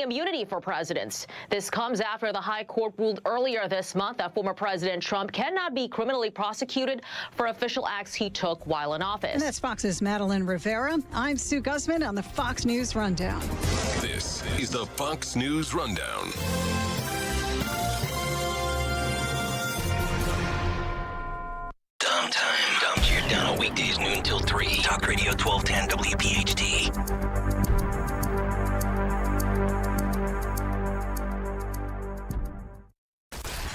Immunity for presidents. This comes after the high court ruled earlier this month that former President Trump cannot be criminally prosecuted for official acts he took while in office. And that's Fox's Madeline Rivera. I'm Sue Guzman on the Fox News Rundown. This is the Fox News Rundown. Dumb time. Dumb cheer down on weekdays noon till 3. Talk Radio 1210 WPHT.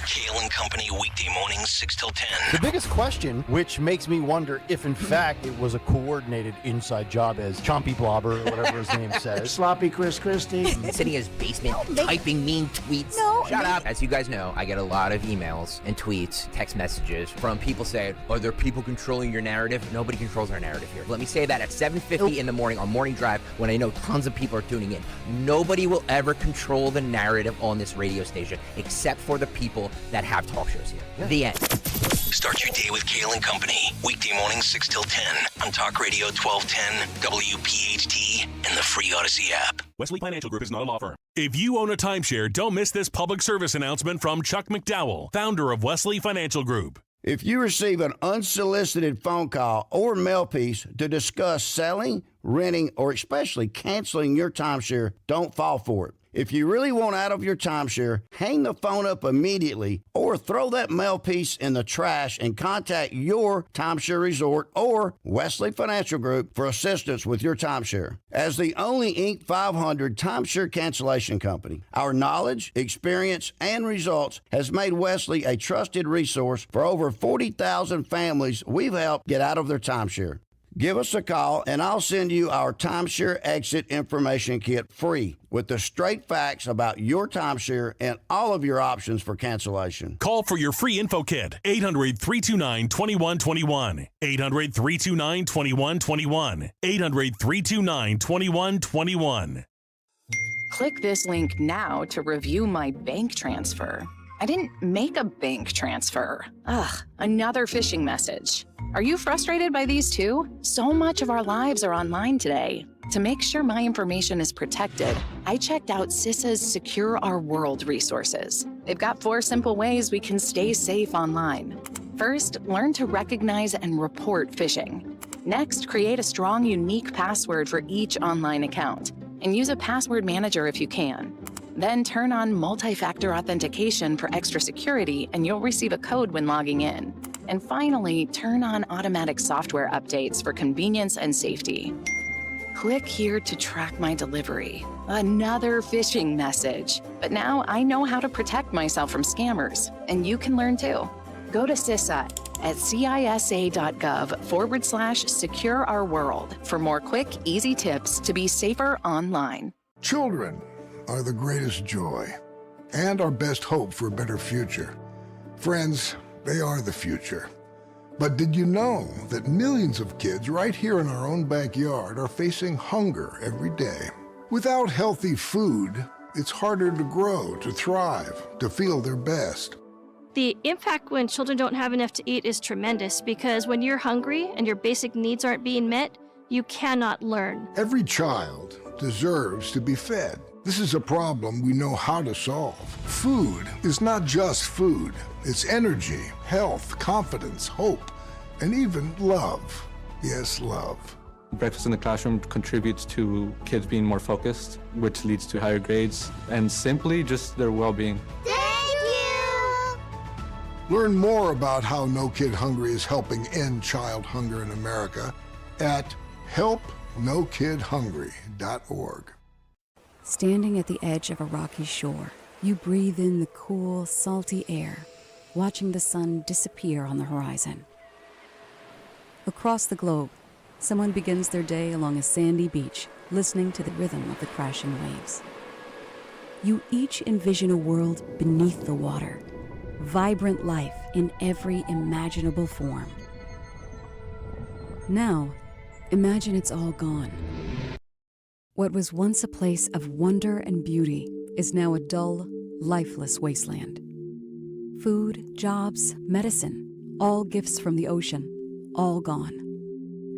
Kayal and Company weekday mornings 6 till 10. The biggest question, which makes me wonder if in fact it was a coordinated inside job, as Chompy Blobber or whatever his name says. Sloppy Chris Christie. Sitting in his basement, typing mean tweets. Shut up. As you guys know, I get a lot of emails and tweets, text messages from people saying, are there people controlling your narrative? Nobody controls our narrative here. Let me say that at 7:50 in the morning on Morning Drive when I know tons of people are tuning in. Nobody will ever control the narrative on this radio station except for the people that have talk shows here. Yeah. The end. Start your day with Kayal and Company. Weekday mornings 6 till 10 on Talk Radio 1210 WPHT and the free Odyssey app. Wesley Financial Group is not a law firm. If you own a timeshare, don't miss this public service announcement from Chuck McDowell, founder of Wesley Financial Group. If you receive an unsolicited phone call or mail piece to discuss selling, renting, or especially canceling your timeshare, don't fall for it. If you really want out of your timeshare, hang the phone up immediately or throw that mail piece in the trash and contact your timeshare resort or Wesley Financial Group for assistance with your timeshare. As the only Inc. 500 timeshare cancellation company, our knowledge, experience, and results has made Wesley a trusted resource for over 40,000 families we've helped get out of their timeshare. Give us a call, and I'll send you our timeshare exit information kit free with the straight facts about your timeshare and all of your options for cancellation. Call for your free info kit, 800-329-2121, 800-329-2121, 800-329-2121. Click this link now to review my bank transfer. I didn't make a bank transfer. Ugh, another phishing message. Are you frustrated by these too? So much of our lives are online today. To make sure my information is protected, I checked out CISA's Secure Our World resources. They've got 4 simple ways we can stay safe online. First, learn to recognize and report phishing. Next, create a strong, unique password for each online account, and use a password manager if you can. Then turn on multi-factor authentication for extra security, and you'll receive a code when logging in. And finally, turn on automatic software updates for convenience and safety. Click here to track my delivery. Another phishing message. But now I know how to protect myself from scammers, and you can learn too. Go to CISA at cisa.gov/Secure Our World for more quick, easy tips to be safer online. Children are the greatest joy and our best hope for a better future. Friends, they are the future. But did you know that millions of kids right here in our own backyard are facing hunger every day? Without healthy food, it's harder to grow, to thrive, to feel their best. The impact when children don't have enough to eat is tremendous because when you're hungry and your basic needs aren't being met, you cannot learn. Every child deserves to be fed. This is a problem we know how to solve. Food is not just food. It's energy, health, confidence, hope, and even love. Yes, love. Breakfast in the classroom contributes to kids being more focused, which leads to higher grades, and simply just their well-being. Thank you! Learn more about how No Kid Hungry is helping end child hunger in America at helpnokidhungry.org. Standing at the edge of a rocky shore, you breathe in the cool, salty air, watching the sun disappear on the horizon. Across the globe, someone begins their day along a sandy beach, listening to the rhythm of the crashing waves. You each envision a world beneath the water, vibrant life in every imaginable form. Now, imagine it's all gone. What was once a place of wonder and beauty is now a dull, lifeless wasteland. Food, jobs, medicine, all gifts from the ocean, all gone.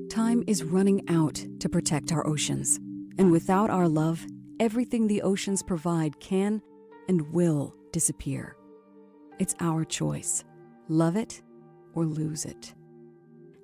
Time is running out to protect our oceans, and without our love, everything the oceans provide can and will disappear. It's our choice. Love it or lose it.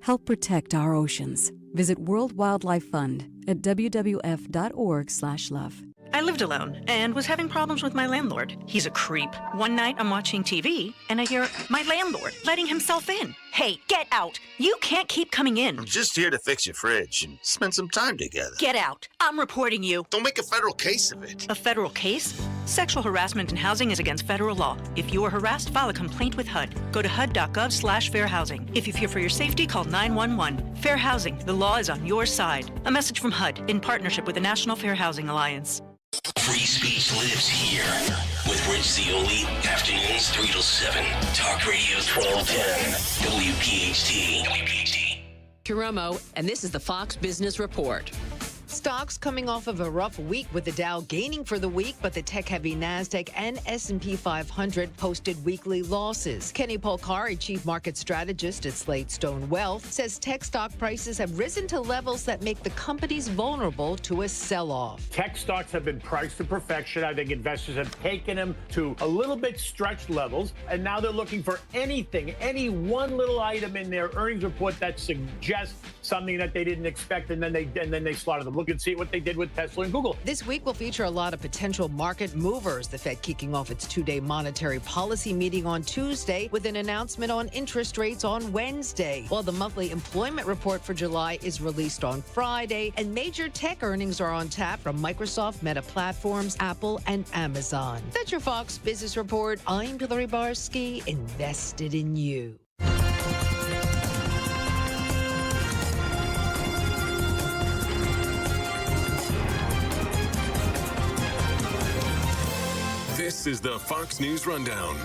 Help protect our oceans. Visit World Wildlife Fund at wwf.org/love. I lived alone and was having problems with my landlord. He's a creep. One night I'm watching TV and I hear my landlord letting himself in. Hey, get out. You can't keep coming in. I'm just here to fix your fridge and spend some time together. Get out. I'm reporting you. Don't make a federal case of it. A federal case? Sexual harassment in housing is against federal law. If you are harassed, file a complaint with HUD. Go to HUD.gov/fair housing. If you fear for your safety, call 911. Fair housing. The law is on your side. A message from HUD in partnership with the National Fair Housing Alliance. Free speech lives here with Rich Zioli, afternoons 3 till 7. Talk Radio 1210, WPHT. Chiromo, and this is the Fox Business Report. Stocks coming off of a rough week with the Dow gaining for the week, but the tech-heavy NASDAQ and S&P 500 posted weekly losses. Kenny Polcari, chief market strategist at Slate Stone Wealth, says tech stock prices have risen to levels that make the companies vulnerable to a sell-off. Tech stocks have been priced to perfection. I think investors have taken them to a little bit stretched levels, and now they're looking for anything, any one little item in their earnings report that suggests something that they didn't expect, and then they slaughter them. Look and see what they did with Tesla and Google. This week will feature a lot of potential market movers. The Fed kicking off its two-day monetary policy meeting on Tuesday with an announcement on interest rates on Wednesday, while the monthly employment report for July is released on Friday, and major tech earnings are on tap from Microsoft, Meta Platforms, Apple, and Amazon. That's your Fox Business Report. I'm Hillary Barsky, invested in you. This is the Fox News Rundown.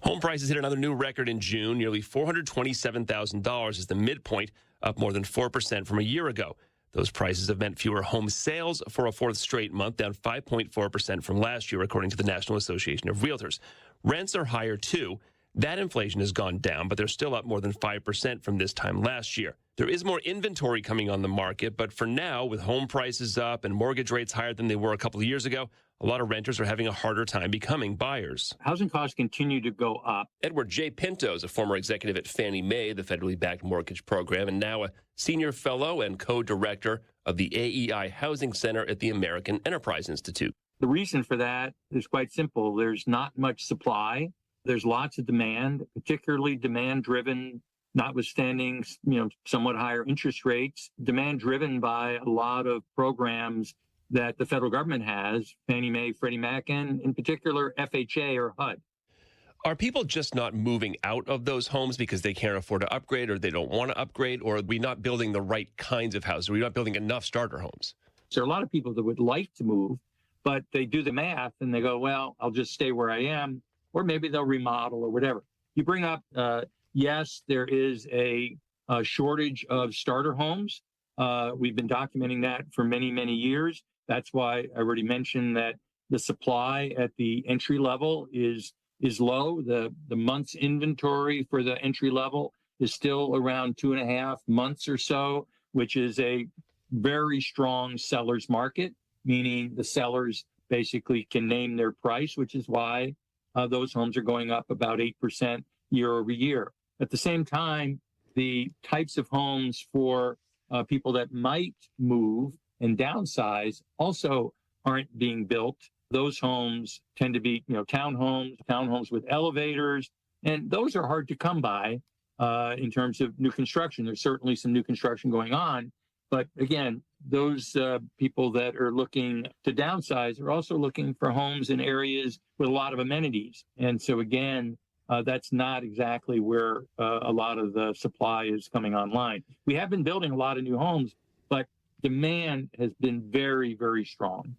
Home prices hit another new record in June. Nearly $427,000 is the midpoint, up more than 4% from a year ago. Those prices have meant fewer home sales for a fourth straight month, down 5.4% from last year, according to the National Association of Realtors. Rents are higher, too. That inflation has gone down, but they're still up more than 5% from this time last year. There is more inventory coming on the market, but for now, with home prices up and mortgage rates higher than they were a couple of years ago, a lot of renters are having a harder time becoming buyers. Housing costs continue to go up. Edward J. Pinto is a former executive at Fannie Mae, the federally backed mortgage program, and now a senior fellow and co-director of the AEI Housing Center at the American Enterprise Institute. The reason for that is quite simple. There's not much supply. There's lots of demand, particularly demand-driven, notwithstanding, somewhat higher interest rates, demand-driven by a lot of programs that the federal government has, Fannie Mae, Freddie Mac, and in particular, FHA or HUD. Are people just not moving out of those homes because they can't afford to upgrade or they don't want to upgrade, or are we not building the right kinds of houses? Are we not building enough starter homes? There are a lot of people that would like to move, but they do the math and they go, well, I'll just stay where I am. Or maybe they'll remodel or whatever. You bring up, yes, there is a shortage of starter homes. We've been documenting that for many, many years. That's why I already mentioned that the supply at the entry level is low. The month's inventory for the entry level is still around 2.5 months or so, which is a very strong seller's market, meaning the sellers basically can name their price, which is why those homes are going up about 8% year over year. At the same time, the types of homes for people that might move and downsize also aren't being built. Those homes tend to be, townhomes with elevators, and those are hard to come by in terms of new construction. There's certainly some new construction going on, but again, those people that are looking to downsize are also looking for homes in areas with a lot of amenities. And so again, that's not exactly where a lot of the supply is coming online. We have been building a lot of new homes, but demand has been very, very strong.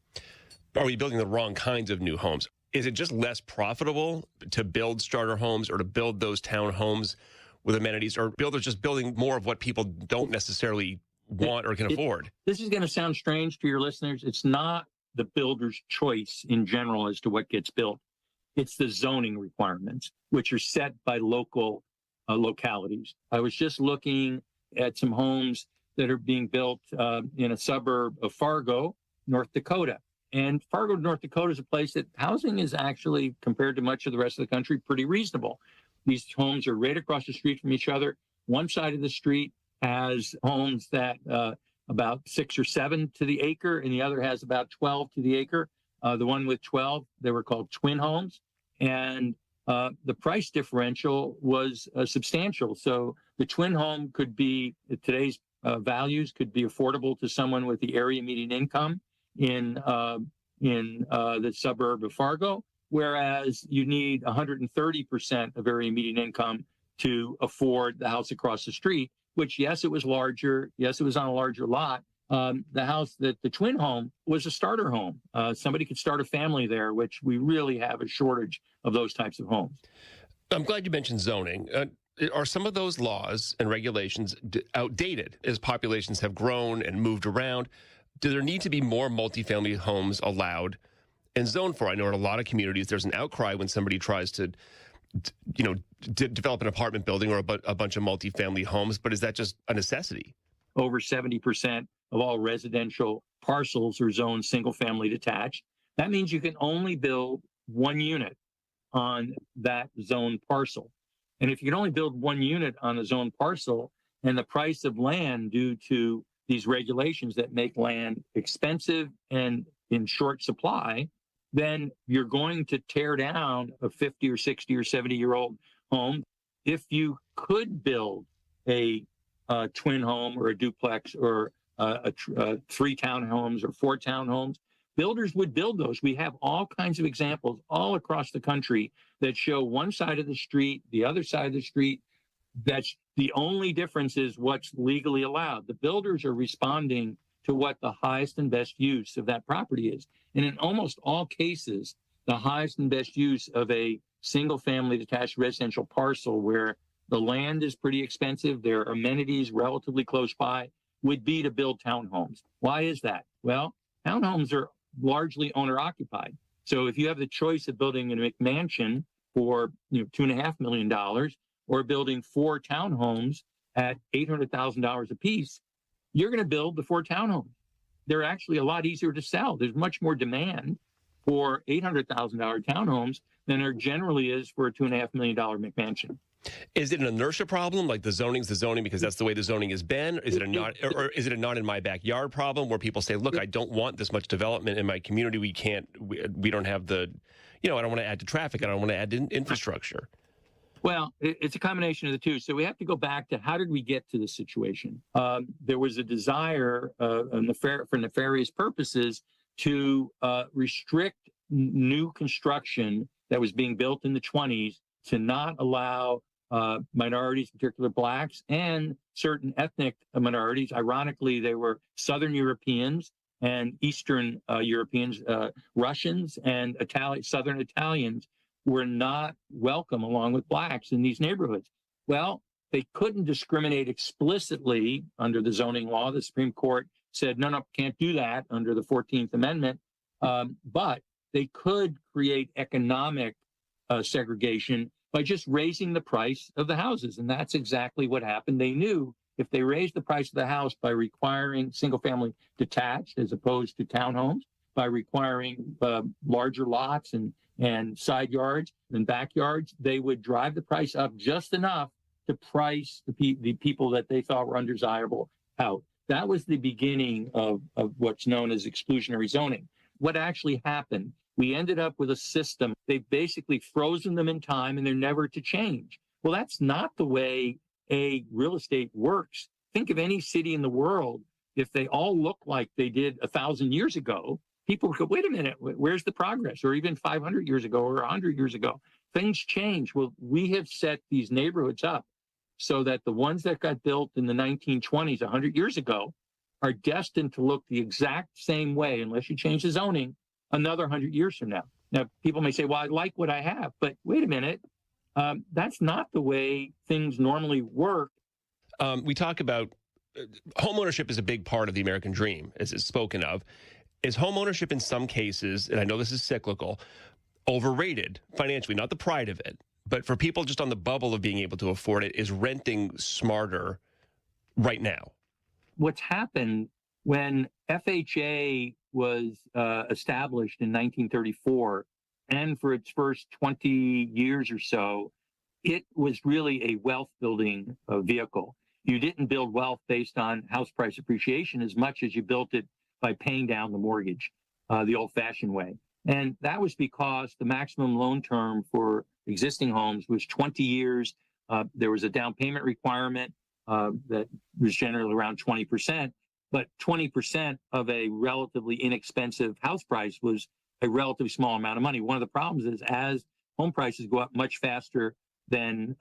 Are we building the wrong kinds of new homes? Is it just less profitable to build starter homes or to build those townhomes with amenities, or builders just building more of what people don't necessarily want or can afford? This is going to sound strange to your listeners. It's not the builder's choice in general as to what gets built. It's the zoning requirements, which are set by local localities. I was just looking at some homes that are being built in a suburb of Fargo, North Dakota. And Fargo, North Dakota is a place that housing is actually, compared to much of the rest of the country, pretty reasonable. These homes are right across the street from each other. One side of the street has homes that about 6 or 7 to the acre, and the other has about 12 to the acre. The one with 12, they were called twin homes. And the price differential was substantial. So the twin home could be, at today's values, could be affordable to someone with the area median income in the suburb of Fargo, whereas you need 130% of area median income to afford the house across the street, which, yes, it was larger. Yes, it was on a larger lot. The house, the twin home, was a starter home. Somebody could start a family there, which we really have a shortage of those types of homes. I'm glad you mentioned zoning. Are some of those laws and regulations outdated as populations have grown and moved around? Do there need to be more multifamily homes allowed and zoned for? I know in a lot of communities there's an outcry when somebody tries to develop an apartment building or a bunch of multifamily homes, but is that just a necessity? Over 70% of all residential parcels are zoned single-family detached. That means you can only build one unit on that zoned parcel. And if you can only build one unit on a zoned parcel, and the price of land due to these regulations that make land expensive and in short supply, then you're going to tear down a 50 or 60 or 70-year-old home. If you could build a twin home or a duplex or 3 townhomes or 4 townhomes, builders would build those. We have all kinds of examples all across the country that show one side of the street, the other side of the street. That's the only difference is what's legally allowed. The builders are responding to what the highest and best use of that property is. And in almost all cases, the highest and best use of a single-family detached residential parcel where the land is pretty expensive, there are amenities relatively close by, would be to build townhomes. Why is that? Well, townhomes are largely owner-occupied. So if you have the choice of building a McMansion for $2.5 million or building 4 townhomes at $800,000 apiece, you're going to build the 4 townhomes. They're actually a lot easier to sell. There's much more demand for $800,000 townhomes than there generally is for a $2.5 million McMansion. Is it an inertia problem, like the zoning's the zoning because that's the way the zoning has been? Is it a not, or is it a not in my backyard problem where people say, look, I don't want this much development in my community. We don't have the, I don't want to add to traffic. I don't want to add to infrastructure. Well, it's a combination of the two. So we have to go back to how did we get to this situation? There was a desire for nefarious purposes to restrict new construction that was being built in the 20s to not allow minorities, in particular blacks, and certain ethnic minorities. Ironically, they were Southern Europeans and Eastern Europeans, Russians and Southern Italians were not welcome along with blacks in these neighborhoods. Well, they couldn't discriminate explicitly under the zoning law. The Supreme Court said, no, can't do that under the 14th Amendment. But they could create economic segregation by just raising the price of the houses. And that's exactly what happened. They knew if they raised the price of the house by requiring single-family detached as opposed to townhomes, by requiring larger lots and side yards and backyards, they would drive the price up just enough to price the people that they thought were undesirable out. That was the beginning of what's known as exclusionary zoning. What actually happened, we ended up with a system. They've basically frozen them in time and they're never to change. Well, that's not the way a real estate works. Think of any city in the world. If they all look like they did 1,000 years ago, people would go, wait a minute, where's the progress? Or even 500 years ago or 100 years ago. Things change. Well, we have set these neighborhoods up so that the ones that got built in the 1920s, 100 years ago, are destined to look the exact same way, unless you change the zoning, another 100 years from now. Now, people may say, well, I like what I have, but wait a minute. That's not the way things normally work. We talk about homeownership is a big part of the American dream, as is spoken of. Is homeownership in some cases, and I know this is cyclical, overrated financially, not the pride of it, but for people just on the bubble of being able to afford it, is renting smarter right now? what's happened when FHA was established in 1934, and for its first 20 years or so, it was really a wealth-building vehicle. You didn't build wealth based on house price appreciation as much as you built it by paying down the mortgage the old-fashioned way. And that was because the maximum loan term for existing homes was 20 years. There was a down payment requirement that was generally around 20%, but 20% of a relatively inexpensive house price was a relatively small amount of money. One of the problems is as home prices go up much faster than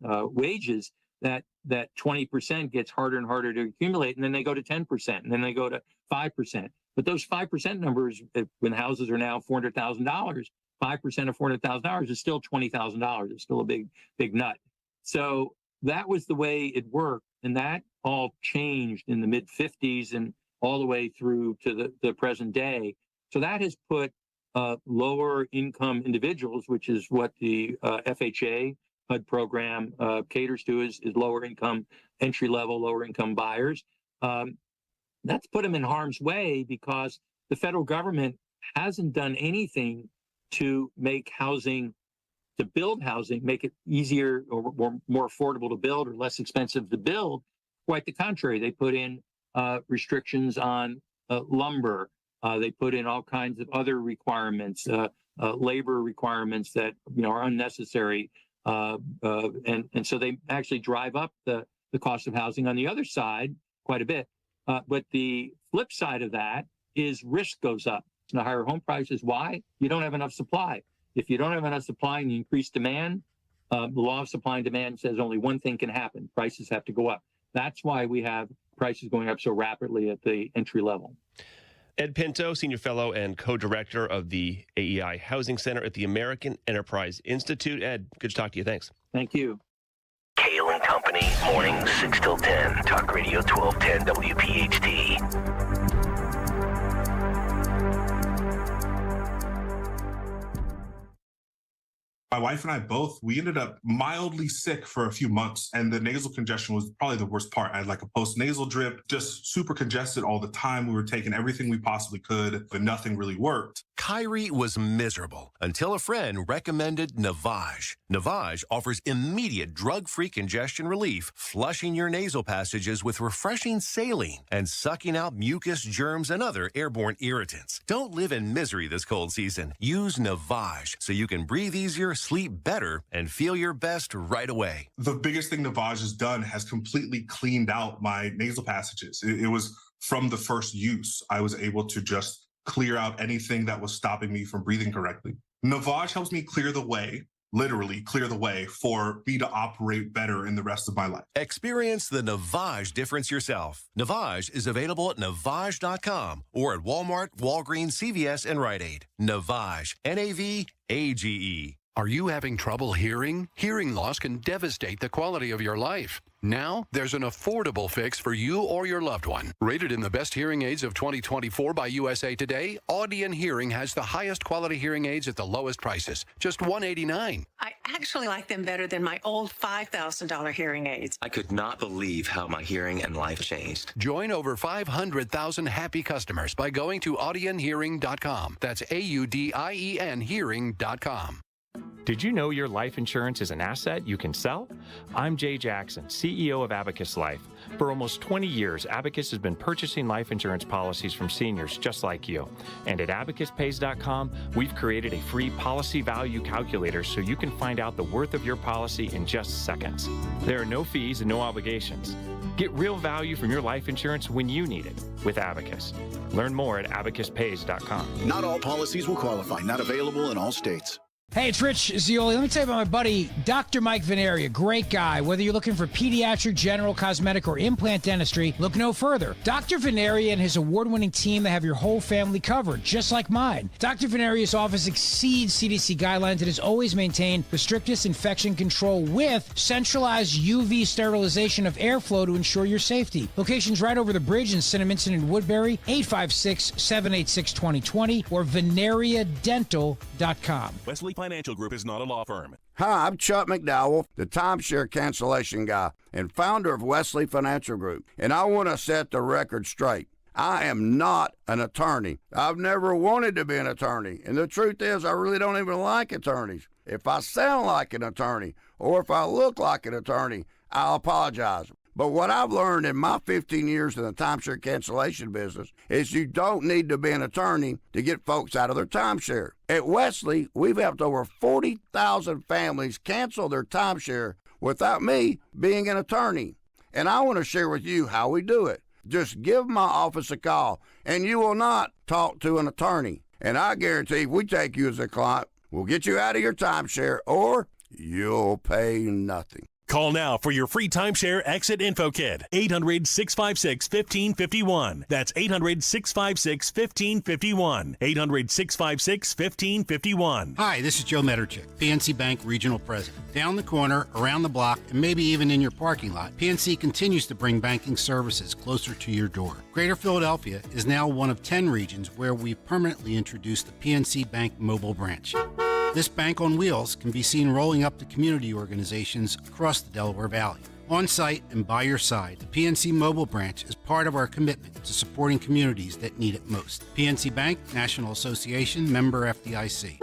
wages, that 20% gets harder and harder to accumulate, and then they go to 10%, and then they go to 5%. But those 5% numbers, when houses are now $400,000, 5% of $400,000 is still $20,000. It's still a big nut. So that was the way it worked, and that all changed in the mid-50s and all the way through to the present day. So that has put lower income individuals, which is what the FHA HUD program caters to, is lower income, entry level, lower income buyers. That's put them in harm's way because the federal government hasn't done anything to make housing, to build housing, make it easier or more affordable to build or less expensive to build. Quite the contrary, they put in restrictions on lumber. They put in all kinds of other requirements, labor requirements that are unnecessary. And so they actually drive up the cost of housing on the other side quite a bit. But the flip side of that is risk goes up. The higher home prices. Why? You don't have enough supply. If you don't have enough supply and you increase demand, the law of supply and demand says only one thing can happen. Prices have to go up. That's why we have prices going up so rapidly at the entry level. Ed Pinto, Senior Fellow and Co-Director of the AEI Housing Center at the American Enterprise Institute. Ed, good to talk to you. Thanks. Thank you. Kayal and Company, mornings 6 till 10. Talk Radio 1210 WPHT. My wife and I both, we ended up mildly sick for a few months, and the nasal congestion was probably the worst part. I had like a post-nasal drip, just super congested all the time. We were taking everything we possibly could, but nothing really worked. Kyrie was miserable until a friend recommended Navage. Navage offers immediate drug-free congestion relief, flushing your nasal passages with refreshing saline and sucking out mucus, germs, and other airborne irritants. Don't live in misery this cold season. Use Navage so you can breathe easier, sleep better, and feel your best right away. The biggest thing Navage has done has completely cleaned out my nasal passages. It was from the first use. I was able to just clear out anything that was stopping me from breathing correctly. Navage helps me clear the way, literally clear the way, for me to operate better in the rest of my life. Experience the Navage difference yourself. Navage is available at Navage.com or at Walmart, Walgreens, CVS, and Rite Aid. Navage, N-A-V-A-G-E. Are you having trouble hearing? Hearing loss can devastate the quality of your life. Now, there's an affordable fix for you or your loved one. Rated in the best hearing aids of 2024 by USA Today, Audion Hearing has the highest quality hearing aids at the lowest prices, just $189. I actually like them better than my old $5,000 hearing aids. I could not believe how my hearing and life changed. Join over 500,000 happy customers by going to audionhearing.com. That's AUDIEN hearing.com. Did you know your life insurance is an asset you can sell? I'm Jay Jackson, CEO of Abacus Life. For almost 20 years, Abacus has been purchasing life insurance policies from seniors just like you. And at abacuspays.com, we've created a free policy value calculator so you can find out the worth of your policy in just seconds. There are no fees and no obligations. Get real value from your life insurance when you need it with Abacus. Learn more at abacuspays.com. Not all policies will qualify. Not available in all states. Hey, it's Rich Zioli. Let me tell you about my buddy, Dr. Mike Veneria. Great guy. Whether you're looking for pediatric, general, cosmetic, or implant dentistry, look no further. Dr. Veneria and his award-winning team, they have your whole family covered, just like mine. Dr. Veneria's office exceeds CDC guidelines and has always maintained the strictest infection control with centralized UV sterilization of airflow to ensure your safety. Locations right over the bridge in Cinnaminson and Woodbury, 856-786-2020 or veneriadental.com. Wesley Financial Group is not a law firm. Hi, I'm Chuck McDowell, the timeshare cancellation guy and founder of Wesley Financial Group, and I want to set the record straight. I am not an attorney. I've never wanted to be an attorney, and the truth is I really don't even like attorneys. If I sound like an attorney or if I look like an attorney, I'll apologize. But what I've learned in my 15 years in the timeshare cancellation business is you don't need to be an attorney to get folks out of their timeshare. At Wesley, we've helped over 40,000 families cancel their timeshare without me being an attorney. And I want to share with you how we do it. Just give my office a call, and you will not talk to an attorney. And I guarantee if we take you as a client, we'll get you out of your timeshare, or you'll pay nothing. Call now for your free timeshare exit info kit. 800-656-1551. That's 800-656-1551. 800-656-1551. Hi, this is Joe Mederchik, PNC Bank Regional President. Down the corner, around the block, and maybe even in your parking lot, PNC continues to bring banking services closer to your door. Greater Philadelphia is now one of 10 regions where we've permanently introduced the PNC Bank mobile branch. This bank on wheels can be seen rolling up to community organizations across the Delaware Valley. On site and by your side, the PNC Mobile Branch is part of our commitment to supporting communities that need it most. PNC Bank, National Association, member FDIC.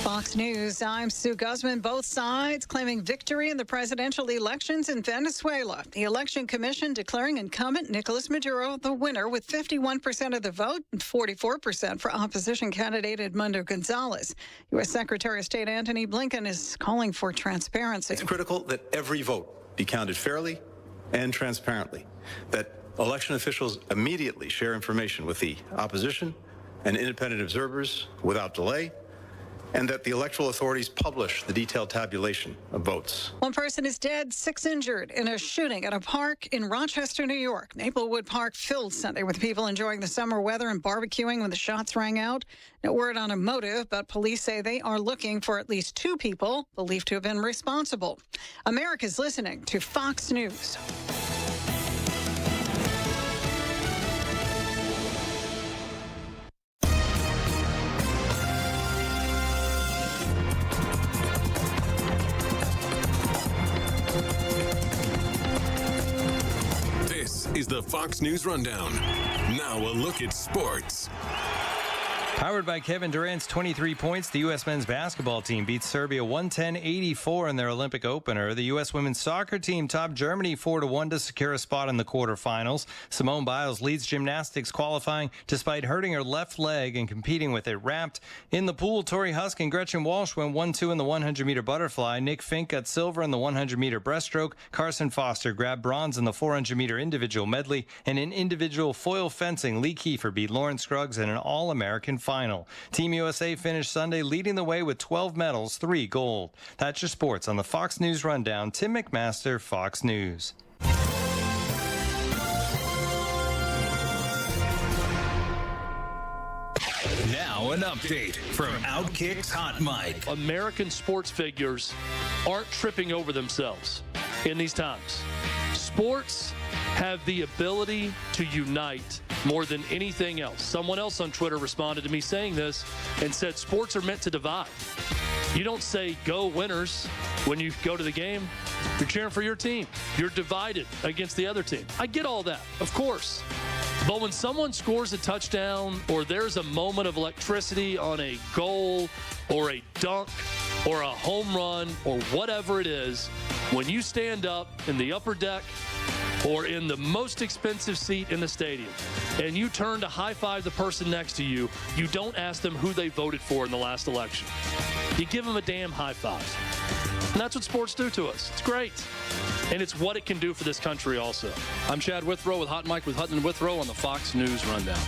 Fox News, I'm Sue Guzman. Both sides claiming victory in the presidential elections in Venezuela. The Election Commission declaring incumbent Nicolas Maduro the winner with 51% of the vote and 44% for opposition candidate Edmundo Gonzalez. U.S. Secretary of State Antony Blinken is calling for transparency. It's critical that every vote be counted fairly and transparently, that election officials immediately share information with the opposition and independent observers without delay, and that the electoral authorities publish the detailed tabulation of votes. One person is dead, 6 injured in a shooting at a park in Rochester, New York. Maplewood Park filled Sunday with people enjoying the summer weather and barbecuing when the shots rang out. No word on a motive, but police say they are looking for at least 2 people believed to have been responsible. America's listening to Fox News. Is the Fox News Rundown. Now a look at sports. Powered by Kevin Durant's 23 points, the U.S. men's basketball team beat Serbia 110-84 in their Olympic opener. The U.S. women's soccer team topped Germany 4-1 to secure a spot in the quarterfinals. Simone Biles leads gymnastics qualifying despite hurting her left leg and competing with it wrapped. In the pool, Tori Husk and Gretchen Walsh went 1-2 in the 100-meter butterfly. Nick Fink got silver in the 100-meter breaststroke. Carson Foster grabbed bronze in the 400-meter individual medley. And in individual foil fencing, Lee Kiefer beat Lauren Scruggs in an All-American final. Team USA finished Sunday leading the way with 12 medals, 3 gold. That's your sports on the Fox News Rundown. Tim McMaster, Fox News. Now an update from Outkick's Hot Mic. American sports figures aren't tripping over themselves in these times. Sports have the ability to unite more than anything else. Someone else on Twitter responded to me saying this and said sports are meant to divide. You don't say go winners when you go to the game. You're cheering for your team. You're divided against the other team. I get all that, of course. But when someone scores a touchdown or there's a moment of electricity on a goal or a dunk or a home run or whatever it is, when you stand up in the upper deck or in the most expensive seat in the stadium and you turn to high-five the person next to you, you don't ask them who they voted for in the last election. You give them a damn high-five. And that's what sports do to us. It's great. And it's what it can do for this country also. I'm Chad Withrow with Hot Mike with Hutton and Withrow on the Fox News Rundown.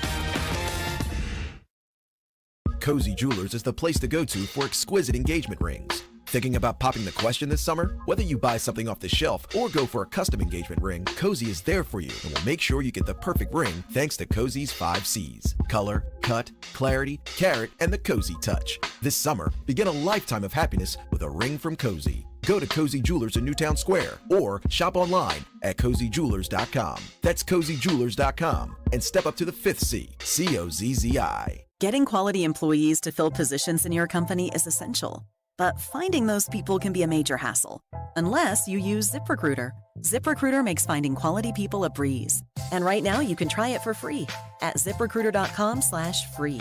Cozy Jewelers is the place to go to for exquisite engagement rings. Thinking about popping the question this summer? Whether you buy something off the shelf or go for a custom engagement ring, Cozy is there for you and will make sure you get the perfect ring thanks to Cozy's 5 C's. Color, cut, clarity, carat, and the Cozy touch. This summer, begin a lifetime of happiness with a ring from Cozy. Go to Cozy Jewelers in Newtown Square or shop online at CozyJewelers.com. That's CozyJewelers.com and step up to the 5th C, COZZI. Getting quality employees to fill positions in your company is essential, but finding those people can be a major hassle, unless you use ZipRecruiter. ZipRecruiter makes finding quality people a breeze. And right now you can try it for free at ZipRecruiter.com/free.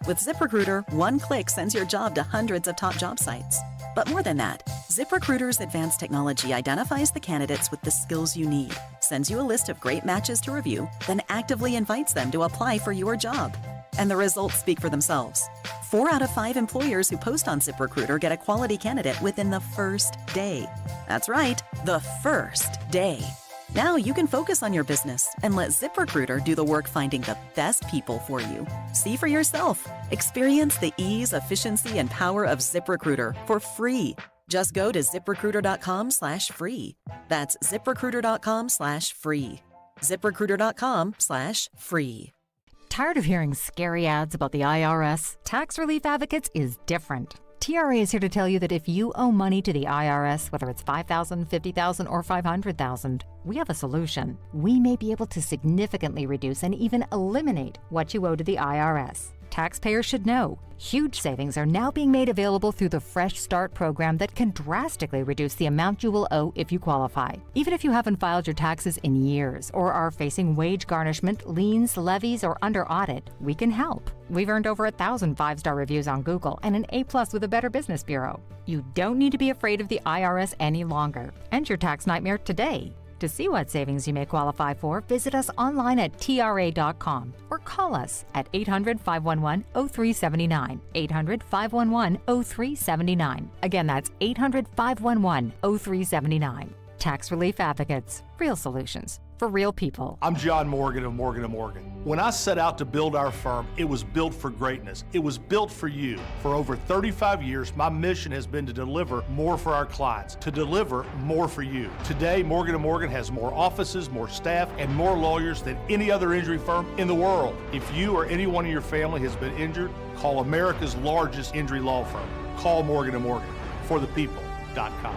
With ZipRecruiter, one click sends your job to hundreds of top job sites. But more than that, ZipRecruiter's advanced technology identifies the candidates with the skills you need, sends you a list of great matches to review, then actively invites them to apply for your job. And the results speak for themselves. 4 out of 5 employers who post on ZipRecruiter get a quality candidate within the first day. That's right, the first day. Now you can focus on your business and let ZipRecruiter do the work finding the best people for you. See for yourself. Experience the ease, efficiency, and power of ZipRecruiter for free. Just go to ZipRecruiter.com/free. That's ZipRecruiter.com/free. ZipRecruiter.com/free. Tired of hearing scary ads about the IRS? Tax Relief Advocates is different. TRA is here to tell you that if you owe money to the IRS, whether it's $5,000, $50,000, or $500,000, we have a solution. We may be able to significantly reduce and even eliminate what you owe to the IRS. Taxpayers should know. Huge savings are now being made available through the Fresh Start program that can drastically reduce the amount you will owe if you qualify. Even if you haven't filed your taxes in years or are facing wage garnishment, liens, levies, or under audit, we can help. We've earned over 1,000 5-star reviews on Google and an A+ with the Better Business Bureau. You don't need to be afraid of the IRS any longer. End your tax nightmare today. To see what savings you may qualify for, visit us online at TRA.com or call us at 800-511-0379, 800-511-0379. Again, that's 800-511-0379. Tax Relief Advocates. Real solutions for real people. I'm John Morgan of Morgan & Morgan. When I set out to build our firm, it was built for greatness. It was built for you. For over 35 years, my mission has been to deliver more for our clients, to deliver more for you. Today, Morgan & Morgan has more offices, more staff, and more lawyers than any other injury firm in the world. If you or anyone in your family has been injured, call America's largest injury law firm. Call Morgan & Morgan. ForThePeople.com.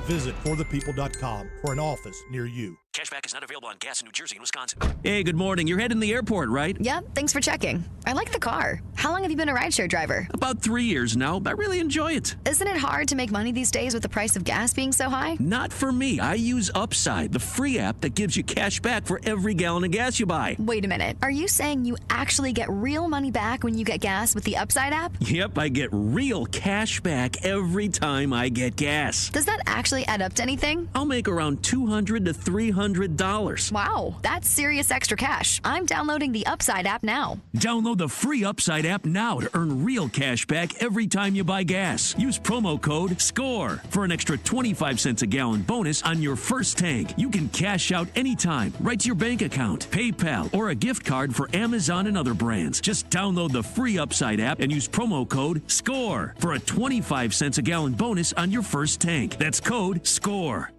Visit forthepeople.com for an office near you. Cashback is not available on gas in New Jersey and Wisconsin. Hey, good morning. You're heading to the airport, right? Yep, thanks for checking. I like the car. How long have you been a rideshare driver? About 3 years now. I really enjoy it. Isn't it hard to make money these days with the price of gas being so high? Not for me. I use Upside, the free app that gives you cash back for every gallon of gas you buy. Wait a minute. Are you saying you actually get real money back when you get gas with the Upside app? Yep, I get real cash back every time I get gas. Does that actually add up to anything? I'll make around $200 to $300. Wow, that's serious extra cash. I'm downloading the Upside app now. Download the free Upside app now to earn real cash back every time you buy gas. Use promo code SCORE for an extra 25 cents a gallon bonus on your first tank. You can cash out anytime, right to your bank account, PayPal, or a gift card for Amazon and other brands. Just download the free Upside app and use promo code SCORE for a 25 cents a gallon bonus on your first tank. That's code SCORE.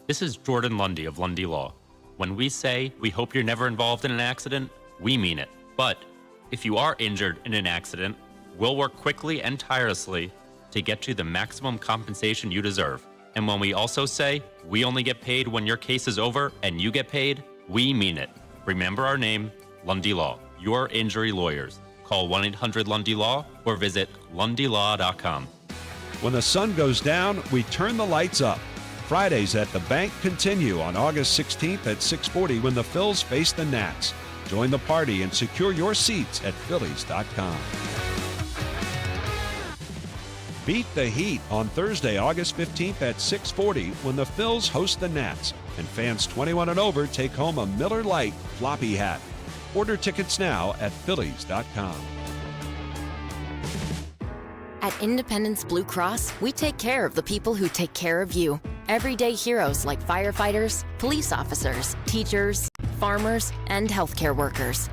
This is Jordan Lundy of Lundy Law. When we say we hope you're never involved in an accident, we mean it. But if you are injured in an accident, we'll work quickly and tirelessly to get you the maximum compensation you deserve. And when we also say we only get paid when your case is over and you get paid, we mean it. Remember our name, Lundy Law, your injury lawyers. Call 1-800-LUNDY-LAW or visit lundylaw.com. When the sun goes down, we turn the lights up. Fridays at the Bank continue on August 16th at 6:40 when the Phils face the Nats. Join the party and secure your seats at Phillies.com. Beat the Heat on Thursday, August 15th at 6:40 when the Phils host the Nats. And fans 21 and over take home a Miller Lite floppy hat. Order tickets now at Phillies.com. At Independence Blue Cross, we take care of the people who take care of you. Everyday heroes like firefighters, police officers, teachers, farmers, and healthcare workers.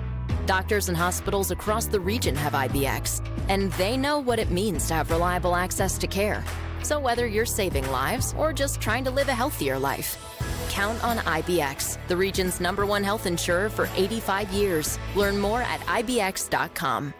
Doctors and hospitals across the region have IBX, and they know what it means to have reliable access to care. So whether you're saving lives or just trying to live a healthier life, count on IBX, the region's #1 health insurer for 85 years. Learn more at IBX.com.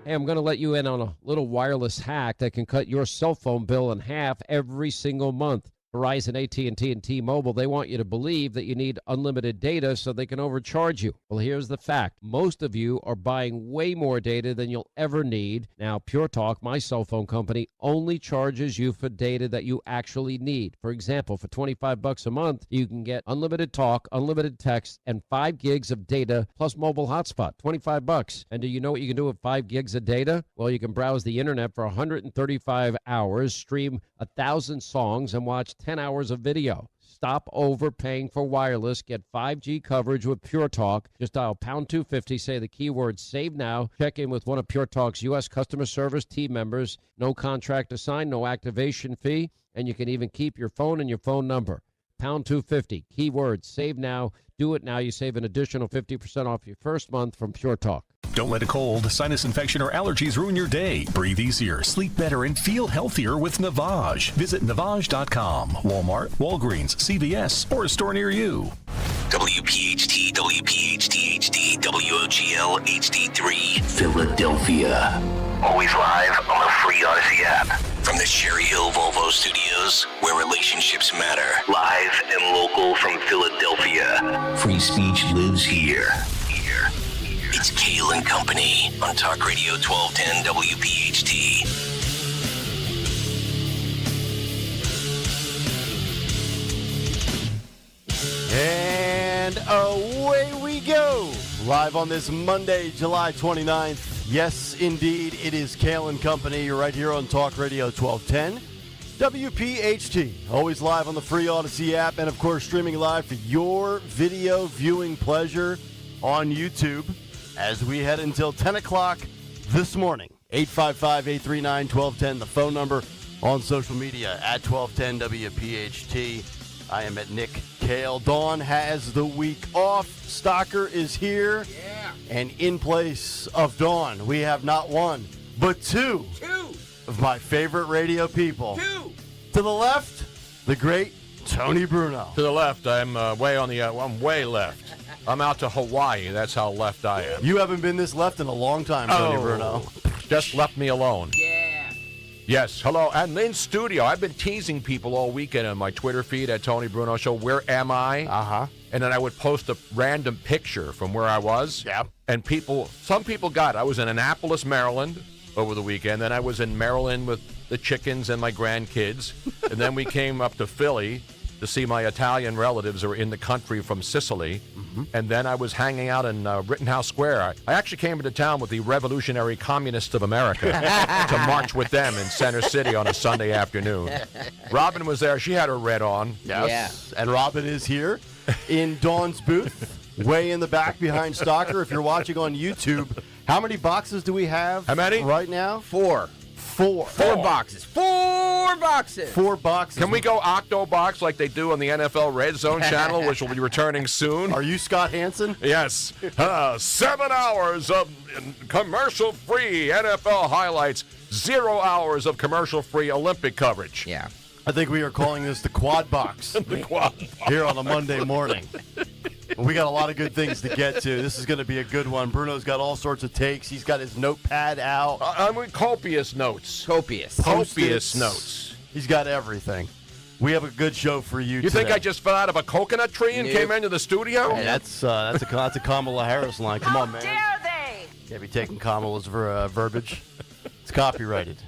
Hey, I'm going to let you in on a little wireless hack that can cut your cell phone bill in half every single month. Verizon, AT&T, and T-Mobile, they want you to believe that you need unlimited data so they can overcharge you. Well, here's the fact. Most of you are buying way more data than you'll ever need. Now, Pure Talk, my cell phone company, only charges you for data that you actually need. For example, for $25 a month, you can get unlimited talk, unlimited text, and 5 gigs of data plus mobile hotspot. $25. And do you know what you can do with 5 gigs of data? Well, you can browse the internet for 135 hours, stream 1,000 songs, and watch 10 hours of video. Stop overpaying for wireless. Get 5G coverage with Pure Talk. Just dial pound 250, say the keyword save now. Check in with one of Pure Talk's U.S. customer service team members. No contract to sign, no activation fee, and you can even keep your phone and your phone number. Pound 250, keyword save now. Do it now. You save an additional 50% off your first month from Pure Talk. Don't let a cold, sinus infection, or allergies ruin your day. Breathe easier, sleep better, and feel healthier with Navage. Visit Navage.com. Walmart, Walgreens, CVS, or a store near you. WPHT, WPHT HD, WOGL HD3, Philadelphia. Always live on the free Odyssey app. From the Cherry Hill Volvo Studios, where relationships matter. Live and local from Philadelphia. Free speech lives here. It's Kayal and Company on Talk Radio 1210 WPHT. And away we go. Live on this Monday, July 29th. Yes, indeed, it is Kayal and Company right here on Talk Radio 1210. WPHT, always live on the free Odyssey app, and of course streaming live for your video viewing pleasure on YouTube as we head until 10 o'clock this morning. 855-839-1210, the phone number. On social media at 1210 WPHT. I am at Nick Kayal. Dawn has the week off. Stocker is here. Yeah. And in place of Dawn, we have not one, but two of my favorite radio people. To the left, the great Tony Bruno. To the left, I'm I'm way left. I'm out to Hawaii. That's how left I am. You haven't been this left in a long time, Tony Bruno. Just left me alone. Yeah. Yes, hello. And in studio, I've been teasing people all weekend on my Twitter feed at Tony Bruno Show, where am I? Uh-huh. And then I would post a random picture from where I was. Yeah. And some people got it. I was in Annapolis, Maryland over the weekend. Then I was in Maryland with the chickens and my grandkids. And then we came up to Philly to see my Italian relatives who are in the country from Sicily. Mm-hmm. And then I was hanging out in Rittenhouse Square. I actually came into town with the Revolutionary Communists of America to march with them in Center City on a Sunday afternoon. Robin was there. She had her red on. Yes. Yeah. And Robin is here in Dawn's booth, way in the back behind Stocker. If you're watching on YouTube, how many boxes do we have? How many? Right now? Four boxes. Four boxes. Can we go Octobox like they do on the NFL Red Zone channel, which will be returning soon? Are you Scott Hansen? Yes. 7 hours of commercial-free NFL highlights, 0 hours of commercial-free Olympic coverage. Yeah. I think we are calling this the Quad Box. The Quad Box. Here on a Monday morning. We got a lot of good things to get to. This is going to be a good one. Bruno's got all sorts of takes. He's got his notepad out. Copious notes. Copious notes. He's got everything. We have a good show for you today. You think I just fell out of a coconut tree and came into the studio? Hey, that's a Kamala Harris line. Come on, man. How dare they? Can't be taking Kamala's verbiage. It's copyrighted.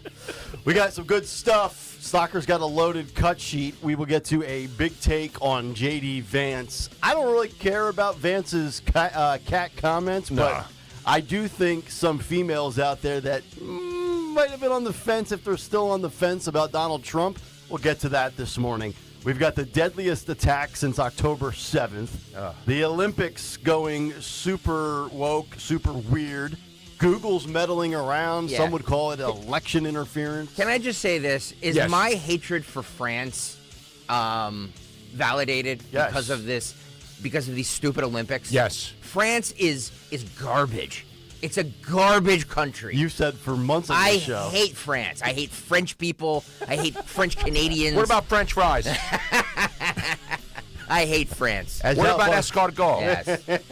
We got some good stuff. Stocker's got a loaded cut sheet. We will get to a big take on J.D. Vance. I don't really care about Vance's cat comments, but I do think some females out there that might have been on the fence, if they're still on the fence about Donald Trump, we'll get to that this morning. We've got the deadliest attack since October 7th. The Olympics going super woke, super weird. Google's meddling around. Yeah. Some would call it election interference. Can I just say this? Is Yes. my hatred for France validated because of this? Because of these stupid Olympics? Yes. France is garbage. It's a garbage country. You said for months on this show. I hate France. I hate French people. I hate French Canadians. What about French fries? I hate France. What about escargot? Yes.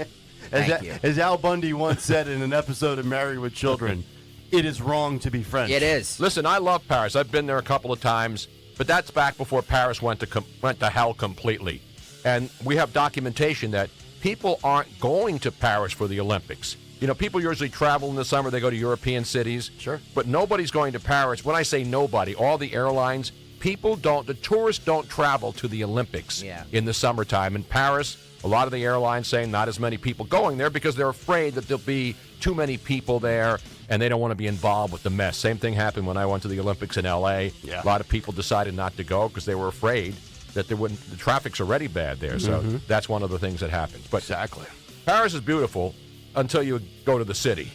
As Al Bundy once said in an episode of Married with Children, it is wrong to be French. It is. Listen, I love Paris. I've been there a couple of times. But that's back before Paris went to hell completely. And we have documentation that people aren't going to Paris for the Olympics. You know, people usually travel in the summer. They go to European cities. Sure. But nobody's going to Paris. When I say nobody, all the airlines, the tourists don't travel to the Olympics in the summertime. In Paris, a lot of the airlines saying not as many people going there because they're afraid that there'll be too many people there and they don't want to be involved with the mess. Same thing happened when I went to the Olympics in L.A. Yeah. A lot of people decided not to go because they were afraid that the traffic's already bad there. So that's one of the things that happens. But exactly. Paris is beautiful until you go to the city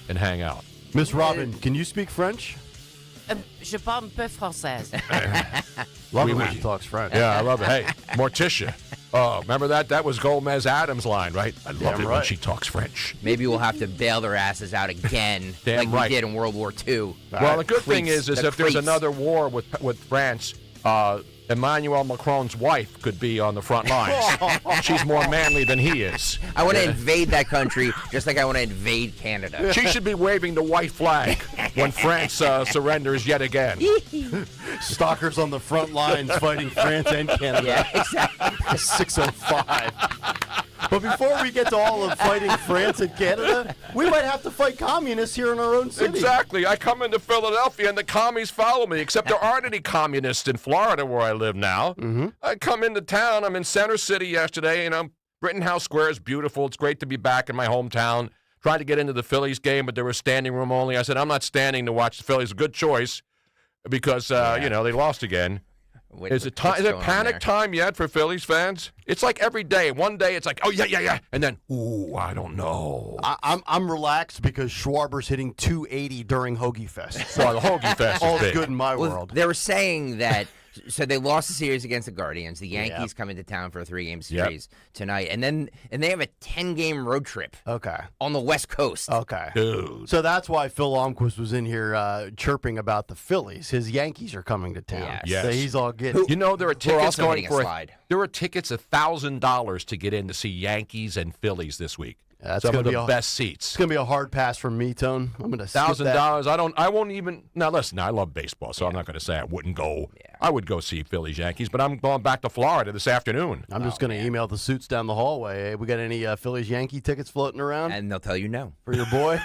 and hang out. Miss Robin, can you speak French? Je parle un peu française. Love it when she talks French. Yeah, I love it. Hey, Morticia. Oh, remember that? That was Gomez Adams' line, right? I love it when she talks French. Maybe we'll have to bail their asses out again, Damn like right. we did in World War II. Well, the good thing is if there's another war with France, Emmanuel Macron's wife could be on the front lines. She's more manly than he is. I want to invade that country just like I want to invade Canada. She should be waving the white flag when France surrenders yet again. Stalkers on the front lines fighting France and Canada. Yeah, exactly. 605. But before we get to all of fighting France and Canada, we might have to fight communists here in our own city. Exactly. I come into Philadelphia and the commies follow me, except there aren't any communists in Florida where I live now. Mm-hmm. I come into town. I'm in Center City yesterday, and Rittenhouse Square is beautiful. It's great to be back in my hometown. Tried to get into the Phillies game, but there was standing room only. I said, I'm not standing to watch the Phillies. A good choice because, they lost again. Is it panic time yet for Phillies fans? It's like every day. One day it's like, oh, yeah. And then, ooh, I don't know. I'm relaxed because Schwarber's hitting 280 during Hoagie Fest. Well, the Hoagie Fest is all big. good in my world. They were saying that, so they lost the series against the Guardians. The Yankees come into town for a 3-game series tonight. And they have a 10-game road trip on the West Coast. Okay. Dude. So that's why Phil Lomquist was in here chirping about the Phillies. His Yankees are coming to town. Yes. So he's all getting. There are tickets going for slide. There are tickets $1,000 to get in to see Yankees and Phillies this week. That's some of the be best seats. It's gonna be a hard pass from me, Tone. I'm gonna $1,000. I won't even. Now listen, I love baseball, so I'm not going to say I wouldn't go. Yeah. I would go see Phillies Yankees, but I'm going back to Florida this afternoon. I'm just gonna email the suits down the hallway. Hey, we got any Phillies Yankee tickets floating around? And they'll tell you no. For your boy.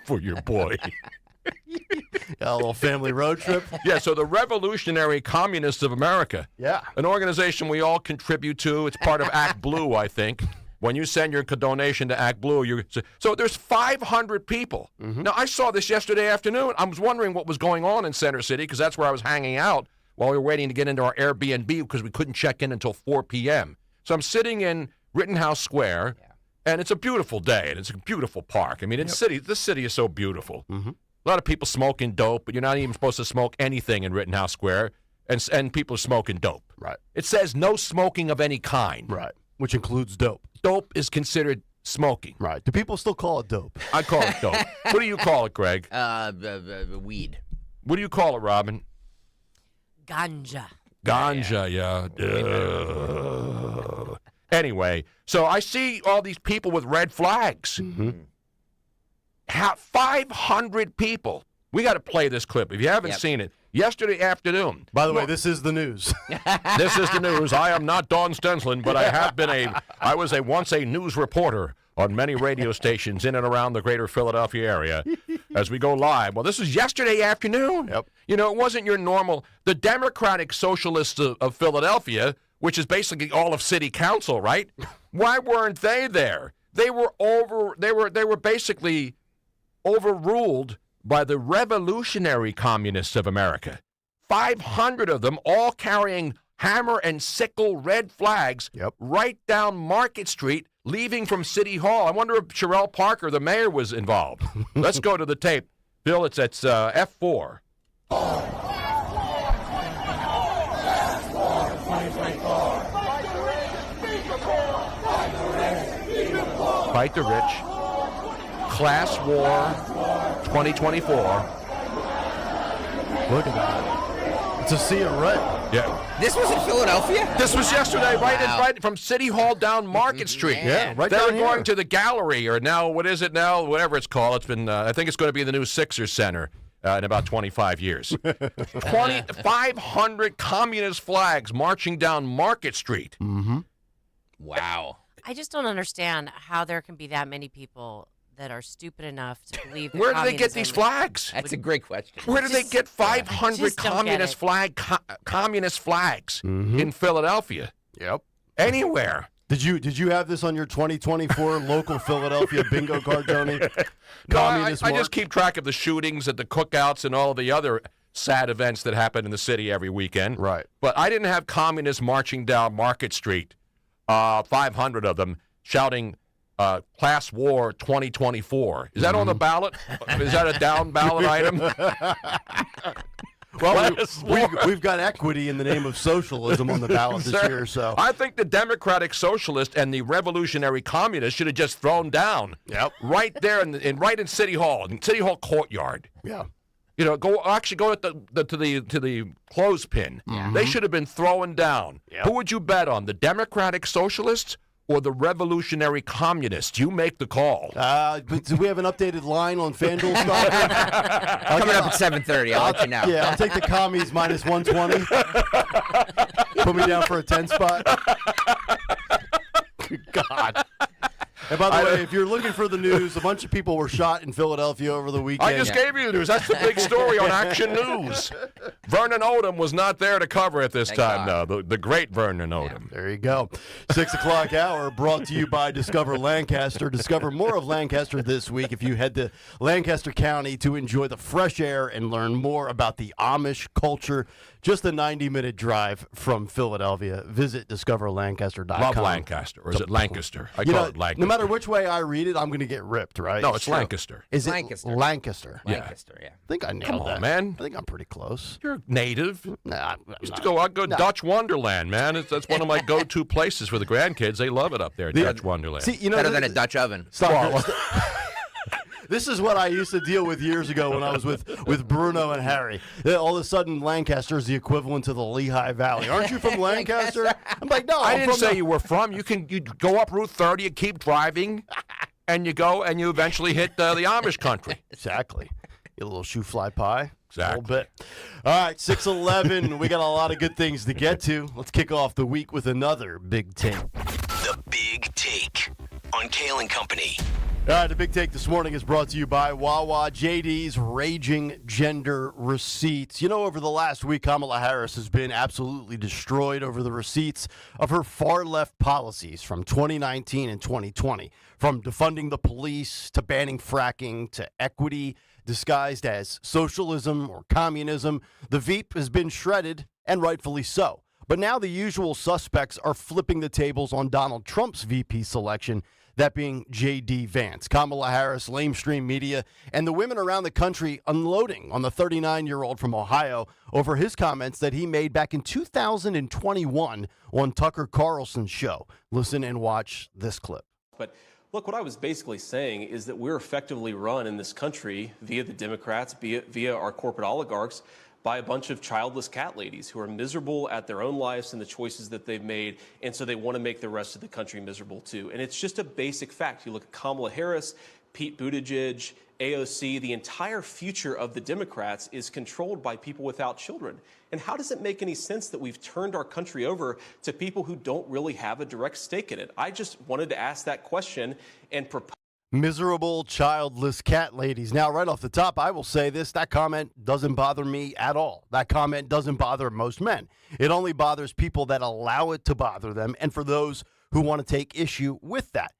For your boy. A little family road trip. Yeah, so the Revolutionary Communists of America. Yeah. An organization we all contribute to. It's part of Act Blue, I think. When you send your donation to Act Blue, so there's 500 people. Mm-hmm. Now, I saw this yesterday afternoon. I was wondering what was going on in Center City because that's where I was hanging out while we were waiting to get into our Airbnb because we couldn't check in until 4 p.m. So I'm sitting in Rittenhouse Square, and it's a beautiful day, and it's a beautiful park. I mean, this city is so beautiful. Mm-hmm. A lot of people smoking dope, but you're not even supposed to smoke anything in Rittenhouse Square, and people are smoking dope. Right. It says no smoking of any kind. Right. Which includes dope. Dope is considered smoking. Right. Do people still call it dope? I call it dope. What do you call it, Greg? Weed. What do you call it, Robin? Ganja. Ganja, yeah. Anyway, so I see all these people with red flags. Mm-hmm. 500 people. We got to play this clip. If you haven't seen it, yesterday afternoon. By the way, this is the news. This is the news. I am not Don Stenslin, but I was once a news reporter on many radio stations in and around the greater Philadelphia area as we go live. Well, this was yesterday afternoon. Yep. You know, it wasn't your normal, the Democratic Socialists of Philadelphia, which is basically all of city council, right? Why weren't they there? They were basically overruled by the Revolutionary Communists of America. 500 of them, all carrying hammer and sickle red flags, right down Market Street, leaving from City Hall. I wonder if Sherelle Parker, the mayor, was involved. Let's go to the tape. Bill, it's F4. Fight the rich. Class War 2024. Look at that. It's a sea of red. Yeah. This was in Philadelphia? This was yesterday, right from City Hall down Market Street. Yeah, right They down were here. going to the gallery, or now, what is it now? Whatever it's called. It's been, I think it's going to be the new Sixers Center. in about 25 years. 500 communist flags marching down Market Street. Mm-hmm. Wow. I just don't understand how there can be that many people that are stupid enough to believe that Where do they get these flags? That's a great question. Where do they get 500 communist flags in Philadelphia? Yep. Anywhere. Did you have this on your 2024 local Philadelphia bingo card, Tony? No, I just keep track of the shootings at the cookouts and all the other sad events that happen in the city every weekend. Right. But I didn't have communists marching down Market Street, 500 of them, shouting Class War 2024. Is that on the ballot? Is that a down ballot item? Well, we've got equity in the name of socialism on the ballot this year. So I think the Democratic Socialist and the Revolutionary Communists should have just thrown down. Yep. Right there right in City Hall, in City Hall courtyard. Yeah. You know, go to the clothespin. Mm-hmm. They should have been thrown down. Yep. Who would you bet on, the Democratic Socialists or the Revolutionary Communists? You make the call. But do we have an updated line on FanDuel stock? Coming up at 7:30. I'll let you know. Yeah, I'll take the commies minus 120. Put me down for a 10 spot. God. And by the way, if you're looking for the news, a bunch of people were shot in Philadelphia over the weekend. I just gave you the news. That's the big story on Action News. Vernon Odom was not there to cover it this time, though. The great Vernon Odom. There you go. 6 o'clock hour brought to you by Discover Lancaster. Discover more of Lancaster this week if you head to Lancaster County to enjoy the fresh air and learn more about the Amish culture. Just a 90-minute drive from Philadelphia. Visit discoverlancaster.com. Love Lancaster, or is it Lancaster? I call it Lancaster. No matter which way I read it, I'm going to get ripped, right? No, it's Lancaster. Is Lancaster. it Lancaster? Lancaster, yeah. I think I nailed Come on, that. man. I think I'm pretty close. You're native. Nah, I go Dutch Wonderland, man. That's one of my go-to places for the grandkids. They love it up there, Dutch Wonderland. See, you know, Better than a Dutch oven. This is what I used to deal with years ago when I was with Bruno and Harry. All of a sudden, Lancaster is the equivalent to the Lehigh Valley. Aren't you from Lancaster? I'm like, no. I didn't say you were from. You go up Route 30, you keep driving, and you eventually hit the Amish country. Exactly. Get a little shoe fly pie. Exactly. A little bit. All right, 6:11. We got a lot of good things to get to. Let's kick off the week with another Big Take. The Big Take on Kayal and Company. All right, the Big Take this morning is brought to you by Wawa JD's Raging Gender Receipts. You know, over the last week, Kamala Harris has been absolutely destroyed over the receipts of her far-left policies from 2019 and 2020, from defunding the police to banning fracking to equity disguised as socialism or communism. The Veep has been shredded, and rightfully so. But now the usual suspects are flipping the tables on Donald Trump's VP selection, that being J.D. Vance. Kamala Harris, lamestream media, and the women around the country unloading on the 39-year-old from Ohio over his comments that he made back in 2021 on Tucker Carlson's show. Listen and watch this clip. But look, what I was basically saying is that we're effectively run in this country via the Democrats, via our corporate oligarchs, by a bunch of childless cat ladies who are miserable at their own lives and the choices that they've made, and so they want to make the rest of the country miserable too. And it's just a basic fact. You look at Kamala Harris, Pete Buttigieg, AOC, the entire future of the Democrats is controlled by people without children. And how does it make any sense that we've turned our country over to people who don't really have a direct stake in it? I just wanted to ask that question and propose. Miserable, childless cat ladies. Now, right off the top, I will say this. That comment doesn't bother me at all. That comment doesn't bother most men. It only bothers people that allow it to bother them, and for those who want to take issue with that.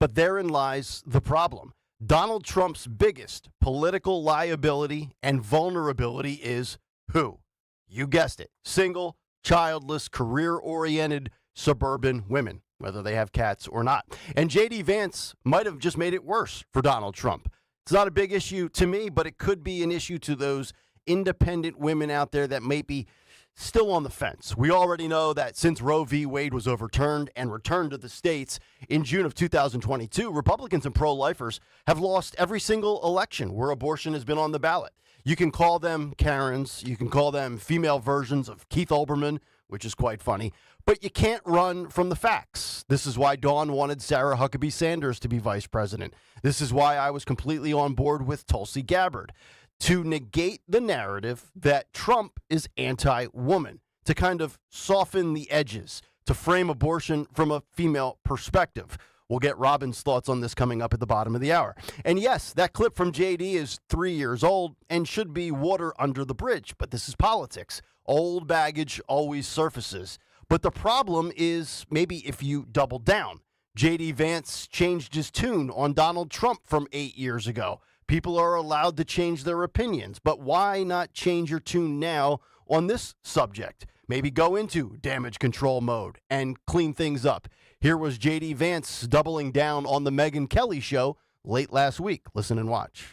But therein lies the problem. Donald Trump's biggest political liability and vulnerability is who? You guessed it. Single, childless, career-oriented suburban women, whether they have cats or not. And J.D. Vance might have just made it worse for Donald Trump. It's not a big issue to me, but it could be an issue to those independent women out there that may be still on the fence. We already know that since Roe v. Wade was overturned and returned to the states in June of 2022, Republicans and pro-lifers have lost every single election where abortion has been on the ballot. You can call them Karens, you can call them female versions of Keith Olbermann, which is quite funny, but you can't run from the facts. This is why Dawn wanted Sarah Huckabee Sanders to be vice president. This is why I was completely on board with Tulsi Gabbard. to negate the narrative that Trump is anti-woman, to kind of soften the edges, to frame abortion from a female perspective. We'll get Robin's thoughts on this coming up at the bottom of the hour. And yes, that clip from JD is 3 years old and should be water under the bridge, but this is politics. Old baggage always surfaces. But the problem is maybe if you double down. J.D. Vance changed his tune on Donald Trump from 8 years ago. People are allowed to change their opinions, but why not change your tune now on this subject? Maybe go into damage control mode and clean things up. Here was J.D. Vance doubling down on the Megyn Kelly show late last week. Listen and watch.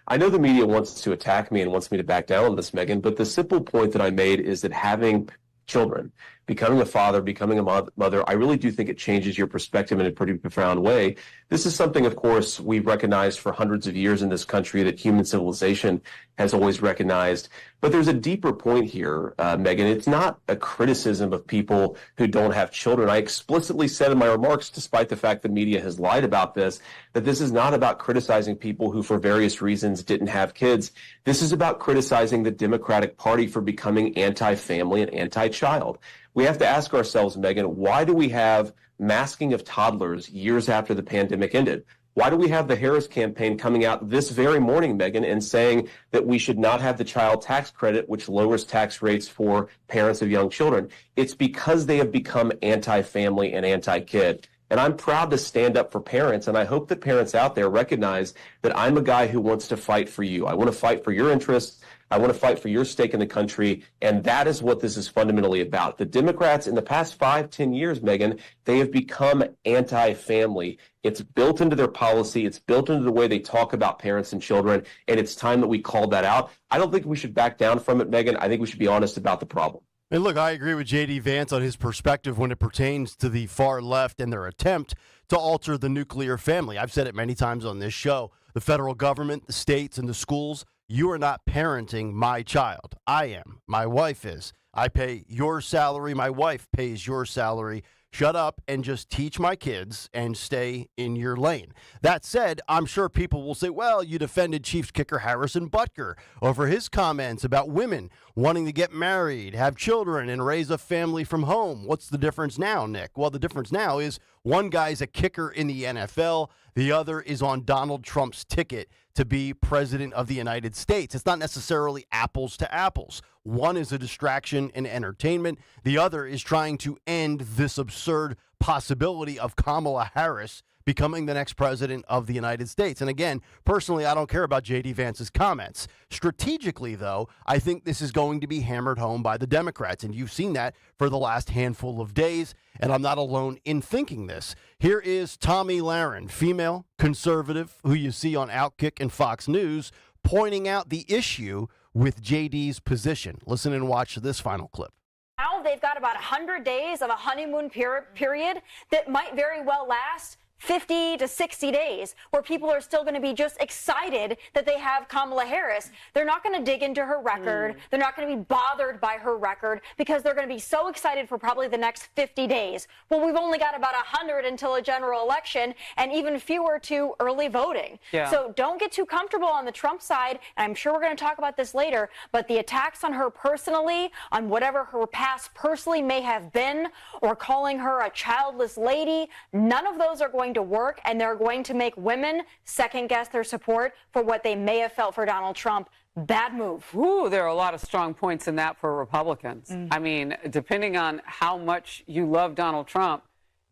I know the media wants to attack me and wants me to back down on this, Megyn, but the simple point that I made is that having children, becoming a father, becoming a mother, I really do think it changes your perspective in a pretty profound way. This is something, of course, we've recognized for hundreds of years in this country, that human civilization has always recognized. But there's a deeper point here, Megyn. It's not a criticism of people who don't have children. I explicitly said in my remarks, despite the fact the media has lied about this, that this is not about criticizing people who, for various reasons, didn't have kids. This is about criticizing the Democratic Party for becoming anti-family and anti-child. We have to ask ourselves, Megyn, why do we have masking of toddlers years after the pandemic ended? Why do we have the Harris campaign coming out this very morning, Megyn, and saying that we should not have the child tax credit, which lowers tax rates for parents of young children? It's because they have become anti-family and anti-kid. And I'm proud to stand up for parents, and I hope that parents out there recognize that I'm a guy who wants to fight for you. I want to fight for your interests. I want to fight for your stake in the country, and that is what this is fundamentally about. The Democrats in the past 5-10 years, Megyn, they have become anti-family. It's built into their policy. It's built into the way they talk about parents and children, and it's time that we called that out. I don't think we should back down from it, Megyn. I think we should be honest about the problem. And look, I agree with J.D. Vance on his perspective when it pertains to the far left and their attempt to alter the nuclear family. I've said it many times on this show. The federal government, the states, and the schools, you are not parenting my child. I am. My wife is. I pay your salary. My wife pays your salary. Shut up and just teach my kids and stay in your lane. That said, I'm sure people will say, well, you defended Chiefs kicker Harrison Butker over his comments about women wanting to get married, have children, and raise a family from home. What's the difference now, Nick? Well, the difference now is one guy's a kicker in the NFL. The other is on Donald Trump's ticket to be president of the United States. It's not necessarily apples to apples. One is a distraction and entertainment. The other is trying to end this absurd possibility of Kamala Harris becoming the next president of the United States. And again, personally, I don't care about J.D. Vance's comments. Strategically, though, I think this is going to be hammered home by the Democrats. And you've seen that for the last handful of days. And I'm not alone in thinking this. Here is Tomi Lahren, female, conservative, who you see on Outkick and Fox News, pointing out the issue with JD's position. Listen and watch this final clip. Now they've got about 100 days of a honeymoon period that might very well last 50 to 60 days, where people are still going to be just excited that they have Kamala Harris. They're not going to dig into her record. They're not going to be bothered by her record because they're going to be so excited for probably the next 50 days. Well, we've only got about 100 until a general election and even fewer to early voting. Yeah. So don't get too comfortable on the Trump side. And I'm sure we're going to talk about this later, but the attacks on her personally, on whatever her past personally may have been, or calling her a childless lady, none of those are going to work, and they're going to make women second guess their support for what they may have felt for Donald Trump. Bad move. Ooh, there are a lot of strong points in that for Republicans. I mean, depending on how much you love Donald Trump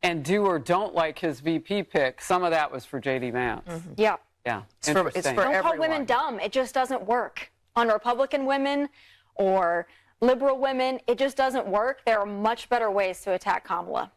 and do or don't like his VP pick, some of that was for J.D. Vance. Yeah. Yeah. It's for don't call women dumb. It just doesn't work. On Republican women or liberal women, it just doesn't work. There are much better ways to attack Kamala.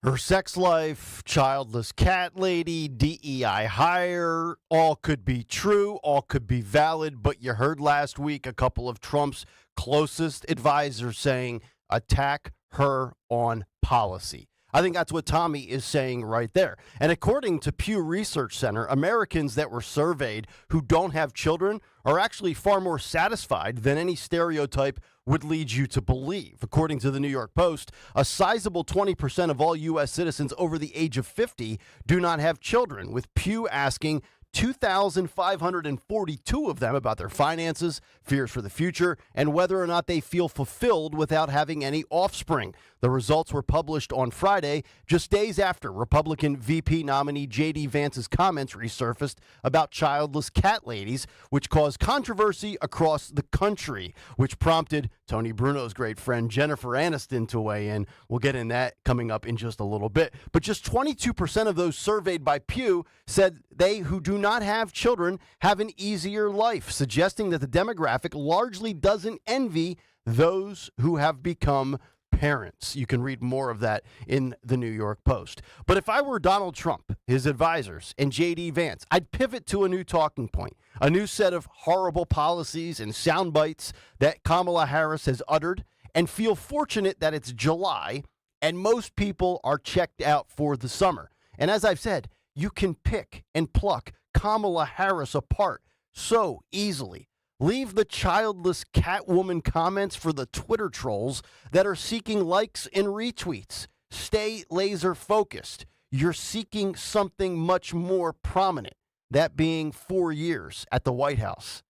Her sex life, childless cat lady, DEI hire, all could be true, all could be valid, but you heard last week a couple of Trump's closest advisors saying attack her on policy. I think that's what Tomi is saying right there. And according to Pew Research Center, Americans that were surveyed who don't have children are actually far more satisfied than any stereotype would lead you to believe. According to the New York Post, a sizable 20% of all U.S. citizens over the age of 50 do not have children, with Pew asking 2,542 of them about their finances, fears for the future, and whether or not they feel fulfilled without having any offspring. The results were published on Friday, just days after Republican VP nominee J.D. Vance's comments resurfaced about childless cat ladies, which caused controversy across the country, which prompted Tony Bruno's great friend Jennifer Aniston to weigh in. We'll get in that coming up in just a little bit. But just 22% of those surveyed by Pew said they who do not have children have an easier life, suggesting that the demographic largely doesn't envy those who have become parents. You can read more of that in the New York Post. But if I were Donald Trump, his advisors, and J.D. Vance, I'd pivot to a new talking point, a new set of horrible policies and sound bites that Kamala Harris has uttered, and feel fortunate that it's July and most people are checked out for the summer. And as I've said, you can pick and pluck Kamala Harris apart so easily. Leave the childless Catwoman comments for the Twitter trolls that are seeking likes and retweets. Stay laser focused. You're seeking something much more prominent, that being 4 years at the White House.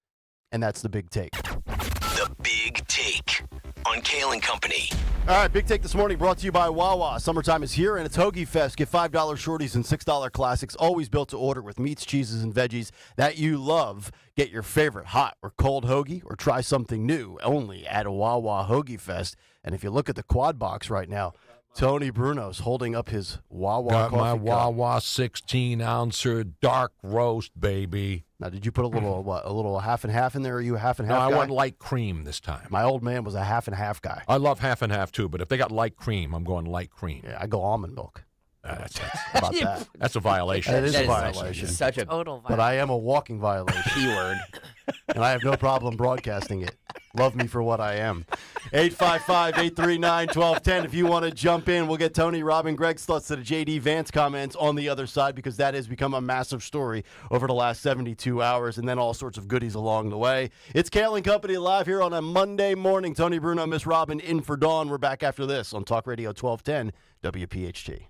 And that's the big take. The Big Take on Kayal and Company. All right, Big Take this morning brought to you by Wawa. Summertime is here, and it's Hoagie Fest. Get $5 shorties and $6 classics, always built to order with meats, cheeses, and veggies that you love. Get your favorite hot or cold hoagie or try something new only at a Wawa Hoagie Fest. And if you look at the quad box right now, Tony Bruno's holding up his Wawa Got coffee my cup. Wawa 16-ouncer dark roast, baby. Now, did you put a little half and half in there? Or are you a half and half No, guy? I want light cream this time. My old man was a half and half guy. I love half and half, too, but if they got light cream, I'm going light cream. Yeah, I go almond milk. That's About that. That's a violation. That is a violation. Such a total But I am a walking violation. keyword. And I have no problem broadcasting it. Love me for what I am. 855-839-1210. If you want to jump in, we'll get Tony, Robin, Greg's thoughts to the J.D. Vance comments on the other side, because that has become a massive story over the last 72 hours, and then all sorts of goodies along the way. It's Kayal and Company live here on a Monday morning. Tony Bruno, Miss Robin in for Dawn. We're back after this on Talk Radio 1210 WPHT.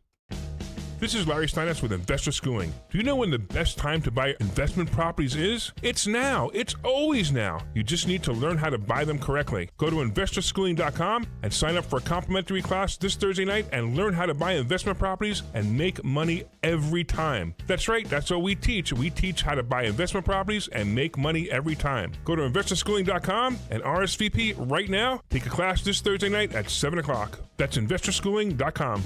This is Larry Steinitz with Investor Schooling. Do you know when the best time to buy investment properties is? It's now. It's always now. You just need to learn how to buy them correctly. Go to investorschooling.com and sign up for a complimentary class this Thursday night and learn how to buy investment properties and make money every time. That's right. That's what we teach. We teach how to buy investment properties and make money every time. Go to investorschooling.com and RSVP right now. Take a class this Thursday night at 7 o'clock. That's investorschooling.com.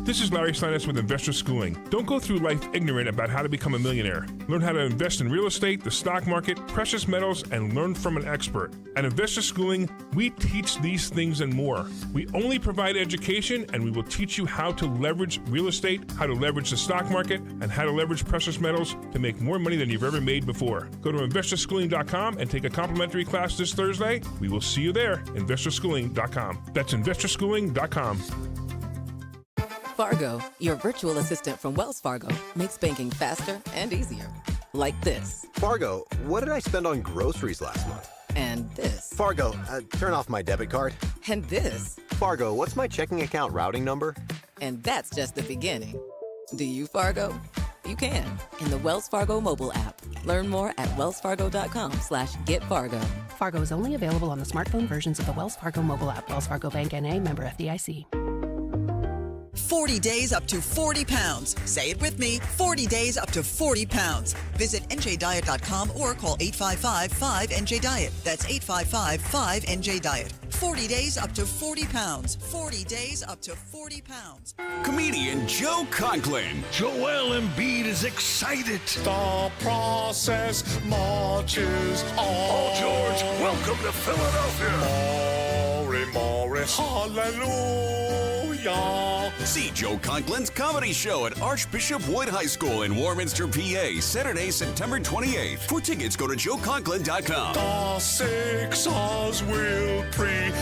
This is Larry Steinitz with Investor Schooling. Don't go through life ignorant about how to become a millionaire. Learn how to invest in real estate, the stock market, precious metals, and learn from an expert. At Investor Schooling, we teach these things and more. We only provide education, and we will teach you how to leverage real estate, how to leverage the stock market, and how to leverage precious metals to make more money than you've ever made before. Go to investorschooling.com and take a complimentary class this Thursday. We will see you there, investorschooling.com. That's investorschooling.com. Fargo, your virtual assistant from Wells Fargo, makes banking faster and easier. Like this. Fargo, what did I spend on groceries last month? And this. Fargo, turn off my debit card. And this. Fargo, what's my checking account routing number? And that's just the beginning. Do you, Fargo? You can in the Wells Fargo mobile app. Learn more at wellsfargo.com/getfargo. Fargo is only available on the smartphone versions of the Wells Fargo mobile app. Wells Fargo Bank N.A., member FDIC. 40 days up to 40 pounds. Say it with me, 40 days up to 40 pounds. Visit njdiet.com or call 855-5NJ-DIET. That's 855-5NJ-DIET. 40 days up to 40 pounds. 40 days up to 40 pounds. Comedian Joe Conklin. Joel Embiid is excited. The process marches on. Paul George, welcome to Philadelphia. Morris, hallelujah. See Joe Conklin's comedy show at Archbishop Wood High School in Warminster, PA, Saturday, September 28th. For tickets, go to joeconklin.com. The Sixers will prevail.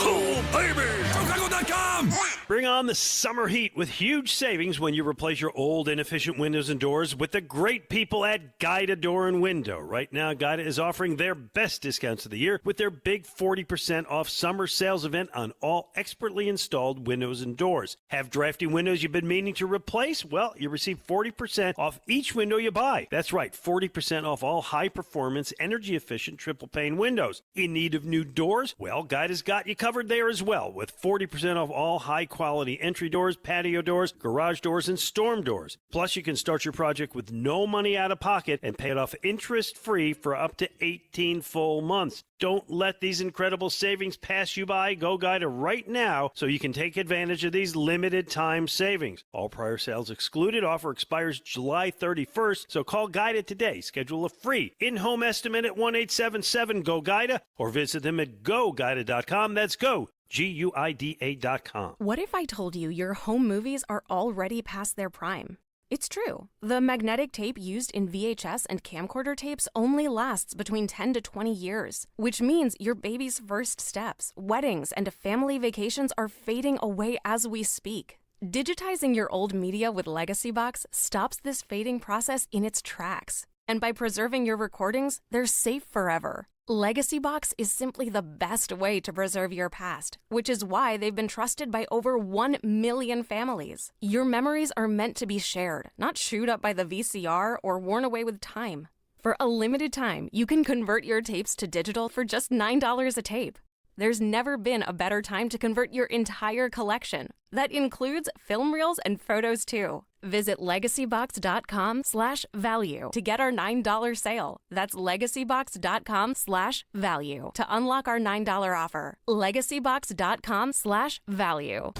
Oh, baby! joeconklin.com. Bring on the summer heat with huge savings when you replace your old inefficient windows and doors with the great people at Guida Door and Window. Right now, Guida is offering their best discounts of the year with their big 40% off summer sales event on all expertly installed windows and doors. Have drafty windows you've been meaning to replace? Well, you receive 40% off each window you buy. That's right, 40% off all high-performance, energy-efficient triple-pane windows. In need of new doors? Well, Guida's got you covered there as well with 40% off all high-quality entry doors, patio doors, garage doors, and storm doors. Plus, you can start your project with no money out of pocket and pay it off interest-free for up to 18 full months. Don't let these incredible savings pass you by. Go Guida right now so you can take advantage of these limited time savings. All prior sales excluded. Offer expires July 31st, so call Guida today. Schedule a free in-home estimate at 1-877-GO-GUIDA or visit them at GoGuida.com. That's go. GUIDA.com. What if I told you your home movies are already past their prime? It's true. The magnetic tape used in VHS and camcorder tapes only lasts between 10 to 20 years, which means your baby's first steps, weddings, and family vacations are fading away as we speak. Digitizing your old media with Legacy Box stops this fading process in its tracks. And by preserving your recordings, they're safe forever. Legacy Box is simply the best way to preserve your past, which is why they've been trusted by over 1 million families. Your memories are meant to be shared, not chewed up by the VCR or worn away with time. For a limited time, you can convert your tapes to digital for just $9 a tape. There's never been a better time to convert your entire collection. That includes film reels and photos too. Visit legacybox.com/value to get our $9 sale. That's legacybox.com/value to unlock our $9 offer. legacybox.com/value.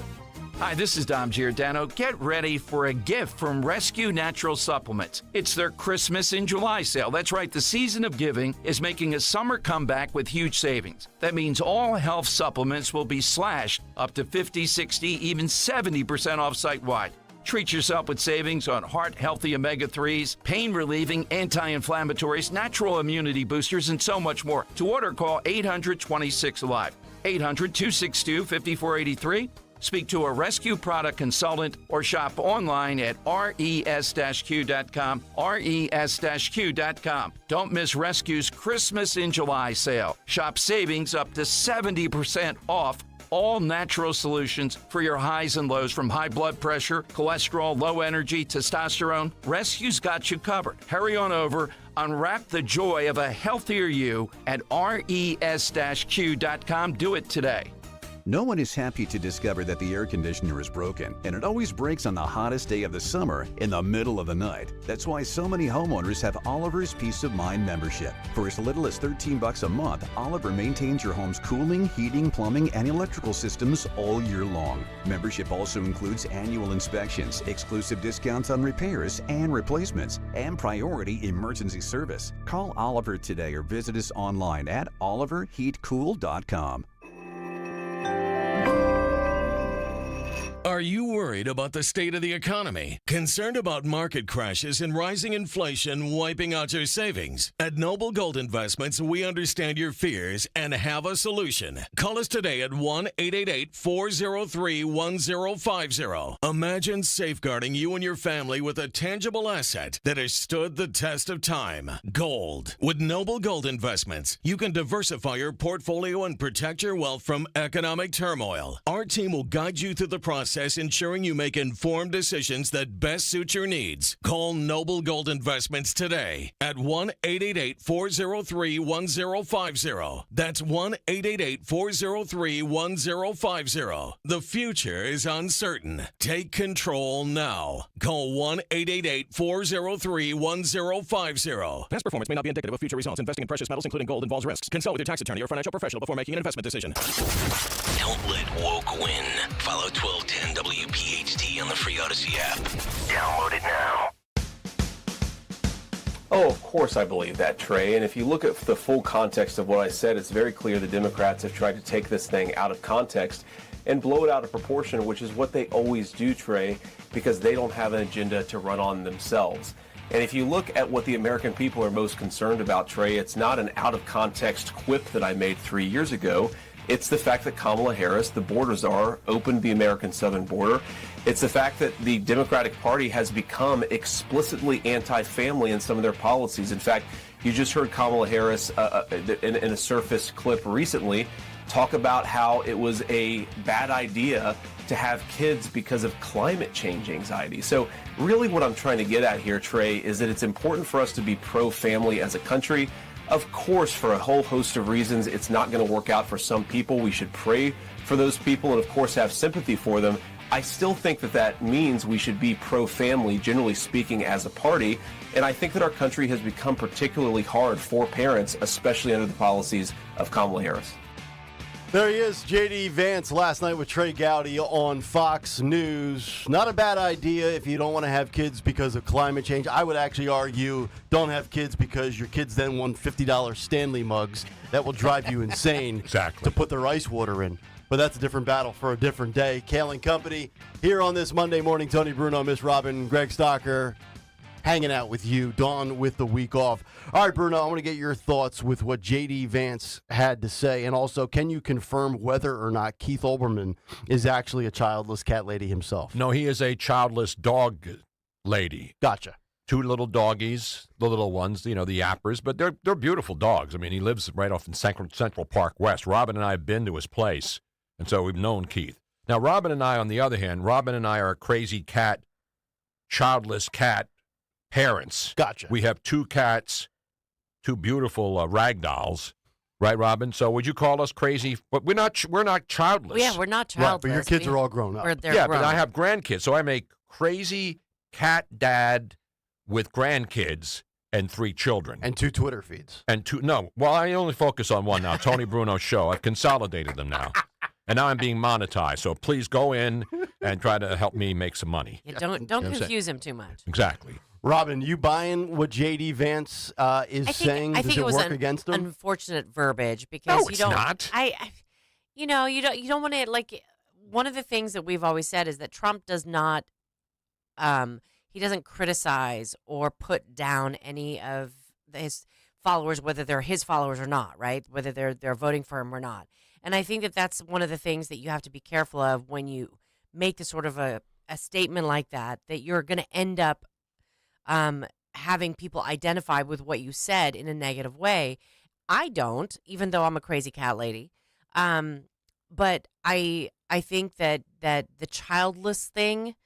Hi, this is Dom Giordano. Get ready for a gift from Rescue Natural Supplements. It's their Christmas in July sale. That's right, the season of giving is making a summer comeback with huge savings. That means all health supplements will be slashed up to 50, 60, even 70% off site-wide. Treat yourself with savings on heart-healthy omega-3s, pain-relieving anti-inflammatories, natural immunity boosters, and so much more. To order, call 800-26-ALIVE, 800-262-5483. Speak to a rescue product consultant or shop online at res-q.com, res-q.com. Don't miss Rescue's Christmas in July sale. Shop savings up to 70% off all natural solutions for your highs and lows, from high blood pressure, cholesterol, low energy, testosterone. Rescue's got you covered. Hurry on over. Unwrap the joy of a healthier you at res-q.com. Do it today. No one is happy to discover that the air conditioner is broken, and it always breaks on the hottest day of the summer in the middle of the night. That's why so many homeowners have Oliver's Peace of Mind membership. For as little as $13 a month, Oliver maintains your home's cooling, heating, plumbing, and electrical systems all year long. Membership also includes annual inspections, exclusive discounts on repairs and replacements, and priority emergency service. Call Oliver today or visit us online at oliverheatcool.com. Are you worried about the state of the economy? Concerned about market crashes and rising inflation wiping out your savings? At Noble Gold Investments, we understand your fears and have a solution. Call us today at 1-888-403-1050. Imagine safeguarding you and your family with a tangible asset that has stood the test of time. Gold. With Noble Gold Investments, you can diversify your portfolio and protect your wealth from economic turmoil. Our team will guide you through the process, ensuring you make informed decisions that best suit your needs. Call Noble Gold Investments today at 1-888-403-1050. That's 1-888-403-1050. The future is uncertain. Take control now. Call 1-888-403-1050. Past performance may not be indicative of future results. Investing in precious metals, including gold, involves risks. Consult with your tax attorney or financial professional before making an investment decision. Don't let woke win. Follow 1210 WPHT on the free Odyssey app. Download it now. Oh, of course I believe that, Trey. And if you look at the full context of what I said, it's very clear the Democrats have tried to take this thing out of context and blow it out of proportion, which is what they always do, Trey, because they don't have an agenda to run on themselves. And if you look at what the American people are most concerned about, Trey, it's not an out-of-context quip that I made 3 years ago. It's the fact that Kamala Harris, the border czar, opened the American southern border. It's the fact that the Democratic Party has become explicitly anti-family in some of their policies. In fact, you just heard Kamala Harris in a Surface clip recently talk about how it was a bad idea to have kids because of climate change anxiety. So really what I'm trying to get at here, Trey, is that it's important for us to be pro-family as a country. Of course, for a whole host of reasons, it's not going to work out for some people. We should pray for those people and, of course, have sympathy for them. I still think that that means we should be pro-family, generally speaking, as a party. And I think that our country has become particularly hard for parents, especially under the policies of Kamala Harris. There he is, J.D. Vance, last night with Trey Gowdy on Fox News. Not a bad idea if you don't want to have kids because of climate change. I would actually argue don't have kids because your kids then won $50 Stanley mugs. That will drive you insane to put their ice water in. But that's a different battle for a different day. Kayal and Company here on this Monday morning. Tony Bruno, Miss Robin, Greg Stocker, hanging out with you. Dawn with the week off. All right, Bruno, I want to get your thoughts with what J.D. Vance had to say. And also, can you confirm whether or not Keith Olbermann is actually a childless cat lady himself? No, he is a childless dog lady. Gotcha. 2 little doggies, the little ones, the yappers, but they're beautiful dogs. I mean, he lives right off in Central Park West. Robin and I have been to his place, and so we've known Keith. Now, Robin and I, on the other hand, Robin and I are crazy cat, childless cat parents. Gotcha. We have 2 cats, 2 beautiful rag dolls, right, Robin? So would you call us crazy? But we're not childless. Well, yeah, we're not Right, childless. but your kids are all grown up. They're But grown. I have grandkids, so I'm a crazy cat dad with grandkids and 3 children. And 2 Twitter feeds. And 2, no, well, I only focus on one now, Tony Bruno's show. I've consolidated them now. And now I'm being monetized, so please go in and try to help me make some money. Yeah, don't confuse him too much. Exactly. Robin, you buying what J.D. Vance is saying? I think it was work against him? unfortunate verbiage because No, it's not. You don't want to, like, one of the things that we've always said is that Trump does not he doesn't criticize or put down any of his followers, whether they're his followers or not, right? Whether they're voting for him or not. And I think that that's one of the things that you have to be careful of when you make the sort of a statement like that you're going to end up having people identify with what you said in a negative way. I don't, even though I'm a crazy cat lady. But I think that the childless thing,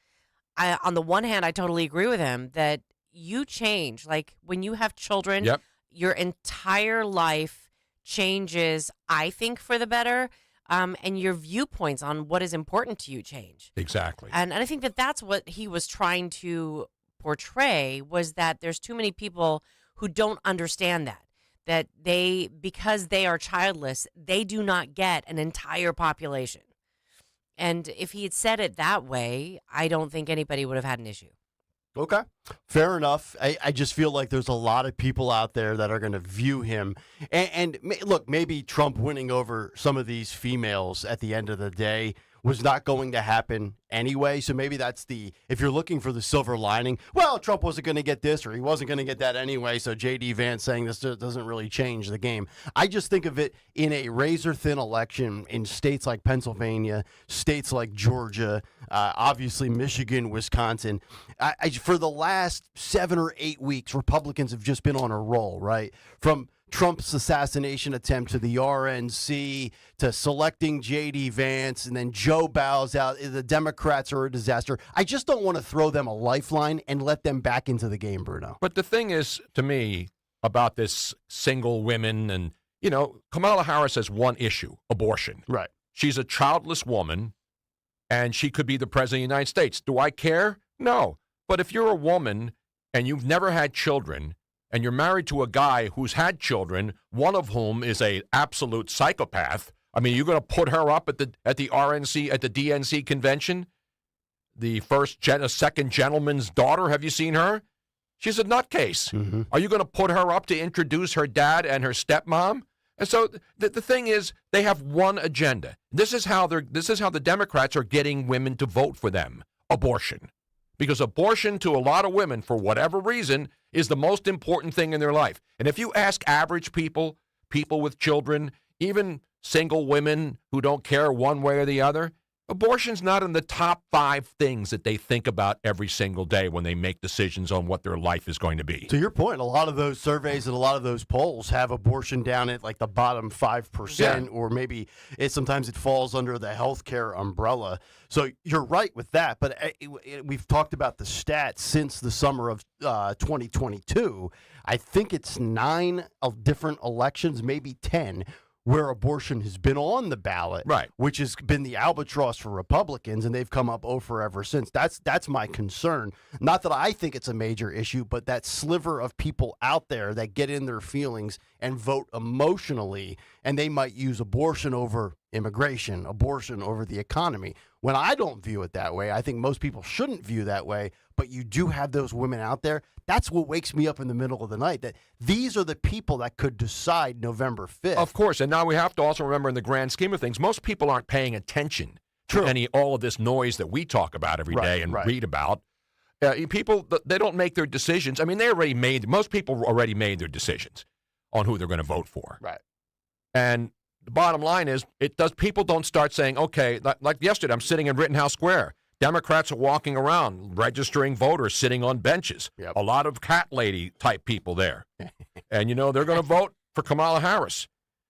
on the one hand, I totally agree with him that you change. Like when you have children, your entire life changes, I think, for the better. And your viewpoints on what is important to you change. Exactly. And I think that that's what he was trying to portray, was that there's too many people who don't understand that because they are childless, they do not get an entire population. And if he had said it that way, I don't think anybody would have had an issue. Okay. Fair enough. I just feel like there's a lot of people out there that are going to view him. And look, maybe Trump winning over some of these females at the end of the day was not going to happen anyway. So maybe that's if you're looking for the silver lining, well, Trump wasn't going to get this or he wasn't going to get that anyway. So J.D. Vance saying this doesn't really change the game. I just think of it in a razor thin election in states like Pennsylvania, states like Georgia, obviously Michigan, Wisconsin. For the last 7 or 8 weeks, Republicans have just been on a roll, right? From Trump's assassination attempt to the RNC to selecting J.D. Vance, and then Joe bows out. The Democrats are a disaster. I just don't want to throw them a lifeline and let them back into the game, Bruno. But the thing is, to me, about this single women and, Kamala Harris has one issue, abortion. Right. She's a childless woman, and she could be the president of the United States. Do I care? No. But if you're a woman and you've never had children, and you're married to a guy who's had children, one of whom is a absolute psychopath, I mean, you're going to put her up at the RNC, at the DNC convention? The second gentleman's daughter, have you seen her? She's a nutcase. Mm-hmm. Are you going to put her up to introduce her dad and her stepmom? And so the thing is, they have one agenda. This is how the Democrats are getting women to vote for them: abortion. Because abortion to a lot of women, for whatever reason, is the most important thing in their life. And if you ask average people with children, even single women who don't care one way or the other, abortion's not in the top 5 things that they think about every single day when they make decisions on what their life is going to be. To your point, a lot of those surveys and a lot of those polls have abortion down at like the bottom 5%, Yeah. or maybe sometimes it falls under the healthcare umbrella. So you're right with that. But we've talked about the stats since the summer of 2022. I think it's 9 different elections, maybe 10, where abortion has been on the ballot, right? Which has been the albatross for Republicans, and they've come up over ever since. That's my concern. Not that I think it's a major issue, but that sliver of people out there that get in their feelings and vote emotionally, and they might use abortion over immigration, abortion over the economy. When I don't view it that way, I think most people shouldn't view that way, but you do have those women out there. That's what wakes me up in the middle of the night, that these are the people that could decide November 5th. Of course, and now we have to also remember in the grand scheme of things, most people aren't paying attention to all of this noise that we talk about every day and read about. People, they don't make their decisions. I mean, most people already made their decisions on who they're going to vote for. Right. And the bottom line is, people don't start saying, okay, like yesterday, I'm sitting in Rittenhouse Square. Democrats are walking around, registering voters, sitting on benches. Yep. A lot of cat lady type people there. And, they're going to vote for Kamala Harris.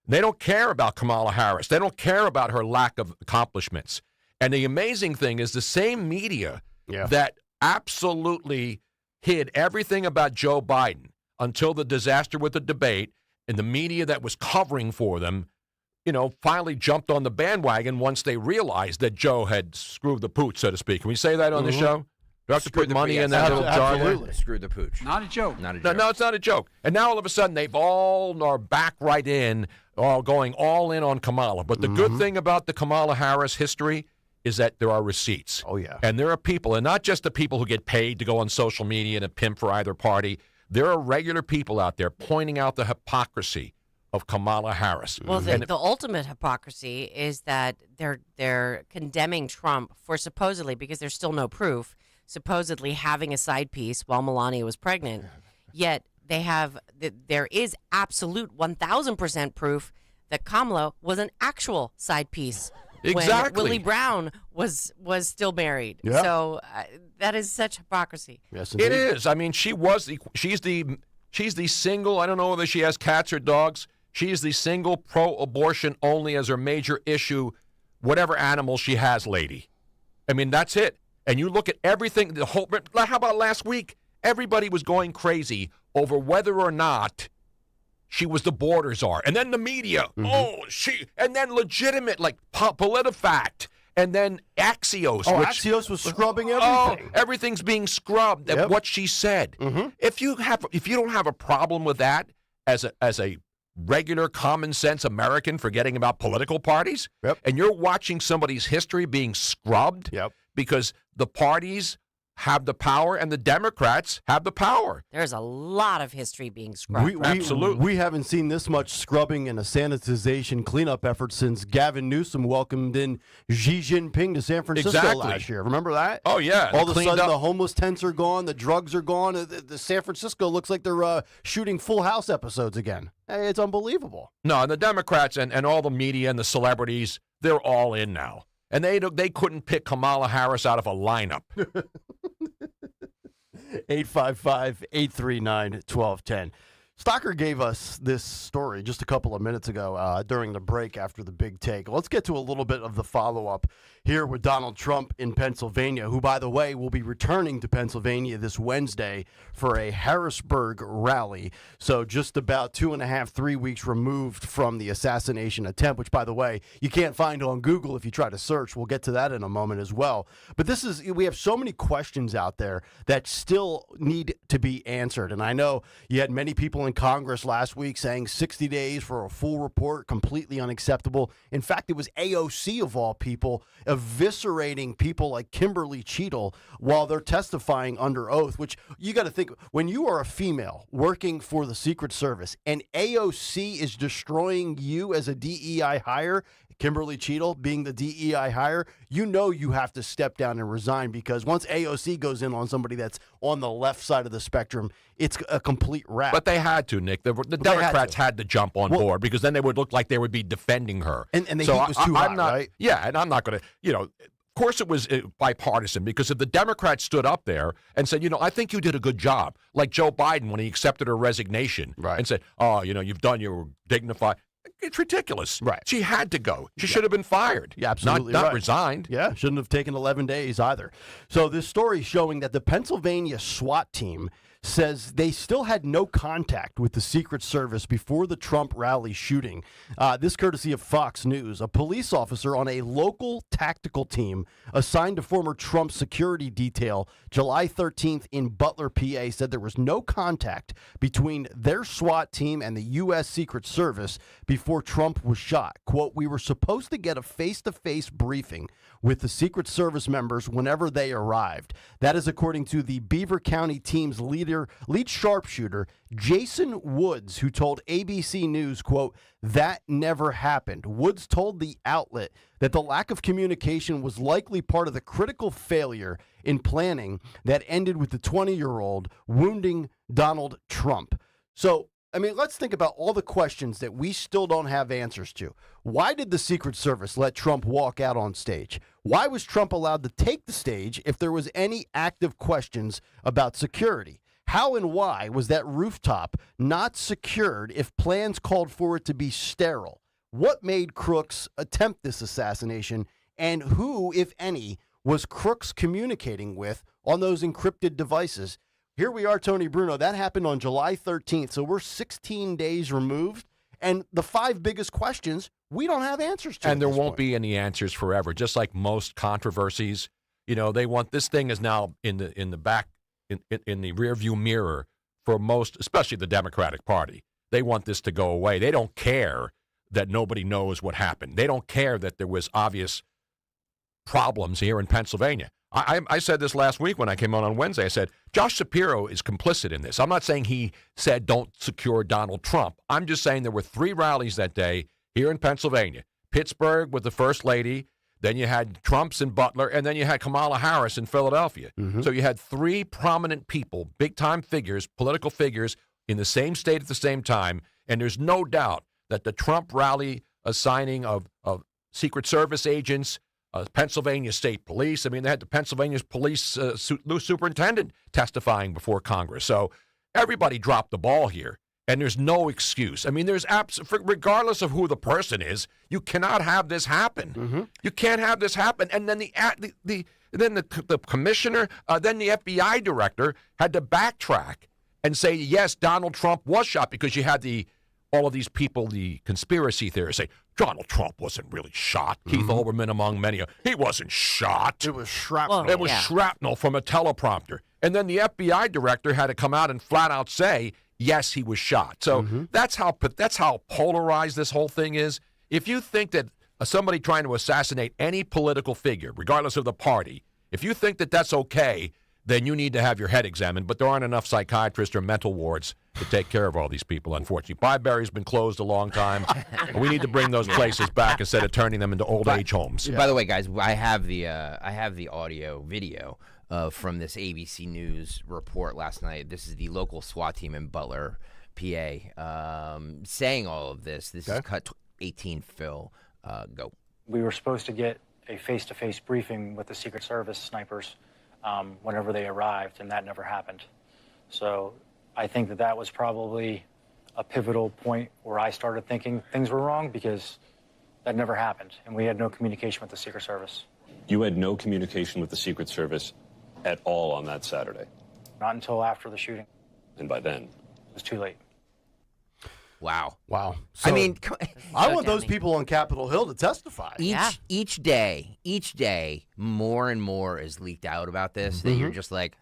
They don't care about Kamala Harris. They don't care about her lack of accomplishments. And the amazing thing is the same media that absolutely hid everything about Joe Biden until the disaster with the debate, and the media that was covering for them, finally jumped on the bandwagon once they realized that Joe had screwed the pooch, so to speak. Can we say that on the show? Do I have to put money in that little jar there? Screw the pooch. Not a joke. Not a joke. No, it's not a joke. And now all of a sudden they've all are back right in, going all in on Kamala. But the good thing about the Kamala Harris history is that there are receipts. Oh, yeah. And there are people, and not just the people who get paid to go on social media and pimp for either party. There are regular people out there pointing out the hypocrisy of Kamala Harris. Well, the ultimate hypocrisy is that they're condemning Trump for supposedly, because there's still no proof, supposedly having a side piece while Melania was pregnant. Yet there is absolute 1,000% proof that Kamala was an actual side piece Exactly. when Willie Brown was still married. Yeah. So that is such hypocrisy. Yes, it is. I mean, she's the single, I don't know whether she has cats or dogs. She is the single pro-abortion only as her major issue, whatever animal she has, lady. I mean, that's it. And you look at everything, how about last week? Everybody was going crazy over whether or not she was the border czar. And then the media, and then legitimate, like PolitiFact, and then Axios. Axios was scrubbing everything. Everything's being scrubbed at what she said. If you don't have a problem with that as a regular common sense American forgetting about political parties, and you're watching somebody's history being scrubbed because the parties have the power and the Democrats have the power. There's a lot of history being scrubbed. Absolutely. We haven't seen this much scrubbing and a sanitization cleanup effort since Gavin Newsom welcomed in Xi Jinping to San Francisco last year. Remember that? Oh, yeah. All of a sudden, up. the homeless tents are gone. The drugs are gone. The San Francisco looks like they're shooting Full House episodes again. Hey, it's unbelievable. No, and the Democrats and all the media and the celebrities, they're all in now. And they couldn't pick Kamala Harris out of a lineup. 855-839-1210. Stocker gave us this story just a couple of minutes ago during the break after the big take. Let's get to a little bit of the follow-up here with Donald Trump in Pennsylvania, who, by the way, will be returning to Pennsylvania this Wednesday for a Harrisburg rally. So just about 2.5, 3 weeks removed from the assassination attempt, which, by the way, you can't find on Google if you try to search. We'll get to that in a moment as well. But we have so many questions out there that still need to be answered. And I know you had many people in Congress last week saying 60 days for a full report, completely unacceptable. In fact, it was AOC, of all people, eviscerating people like Kimberly Cheadle while they're testifying under oath, which you got to think, when you are a female working for the Secret Service and AOC is destroying you as a DEI hire, Kimberly Cheadle being the DEI hire, you know you have to step down and resign, because once AOC goes in on somebody that's on the left side of the spectrum, it's a complete wrap. But they had to, Nick. The Democrats had to jump on board, because then they would look like they would be defending her. And the heat was too hot, right? Yeah, and I'm not going to, of course it was bipartisan, because if the Democrats stood up there and said, I think you did a good job, like Joe Biden when he accepted her resignation and said, you've done your dignified. It's ridiculous. Right. She had to go. She should have been fired. Yeah, absolutely. Not right. resigned. Yeah, shouldn't have taken 11 days either. So this story showing that the Pennsylvania SWAT team says they still had no contact with the Secret Service before the Trump rally shooting. This courtesy of Fox News. A police officer on a local tactical team assigned to former Trump security detail July 13th in Butler, PA, said there was no contact between their SWAT team and the U.S. Secret Service before Trump was shot. Quote, "We were supposed to get a face-to-face briefing with the Secret Service members whenever they arrived." That is according to the Beaver County team's lead sharpshooter, Jason Woods, who told ABC News, quote, "That never happened." Woods told the outlet that the lack of communication was likely part of the critical failure in planning that ended with the 20-year-old wounding Donald Trump. So, let's think about all the questions that we still don't have answers to. Why did the Secret Service let Trump walk out on stage? Why was Trump allowed to take the stage if there was any active questions about security? How and why was that rooftop not secured if plans called for it to be sterile? What made Crooks attempt this assassination? And who, if any, was Crooks communicating with on those encrypted devices? Here we are, Tony Bruno. That happened on July 13th, so we're 16 days removed. And the 5 biggest questions, we don't have answers to. And there won't be any answers forever, just like most controversies. They want this thing is now in the back, in the rearview mirror for most, especially the Democratic Party. They want this to go away. They don't care that nobody knows what happened. They don't care that there was obvious problems here in Pennsylvania. I said this last week when I came on Wednesday. I said, Josh Shapiro is complicit in this. I'm not saying he said don't secure Donald Trump. I'm just saying there were 3 rallies that day here in Pennsylvania. Pittsburgh with the First Lady, then you had Trump's in Butler, and then you had Kamala Harris in Philadelphia. Mm-hmm. So you had 3 prominent people, big-time figures, political figures, in the same state at the same time, and there's no doubt that the Trump rally assigning of Secret Service agents, Pennsylvania State Police. They had the Pennsylvania Police superintendent testifying before Congress. So everybody dropped the ball here, and there's no excuse. There's regardless of who the person is, you cannot have this happen. Mm-hmm. You can't have this happen. And then the commissioner, then the FBI director had to backtrack and say, yes, Donald Trump was shot, because you had all of these people, the conspiracy theorists, say Donald Trump wasn't really shot. Mm-hmm. Keith Olbermann among many. He wasn't shot. It was shrapnel. It was shrapnel from a teleprompter. And then the FBI director had to come out and flat out say, yes, he was shot. So that's how polarized this whole thing is. If you think that somebody trying to assassinate any political figure, regardless of the party, if you think that that's okay, then you need to have your head examined. But there aren't enough psychiatrists or mental wards to take care of all these people, unfortunately. Byberry's been closed a long time. We need to bring those places back instead of turning them into old age homes. By the way, guys, I have the audio video from this ABC News report last night. This is the local SWAT team in Butler, PA, saying all of this. This is cut 18, Phil. Go. We were supposed to get a face-to-face briefing with the Secret Service snipers whenever they arrived, and that never happened. So I think that was probably a pivotal point where I started thinking things were wrong, because that never happened, and we had no communication with the Secret Service. You had no communication with the Secret Service at all on that Saturday? Not until after the shooting. And by then? It was too late. Wow. So, I want so those people on Capitol Hill to testify. Each day, more and more is leaked out about this that you're just like,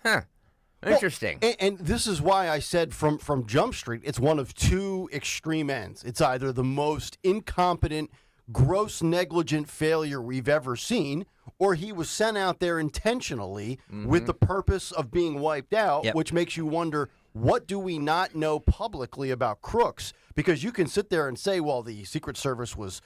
interesting. Well, and this is why I said from Jump Street, it's one of 2 extreme ends. It's either the most incompetent, gross negligent failure we've ever seen, or he was sent out there intentionally with the purpose of being wiped out, which makes you wonder, What do we not know publicly about crooks? Because you can sit there and say, well, the Secret Service was,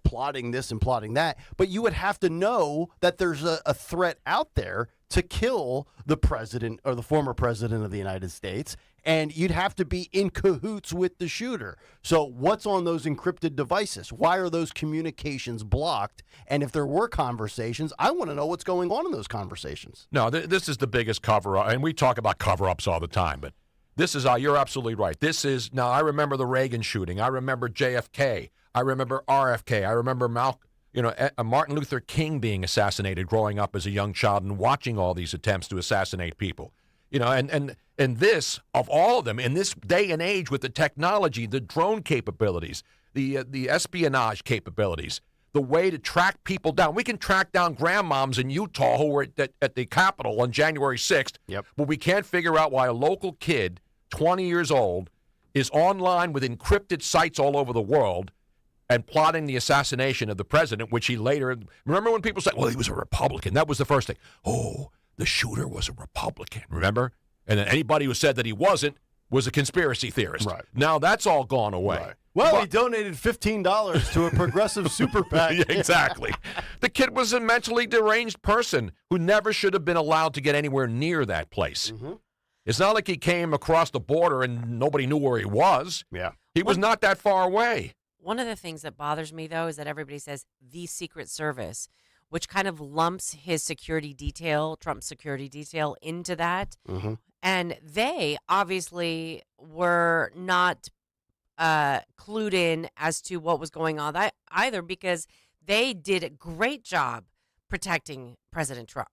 plotting this and plotting that, but you would have to know that there's a threat out there to kill the president or the former president of the United States, and you'd have to be in cahoots with the shooter. So what's on those encrypted devices? Why are those communications blocked? And if there were conversations, I want to know what's going on in those conversations. No, this is the biggest cover-up, and we talk about cover-ups all the time, but this is, you're absolutely right. Now, I remember the Reagan shooting. I remember JFK. I remember RFK. I remember Martin Luther King being assassinated growing up as a young child and watching all these attempts to assassinate people. And this, of all of them, in this day and age with the technology, the drone capabilities, the espionage capabilities, the way to track people down. We can track down grandmoms in Utah who were at the Capitol on January 6th, but we can't figure out why a local kid, 20 years old, is online with encrypted sites all over the world and plotting the assassination of the president, which he later... Remember when people said, well, he was a Republican? That was the first thing. Oh, the shooter was a Republican, remember? And then anybody who said that he wasn't was a conspiracy theorist. Right. Now that's all gone away. Right. Well, he donated $15 to a progressive super PAC. Yeah, exactly. The kid was a mentally deranged person who never should have been allowed to get anywhere near that place. Mm-hmm. It's not like he came across the border and nobody knew where he was. Yeah. He was not that far away. One of the things that bothers me, though, is that everybody says the Secret Service, which kind of lumps his security detail, Trump's security detail, into that. Mm-hmm. And they obviously were not clued in as to what was going on either, because they did a great job protecting President Trump.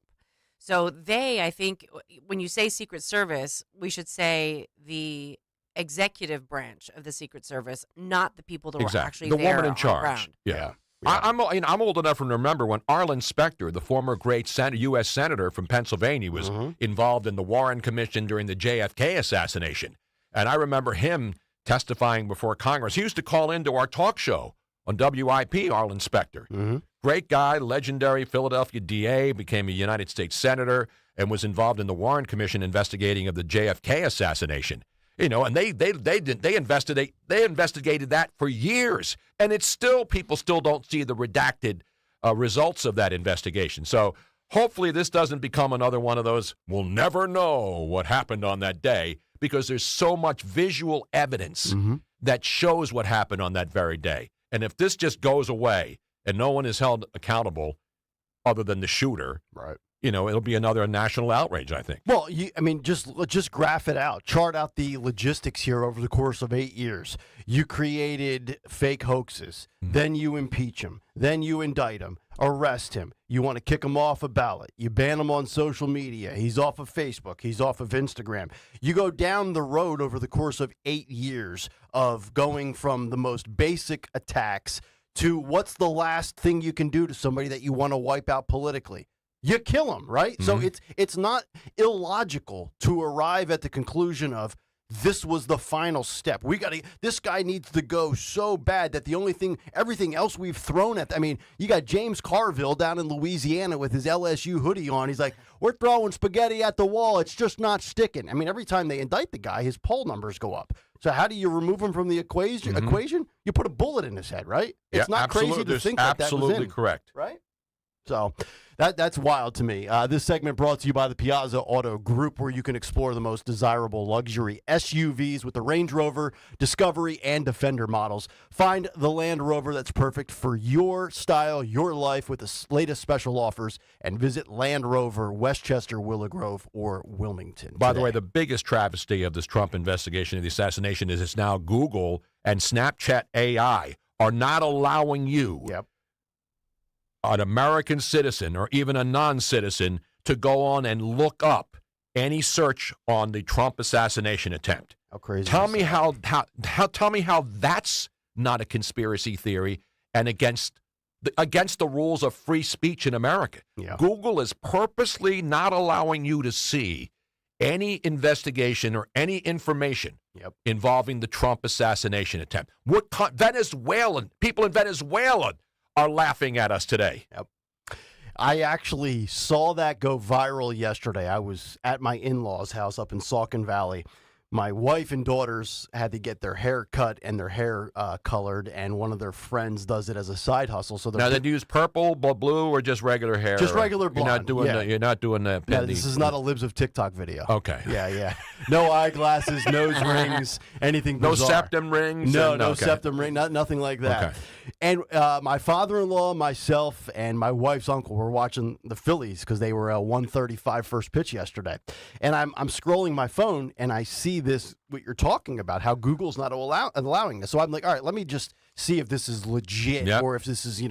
So I think, when you say Secret Service, we should say the executive branch of the Secret Service, not the people that were actually the there woman in on charge. ground. Yeah. I'm old enough to remember when Arlen Specter, the former great U.S. senator from Pennsylvania, was involved in the Warren Commission during the JFK assassination. And I remember him testifying before Congress. He used to call into our talk show on WIP, Arlen Specter. Mm-hmm. Great guy, legendary Philadelphia DA, became a United States senator, and was involved in the Warren Commission investigating of the JFK assassination. And they investigated that for years, and people still don't see the redacted results of that investigation. So hopefully this doesn't become another one of those, we'll never know what happened on that day, because there's so much visual evidence that shows what happened on that very day. And if this just goes away and no one is held accountable other than the shooter, right? It'll be another national outrage, I think. Well, just graph it out. Chart out the logistics here over the course of 8 years. You created fake hoaxes. Then you impeach him. Then you indict him, arrest him. You want to kick him off a ballot. You ban him on social media. He's off of Facebook. He's off of Instagram. You go down the road over the course of 8 years of going from the most basic attacks to what's the last thing you can do to somebody that you want to wipe out politically. You kill him, right? So it's not illogical to arrive at the conclusion of this was the final step. This guy needs to go so bad that everything else we've thrown at. You got James Carville down in Louisiana with his LSU hoodie on. He's like, we're throwing spaghetti at the wall. It's just not sticking. Every time they indict the guy, his poll numbers go up. So how do you remove him from the equation? You put a bullet in his head, right? It's not crazy to think that was absolutely him, correct. right? So that's wild to me. This segment brought to you by the Piazza Auto Group, where you can explore the most desirable luxury SUVs with the Range Rover, Discovery, and Defender models. Find the Land Rover that's perfect for your style, your life, with the latest special offers, and visit Land Rover, Westchester, Willow Grove, or Wilmington. By the way, the biggest travesty of this Trump investigation of the assassination is it's now Google and Snapchat AI are not allowing you, an American citizen or even a non-citizen, to go on and look up any search on the Trump assassination attempt. How crazy! Tell me how that's not a conspiracy theory and against the rules of free speech in America. Yeah. Google is purposely not allowing you to see any investigation or any information involving the Trump assassination attempt. People in Venezuela are laughing at us today. Yep. I actually saw that go viral yesterday. I was at my in-laws' house up in Saucon Valley. my wife and daughters had to get their hair cut and their hair colored, and one of their friends does it as a side hustle. So now, did you use purple, blue, or just regular hair? Just regular blonde. You're not doing the. No, this is not a Libs of TikTok video. Okay. Yeah. No eyeglasses, nose rings, anything bizarre. No septum rings? No septum ring, nothing like that. Okay. And my father-in-law, myself, and my wife's uncle were watching the Phillies because they were a 135 first pitch yesterday. And I'm scrolling my phone, and I see this, what you're talking about, how Google's not allowing this. So I'm like, all right, let me just see if this is legit or if this is,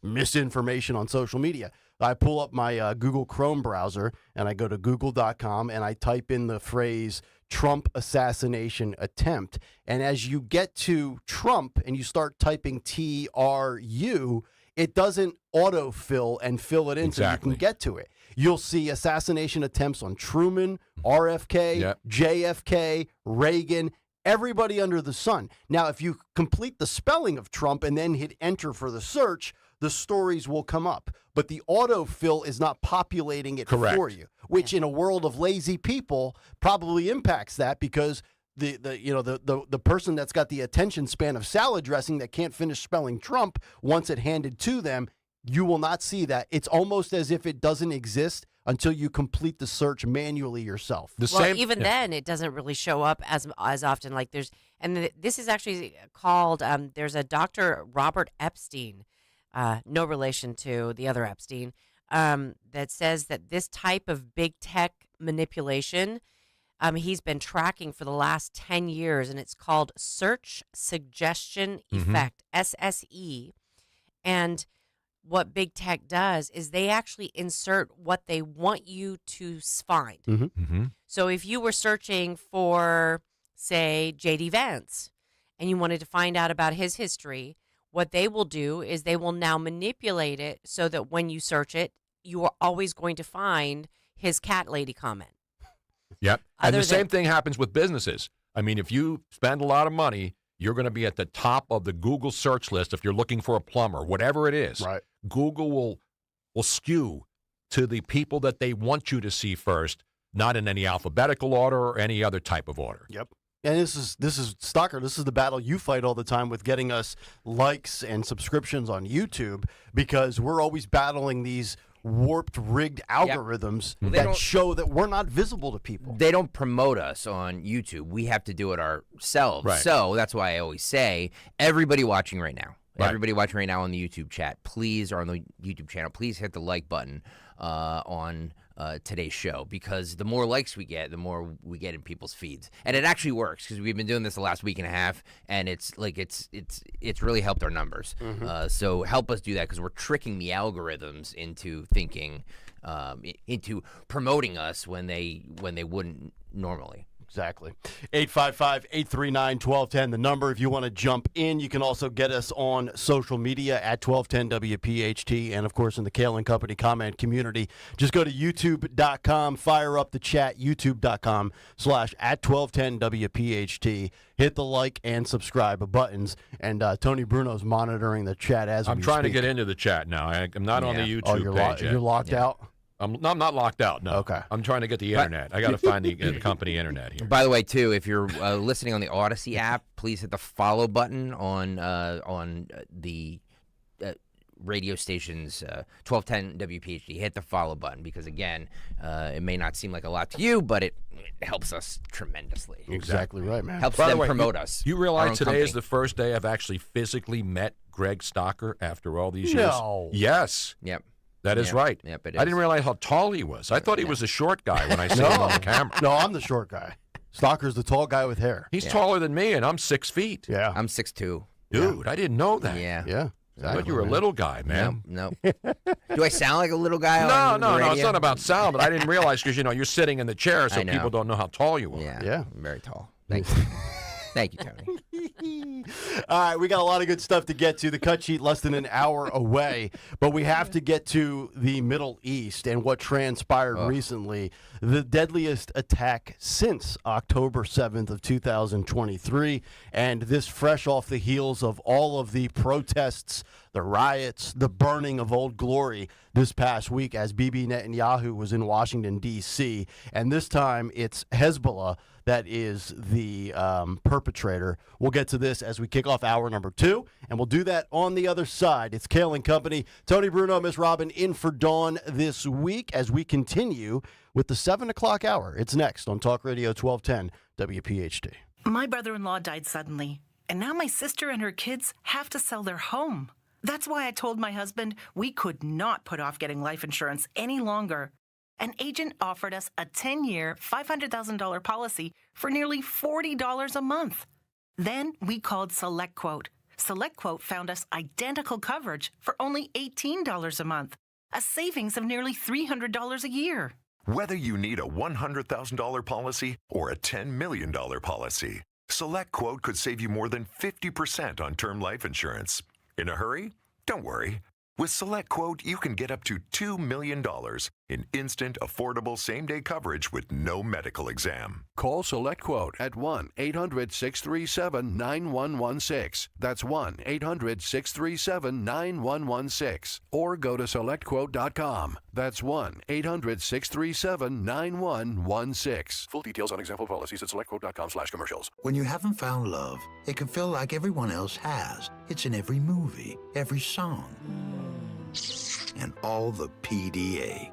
misinformation on social media. I pull up my Google Chrome browser, and I go to google.com, and I type in the phrase Trump assassination attempt. And as you get to Trump and you start typing TRU, it doesn't autofill and fill it in so you can get to it. You'll see assassination attempts on Truman, RFK, JFK, Reagan, everybody under the sun. Now, if you complete the spelling of Trump and then hit enter for the search, the stories will come up. But the autofill is not populating it for you, which in a world of lazy people probably impacts that because the person that's got the attention span of salad dressing that can't finish spelling Trump, once it handed to them, you will not see that. It's almost as if it doesn't exist until you complete the search manually yourself. Even then, it doesn't really show up as often. Like this is actually called. There's a Dr. Robert Epstein, no relation to the other Epstein, that says that this type of big tech manipulation, he's been tracking for the last 10 years, and it's called Search Suggestion Effect, SSE, and what big tech does is they actually insert what they want you to find. So if you were searching for, say, J.D. Vance, and you wanted to find out about his history, what they will do is they will now manipulate it so that when you search it, you are always going to find his cat lady comment. Yep. And the same thing happens with businesses. I mean, if you spend a lot of money, you're going to be at the top of the Google search list if you're looking for a plumber, whatever it is. Right. Google will skew to the people that they want you to see first, not in any alphabetical order or any other type of order. Yep. And this is Stocker. This is the battle you fight all the time with getting us likes and subscriptions on YouTube because we're always battling these warped, rigged algorithms that show that we're not visible to people. They don't promote us on YouTube. We have to do it ourselves. Right. So that's why I always say, everybody watching right now, everybody watching right now on the YouTube chat, please, or on the YouTube channel, please hit the like button on today's show, because the more likes we get, the more we get in people's feeds, and it actually works because we've been doing this the last week and a half, and it's really helped our numbers. So help us do that because we're tricking the algorithms into thinking, into promoting us when they wouldn't normally. Exactly. 855-839-1210, the number. If you want to jump in, you can also get us on social media at 1210 WPHT, and, of course, in the Kayal and Company comment community. Just go to youtube.com, fire up the chat, youtube.com/@1210 WPHT. Hit the like and subscribe buttons, and Tony Bruno's monitoring the chat as we I'm trying speak. to get into the chat now. I'm not on the YouTube page yet. You're locked out? I'm not locked out, no. Okay. I'm trying to get the internet. I got to find the company internet here. By the way, too, if you're listening on the Odyssey app, please hit the follow button on the radio station's 1210 WPHT. Hit the follow button because, again, it may not seem like a lot to you, but it helps us tremendously. Exactly right, man. Helps them promote us. You realize today company. is the first day I've actually physically met Greg Stocker after all these years? No. Yes. Yep. That is right. Yep, it I is. didn't realize how tall he was. I thought he was a short guy when I saw him on the camera. No, I'm the short guy. Stocker's the tall guy with hair. He's taller than me, and I'm 6 feet. Yeah. I'm 6'2". Dude, I didn't know that. Yeah. Yeah. I thought you were a little guy, man. No. Do I sound like a little guy? No, on the radio? it's not about sound, but I didn't realize because, you're sitting in the chair, so I know. people don't know how tall you are. Yeah. I'm very tall. Thank you. Thank you, Tony. All right, we got a lot of good stuff to get to. The cut sheet less than an hour away, but we have to get to the Middle East and what transpired recently. the deadliest attack since October 7th of 2023, and this fresh off the heels of all of the protests, the riots, the burning of Old Glory this past week as Bibi Netanyahu was in Washington, D.C., and this time it's Hezbollah that is the perpetrator. We'll get to this as we kick off hour number 2, and we'll do that on the other side. It's Kayal and Company. Tony Bruno, Miss Robin in for Dawn this week as we continue with the 7 o'clock hour. It's next on Talk Radio 1210 WPHT. My brother-in-law died suddenly, and now my sister and her kids have to sell their home. That's why I told my husband we could not put off getting life insurance any longer. An agent offered us a 10-year, $500,000 policy for nearly $40 a month. Then we called SelectQuote. SelectQuote found us identical coverage for only $18 a month, a savings of nearly $300 a year. Whether you need a $100,000 policy or a $10 million policy, SelectQuote could save you more than 50% on term life insurance. In a hurry? Don't worry. With SelectQuote, you can get up to $2 million in instant, affordable, same-day coverage with no medical exam. Call SelectQuote at 1-800-637-9116. That's 1-800-637-9116. Or go to SelectQuote.com. That's 1-800-637-9116. Full details on example policies at SelectQuote.com/commercials. When you haven't found love, it can feel like everyone else has. It's in every movie, every song, and all the PDA.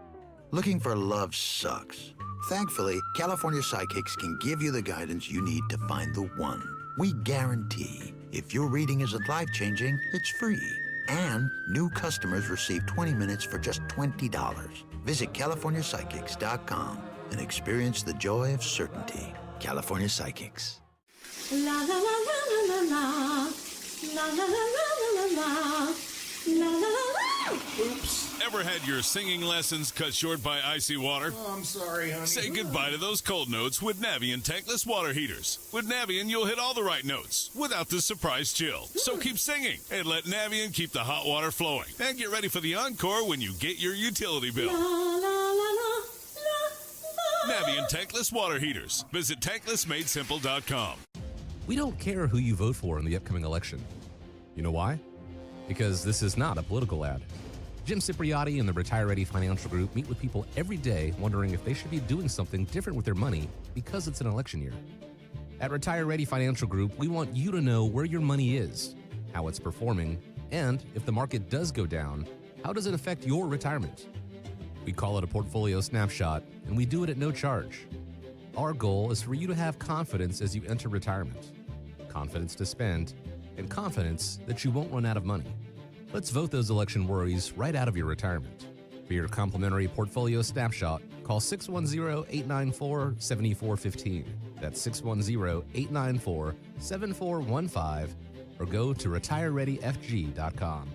Looking for love sucks. Thankfully, California Psychics can give you the guidance you need to find the one. We guarantee if your reading isn't life-changing, it's free. And new customers receive 20 minutes for just $20. Visit CaliforniaPsychics.com and experience the joy of certainty. California Psychics. La la la la la la la la la la la la la la. Oops. Ever had your singing lessons cut short by icy water? Oh, I'm sorry, honey. Say goodbye to those cold notes with Navien tankless water heaters. With Navien, you'll hit all the right notes without the surprise chill. So keep singing and let Navien keep the hot water flowing. And get ready for the encore when you get your utility bill. La, la, la, la, la, Navien tankless water heaters. Visit tanklessmadesimple.com. We don't care who you vote for in the upcoming election. You know why? Because this is not a political ad. Jim Cipriotti and the Retire Ready Financial Group meet with people every day wondering if they should be doing something different with their money because it's an election year. At Retire Ready Financial Group, we want you to know where your money is, how it's performing, and if the market does go down, how does it affect your retirement? We call it a portfolio snapshot, and we do it at no charge. Our goal is for you to have confidence as you enter retirement, confidence to spend, and confidence that you won't run out of money. Let's vote those election worries right out of your retirement. For your complimentary portfolio snapshot, call 610-894-7415. That's 610-894-7415, or go to retirereadyfg.com.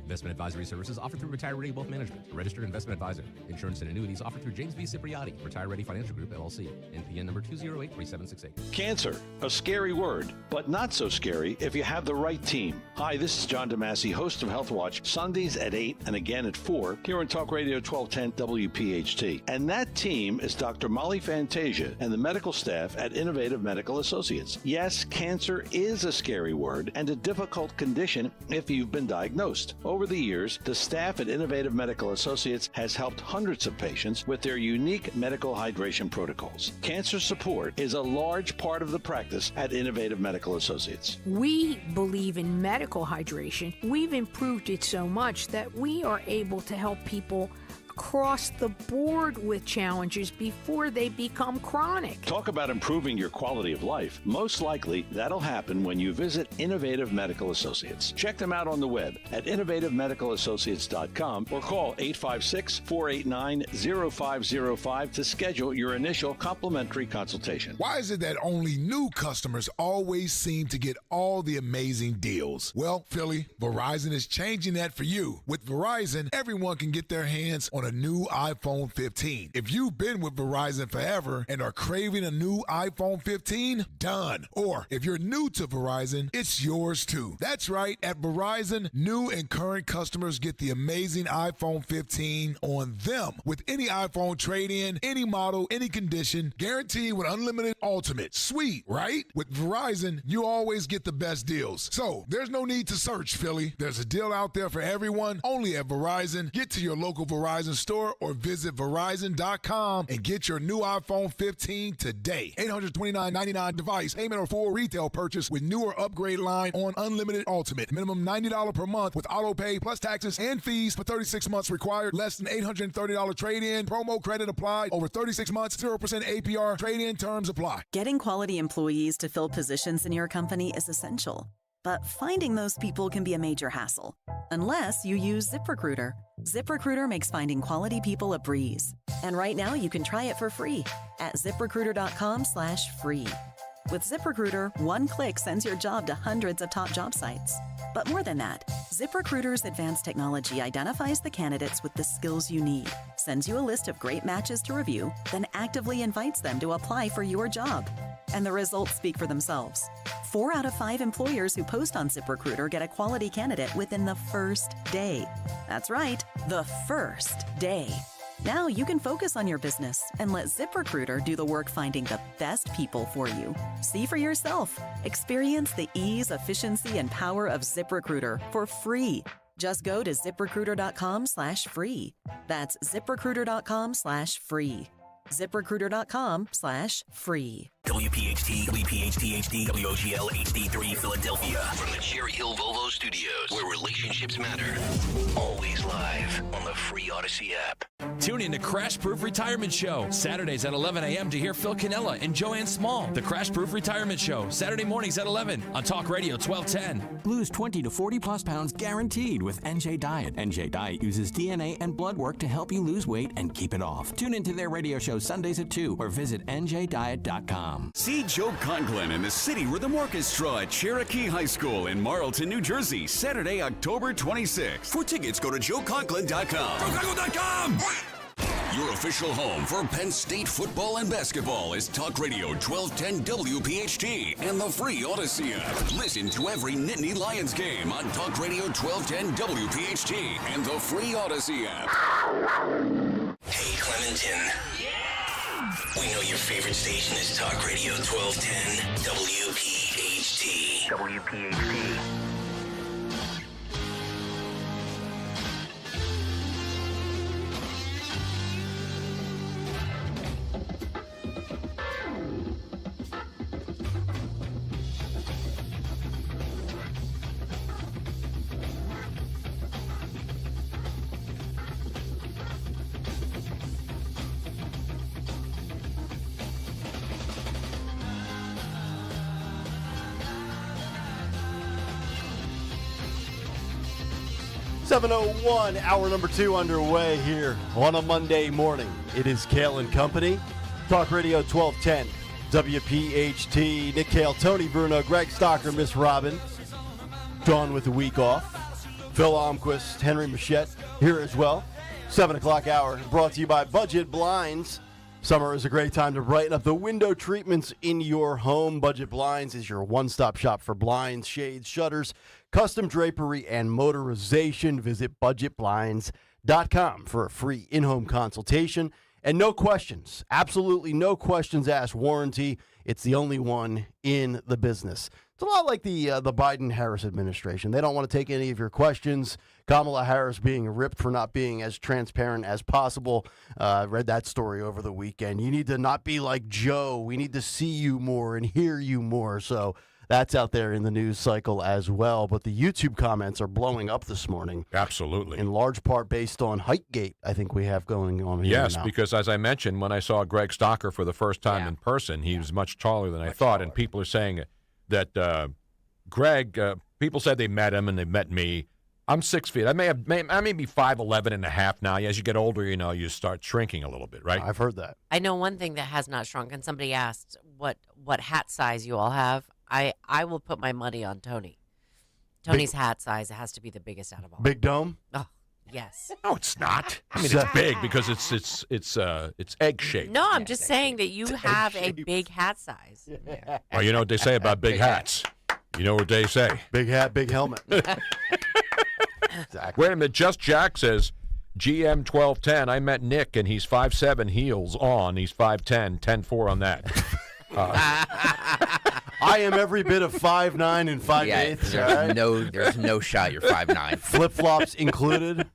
Investment advisory services offered through Retire Ready Wealth Management, a registered investment advisor. Insurance and annuities offered through James B. Cipriotti, Retire Ready Financial Group, LLC. NPN number 2083768. Cancer, a scary word, but not so scary if you have the right team. Hi, this is John DeMasi, host of Health Watch, Sundays at 8 and again at 4 here on Talk Radio 1210 WPHT. And that team is Dr. Molly Fantasia and the medical staff at Innovative Medical Associates. Yes, cancer is a scary word and a difficult condition if you've been diagnosed. Over the years, the staff at Innovative Medical Associates has helped hundreds of patients with their unique medical hydration protocols. Cancer support is a large part of the practice at Innovative Medical Associates. We believe in medical hydration. We've improved it so much that we are able to help people across the board with challenges before they become chronic. Talk about improving your quality of life. Most likely, that'll happen when you visit Innovative Medical Associates. Check them out on the web at innovativemedicalassociates.com or call 856-489-0505 to schedule your initial complimentary consultation. Why is it that only new customers always seem to get all the amazing deals? Well, Philly, Verizon is changing that for you. With Verizon, everyone can get their hands on a new iPhone 15. If you've been with Verizon forever and are craving a new iPhone 15, done. Or if you're new to Verizon, it's yours too. That's right. At Verizon, new and current customers get the amazing iPhone 15 on them with any iPhone trade-in, any model, any condition, guaranteed with unlimited ultimate. Sweet, right? With Verizon, you always get the best deals. So there's no need to search, Philly. There's a deal out there for everyone, only at Verizon. Get to your local Verizon store or visit Verizon.com and get your new iPhone 15 today. $829.99 device, payment or full retail purchase with new or upgrade line on unlimited ultimate. Minimum $90 per month with auto pay plus taxes and fees for 36 months required. Less than $830 trade-in. Promo credit applied. Over 36 months, 0% APR. Trade-in terms apply. Getting quality employees to fill positions in your company is essential. But finding those people can be a major hassle, unless you use ZipRecruiter. ZipRecruiter makes finding quality people a breeze. And right now you can try it for free at ZipRecruiter.com/free. With ZipRecruiter, one click sends your job to hundreds of top job sites. But more than that, ZipRecruiter's advanced technology identifies the candidates with the skills you need, sends you a list of great matches to review, then actively invites them to apply for your job. And the results speak for themselves. 4 out of 5 employers who post on ZipRecruiter get a quality candidate within the first day. That's right, the first day. Now you can focus on your business and let ZipRecruiter do the work finding the best people for you. See for yourself. Experience the ease, efficiency, and power of ZipRecruiter for free. Just go to ZipRecruiter.com/free. That's ZipRecruiter.com/free. ZipRecruiter.com/free. WPHT, WPHT-HD, WOGL HD3 Philadelphia. From the Cherry Hill Volvo Studios, where relationships matter. Always live on the free Odyssey app. Tune in to Crash Proof Retirement Show, Saturdays at 11 a.m. to hear Phil Cannella and Joanne Small. The Crash Proof Retirement Show, Saturday mornings at 11 on Talk Radio 1210. Lose 20 to 40 plus pounds guaranteed with NJ Diet. NJ Diet uses DNA and blood work to help you lose weight and keep it off. Tune into their radio show Sundays at 2 or visit njdiet.com. See Joe Conklin and the City Rhythm Orchestra at Cherokee High School in Marlton, New Jersey, Saturday, October 26th. For tickets, go to joeconklin.com. JoeConklin.com! Your official home for Penn State football and basketball is Talk Radio 1210 WPHT and the free Odyssey app. Listen to every Nittany Lions game on Talk Radio 1210 WPHT and the free Odyssey app. Hey, Clementon. We know your favorite station is Talk Radio 1210 WPHT. WPHT. .701, hour number 2 underway here on a Monday morning. It is Kayal and Company, Talk Radio 1210, WPHT. Nick Kayal, Tony Bruno, Greg Stocker, Miss Robin. Dawn with the week off. Phil Almquist, Henry Machette here as well. 7 o'clock hour brought to you by Budget Blinds. Summer is a great time to brighten up the window treatments in your home. Budget Blinds is your one-stop shop for blinds, shades, shutters, custom drapery, and motorization. Visit budgetblinds.com for a free in-home consultation. And no questions, absolutely no questions asked warranty. It's the only one in the business. It's a lot like the Biden-Harris administration. They don't want to take any of your questions. Kamala Harris being ripped for not being as transparent as possible. I read that story over the weekend. You need to not be like Joe. We need to see you more and hear you more. So that's out there in the news cycle as well. But the YouTube comments are blowing up this morning. Absolutely. In large part based on Heightgate, I think we have going on here Yes, now. because as I mentioned, when I saw Greg Stocker for the first time in person, he was much taller than I thought. And people are saying that Greg, people said they met him and they met me. I'm 6 feet. I may be 5'11" and a half now. As you get older, you start shrinking a little bit, right? I've heard that. I know one thing that has not shrunk, and somebody asked what hat size you all have. I will put my money on Tony. Tony's hat size has to be the biggest out of all. Big dome? Oh, Yes. No, it's not. I mean, it's big because it's egg shaped. No, I'm just saying that you have a big hat size. Yeah. Well, you know what they say about big hats. You know what they say. Big hat, big helmet. Exactly. Wait a minute. Just Jack says, GM 1210. I met Nick, and he's 5'7", heels on. He's 5'10", 10-4 on that. I am every bit of 5'9" and 5'8". Yeah, there's no shot you're 5'9". Flip-flops included.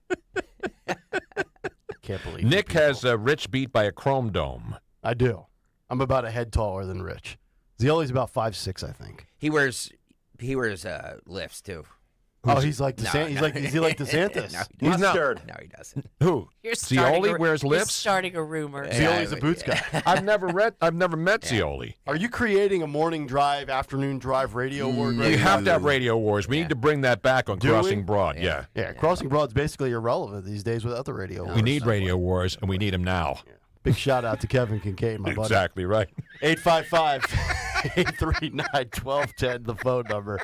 Can't believe Nick has Rich beat by a chrome dome. I do. I'm about a head taller than Rich. Zioli's about 5'6", I think. He wears lifts too. Oh, he's like is he like DeSantis? No, he's not. No, he doesn't. Who? Zioli wears You're lifts? starting a rumor. Zioli's a boots guy. I've never met Zioli. Are you creating a morning drive, afternoon drive radio war? You have to have radio wars. We need to bring that back on Crossing Broad. Yeah. Crossing Broad's basically irrelevant these days without the radio wars. We need radio wars, and we need them now. Big shout out to Kevin Kincaid, my buddy. Exactly right. 855-839-1210, the phone number.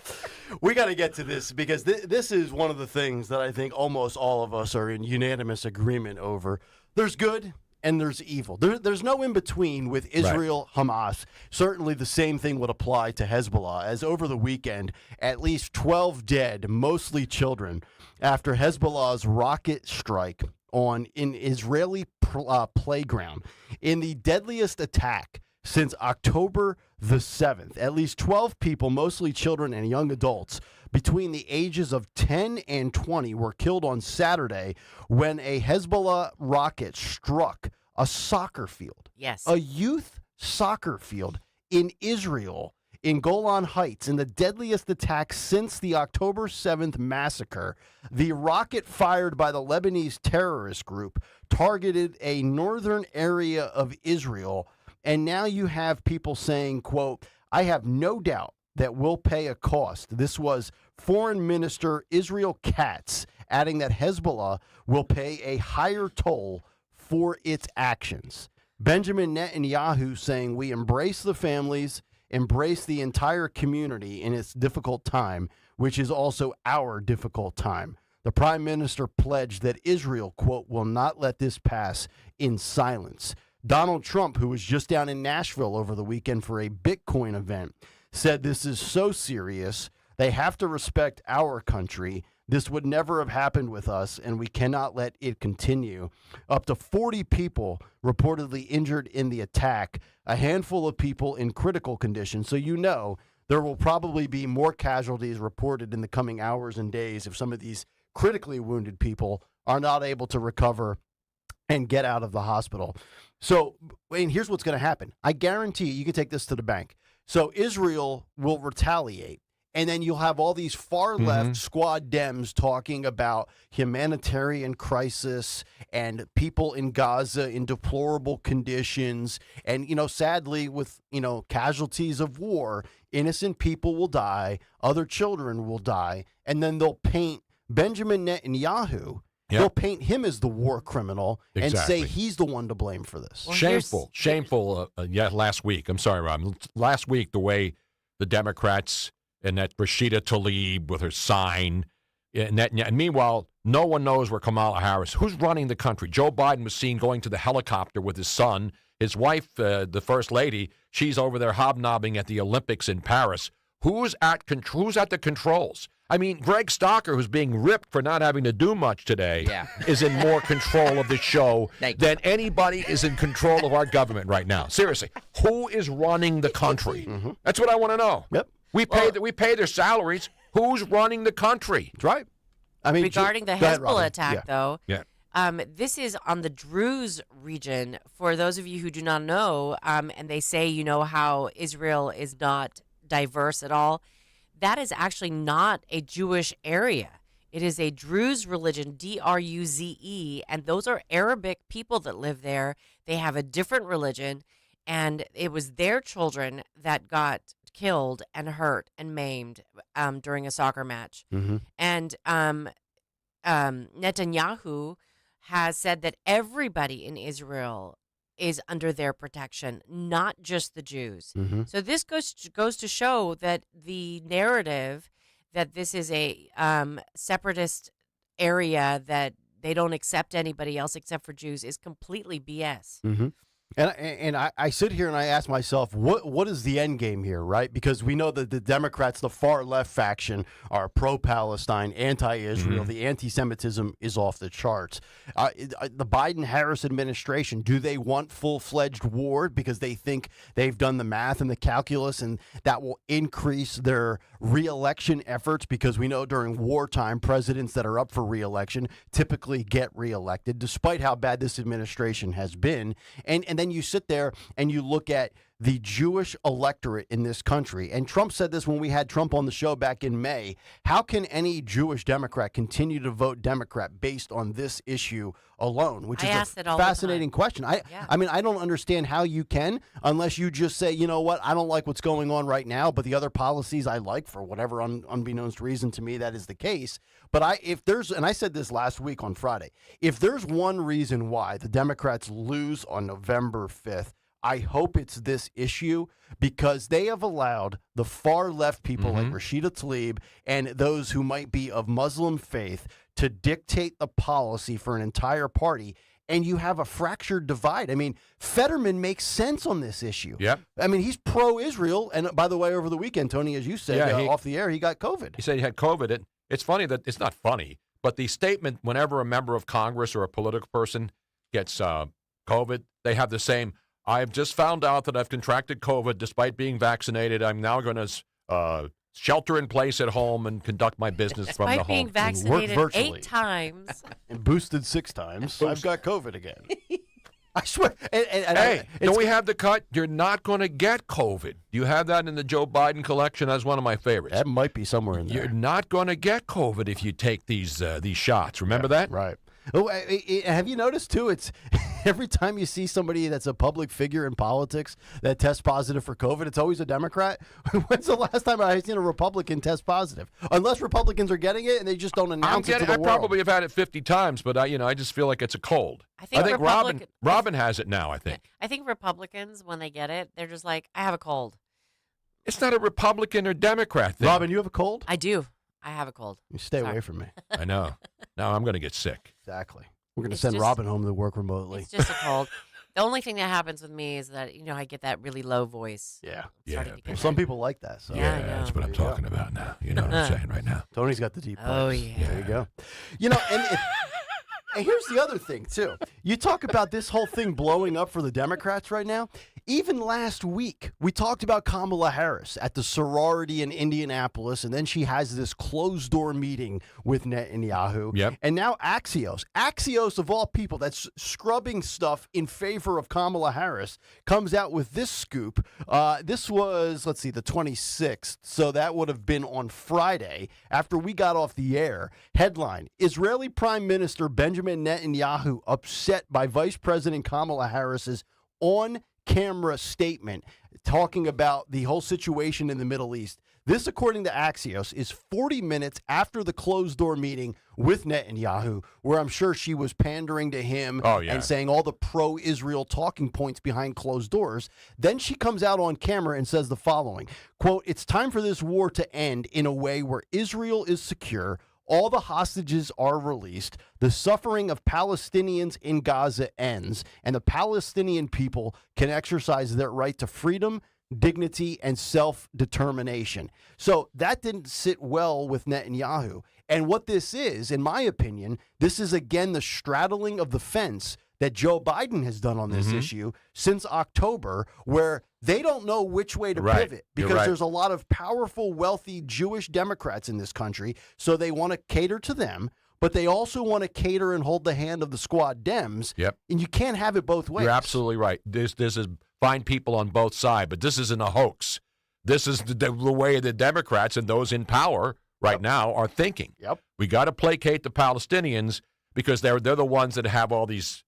We got to get to this because this is one of the things that I think almost all of us are in unanimous agreement over. There's good and there's evil. There's no in between with Israel, Hamas. Certainly the same thing would apply to Hezbollah, as over the weekend, at least 12 dead, mostly children, after Hezbollah's rocket strike on an Israeli playground in the deadliest attack since October the 7th. At least 12 people, mostly children and young adults, between the ages of 10 and 20 were killed on Saturday when a Hezbollah rocket struck a soccer field. Yes. A youth soccer field in Israel, in Golan Heights, in the deadliest attack since the October 7th massacre. The rocket fired by the Lebanese terrorist group targeted a northern area of Israel, and now you have people saying, quote, I have no doubt that we'll pay a cost. This was Foreign Minister Israel Katz adding that Hezbollah will pay a higher toll for its actions. Benjamin Netanyahu saying, we embrace the families, embrace the entire community in its difficult time, which is also our difficult time. The prime minister pledged that Israel, quote, will not let this pass in silence. Donald Trump, who was just down in Nashville over the weekend for a Bitcoin event, said this is so serious. They have to respect our country. This would never have happened with us, and we cannot let it continue. Up to 40 people reportedly injured in the attack, a handful of people in critical condition. So you know there will probably be more casualties reported in the coming hours and days if some of these critically wounded people are not able to recover and get out of the hospital. So, and here's what's going to happen. I guarantee you can take this to the bank. So Israel will retaliate. And then you'll have all these far-left squad Dems talking about humanitarian crisis and people in Gaza in deplorable conditions. And, you know, sadly, with, you know, casualties of war, innocent people will die, other children will die, and then they'll paint Benjamin Netanyahu, they'll paint him as the war criminal and say he's the one to blame for this. Well, shameful. Last week, I'm sorry, Rob, last week the way the Democrats and that Rashida Tlaib with her sign. And meanwhile, no one knows where Kamala Harris, who's running the country. Joe Biden was seen going to the helicopter with his son. His wife, the first lady, she's over there hobnobbing at the Olympics in Paris. Who's at the controls? I mean, Greg Stocker, who's being ripped for not having to do much today, is in more control of the show than anybody is in control of our government right now. Seriously, who is running the country? That's what I want to know. Yep. We pay their salaries. Who's running the country? That's right. I mean, regarding the Hezbollah attack, though, Yeah. This is on the Druze region. For those of you who do not know, and they say, you know, how Israel is not diverse at all, that is actually not a Jewish area. It is a Druze religion, D-R-U-Z-E, and those are Arabic people that live there. They have a different religion, and it was their children that got killed and hurt and maimed during a soccer match. And Netanyahu has said that everybody in Israel is under their protection, not just the Jews. So this goes to show that the narrative that this is a separatist area that they don't accept anybody else except for Jews is completely BS. Mm-hmm. And I sit here and I ask myself, what is the end game here, right? Because we know that the Democrats, the far left faction, are pro-Palestine, anti-Israel. The anti-Semitism is off the charts. The Biden-Harris administration, do they want full-fledged war because they think they've done the math and the calculus and that will increase their re-election efforts? Because we know during wartime, presidents that are up for re-election typically get re-elected, despite how bad this administration has been. And then you sit there and you look at the Jewish electorate in this country. And Trump said this when we had Trump on the show back in May. How can any Jewish Democrat continue to vote Democrat based on this issue alone? Which is a fascinating question. I mean, I don't understand how you can unless you just say, you know what, I don't like what's going on right now, but the other policies I like for whatever unbeknownst reason to me that is the case. But if there's, and I said this last week on Friday, if there's one reason why the Democrats lose on November 5th, I hope it's this issue because they have allowed the far left people like Rashida Tlaib and those who might be of Muslim faith to dictate the policy for an entire party. And you have a fractured divide. I mean, Fetterman makes sense on this issue. Yep. I mean, he's pro-Israel. And by the way, over the weekend, Tony, as you said, off the air, he got COVID. He said he had COVID. It's funny that it's not funny, but the statement whenever a member of Congress or a political person gets COVID, they have the same, I've just found out that I've contracted COVID despite being vaccinated. I'm now going to shelter in place at home and conduct my business from the home. Despite being vaccinated 8 times. And boosted 6 times. I've got COVID again. I swear. Don't we have the cut? You're not going to get COVID. Do you have that in the Joe Biden collection? That's one of my favorites. That might be somewhere in there. You're not going to get COVID if you take these shots. Remember that? Right. Oh, have you noticed, too, it's every time you see somebody that's a public figure in politics that tests positive for COVID, it's always a Democrat. When's the last time I've seen a Republican test positive? Unless Republicans are getting it and they just don't announce it to the world. I probably have had it 50 times, but I just feel like it's a cold. I think Robin has it now, I think. I think Republicans, when they get it, they're just like, I have a cold. It's not a Republican or Democrat thing. Robin, you have a cold? I do. I have a cold. You stay away from me. I know. Now I'm going to get sick. Exactly. We're going to send Robin home to work remotely. It's just a cold. The only thing that happens with me is that, I get that really low voice. Yeah. Well, some people like that. So. Yeah, that's what I'm talking about now. You know what I'm saying right now. Tony's got the deep voice. Oh, yeah. There you go. And here's the other thing, too. You talk about this whole thing blowing up for the Democrats right now. Even last week, we talked about Kamala Harris at the sorority in Indianapolis, and then she has this closed-door meeting with Netanyahu. Yep. And now Axios of all people, that's scrubbing stuff in favor of Kamala Harris, comes out with this scoop. This was, the 26th, so that would have been on Friday after we got off the air. Headline, Israeli Prime Minister Benjamin Netanyahu upset by Vice President Kamala Harris's on-camera statement talking about the whole situation in the Middle East. This, according to Axios, is 40 minutes after the closed-door meeting with Netanyahu, where I'm sure she was pandering to him and saying all the pro-Israel talking points behind closed doors. Then she comes out on camera and says the following, quote, it's time for this war to end in a way where Israel is secure, all the hostages are released, the suffering of Palestinians in Gaza ends, and the Palestinian people can exercise their right to freedom, dignity, and self-determination. So that didn't sit well with Netanyahu. And what this is, in my opinion, this is again the straddling of the fence that Joe Biden has done on this issue since October, where they don't know which way to pivot because there's a lot of powerful, wealthy Jewish Democrats in this country. So they want to cater to them, but they also want to cater and hold the hand of the squad Dems. Yep. And you can't have it both ways. You're absolutely right. This is fine people on both sides, but this isn't a hoax. This is the way the Democrats and those in power right now are thinking. Yep. We got to placate the Palestinians because they're the ones that have all these.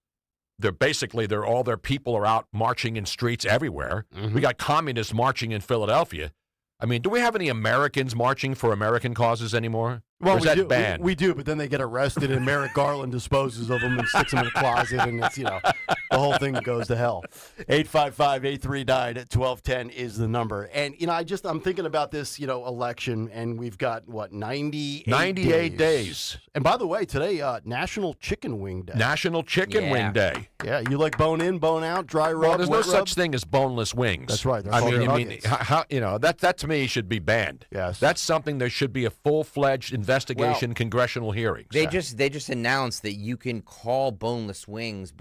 They're all their people are out marching in streets everywhere. We got communists marching in Philadelphia. I mean, do we have any Americans marching for American causes anymore? Well, or is that banned? We do, but then they get arrested, and Merrick Garland disposes of them and sticks them in a closet, and it's, the whole thing goes to hell. 855-839 at 1210 is the number. And, I'm thinking about this, election, and we've got, 98 days. And by the way, today, National Chicken Wing Day. National Chicken Wing Day. Yeah, you like bone in, bone out, dry rub, Well, there's no wet rub? such thing as boneless wings. That's right. I mean, how, that to me should be banned. Yes. That's something there should be a full-fledged investigation, congressional hearings. They just announced that you can call boneless wings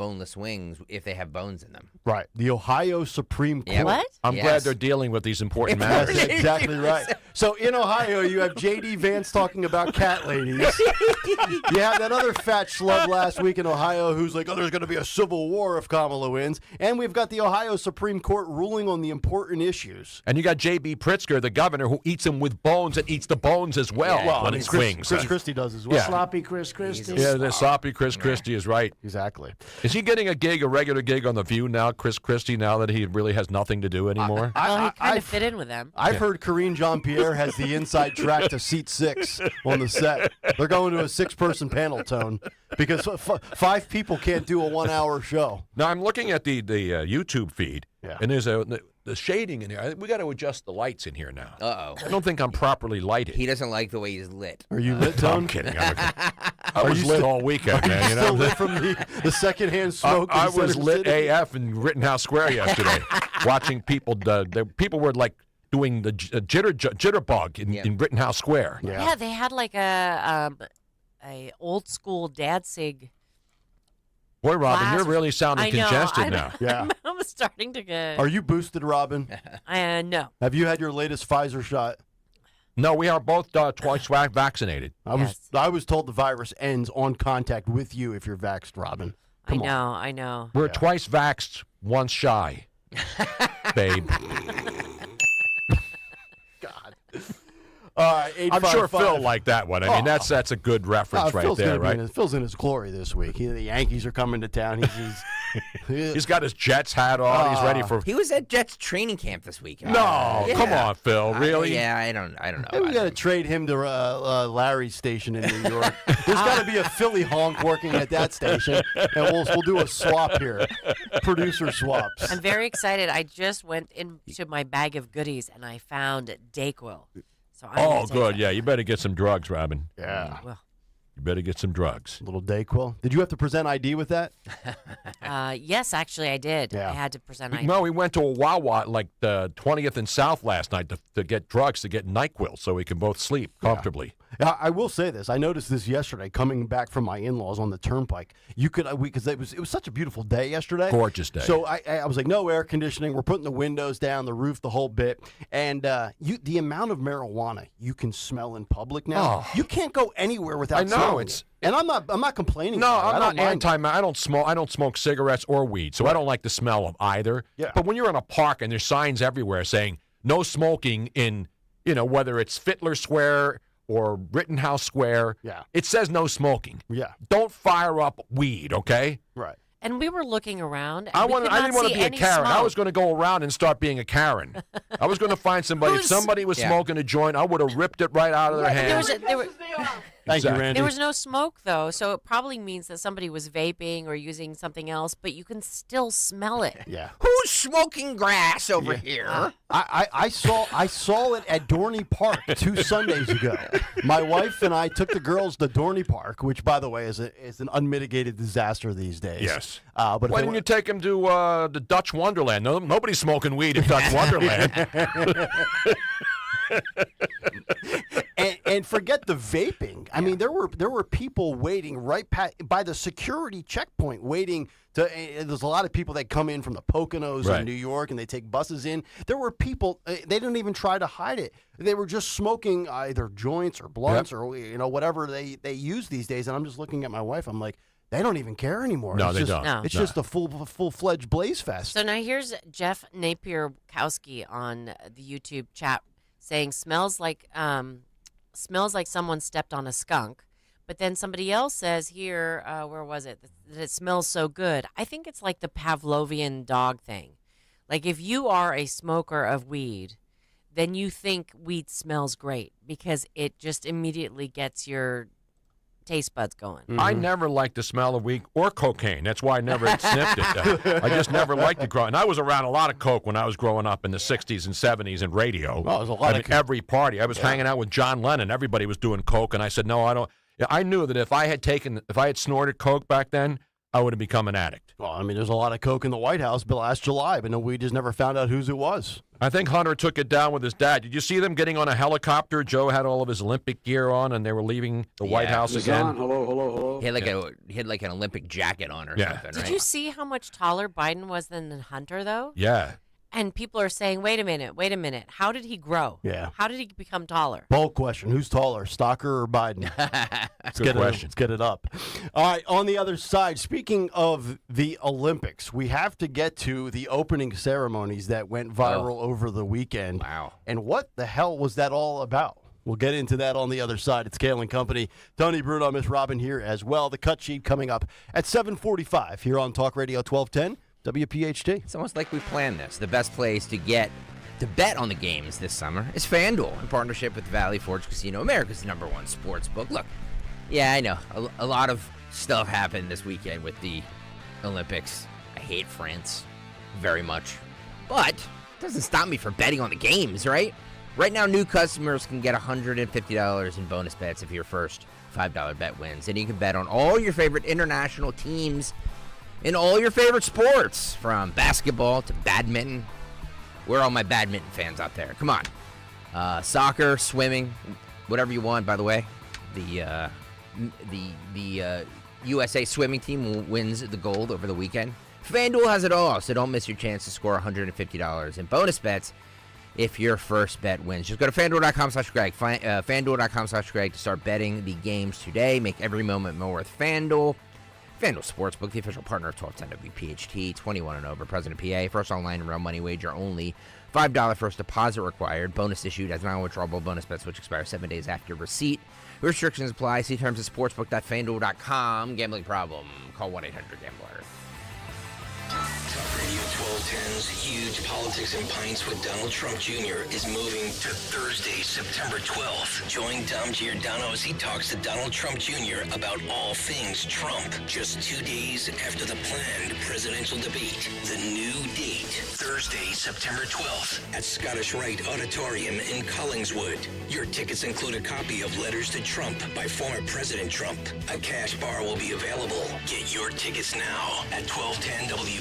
if they have bones in them. Right. The Ohio Supreme Court. Yeah. What? I'm glad they're dealing with these important matters. That's exactly right. So in Ohio, you have J.D. Vance talking about cat ladies. You have that other fat schlub last week in Ohio who's like, there's going to be a civil war if Kamala wins. And we've got the Ohio Supreme Court ruling on the important issues. And you got J.B. Pritzker, the governor, who eats them with bones and eats the bones as well on his wings. Chris Christie does as well. Yeah. Sloppy Chris Christie. Yeah, the sloppy Chris Christie is right. Exactly. Is he getting a regular gig on The View now, Chris Christie, now that he really has nothing to do anymore? Well, he kind of fit in with them. I've heard Karine Jean-Pierre has the inside track to seat 6 on the set. They're going to a 6-person panel tone because 5 people can't do a 1-hour show. Now, I'm looking at the YouTube feed, and there's the shading in here. We got to adjust the lights in here now. Uh-oh. I don't think I'm properly lighted. He doesn't like the way he's lit. Are you lit, No, Tone? I'm kidding. I was lit all weekend, man. Are you still lit from the secondhand smoke? I in was Center lit City? AF in Rittenhouse Square yesterday, watching people. People were like doing the jitterbug in Rittenhouse Square. Yeah, they had like a old school Danzig. Boy, Robin, class. you're really sounding I know, congested now. Yeah. I'm starting to get. Are you boosted, Robin? No. Have you had your latest Pfizer shot? No, we are both twice vaccinated. I was told the virus ends on contact with you if you're vaxxed, Robin. Come on. I know. We're twice vaxxed, once shy, babe. God. All right, I'm sure Phil liked that one. I mean, that's a good reference right Phil's there, gonna be right? Phil's in his glory this week. The Yankees are coming to town. He's got his Jets hat on. He's ready for. He was at Jets training camp this week. No, come on, Phil. Really? I don't know. Maybe we got to trade him to Larry's station in New York. There's got to be a Philly honk working at that station, and we'll do a swap here, producer swaps. I'm very excited. I just went into my bag of goodies and I found Dayquil. So I'm gonna take good. that. Yeah, you better get some drugs, Robin. Yeah. Well, You better get some drugs. A little Dayquil. Did you have to present ID with that? yes, actually, I did. Yeah. I had to present ID. No, we went to a Wawa like the 20th and South last night to get drugs, to get NyQuil so we can both sleep comfortably. Yeah, I will say this. I noticed this yesterday coming back from my in-laws on the turnpike. You could because it was such a beautiful day yesterday. Gorgeous day. So I was like, no air conditioning. We're putting the windows down, the roof, the whole bit. And the amount of marijuana you can smell in public now. You can't go anywhere without I know, smelling it's- it. And I'm not complaining. No, about it. I'm I not don't mind anti. I don't smoke cigarettes or weed, so I don't like the smell of either. Yeah. But when you're in a park and there's signs everywhere saying no smoking in, whether it's Fittler Square or Rittenhouse Square, it says no smoking. Yeah. Don't fire up weed, okay? Right. And we were looking around. And I we could didn't not want see to be a any Karen. I smoke. was going to go around and start being a Karen. I was going to find somebody. If somebody was smoking a joint, I would have ripped it right out of their hand. Thank you, Randy. There was no smoke, though, so it probably means that somebody was vaping or using something else, but you can still smell it. Yeah. Who's smoking grass over here? I saw it at Dorney Park 2 Sundays ago. My wife and I took the girls to Dorney Park, which, by the way, is an unmitigated disaster these days. Yes. But Why didn't you take them to the Dutch Wonderland? No, nobody's smoking weed at Dutch Wonderland. And forget the vaping. I mean, there were people waiting right by the security checkpoint, waiting to. There's a lot of people that come in from the Poconos in New York, and they take buses in. There were people. They didn't even try to hide it. They were just smoking either joints or blunts or whatever they use these days. And I'm just looking at my wife. I'm like, they don't even care anymore. No, it's they just, don't. No. It's just a full-fledged blaze fest. So now here's Jeff Napier-Kowski on the YouTube chat saying smells like someone stepped on a skunk. But then somebody else says here, where was it? That it smells so good. I think it's like the Pavlovian dog thing. Like if you are a smoker of weed, then you think wheat smells great because it just immediately gets your taste buds going. I never liked the smell of weed or cocaine. That's why I never sniffed it. I just never liked it growing. And I was around a lot of coke when I was growing up in the 60s and 70s and radio. Oh, there's a lot of every party. I was hanging out with John Lennon. Everybody was doing coke, and I said, no, I don't. I knew that if I had snorted coke back then, I would have become an addict. Well, I mean, there's a lot of coke in the White House last July, but we just never found out whose it was. I think Hunter took it down with his dad. Did you see them getting on a helicopter? Joe had all of his Olympic gear on, and they were leaving the White House again. Hello. He had like an Olympic jacket on or something, Did right? you see how much taller Biden was than Hunter, though? Yeah. And people are saying, wait a minute. How did he grow? Yeah. How did he become taller? Bold question. Who's taller, Stocker or Biden? Good question. Let's get it up. All right, on the other side, speaking of the Olympics, we have to get to the opening ceremonies that went viral over the weekend. Wow. And what the hell was that all about? We'll get into that on the other side. It's Kayal and Company. Tony Bruno, Miss Robin here as well. The cut sheet coming up at 7:45 here on Talk Radio 1210. WPHT. It's almost like we planned this. The best place to bet on the games this summer is FanDuel in partnership with Valley Forge Casino, America's #1 sports book. Look, yeah, I know a lot of stuff happened this weekend with the Olympics. I hate France very much, but it doesn't stop me from betting on the games, right? Right now, new customers can get $150 in bonus bets if your first $5 bet wins, and you can bet on all your favorite international teams in all your favorite sports, from basketball to badminton. Where are all my badminton fans out there? Come on. Soccer, swimming, whatever you want, by the way. The USA swimming team wins the gold over the weekend. FanDuel has it all, so don't miss your chance to score $150 in bonus bets if your first bet wins. Just go to FanDuel.com/Greg. FanDuel.com/Greg to start betting the games today. Make every moment more with FanDuel. FanDuel Sportsbook, the official partner of 1210 WPHT, 21 and over, President PA. First online and real money wager only. $5 first deposit required. Bonus issued as non-withdrawable bonus bets, which expire 7 days after receipt. Restrictions apply. See terms at sportsbook.fanduel.com. Gambling problem? Call 1-800-GAMBLER. Talk Radio 1210's Huge Politics and Pints with Donald Trump Jr. is moving to Thursday, September 12th. Join Dom Giordano as he talks to Donald Trump Jr. about all things Trump. Just 2 days after the planned presidential debate. The new date, Thursday, September 12th at Scottish Rite Auditorium in Collingswood. Your tickets include a copy of Letters to Trump by former President Trump. A cash bar will be available. Get your tickets now at 1210WPHT.com.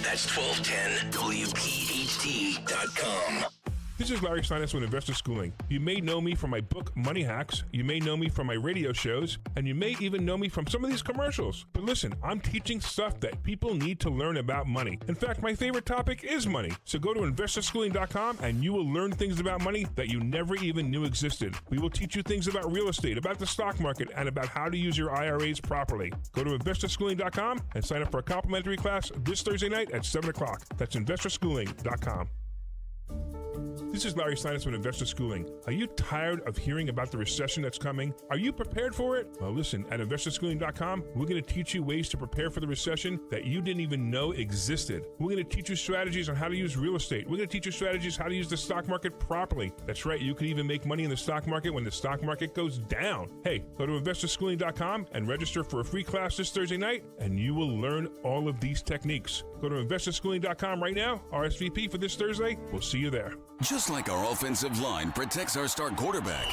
That's 1210WPHT.com. This is Larry Steinitz with Investor Schooling. You may know me from my book, Money Hacks. You may know me from my radio shows. And you may even know me from some of these commercials. But listen, I'm teaching stuff that people need to learn about money. In fact, my favorite topic is money. So go to investorschooling.com and you will learn things about money that you never even knew existed. We will teach you things about real estate, about the stock market, and about how to use your IRAs properly. Go to investorschooling.com and sign up for a complimentary class this Thursday night at 7 o'clock. That's investorschooling.com. This is Larry Steinitz with Investor Schooling. Are you tired of hearing about the recession that's coming? Are you prepared for it? Well, listen, at investorschooling.com, we're going to teach you ways to prepare for the recession that you didn't even know existed. We're going to teach you strategies on how to use real estate. We're going to teach you strategies how to use the stock market properly. That's right, you can even make money in the stock market when the stock market goes down. Hey, go to investorschooling.com and register for a free class this Thursday night, and you will learn all of these techniques. Go to investorschooling.com right now, RSVP for this Thursday. We'll see you there. Just like our offensive line protects our star quarterback,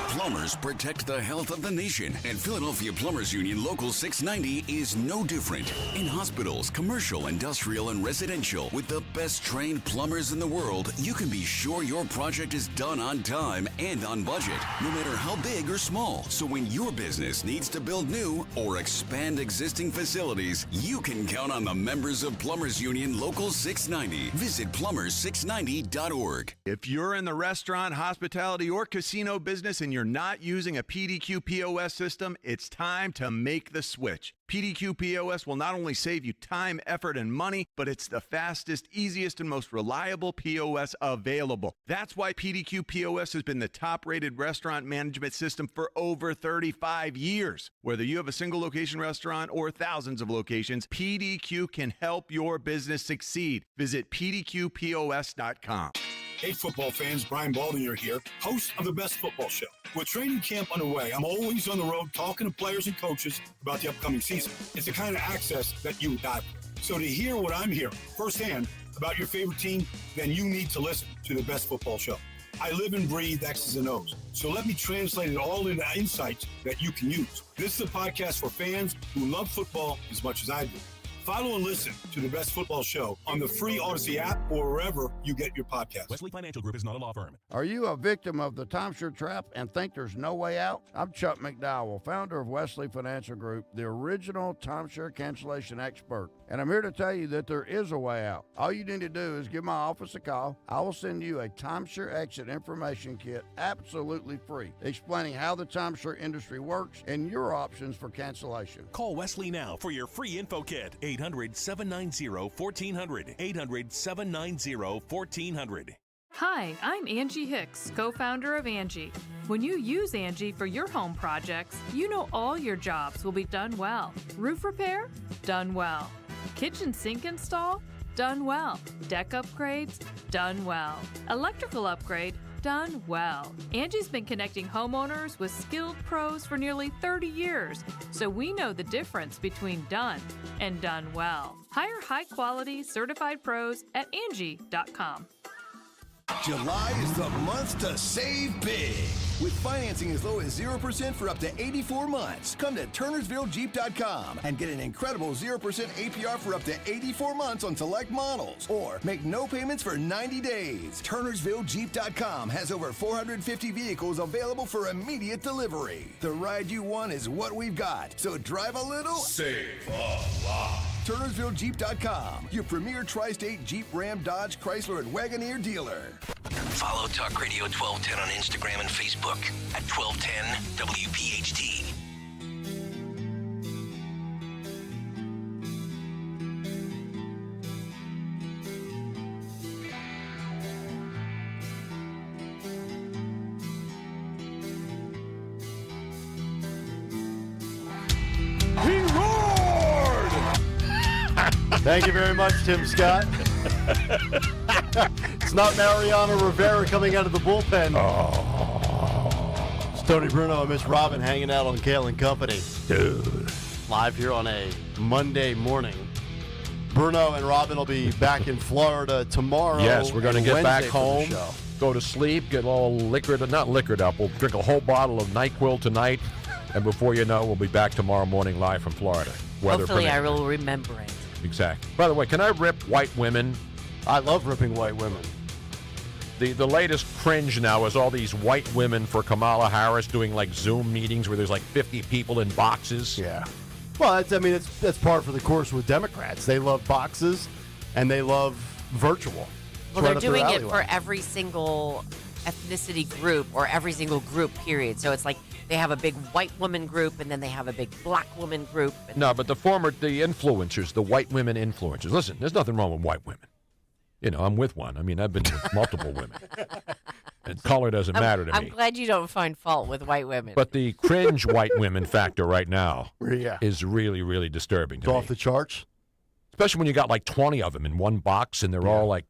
plumbers protect the health of the nation. And Philadelphia Plumbers Union Local 690 is no different. In hospitals, commercial, industrial, and residential, with the best trained plumbers in the world, you can be sure your project is done on time and on budget, no matter how big or small. So when your business needs to build new or expand existing facilities, you can count on the members of Plumbers Union Local 690. Visit plumbers690.org. If you're in the restaurant, hospitality, or casino business and you're not using a PDQ POS system, it's time to make the switch. PDQ POS will not only save you time, effort, and money, but it's the fastest, easiest, and most reliable POS available. That's why PDQ POS has been the top-rated restaurant management system for over 35 years. Whether you have a single location restaurant or thousands of locations, PDQ can help your business succeed. Visit pdqpos.com. Hey, football fans, Brian Baldinger here, host of the Best Football Show. With training camp underway, I'm always on the road talking to players and coaches about the upcoming season. It's the kind of access that you would die for. So to hear what I'm hearing firsthand about your favorite team, then you need to listen to the Best Football Show. I live and breathe X's and O's. So let me translate it all into insights that you can use. This is a podcast for fans who love football as much as I do. Follow and listen to the Best Football Show on the free Odyssey app or wherever you get your podcasts. Wesley Financial Group is not a law firm. Are you a victim of the timeshare trap and think there's no way out? I'm Chuck McDowell, founder of Wesley Financial Group, the original timeshare cancellation expert. And I'm here to tell you that there is a way out. All you need to do is give my office a call. I will send you a timeshare exit information kit absolutely free, explaining how the timeshare industry works and your options for cancellation. Call Wesley now for your free info kit. 800-790-1400. 800-790-1400. Hi, I'm Angie Hicks, co-founder of Angie. When you use Angie for your home projects, you know all your jobs will be done well. Roof repair? Done well. Kitchen sink install? Done well. Deck upgrades? Done well. Electrical upgrade? Done well. Angie's been connecting homeowners with skilled pros for nearly 30 years, so we know the difference between done and done well. Hire high-quality, certified pros at Angie.com. July is the month to save big. With financing as low as 0% for up to 84 months. Come to TurnersvilleJeep.com and get an incredible 0% APR for up to 84 months on select models. Or make no payments for 90 days. TurnersvilleJeep.com has over 450 vehicles available for immediate delivery. The ride you want is what we've got. So drive a little, save a lot. TurnersvilleJeep.com, your premier tri-state Jeep, Ram, Dodge, Chrysler, and Wagoneer dealer. Follow Talk Radio 1210 on Instagram and Facebook at 1210 WPHT. He roared! Thank you very much, Tim Scott. It's not Mariano Rivera coming out of the bullpen. It's Tony Bruno and Miss Robin hanging out on Kayal and Company. Dude. Live here on a Monday morning. Bruno and Robin will be back in Florida tomorrow. Yes, we're going to get Wednesday back for the home, show. go to sleep, get all not liquored up. We'll drink a whole bottle of NyQuil tonight, and before you know, we'll be back tomorrow morning live from Florida. Weather Hopefully I permitting. will remember it. Exactly. By the way, can I rip white women? I love ripping white women. The latest cringe now is all these white women for Kamala Harris doing like Zoom meetings where there's like 50 people in boxes. Yeah. Well, that's par for the course with Democrats. They love boxes and they love virtual. Well, they're doing it for every single ethnicity group or every single group, period. So it's like they have a big white woman group and then they have a big black woman group. No, but the influencers, the white women influencers. Listen, there's nothing wrong with white women. You know, I'm with one. I mean, I've been with multiple women. And color doesn't matter to me. I'm glad you don't find fault with white women. But the cringe white women factor right now Yeah. is really, really disturbing to It's me. off the charts. Especially when you got like 20 of them in one box and they're all like,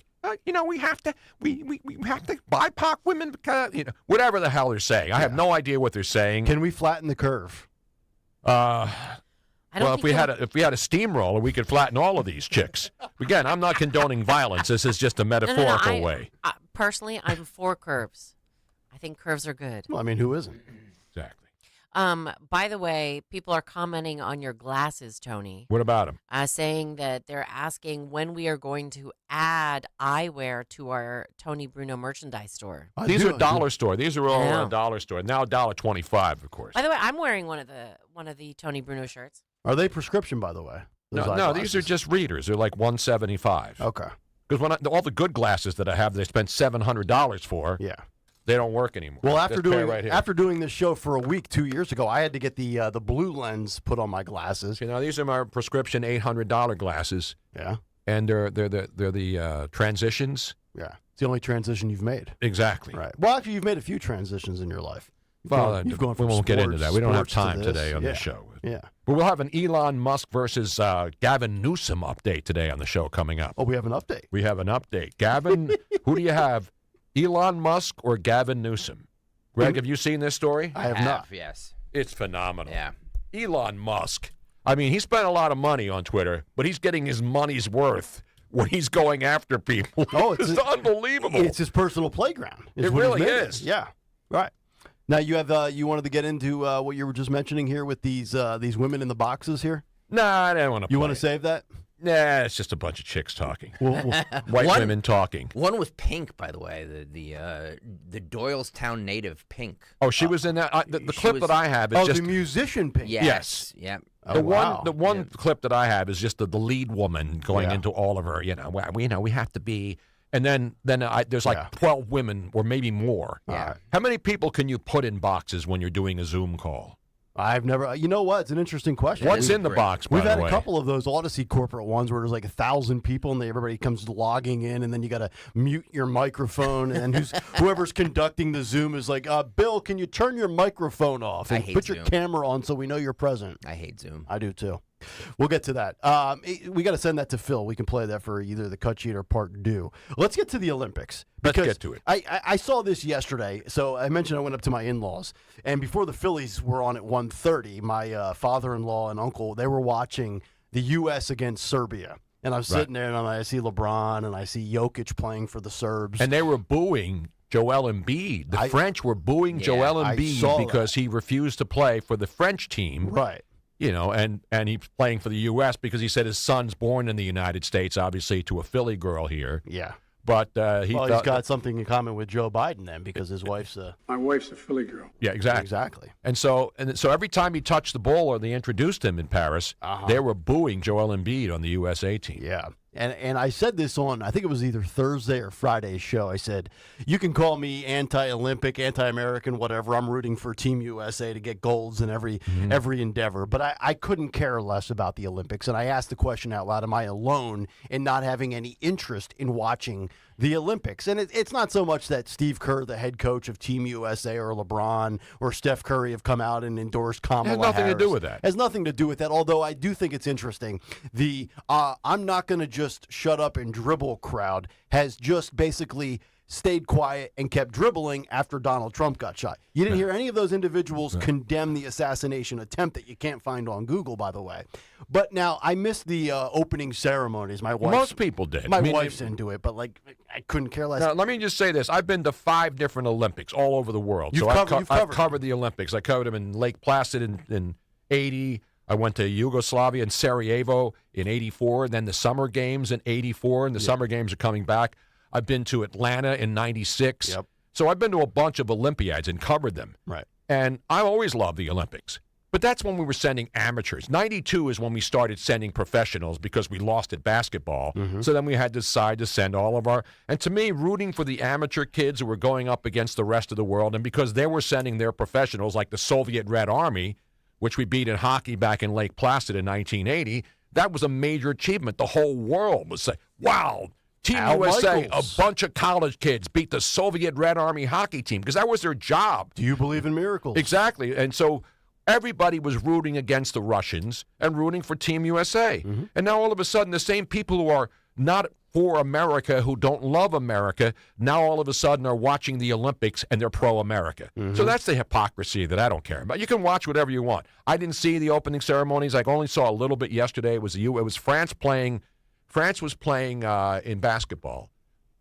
we have to BIPOC women because, whatever the hell they're saying. I have no idea what they're saying. Can we flatten the curve? Well, if we had a steamroller, we could flatten all of these chicks. Again, I'm not condoning violence. This is just a metaphorical way. Personally, I'm for curves. I think curves are good. Well, I mean, who isn't? Exactly. By the way, people are commenting on your glasses, Tony. What about them? Saying that they're asking when we are going to add eyewear to our Tony Bruno merchandise store. These are dollar store. These are all dollar store. Now $1.25, of course. By the way, I'm wearing one of the Tony Bruno shirts. Are they prescription, by the way? No, these are just readers. They're like $175. Okay. Because all the good glasses that I have, they spent $700 for. Yeah. They don't work anymore. Well, after Just doing this show for a week 2 years ago, I had to get the blue lens put on my glasses. These are my prescription $800 glasses. Yeah. And they're the transitions. Yeah. It's the only transition you've made. Exactly. Right. Well, actually, you've made a few transitions in your life. You've gone from we won't get into that. We don't have time to today on this show. Yeah. But we'll have an Elon Musk versus Gavin Newsom update today on the show coming up. Oh, we have an update. We have an update. Gavin, who do you have? Elon Musk or Gavin Newsom? Greg, have you seen this story? I have not. Yes. It's phenomenal. Yeah. Elon Musk. I mean, he spent a lot of money on Twitter, but he's getting his money's worth when he's going after people. Oh, it's unbelievable. It's his personal playground. It what he's really making. is. Yeah. Right. Now you wanted to get into what you were just mentioning here with these women in the boxes here? Nah, I don't want to. You want to save that? Nah, it's just a bunch of chicks talking. White women talking. One was Pink, by the way, the Doylestown native Pink. Oh, she was in that. The clip that I have is just the musician Pink. Yes. Yep. The one clip that I have is just the lead woman going into all of her. We have to be. And then there's like 12 women or maybe more. Yeah. How many people can you put in boxes when you're doing a Zoom call? I've never. You know what? It's an interesting question. What's in the box? We've had by the way? a couple of those Odyssey corporate ones where there's like 1,000 people and everybody comes logging in, and then you got to mute your microphone, and then whoever's conducting the Zoom is like, Bill, can you turn your microphone off and put your camera on so we know you're present? I hate Zoom. I do too. We'll get to that. We got to send that to Phil. We can play that for either the cut sheet or part due. Let's get to the Olympics. Let's get to it. I saw this yesterday. So I mentioned I went up to my in-laws, and before the Phillies were on at 1:30, my father-in-law and uncle, they were watching the U.S. against Serbia. And I'm sitting there, and I see LeBron, and I see Jokic playing for the Serbs. And they were booing Joel Embiid. The French were booing Joel Embiid because he refused to play for the French team. Right. And he's playing for the U.S. because he said his son's born in the United States, obviously, to a Philly girl here. Yeah. But he's got something in common with Joe Biden then, because his wife's my wife's a Philly girl. Yeah, exactly. Exactly. And so every time he touched the ball or they introduced him in Paris, they were booing Joel Embiid on the USA team. Yeah. And I said this on, I think it was either Thursday or Friday's show. I said, you can call me anti-Olympic, anti-American, whatever. I'm rooting for Team USA to get golds in every endeavor. But I couldn't care less about the Olympics. And I asked the question out loud, am I alone in not having any interest in watching the Olympics? And it's not so much that Steve Kerr, the head coach of Team USA, or LeBron or Steph Curry have come out and endorsed Kamala Harris. It has nothing to do with that. It has nothing to do with that, although I do think it's interesting. I'm not going to just shut up and dribble crowd has just basically stayed quiet and kept dribbling after Donald Trump got shot. You didn't hear any of those individuals condemn the assassination attempt that you can't find on Google, by the way. But now, I missed the opening ceremonies. Most people did. My wife's into it, but I couldn't care less. Now, let me just say this. I've been to 5 different Olympics all over the world. You've covered the Olympics. I covered them in Lake Placid in 80. I went to Yugoslavia and Sarajevo in 84, and then the Summer Games in 84, and the Summer Games are coming back. I've been to Atlanta in 96. Yep. So I've been to a bunch of Olympiads and covered them. Right. And I always loved the Olympics. But that's when we were sending amateurs. 92 is when we started sending professionals because we lost at basketball. So then we had to decide to send all of our... And to me, rooting for the amateur kids who were going up against the rest of the world, and because they were sending their professionals like the Soviet Red Army, which we beat in hockey back in Lake Placid in 1980, that was a major achievement. The whole world was saying, wow, Team USA, Michaels. A bunch of college kids beat the Soviet Red Army hockey team because that was their job. Do you believe in miracles? Exactly. And so everybody was rooting against the Russians and rooting for Team USA. And now all of a sudden the same people who are not for America, who don't love America, now all of a sudden are watching the Olympics and they're pro-America. So that's the hypocrisy that I don't care about. You can watch whatever you want. I didn't see the opening ceremonies. I only saw a little bit yesterday. It was France playing. France was playing in basketball.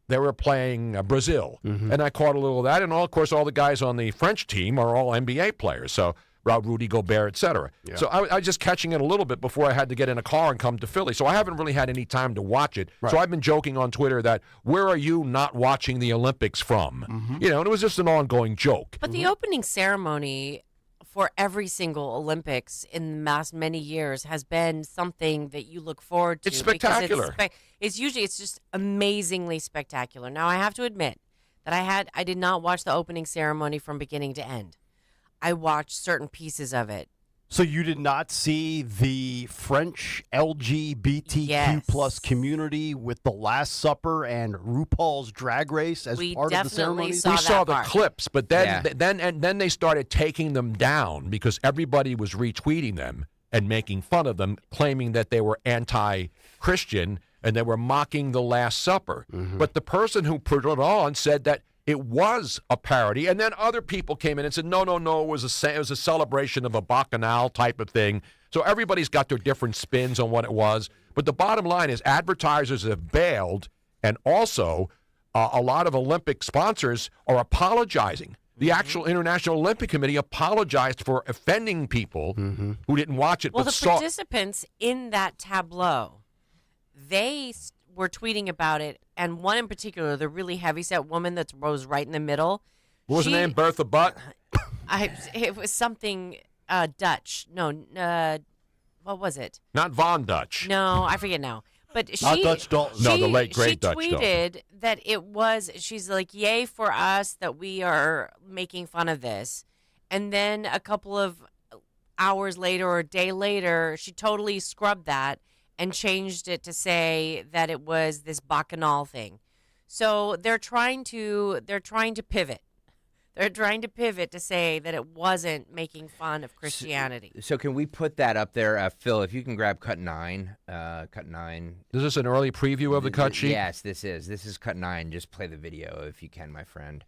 They were playing Brazil, and I caught a little of that. And of course, all the guys on the French team are all NBA players. So Rudy Gobert, et cetera. Yeah. So I was just catching it a little bit before I had to get in a car and come to Philly. So I haven't really had any time to watch it. Right. So I've been joking on Twitter that, where are you not watching the Olympics from? You know, and it was just an ongoing joke. But the opening ceremony for every single Olympics in the last many years has been something that you look forward to. It's spectacular. It's just amazingly spectacular. Now, I have to admit that I did not watch the opening ceremony from beginning to end. I watched certain pieces of it. So you did not see the French LGBTQ plus community with the Last Supper and RuPaul's Drag Race as part of the ceremony? We saw the clips, but then they started taking them down because everybody was retweeting them and making fun of them, claiming that they were anti-Christian and they were mocking the Last Supper. But the person who put it on said that it was a parody. And then other people came in and said, no, it was a celebration of a bacchanal type of thing. So everybody's got their different spins on what it was. But the bottom line is advertisers have bailed, and also a lot of Olympic sponsors are apologizing. The actual International Olympic Committee apologized for offending people who didn't watch it. Well, but the participants in that tableau, they were tweeting about it, and one in particular, the really heavyset woman that was right in the middle. What was her name? Bertha Butt? It was something Dutch. No, what was it? Not Von Dutch. No, I forget now. But Not Dutch Dalton. No, the late, great Dutch Dalton. She tweeted that it was, she's like, yay for us that we are making fun of this. And then a couple of hours later or a day later, she totally scrubbed that and changed it to say that it was this bacchanal thing. So they're trying to pivot. They're trying to pivot to say that it wasn't making fun of Christianity. So can we put that up there, Phil? If you can grab cut 9. Cut 9. Is this an early preview of the cut sheet? Yes, this is. This is cut 9. Just play the video if you can, my friend.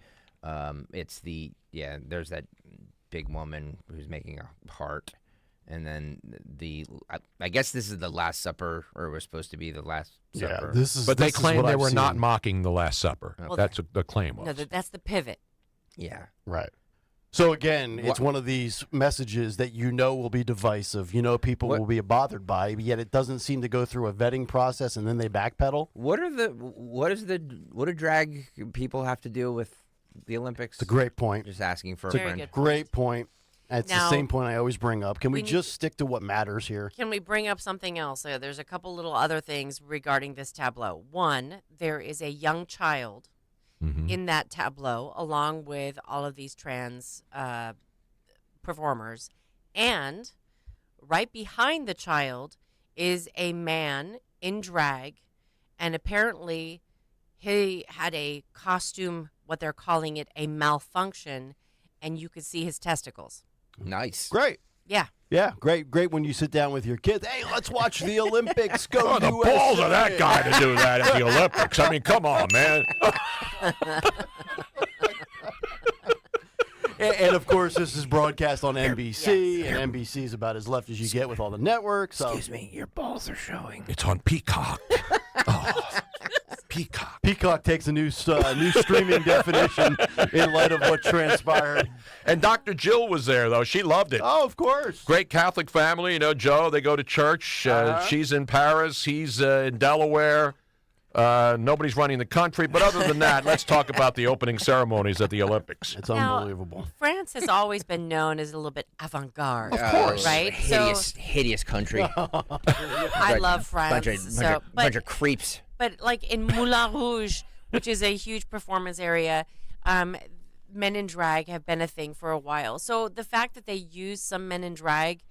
It's there's that big woman who's making a heart. And then I guess this is the Last Supper, or it was supposed to be the Last Supper. But they claim they were not mocking the Last Supper. Well, that's what the claim was. No, that's the pivot. Yeah. Right. So, again, it's one of these messages that will be divisive. People will be bothered by, yet it doesn't seem to go through a vetting process, and then they backpedal. What do drag people have to do with the Olympics? It's a great point. Just asking for it's a friend. Great point. It's Now, the same point I always bring up. Can we just stick to what matters here? Can we bring up something else? There's a couple little other things regarding this tableau. One, there is a young child in that tableau, along with all of these trans performers. And right behind the child is a man in drag, and apparently he had a costume, what they're calling it, a malfunction, and you could see his testicles. Nice. Great. Yeah. Yeah, great when you sit down with your kids. Hey, let's watch the Olympics. Go the USA. balls of that guy to do that at the Olympics. I mean, come on, man. And of course, this is broadcast on NBC, and NBC is about as left as you get with all the networks. So. Excuse me, your balls are showing. It's on Peacock. Peacock. Peacock takes a new streaming definition in light of what transpired. And Dr. Jill was there, though. She loved it. Oh, of course. Great Catholic family. Joe, they go to church. She's in Paris. He's in Delaware. Nobody's running the country. But other than that, let's talk about the opening ceremonies at the Olympics. It's unbelievable. France has always been known as a little bit avant-garde. Of course. Right? Hideous country. I love France. Bunch of creeps. But like in Moulin Rouge, which is a huge performance area, men in drag have been a thing for a while. So the fact that they use some men in drag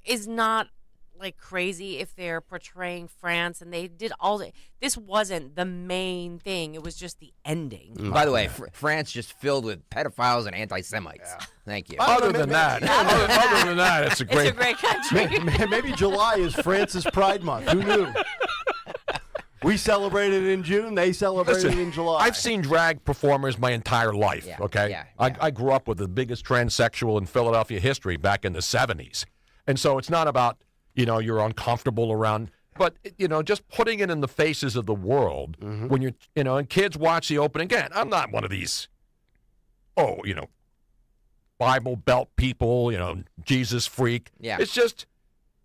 is not like crazy if they're portraying France, and they did this wasn't the main thing. It was just the ending. By the way, France just filled with pedophiles and anti-Semites. Yeah. Thank you. Other than that, it's a great country. Maybe July is France's Pride Month. Who knew? We celebrated in June. They celebrated in July. I've seen drag performers my entire life, okay? Yeah. I grew up with the biggest transsexual in Philadelphia history back in the 70s. And so it's not about, you're uncomfortable around, but, just putting it in the faces of the world when you're, and kids watch the opening. Again, I'm not one of these, Bible Belt people, Jesus freak. Yeah. It's just,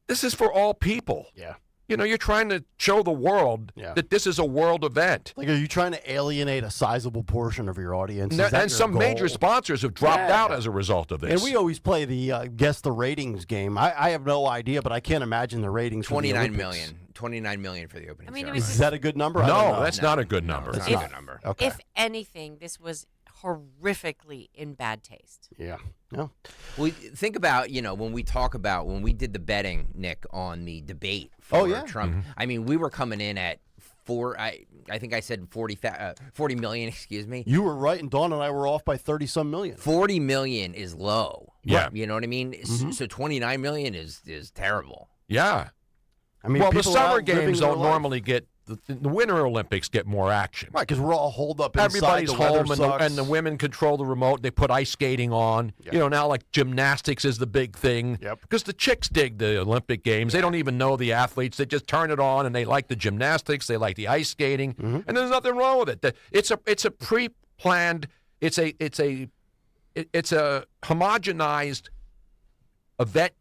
this is for all people. Yeah. You're trying to show the world that this is a world event. Like, are you trying to alienate a sizable portion of your audience? And some major sponsors have dropped out as a result of this. And we always play the guess the ratings game. I have no idea, but I can't imagine the ratings. 29 million. 29 million for the opening. Is that a good number? No, that's not a good number. It's not a good number. Okay. If anything, this was horrifically in bad taste. Yeah. No. Well, think about, when we did the betting, Nick, on the debate for Trump. I mean, we were coming in at I think I said 40 million, excuse me. You were right, and Dawn and I were off by 30-some million. 40 million is low. Yeah. You know what I mean? So 29 million is terrible. Yeah. I mean, the summer games don't normally get the Winter Olympics get more action. Right, because we're all holed up inside. Everybody's the weather home, and the sucks. women control the remote. They put ice skating on. Yeah. You know, now like gymnastics is the big thing. Yep. Because the chicks dig the Olympic Games. They don't even know the athletes. They just turn it on, and they like the gymnastics. They like the ice skating, and there's nothing wrong with it. It's a pre-planned. It's a homogenized event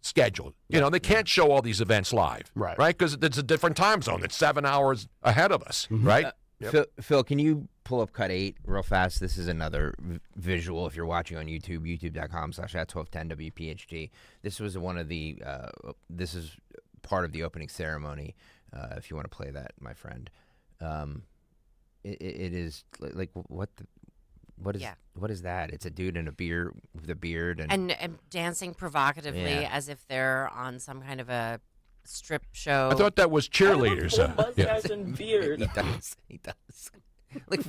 schedule. You know, they can't show all these events live, right? Because it's a different time zone. It's 7 hours ahead of us, right? Phil, can you pull up cut 8 real fast? This is another visual if you're watching on YouTube, youtube.com/@1210WPHT. This was one of the, this is part of the opening ceremony, if you want to play that, my friend. It is, like, what is that? It's a dude in a beard with a beard and dancing provocatively as if they're on some kind of a strip show. I thought that was cheerleaders. He does. Like,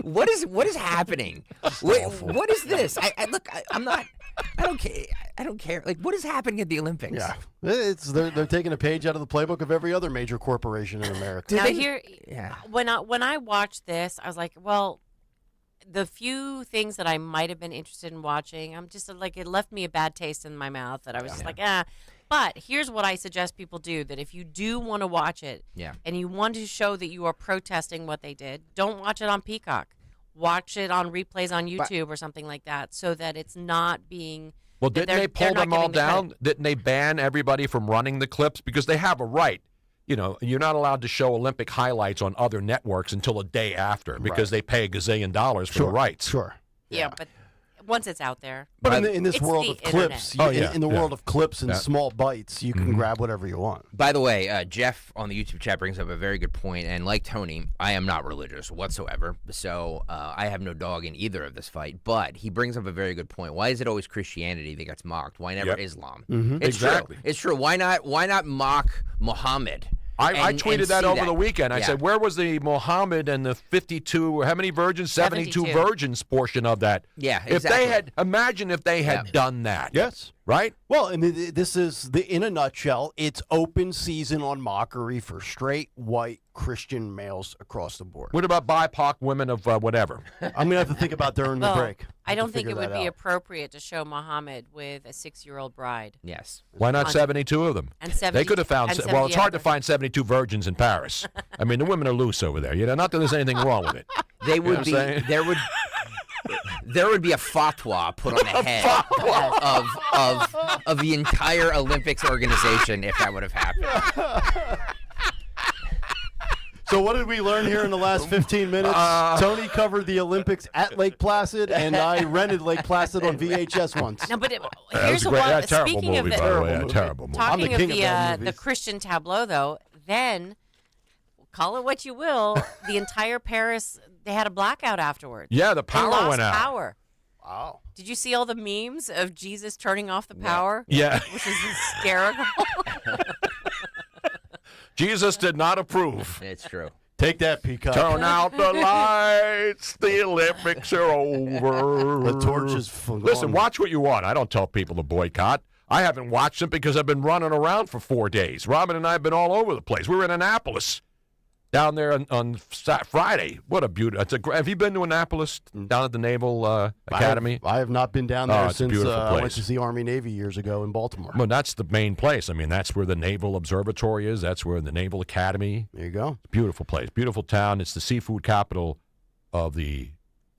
what is happening? What is this? I don't care. Like, what is happening at the Olympics? Yeah, they're taking a page out of the playbook of every other major corporation in America. When I watched this, I was like, well, the few things that I might have been interested in watching, I'm just like, it left me a bad taste in my mouth that I was just like, But here's what I suggest people do, that if you do want to watch it and you want to show that you are protesting what they did, don't watch it on Peacock. Watch it on replays on YouTube or something like that, so that it's not being... Well, didn't they pull them all down? Didn't they ban everybody from running the clips? Because they have a right. You know, you're not allowed to show Olympic highlights on other networks until a day after because they pay $1 gazillion for the rights. Sure. Yeah, but once it's out there. But in this world of clips, in the world of clips and Yeah. small bites, you can grab whatever you want. By the way, Jeff on the YouTube chat brings up a very good point, and like Tony, I am not religious whatsoever, so I have no dog in either of this fight, but he brings up a very good point. Why is it always Christianity that gets mocked? Why never Islam? It's Exactly. true. It's true. Why not mock Muhammad? I tweeted that over the weekend. I Yeah. said, where was the Muhammad and the 52, how many virgins? 72 virgins portion of that. Yeah, If they had, imagine if they had done that. Yes. Right? Well, I mean, this is, in a nutshell, it's open season on mockery for straight, white, Christian males across the board. What about BIPOC women of whatever? I'm going to have to think about during the break. I don't think it would be appropriate to show Muhammad with a 6-year-old bride. Yes. Why not 72 of them? And they could have found, and well, it's hard to 78 find 72 virgins in Paris. I mean, the women are loose over there. You know, not that there's anything wrong with it. They You know would what be I'm saying? there would be a fatwa put on the head of the entire Olympics organization if that would have happened. So what did we learn here in the last 15 minutes? Tony covered the Olympics at Lake Placid, and I rented Lake Placid on VHS once. No, but That here's was a great, one. terrible Speaking movie, of by the way. A terrible movie. Talking I'm of the king of bad the movies. Christian tableau, though, then call it what you will, the entire Paris, they had a blackout afterwards. Yeah, the power they lost went out. Power. Wow. Did you see all the memes of Jesus turning off the power? Yeah. Which is hysterical. Jesus did not approve. It's true. Take that, Peacock. Turn out the lights. The Olympics are over. The torch is Listen, gone. watch what you want. I don't tell people to boycott. I haven't watched them because I've been running around for 4 days. Robin and I have been all over the place. We were in Annapolis down there on Friday. What a beauty. Have you been to Annapolis down at the Naval Academy? I have not been down there it's a since beautiful I went place. to see Army Navy years ago in Baltimore. Well, that's the main place. I mean, that's where the Naval Observatory is. That's where the Naval Academy. There you go. Beautiful place. Beautiful town. It's the seafood capital of the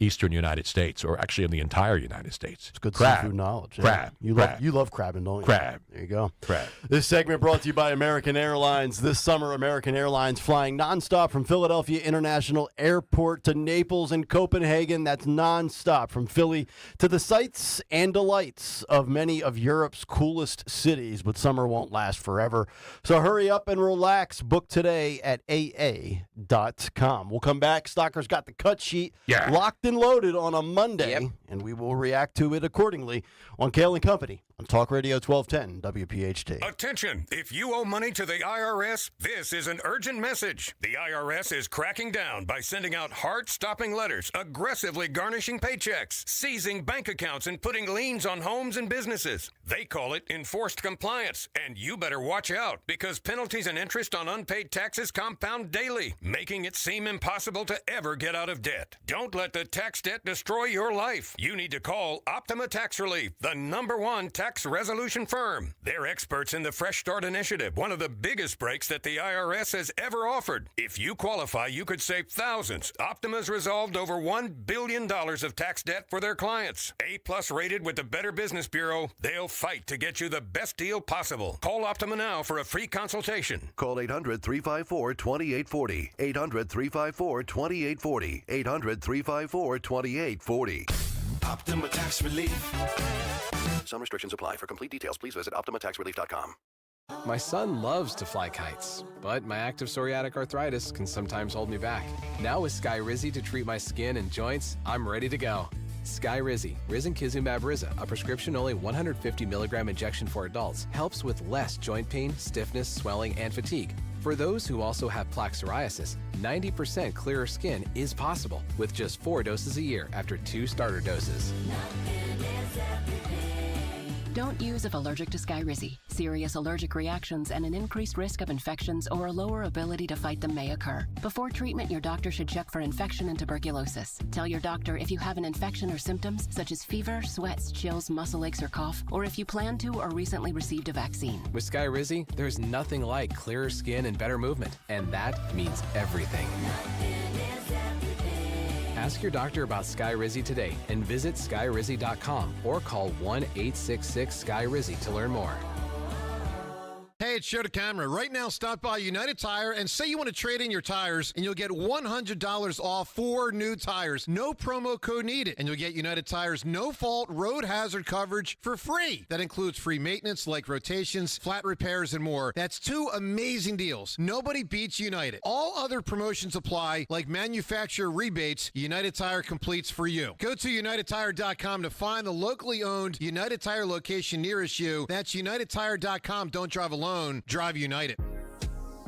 eastern United States, or actually in the entire United States. It's good crab. seafood knowledge. Yeah. Crab. You crab. love crabbing, don't you? Crab. There you go. Crab. This segment brought to you by American Airlines. This summer, American Airlines flying nonstop from Philadelphia International Airport to Naples and Copenhagen. That's nonstop from Philly to the sights and delights of many of Europe's coolest cities. But summer won't last forever. So hurry up and relax. Book today at AA.com. We'll come back. Stocker's got the cut sheet locked and loaded on a Monday, and we will react to it accordingly on Kayal and Company on Talk Radio 1210 WPHT. Attention! If you owe money to the IRS, this is an urgent message. The IRS is cracking down by sending out heart-stopping letters, aggressively garnishing paychecks, seizing bank accounts, and putting liens on homes and businesses. They call it enforced compliance, and you better watch out because penalties and interest on unpaid taxes compound daily, making it seem impossible to ever get out of debt. Don't let the tax debt destroy your life. You need to call Optima Tax Relief, the #1 tax resolution firm. They're experts in the Fresh Start Initiative, one of the biggest breaks that the IRS has ever offered. If you qualify, you could save thousands. Optima's resolved over $1 billion of tax debt for their clients. A+ rated with the Better Business Bureau, they'll fight to get you the best deal possible. Call Optima now for a free consultation. Call 800-354-2840. 800-354-2840. 800-354-2840. Optima Tax Relief. Some restrictions apply. For complete details, please visit OptimaTaxRelief.com. My son loves to fly kites, but my active psoriatic arthritis can sometimes hold me back. Now with Skyrizi to treat my skin and joints, I'm ready to go. Skyrizi, risankizumab Riza, a prescription-only 150 milligram injection for adults, helps with less joint pain, stiffness, swelling, and fatigue. For those who also have plaque psoriasis, 90% clearer skin is possible with just 4 doses a year after 2 starter doses. Don't use if allergic to Skyrizi. Serious allergic reactions and an increased risk of infections or a lower ability to fight them may occur. Before treatment, your doctor should check for infection and tuberculosis. Tell your doctor if you have an infection or symptoms such as fever, sweats, chills, muscle aches, or cough, or if you plan to or recently received a vaccine. With Skyrizi, there's nothing like clearer skin and better movement, and that means everything. Ask your doctor about Skyrizi today and visit skyrizi.com or call 1-866-SKYRIZI to learn more. Hey, it's Joe DeCamera. Right now, stop by United Tire and say you want to trade in your tires, and you'll get $100 off 4 new tires. No promo code needed, and you'll get United Tire's no-fault road hazard coverage for free. That includes free maintenance like rotations, flat repairs, and more. That's 2 amazing deals. Nobody beats United. All other promotions apply, like manufacturer rebates. United Tire completes for you. Go to UnitedTire.com to find the locally owned United Tire location nearest you. That's UnitedTire.com. Don't drive alone. Drive United.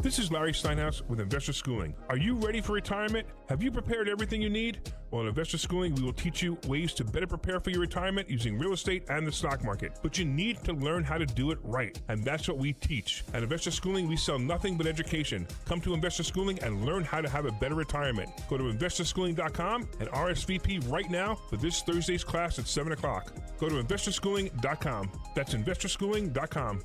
This is Larry Steinhaus with Investor Schooling. Are you ready for retirement? Have you prepared everything you need? Well, in Investor Schooling, we will teach you ways to better prepare for your retirement using real estate and the stock market. But you need to learn how to do it right, and that's what we teach. At Investor Schooling, we sell nothing but education. Come to Investor Schooling and learn how to have a better retirement. Go to investorschooling.com and RSVP right now for this Thursday's class at 7 o'clock. Go to investorschooling.com. That's investorschooling.com.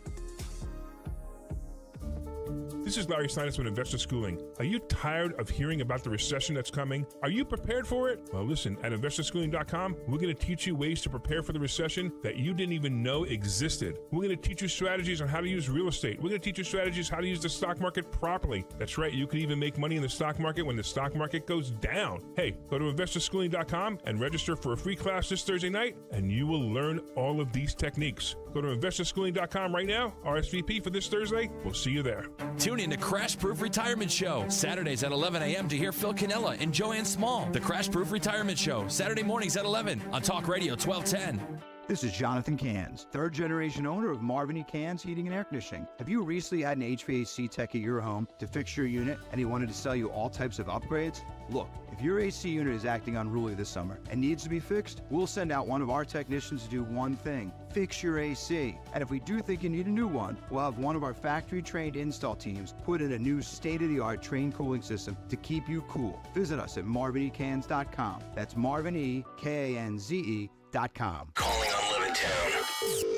This is Larry Steinhaus with Investor Schooling. Are you tired of hearing about the recession that's coming? Are you prepared for it? Well, listen, at investorschooling.com, we're going to teach you ways to prepare for the recession that you didn't even know existed. We're going to teach you strategies on how to use real estate. We're going to teach you strategies how to use the stock market properly. That's right, you can even make money in the stock market when the stock market goes down. Hey, go to investorschooling.com and register for a free class this Thursday night, and you will learn all of these techniques. Go to investorschooling.com right now, RSVP for this Thursday. We'll see you there. Tune in to Crash Proof Retirement Show, Saturdays at 11 a.m. to hear Phil Cannella and Joanne Small. The Crash Proof Retirement Show, Saturday mornings at 11 on Talk Radio 1210. This is Jonathan Cans, third-generation owner of Marvin E. Cans Heating and Air Conditioning. Have you recently had an HVAC tech at your home to fix your unit and he wanted to sell you all types of upgrades? Look, if your AC unit is acting unruly this summer and needs to be fixed, we'll send out one of our technicians to do one thing: fix your AC. And if we do think you need a new one, we'll have one of our factory-trained install teams put in a new state-of-the-art train cooling system to keep you cool. Visit us at marvinecans.com. That's marvinekans.com. Calling on Levittown.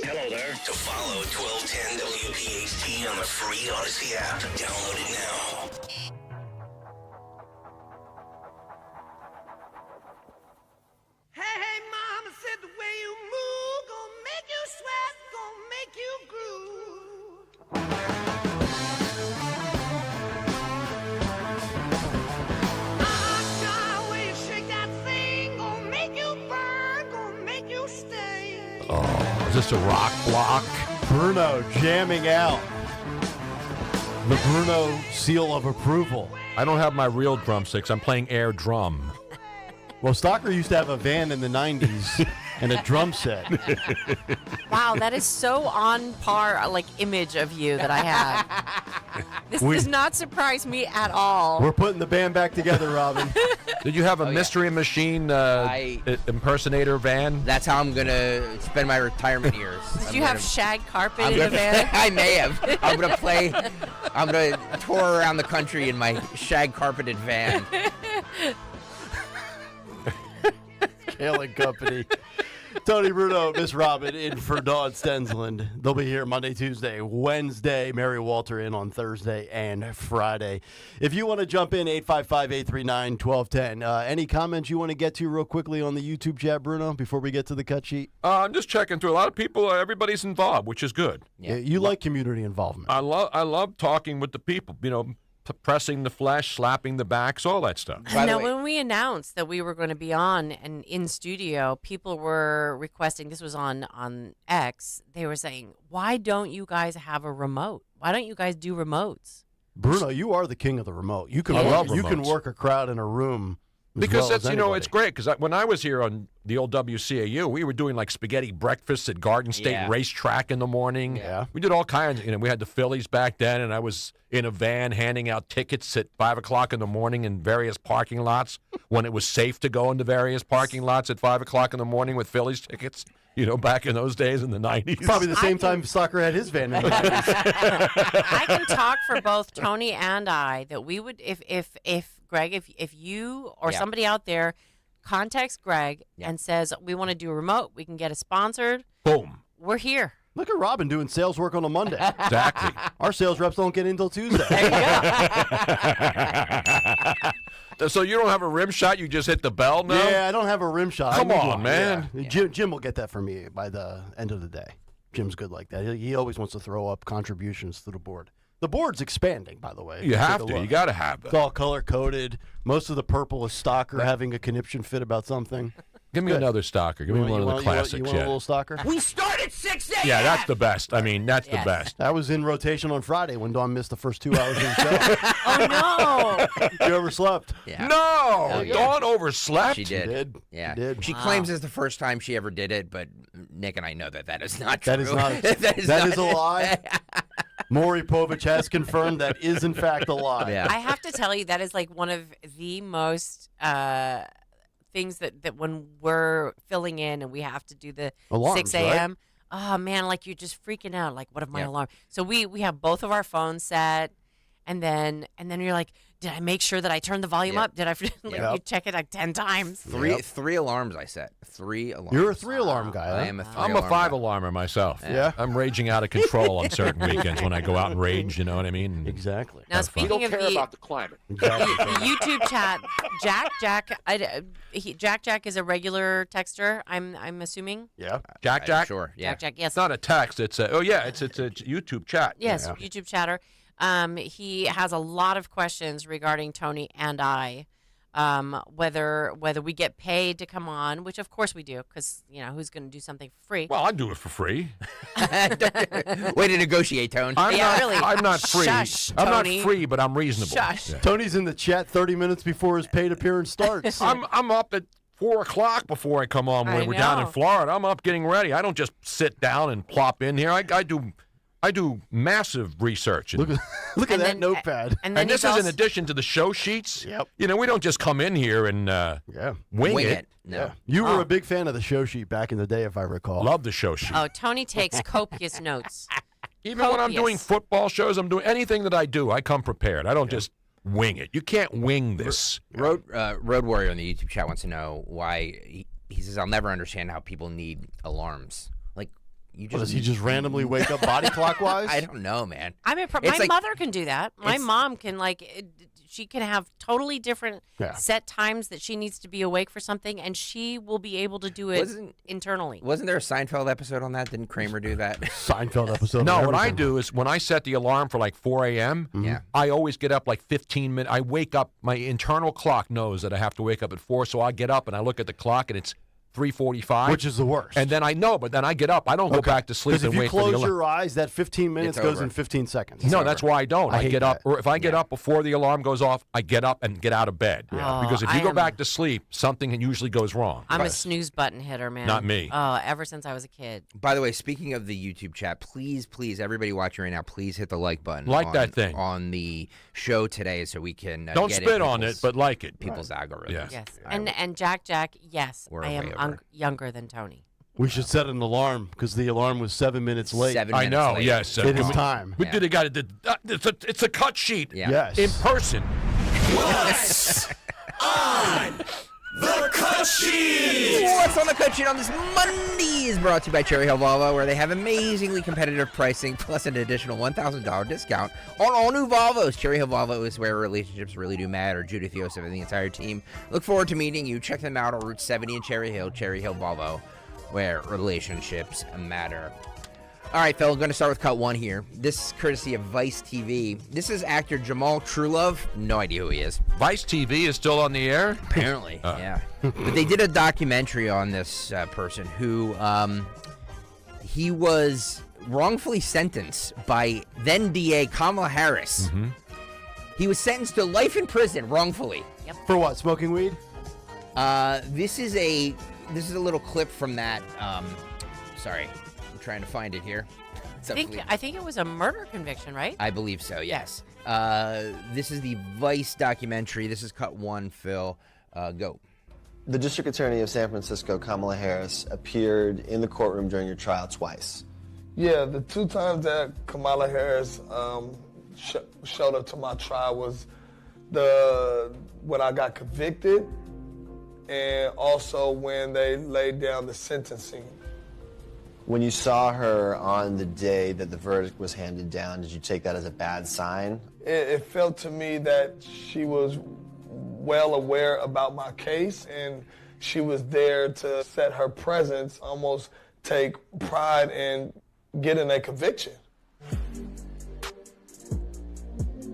Hello there. To follow 1210 WPHT on the free Odyssey app. Download it now. Hey, mama said the way you move gonna make you sweat, gonna make you groove. The way you shake that thing gonna make you burn, gonna make you stay. Oh, is this a rock block? Bruno jamming out. The Bruno seal of approval. I don't have my real drumsticks. I'm playing air drum. Well, Stalker used to have a van in the 90s and a drum set. Wow, that is so on par, image of you that I have. This does not surprise me at all. We're putting the band back together, Robin. Did you have a Mystery Machine impersonator van? That's how I'm going to spend my retirement years. Did you have shag carpet in the van? I may have. I'm going to tour around the country in my shag carpeted van. Kayal and Company. Tony Bruno, Miss Robin in for Dawn Stensland. They'll be here Monday, Tuesday, Wednesday. Mary Walter in on Thursday and Friday. If you want to jump in, 855-839-1210. Any comments you want to get to real quickly on the YouTube chat, Bruno, before we get to the cut sheet? I'm just checking through. A lot of people, everybody's involved, which is good. Yeah, you like community involvement. I love talking with the people, pressing the flesh, slapping the backs, all that stuff. Now, when we announced that we were going to be on and in studio, people were requesting, this was on X, they were saying, why don't you guys have a remote? Why don't you guys do remotes? Bruno, you are the king of the remote. You can work a crowd in a room. Because that's, it's great. Because when I was here on the old WCAU, we were doing spaghetti breakfasts at Garden State Racetrack in the morning. Yeah. We did all kinds. We had the Phillies back then, and I was in a van handing out tickets at 5 o'clock in the morning in various parking lots when it was safe to go into various parking lots at 5 o'clock in the morning with Phillies tickets. Back in those days in the 90s. Probably the same time Soccer had his van in the 90s. I can talk for both Tony and I that we would, if Greg, if you or somebody out there contacts Greg and says, we want to do a remote, we can get it sponsored. Boom. We're here. Look at Robin doing sales work on a Monday. Exactly. Our sales reps don't get in until Tuesday. There you go. So you don't have a rim shot? You just hit the bell now? Yeah, I don't have a rim shot. Come on, man. Yeah. Jim will get that for me by the end of the day. Jim's good like that. He always wants to throw up contributions to the board. The board's expanding, by the way. You have to. You got to have It's that. all color-coded. Most of the purple is Stalker having a conniption fit about something. Give me another stalker. Give me one of the classics. You want a little stalker? We start at 6 a.m. Yeah, that's the best. I mean, that's the best. That was in rotation on Friday when Dawn missed the first 2 hours of the show. Oh, no. You overslept. Yeah. No. Dawn overslept. She did. Yeah. She did. She claims it's the first time she ever did it, but Nick and I know that is not true. That is not. that is a lie. Maury Povich has confirmed that is in fact a lie. Yeah. I have to tell you, that is one of the most things that when we're filling in and we have to do the Alarms, 6 a.m. Oh man, you're just freaking out. What if my alarm? So we have both of our phones set, and then you're like, did I make sure that I turned the volume up? Did I? You check it 10 times. Three alarms I set. 3 alarms. You're a 3-alarm guy. Huh? I am a 3-alarm. I'm a 5-alarmer myself. Yeah. I'm raging out of control on certain weekends when I go out and rage. You know what I mean? Exactly. Now speaking of the climate. Exactly. the YouTube chat, Jack is a regular texter. I'm assuming. Yeah. Jack. Sure. Yeah. Jack. Yes. It's not a text. It's a YouTube chat. Yes. Yeah. YouTube chatter. He has a lot of questions regarding Tony and I, whether we get paid to come on, which of course we do, because who's going to do something for free? Well, I do it for free. Way to negotiate, Tone. I'm not free. Shush, I'm not Tony. free, but I'm reasonable. Shush. Yeah. Tony's in the chat 30 minutes before his paid appearance starts. I'm up at 4 o'clock before I come on when we're down in Florida. I'm up getting ready. I don't just sit down and plop in here. I do massive research. Look at that notepad. And this is in addition to the show sheets. Yep. We don't just come in here and wing it. No. Yeah. You were a big fan of the show sheet back in the day, if I recall. Love the show sheet. Oh, Tony takes copious notes. Even when I'm doing football shows, I'm doing anything that I do, I come prepared. I don't just wing it. You can't wing this. Road Warrior on the YouTube chat wants to know why he says, I'll never understand how people need alarms. Does he just randomly wake up body clockwise? I don't know, man. I mean, my mother can do that. My mom can she can have totally different set times that she needs to be awake for something, and she will be able to do it internally. Wasn't there a Seinfeld episode on that? Didn't Kramer do that? Seinfeld episode. No, what I do is when I set the alarm for 4 a.m., I always get up 15 minutes. I wake up, my internal clock knows that I have to wake up at 4, so I get up and I look at the clock and it's 3:45. Which is the worst. And then I know, but then I get up. I don't go back to sleep Because and if you wait for the close alarm. your eyes, that 15 minutes It's goes over. in 15 seconds. No, that's why I don't. I hate get up, that. or if I get up before the alarm goes off, I get up and get out of bed. Yeah. Because if Oh, you I go am- back to sleep, something usually goes wrong. I'm a snooze button hitter, man. Not me. Ever since I was a kid. By the way, speaking of the YouTube chat, please, everybody watching right now, please hit the like button. Like that thing. on the show today, so we can Don't get spit on it, but like it. People's algorithms. Yes. And Jack, yes, We're I am way over. younger than Tony. We should set an alarm because the alarm was 7 minutes late. 7 I minutes know. late. Yes. It is time. We did it. Got it. It's a cut sheet. Yeah. Yes. In person. What's on the cut sheet? What's on the cut sheet on this Monday is brought to you by Cherry Hill Volvo, where they have amazingly competitive pricing plus an additional $1,000 discount on all new Volvos. Cherry Hill Volvo is where relationships really do matter. Judith Yosef and the entire team look forward to meeting you. Check them out on Route 70 in Cherry Hill Volvo, where relationships matter. All right, Phil, I'm going to start with cut one here. This is courtesy of Vice TV. This is actor Jamal Truelove. No idea who he is. Vice TV is still on the air? Apparently, yeah. But they did a documentary on this person who he was wrongfully sentenced by then DA Kamala Harris. Mm-hmm. He was sentenced to life in prison wrongfully. Yep. For what? Smoking weed? This is a little clip from that. Sorry, I'm trying to find it here. I think it was a murder conviction, right? I believe so, yes. This is the Vice documentary. This is cut one, Phil. Go. The District Attorney of San Francisco, Kamala Harris, appeared in the courtroom during your trial twice. Yeah, the two times that Kamala Harris showed up to my trial was when I got convicted and also when they laid down the sentencing. When you saw her on the day that the verdict was handed down, did you take that as a bad sign? It felt to me that she was well aware about my case and she was there to set her presence, almost take pride in getting a conviction.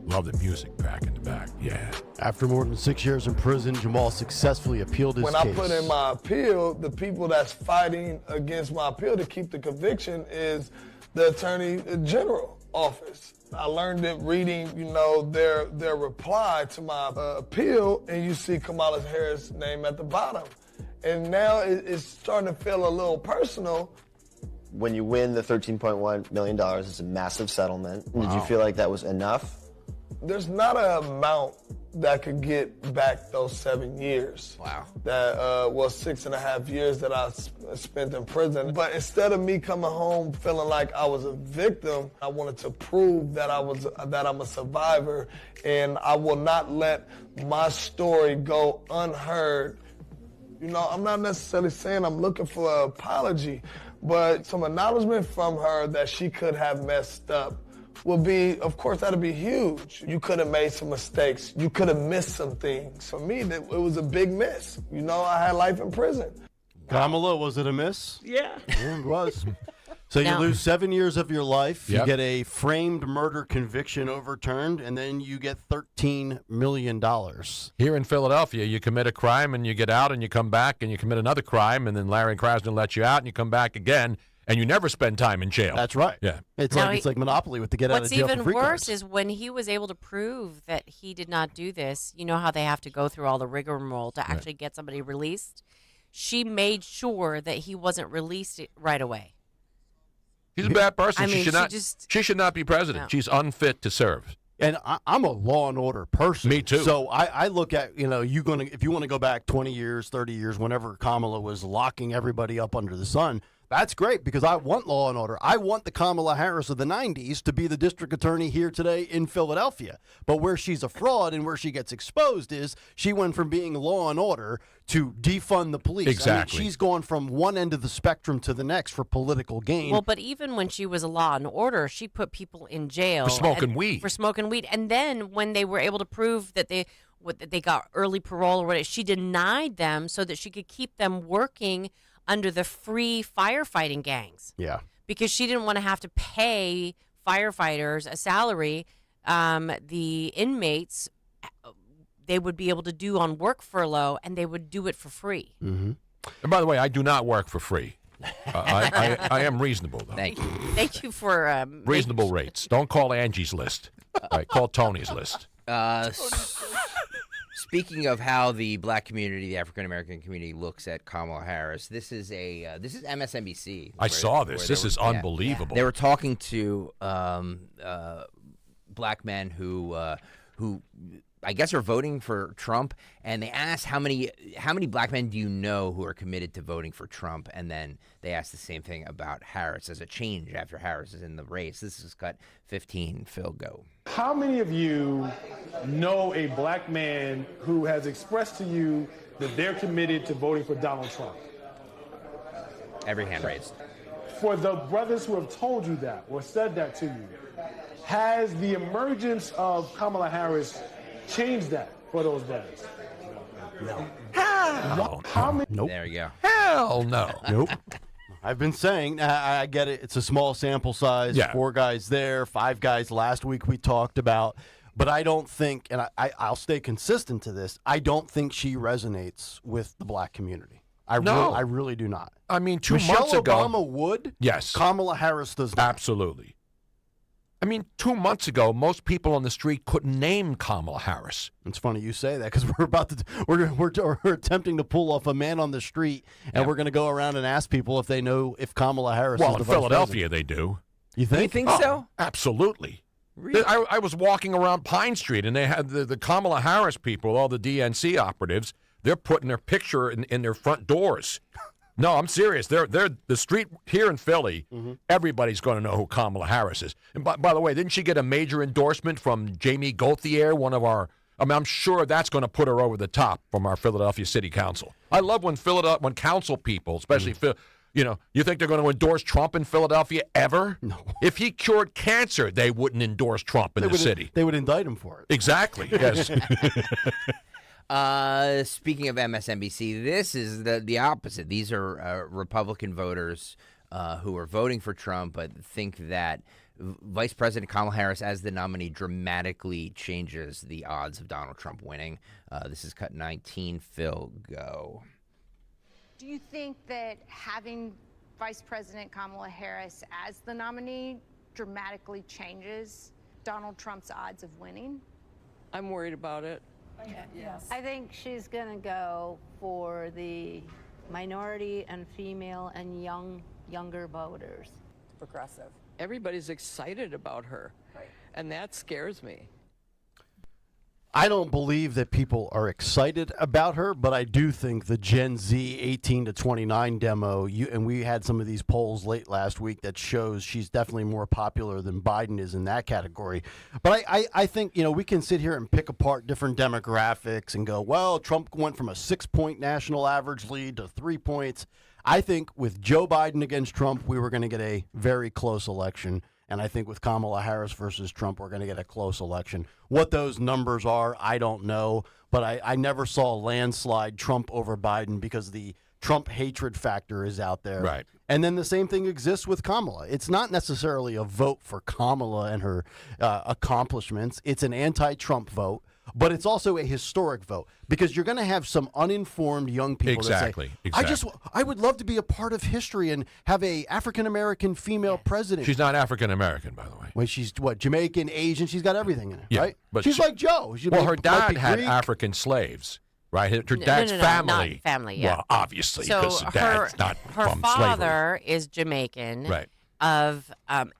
Love the music back in the back. Yeah. After more than 6 years in prison, Jamal successfully appealed his When case. I put in my appeal, the people that's fighting against my appeal to keep the conviction is the Attorney General office. I learned it reading, their reply to my appeal, and you see Kamala Harris' name at the bottom. And now it's starting to feel a little personal. When you win the $13.1 million, it's a massive settlement. Wow. Did you feel like that was enough? There's not an amount that could get back those 7 years. Wow. That 6.5 years that I spent in prison. But instead of me coming home feeling like I was a victim, I wanted to prove that I'm a survivor, and I will not let my story go unheard. I'm not necessarily saying I'm looking for an apology, but some acknowledgement from her that she could have messed up will be, of course, that'll be huge. You could have made some mistakes. You could have missed some things. For me, it was a big miss. I had life in prison. Kamala, was it a miss? Yeah. Yeah, it was. So you No. lose 7 years of your life, you Yep. get a framed murder conviction overturned, and then you get $13 million. Here in Philadelphia, you commit a crime and you get out and you come back and you commit another crime, and then Larry Krasner lets you out and you come back again, and you never spend time in jail. That's right. Yeah. It's Now like Monopoly with the get out of What's jail for even free worse cards. is when he was able to prove that he did not do this. You know how they have to go through all the rigmarole to actually get somebody released? She made sure that he wasn't released right away. He's a bad person. I mean, she should not be president. No. She's unfit to serve. And I'm a law and order person. Me too. So I look at, if you want to go back 20 years, 30 years, whenever Kamala was locking everybody up under the sun, that's great because I want law and order. I want the Kamala Harris of the 90s to be the district attorney here today in Philadelphia. But where she's a fraud and where she gets exposed is she went from being law and order to defund the police. Exactly. I mean, she's gone from one end of the spectrum to the next for political gain. Well, but even when she was a law and order, she put people in jail For smoking weed. For smoking weed, and then when they were able to prove that they got early parole or whatever, she denied them so that she could keep them working under the free firefighting gangs. Yeah. Because she didn't want to have to pay firefighters a salary. The inmates, they would be able to do on work furlough, and they would do it for free. Mm-hmm. And by the way, I do not work for free. I am reasonable, though. Thank you. Thank you for Reasonable rates. Don't call Angie's list. All right, call Tony's list. Speaking of how the black community, the African American community, looks at Kamala Harris, this is MSNBC. I saw this. This is unbelievable. They were talking to black men who I guess are voting for Trump, and they asked how many black men do you know who are committed to voting for Trump, and then they asked the same thing about Harris as a change after Harris is in the race. This is cut 15. Phil, go. How many of you know a black man who has expressed to you that they're committed to voting for Donald Trump? Every hand raised. For the brothers who have told you that or said that to you, has the emergence of Kamala Harris changed that for those brothers? No. How many? Nope. There you go. Hell no. Nope. I've been saying, I get it. It's a small sample size. Yeah. 4 guys there, 5 guys last week we talked about. But I don't think, and I'll stay consistent to this, I don't think she resonates with the black community. I really do not. I mean, 2 Michelle months ago. Obama would. Yes. Kamala Harris does not. Absolutely. I mean, 2 months ago, most people on the street couldn't name Kamala Harris. It's funny you say that because we're attempting to pull off a man on the street, and we're going to go around and ask people if they know if Kamala Harris. Well, is in the vice Philadelphia, president. they do. You think? You think so? Absolutely. Really? I was walking around Pine Street, and they had the Kamala Harris people, all the DNC operatives. They're putting their picture in their front doors. No, I'm serious. They're the street here in Philly. Everybody's going to know who Kamala Harris is. And by the way, didn't she get a major endorsement from Jamie Gauthier, one of our? I mean, I'm sure that's going to put her over the top from our Philadelphia City Council. I love when council people, especially you think they're going to endorse Trump in Philadelphia ever? No. If he cured cancer, they wouldn't endorse Trump in the city. They would indict him for it. Exactly. Yes. Speaking of MSNBC, this is the opposite. These are Republican voters who are voting for Trump but think that Vice President Kamala Harris as the nominee dramatically changes the odds of Donald Trump winning. This is cut 19. Phil, go. Do you think that having Vice President Kamala Harris as the nominee dramatically changes Donald Trump's odds of winning? I'm worried about it. Yes. I think she's going to go for the minority and female and younger voters. Progressive. Everybody's excited about her, and that scares me. I don't believe that people are excited about her, but I do think the Gen Z 18 to 29 demo, and we had some of these polls late last week that shows she's definitely more popular than Biden is in that category. But I think, we can sit here and pick apart different demographics and go, well, Trump went from a 6-point national average lead to 3 points. I think with Joe Biden against Trump, we were going to get a very close election. And I think with Kamala Harris versus Trump, we're going to get a close election. What those numbers are, I don't know. But I never saw a landslide Trump over Biden because the Trump hatred factor is out there. Right. And then the same thing exists with Kamala. It's not necessarily a vote for Kamala and her accomplishments. It's an anti-Trump vote. But it's also a historic vote because you're going to have some uninformed young people that say, I would love to be a part of history and have a African-American female president. She's not African-American, by the way. Well, she's Jamaican, Asian. She's got everything in her, right? But she's like Joe. Her dad had African slaves, right? Her dad's family. Not family, yeah. Well, obviously, so because dad's not her from father slavery. is Jamaican. Right. Of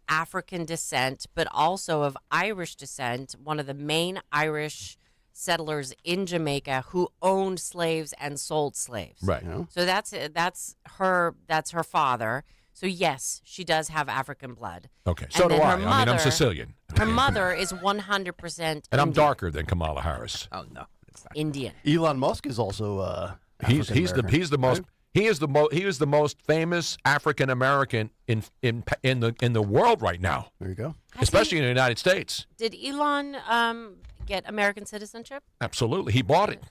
African descent, but also of Irish descent, one of the main Irish settlers in Jamaica who owned slaves and sold slaves. Right. So that's her father. So yes, she does have African blood. Okay. So do I. I'm Sicilian. Her mother is 100% And I'm darker than Kamala Harris. Oh no, it's not. Indian. Elon Musk is also he's the most. Right? He is the most famous African American in the world right now. There you go. Especially in the United States. Did Elon get American citizenship? Absolutely, he bought it.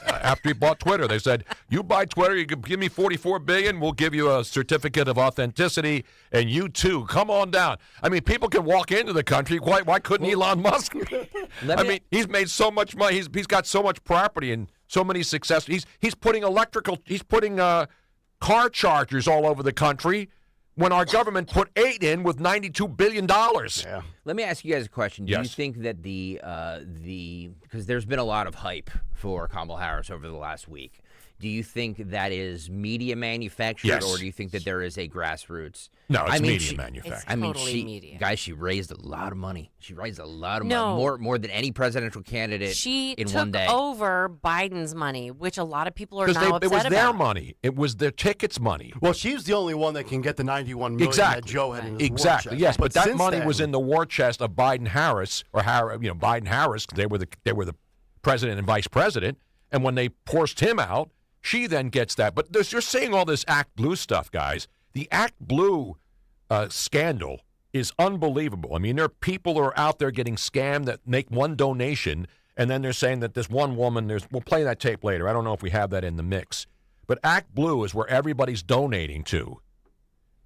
After he bought Twitter, they said, "You buy Twitter, you can give me $44 billion. We'll give you a certificate of authenticity, and you too, come on down." I mean, people can walk into the country. Why couldn't Elon Musk? I mean, he's made so much money. He's got so much property in so many success. He's putting car chargers all over the country when our government put 8 in with $92 billion. Yeah. Let me ask you guys a question. Do you Yes. think that because there's been a lot of hype for Kamala Harris over the last week, do you think that is media manufactured, Yes. or do you think that there is a grassroots? No, it's media she, manufactured. It's totally media. Guys, she raised a lot of money. She raised a lot of No. money, more than any presidential candidate She in took one day. over Biden's money, which a lot of people are now Because upset it was about. their money. It was their tickets money. Well, she's the only one that can get the $91 million Exactly. that Joe had in his war Exactly. chest. Yes, but that since money then- was in the war chest of Biden-Harris, or Biden-Harris. They were the president and vice president. And when they forced him out, she then gets that. But you're saying all this Act Blue stuff, guys. The Act Blue scandal is unbelievable. I mean, there are people who are out there getting scammed that make one donation, and then they're saying that this one woman, we'll play that tape later. I don't know if we have that in the mix. But Act Blue is where everybody's donating to.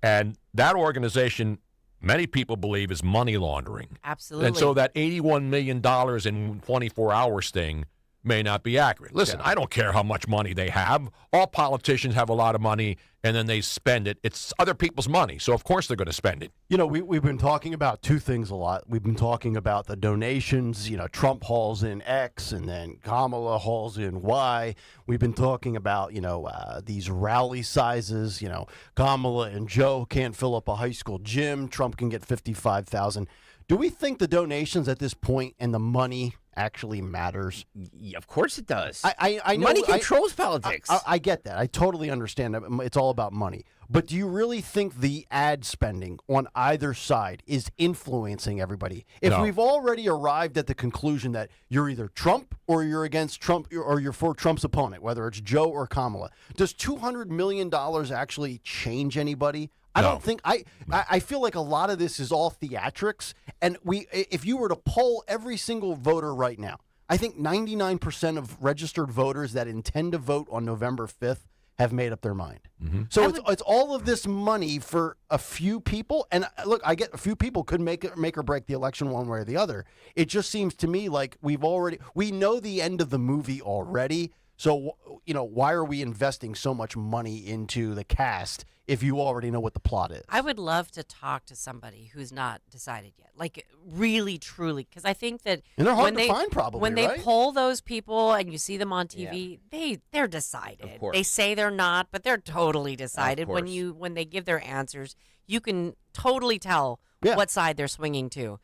And that organization, many people believe, is money laundering. Absolutely. And so that $81 million in 24 hours thing may not be accurate. Listen, I don't care how much money they have. All politicians have a lot of money, and then they spend it. It's other people's money, so of course they're going to spend it. You know, we've been talking about two things a lot. We've been talking about the donations. You know, Trump hauls in X, and then Kamala hauls in Y. We've been talking about, these rally sizes. You know, Kamala and Joe can't fill up a high school gym. Trump can get 55,000. Do we think the donations at this point and the money actually matters? Yeah, of course it does. I know money controls politics. I get that. I totally understand that. It's all about money. But do you really think the ad spending on either side is influencing everybody? If No. we've already arrived at the conclusion that you're either Trump or you're against Trump or you're for Trump's opponent, whether it's Joe or Kamala, does $200 million actually change anybody? I don't think I feel like a lot of this is all theatrics, and if you were to poll every single voter right now, I think 99% of registered voters that intend to vote on November 5th have made up their mind. Mm-hmm. So it's all of this money for a few people, and look, I get a few people could make or break the election one way or the other. It just seems to me like we know the end of the movie already. So, why are we investing so much money into the cast if you already know what the plot is? I would love to talk to somebody who's not decided yet, like really, truly, because I think that And they're hard to find, probably, when right? they poll those people and you see them on TV, they're decided. Of course. They say they're not, but they're totally decided. course. When they give their answers, you can totally tell what side they're swinging to.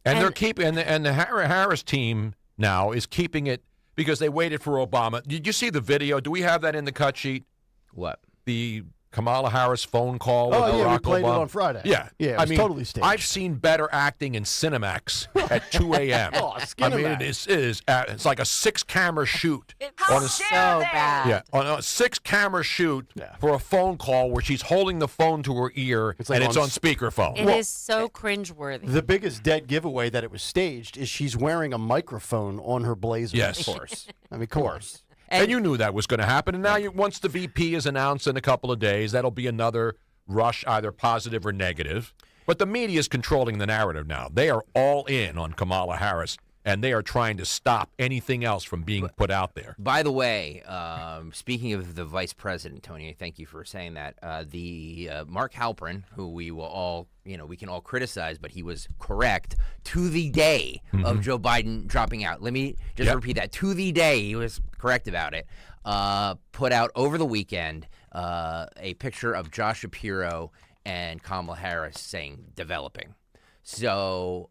And they're keeping, and the Harris team now is keeping it because they waited for Obama. Did you see the video? Do we have that in the cut sheet? What? The Kamala Harris phone call with Barack we played Obama? it on Friday. Yeah. It was totally staged. I've seen better acting in Cinemax at 2 a.m. Oh, I mean, Skinemax. it's like a 6-camera shoot. On so bad. Yeah, on a 6-camera shoot for a phone call where she's holding the phone to her ear like and it's on on speakerphone. It is so cringeworthy. The biggest dead giveaway that it was staged is she's wearing a microphone on her blazer. Yes. Of course. I mean, of course. And you knew that was going to happen. And now, once the VP is announced in a couple of days, that'll be another rush, either positive or negative. But the media is controlling the narrative now. They are all in on Kamala Harris, and they are trying to stop anything else from being put out there. By the way, speaking of the vice president, Tony, thank you for saying that. The Mark Halperin, who we will all, we can all criticize, but he was correct to the day of Joe Biden dropping out. Let me just repeat that. To the day, he was correct about it. Put out over the weekend a picture of Josh Shapiro and Kamala Harris saying developing. So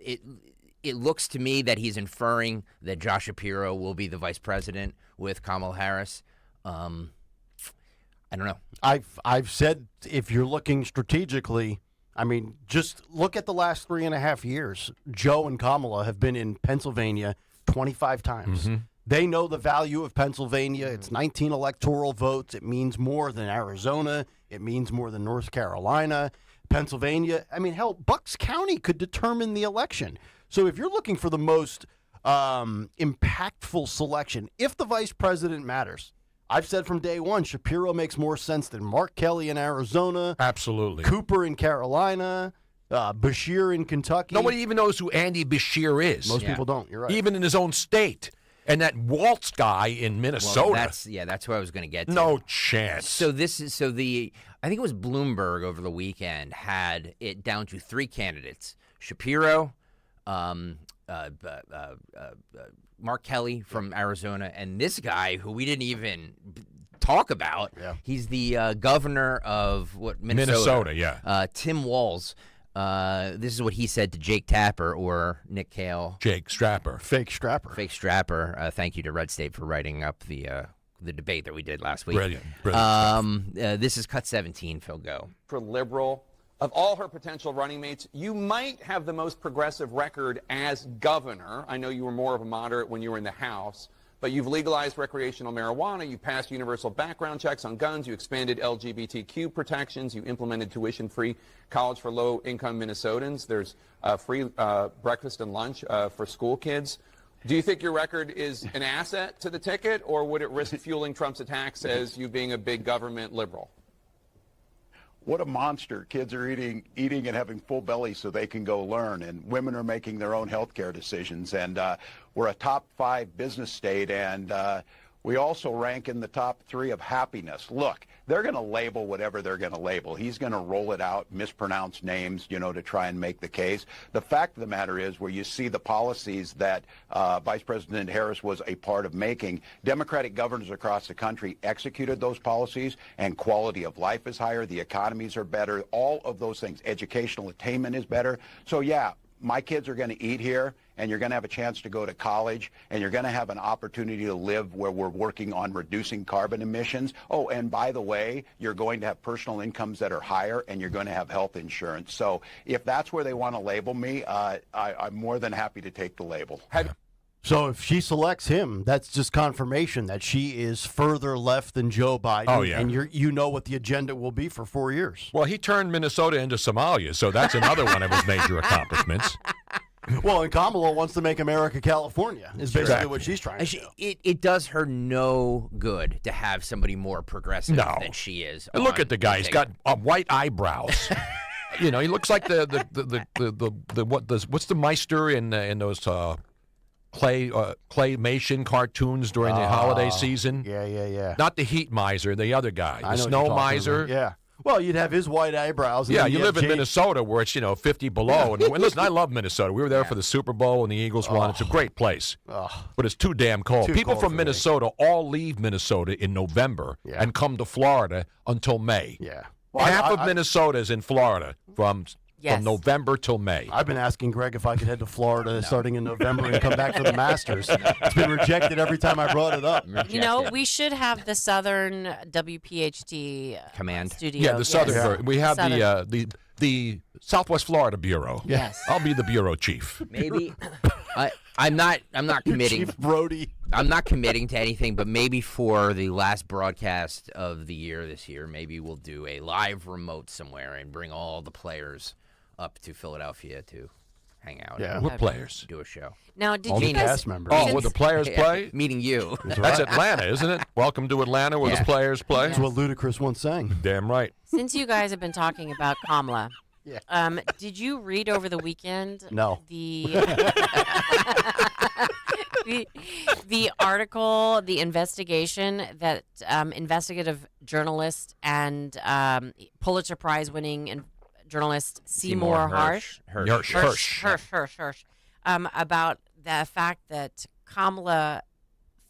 it looks to me that he's inferring that Josh Shapiro will be the vice president with Kamala Harris. I don't know. I've said if you're looking strategically, I mean, just look at the last 3.5 years. Joe and Kamala have been in Pennsylvania 25 times. They know the value of Pennsylvania. It's 19 electoral votes. It means more than Arizona. It means more than North Carolina. Pennsylvania, I mean, hell, Bucks County could determine the election. So if you're looking for the most impactful selection, if the vice president matters, I've said from day one, Shapiro makes more sense than Mark Kelly in Arizona. Absolutely. Cooper in Carolina. Bashir in Kentucky. Nobody even knows who Andy Bashir is. Most people don't. You're right. Even in his own state. And that Waltz guy in Minnesota. Well, that's who I was going to get to. No chance. So I think it was Bloomberg over the weekend had it down to 3 candidates: Shapiro, Mark Kelly from Arizona, and this guy who we didn't even talk about. Yeah. He's the governor of Minnesota. Yeah. Tim Walz. This is what he said to Jake Tapper or Nick Kayal. Jake Strapper. Fake Strapper. Fake Strapper. Thank you to Red State for writing up the debate that we did last week. Brilliant. This is cut 17. Phil, go. For liberal, of all her potential running mates, you might have the most progressive record as governor. I know you were more of a moderate when you were in the House, but you've legalized recreational marijuana, you passed universal background checks on guns, you expanded LGBTQ protections, you implemented tuition-free college for low-income Minnesotans. There's free breakfast and lunch for school kids. Do you think your record is an asset to the ticket, or would it risk fueling Trump's attacks as you being a big government liberal? What a monster. Kids are eating and having full bellies so they can go learn, and women are making their own health care decisions. And we're a top 5 business state, and we also rank in the top 3 of happiness. Look, they're going to label whatever they're going to label. He's going to roll it out, mispronounce names, to try and make the case. The fact of the matter is, where you see the policies that Vice President Harris was a part of making, Democratic governors across the country executed those policies, and quality of life is higher, the economies are better, all of those things. Educational attainment is better. So, yeah, my kids are going to eat here, and you're going to have a chance to go to college, and you're going to have an opportunity to live where we're working on reducing carbon emissions. Oh, and by the way, you're going to have personal incomes that are higher, and you're going to have health insurance. So if that's where they want to label me, I'm more than happy to take the label. So if she selects him, that's just confirmation that she is further left than Joe Biden. Oh, yeah. And you know what the agenda will be for 4 years. Well, he turned Minnesota into Somalia, so that's another one of his major accomplishments. Well, and Kamala wants to make America California, is basically what she's trying to do. It does her no good to have somebody more progressive than she is. And look at the guy; he's got white eyebrows. He looks like what's the Meister in those claymation cartoons during the holiday season? Yeah. Not the heat miser, the other guy, I the know what snow you're talking miser. about. Yeah. Well, you'd have his white eyebrows. And Yeah, then you live in Minnesota where it's 50 below. And listen, I love Minnesota. We were there for the Super Bowl and the Eagles won. It's a great place, but it's too damn cold. Too People cold from for me. Minnesota all leave Minnesota in November and come to Florida until May. Yeah. Half of Minnesota is in Florida from November till May. I've been asking Greg if I could head to Florida starting in November and come back for the Masters. It's been rejected every time I brought it up. We should have the Southern WPHT Command studio. Yeah, the Southern. Yes. We have Southern. the Southwest Florida Bureau. Yes. I'll be the bureau chief. Maybe I'm not committing. Chief Brody. I'm not committing to anything, but maybe for the last broadcast of the year this year, maybe we'll do a live remote somewhere and bring all the players up to Philadelphia to hang out. Yeah, and what players? Do a show. Now, did All you the guys? cast members. Oh, where the players play? Meeting you. That's Atlanta, isn't it? Welcome to Atlanta, where the players play. That's what Ludacris once sang. Damn right. Since you guys have been talking about Kamala, did you read over the weekend? No. The article, the investigation that investigative journalist and Pulitzer Prize winning journalist Seymour Hersh about the fact that Kamala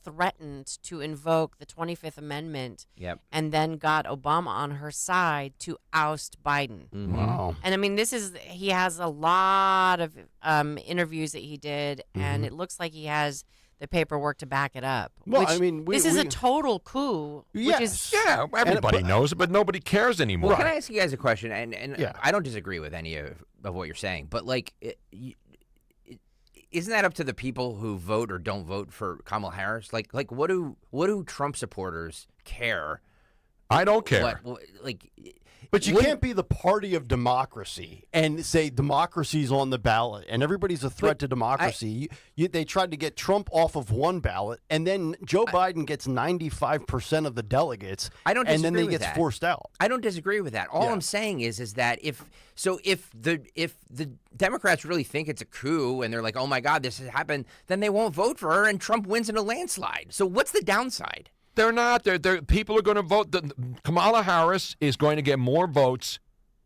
threatened to invoke the 25th Amendment and then got Obama on her side to oust Biden. Mm-hmm. Wow. And I mean, he has a lot of interviews that he did, and it looks like he has the paperwork to back it up. Well, which, I mean, this is a total coup. Yes. Which is, Yeah, everybody knows it, but nobody cares anymore. Well, can I ask you guys a question? And I don't disagree with any of what you're saying, but isn't that up to the people who vote or don't vote for Kamala Harris? Like what do Trump supporters care I don't care. But you can't be the party of democracy and say democracy's on the ballot and everybody's a threat to democracy. They tried to get Trump off of one ballot, and then Joe Biden gets 95% of the delegates, and then they get forced out. I don't disagree with that. All I'm saying is that if the Democrats really think it's a coup and they're like, oh my God, this has happened, then they won't vote for her and Trump wins in a landslide. So what's the downside? They're not. People are going to vote. Kamala Harris is going to get more votes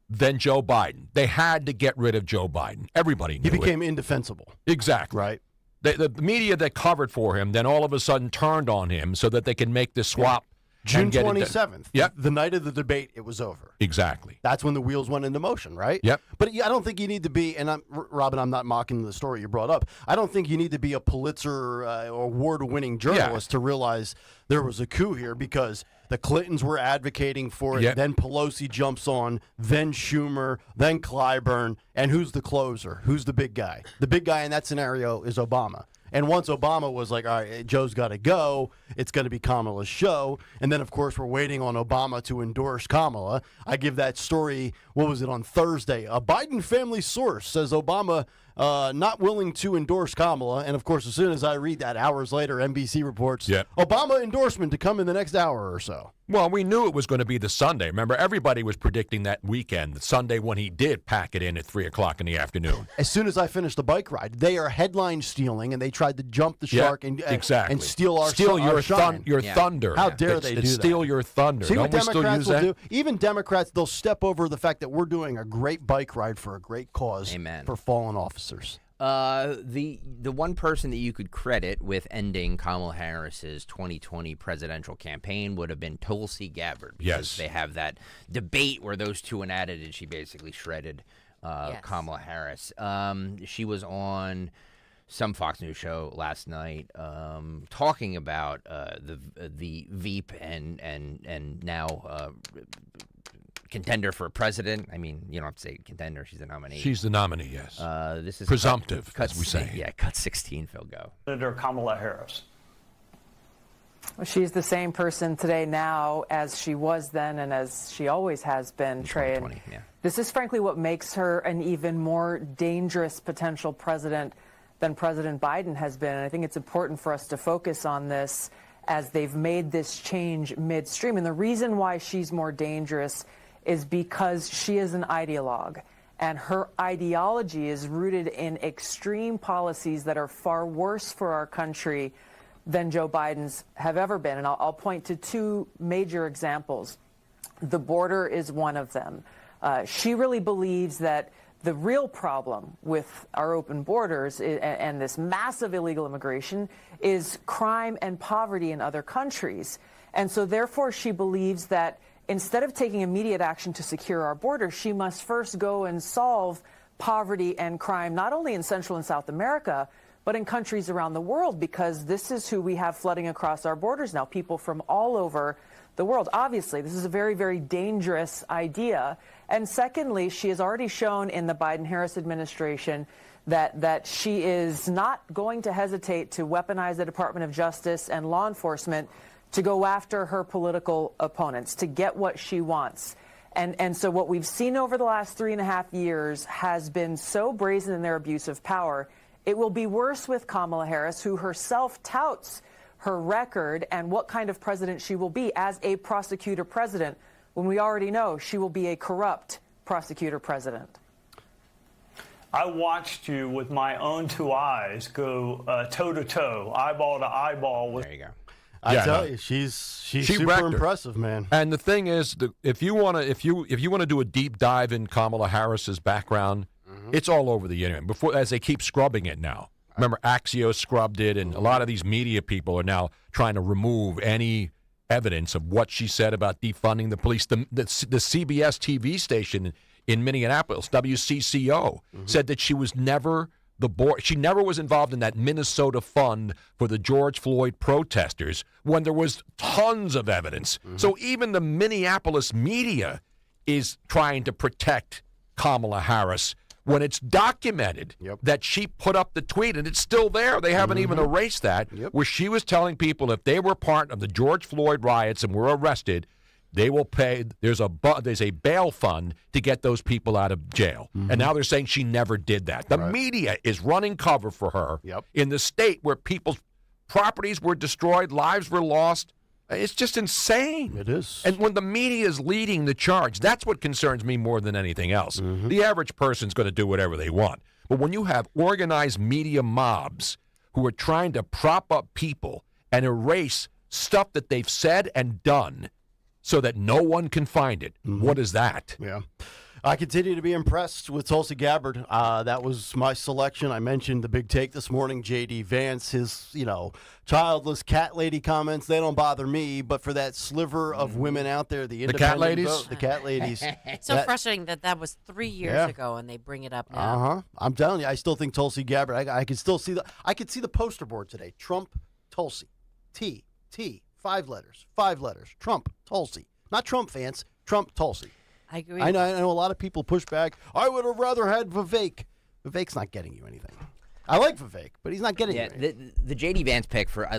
than Joe Biden. They had to get rid of Joe Biden. Everybody knew He became indefensible. Exactly. Right. The media that covered for him then all of a sudden turned on him so that they could make this swap. June 27th. Yep. The night of the debate, it was over. Exactly. That's when the wheels went into motion, right? Yep. But I don't think you need to be, and Robin, I'm not mocking the story you brought up. I don't think you need to be a Pulitzer award-winning journalist to realize there was a coup here, because the Clintons were advocating for it. Yep. Then Pelosi jumps on, then Schumer, then Clyburn. And who's the closer? Who's the big guy? The big guy in that scenario is Obama. And once Obama was like, all right, Joe's got to go, it's going to be Kamala's show. And then, of course, we're waiting on Obama to endorse Kamala. I give that story, what was it, on Thursday? A Biden family source says Obama not willing to endorse Kamala. And, of course, as soon as I read that, hours later, NBC reports Obama endorsement to come in the next hour or so. Well, we knew it was going to be the Sunday. Remember, everybody was predicting that weekend, the Sunday when he did pack it in at 3 o'clock in the afternoon. As soon as I finished the bike ride, they are headline stealing, and they tried to jump the shark and steal our shine. Your thunder. How dare they do that? Steal your thunder. See what Don't we Democrats still use will that? do? Even Democrats, they'll step over the fact that we're doing a great bike ride for a great cause for fallen officers. The one person that you could credit with ending Kamala Harris's 2020 presidential campaign would have been Tulsi Gabbard. Because they have that debate where those two went at it, and she basically shredded Kamala Harris. She was on some Fox News show last night talking about the Veep and now contender for president. I mean, you don't have to say contender. She's the nominee. She's the nominee, yes. This is presumptive, as we say. Yeah, cut 16, Phil, go. Senator Kamala Harris. Well, she's the same person today now as she was then and as she always has been, Trey. And this is frankly what makes her an even more dangerous potential president than President Biden has been. And I think it's important for us to focus on this as they've made this change midstream. And the reason why she's more dangerous is because she is an ideologue, and her ideology is rooted in extreme policies that are far worse for our country than Joe Biden's have ever been. And I'll point to two major examples. The border is one of them. She really believes that the real problem with our open borders and this massive illegal immigration is crime and poverty in other countries. And so therefore she believes that instead of taking immediate action to secure our border, she must first go and solve poverty and crime, not only in Central and South America, but in countries around the world, because this is who we have flooding across our borders now, people from all over the world. Obviously, this is a very, very dangerous idea. And secondly, she has already shown in the Biden-Harris administration that she is not going to hesitate to weaponize the Department of Justice and law enforcement to go after her political opponents, to get what she wants. And so what we've seen over the last 3.5 years has been so brazen in their abuse of power. It will be worse with Kamala Harris, who herself touts her record and what kind of president she will be as a prosecutor president, when we already know she will be a corrupt prosecutor president. I watched you with my own two eyes go toe-to-toe, eyeball to eyeball with... There you go. I tell you, she's super impressive, man. And the thing is, if you want to do a deep dive in Kamala Harris's background, it's all over the internet. As they keep scrubbing it now. Remember, Axios scrubbed it, and a lot of these media people are now trying to remove any evidence of what she said about defunding the police. The CBS TV station in Minneapolis, WCCO, said that she was never she never was involved in that Minnesota fund for the George Floyd protesters when there was tons of evidence. So even the Minneapolis media is trying to protect Kamala Harris when it's documented that she put up the tweet, and it's still there. They haven't even erased that, where she was telling people if they were part of the George Floyd riots and were arrested, they will pay. There's a bail fund to get those people out of jail. And now they're saying she never did that. The media is running cover for her in the state where people's properties were destroyed, lives were lost. It's just insane. It is. And when the media is leading the charge, that's what concerns me more than anything else. The average person's going to do whatever they want. But when you have organized media mobs who are trying to prop up people and erase stuff that they've said and done so that no one can find it, what is that? Yeah. I continue to be impressed with Tulsi Gabbard. That was my selection. I mentioned the big take this morning, J.D. Vance, his, childless cat lady comments. They don't bother me, but for that sliver of women out there, the cat ladies? vote, the cat ladies. It's so frustrating that was 3 years ago, and they bring it up now. I'm telling you, I still think Tulsi Gabbard. I could still see I could see the poster board today. Trump, Tulsi, T, 5 letters, Trump, Tulsi. Not Trump fans, Trump, Tulsi. I agree. I know a lot of people push back. I would have rather had Vivek. Vivek's not getting you anything. I like Vivek, but he's not getting you anything. The J.D. Vance pick for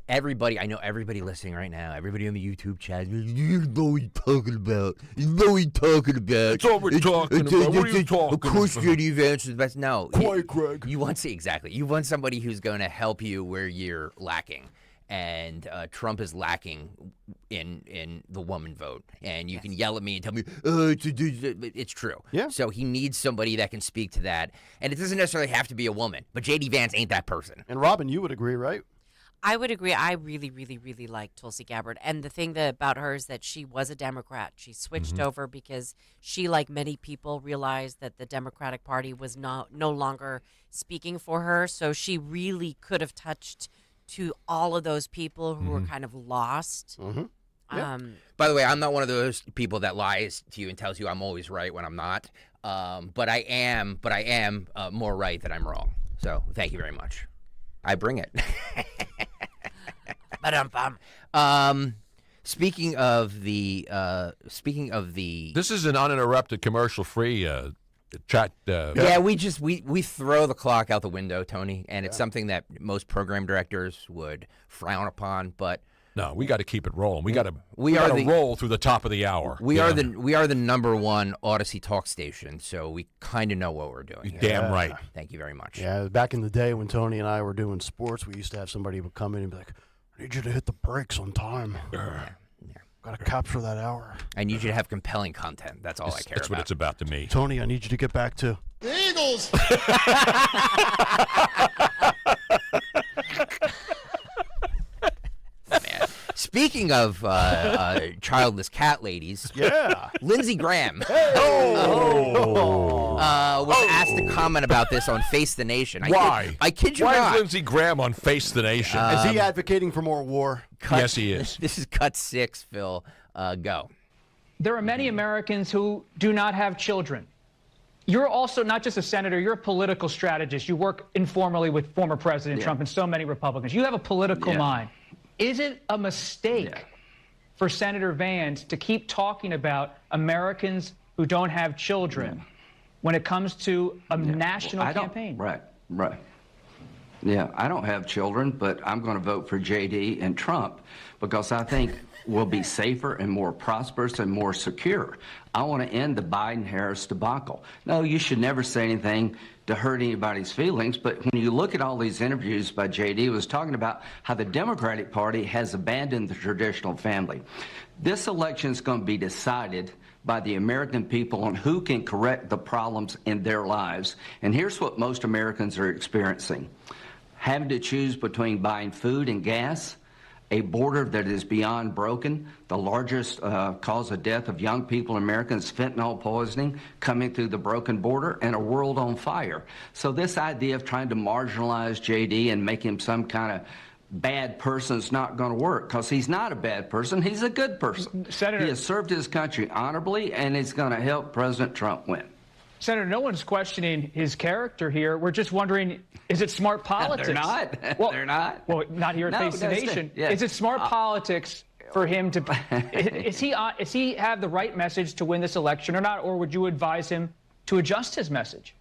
everybody. I know everybody listening right now. Everybody on the YouTube chat. You know what he's talking about. That's all we're talking about. What are you talking about? Of course, J.D. Vance is the best. No. Quiet, Greg. You want somebody who's going to help you where you're lacking. And Trump is lacking in the woman vote. And you can yell at me and tell me, it's true. Yeah. So he needs somebody that can speak to that. And it doesn't necessarily have to be a woman. But J.D. Vance ain't that person. And Robin, you would agree, right? I would agree. I really, really, really like Tulsi Gabbard. And the thing about her is that she was a Democrat. She switched over because she, like many people, realized that the Democratic Party was no longer speaking for her. So she really could have touched to all of those people who were kind of lost. Yeah. By the way, I'm not one of those people that lies to you and tells you I'm always right when I'm not. But I am more right than I'm wrong. So thank you very much. I bring it. Speaking of the This is an uninterrupted, commercial-free chat. Yeah, we throw the clock out the window, Tony, and it's something that most program directors would frown upon. But no, we got to keep it rolling. We got to roll through the top of the hour. We are the #1 Odyssey talk station, so we kind of know what we're doing. You're damn right. Thank you very much. Yeah, back in the day when Tony and I were doing sports, we used to have somebody would come in and be like, "I need you to hit the brakes on time. Got to capture that hour. I need you to have compelling content. That's all I care about. That's what it's about to me. Tony, I need you to get back to The Eagles. Man. Speaking of childless cat ladies, Lindsey Graham was asked to comment about this on Face the Nation. I kid you not. Why is Lindsey Graham on Face the Nation? Is he advocating for more war? Yes, he is. This is cut 6, Phil. Go. There are many Americans who do not have children. You're also not just a senator, you're a political strategist. You work informally with former President Trump and so many Republicans. You have a political mind. Is it a mistake for Senator Vance to keep talking about Americans who don't have children when it comes to a national campaign? Right. Yeah, I don't have children, but I'm going to vote for J.D. and Trump because I think we'll be safer and more prosperous and more secure. I want to end the Biden-Harris debacle. No, you should never say anything to hurt anybody's feelings, but when you look at all these interviews by J.D., he was talking about how the Democratic Party has abandoned the traditional family. This election is going to be decided by the American people on who can correct the problems in their lives. And here's what most Americans are experiencing. Having to choose between buying food and gas, a border that is beyond broken, the largest cause of death of young people in America is fentanyl poisoning coming through the broken border, and a world on fire. So this idea of trying to marginalize J.D. and make him some kind of bad person is not going to work, because he's not a bad person. He's a good person. Senator, he has served his country honorably, and he's going to help President Trump win. Senator, no one's questioning his character here. We're just wondering, is it smart politics? They're not. Well, they're not. Well, not here at Face the Nation. Is it smart politics for him to? Is he have the right message to win this election or not? Or would you advise him to adjust his message?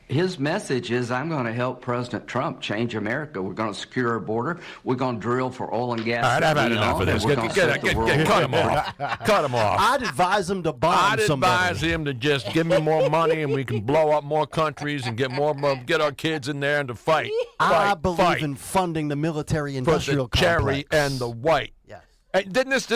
His message is, I'm going to help President Trump change America. We're going to secure our border. We're going to drill for oil and gas. All right, I've had enough of this. Cut him off. Cut him off. I'd advise him to bomb somebody. I'd advise him to just give me more money and we can blow up more countries and get our kids in there and to fight. I believe in funding the military-industrial complex. Cherry and the white. Yes. Hey,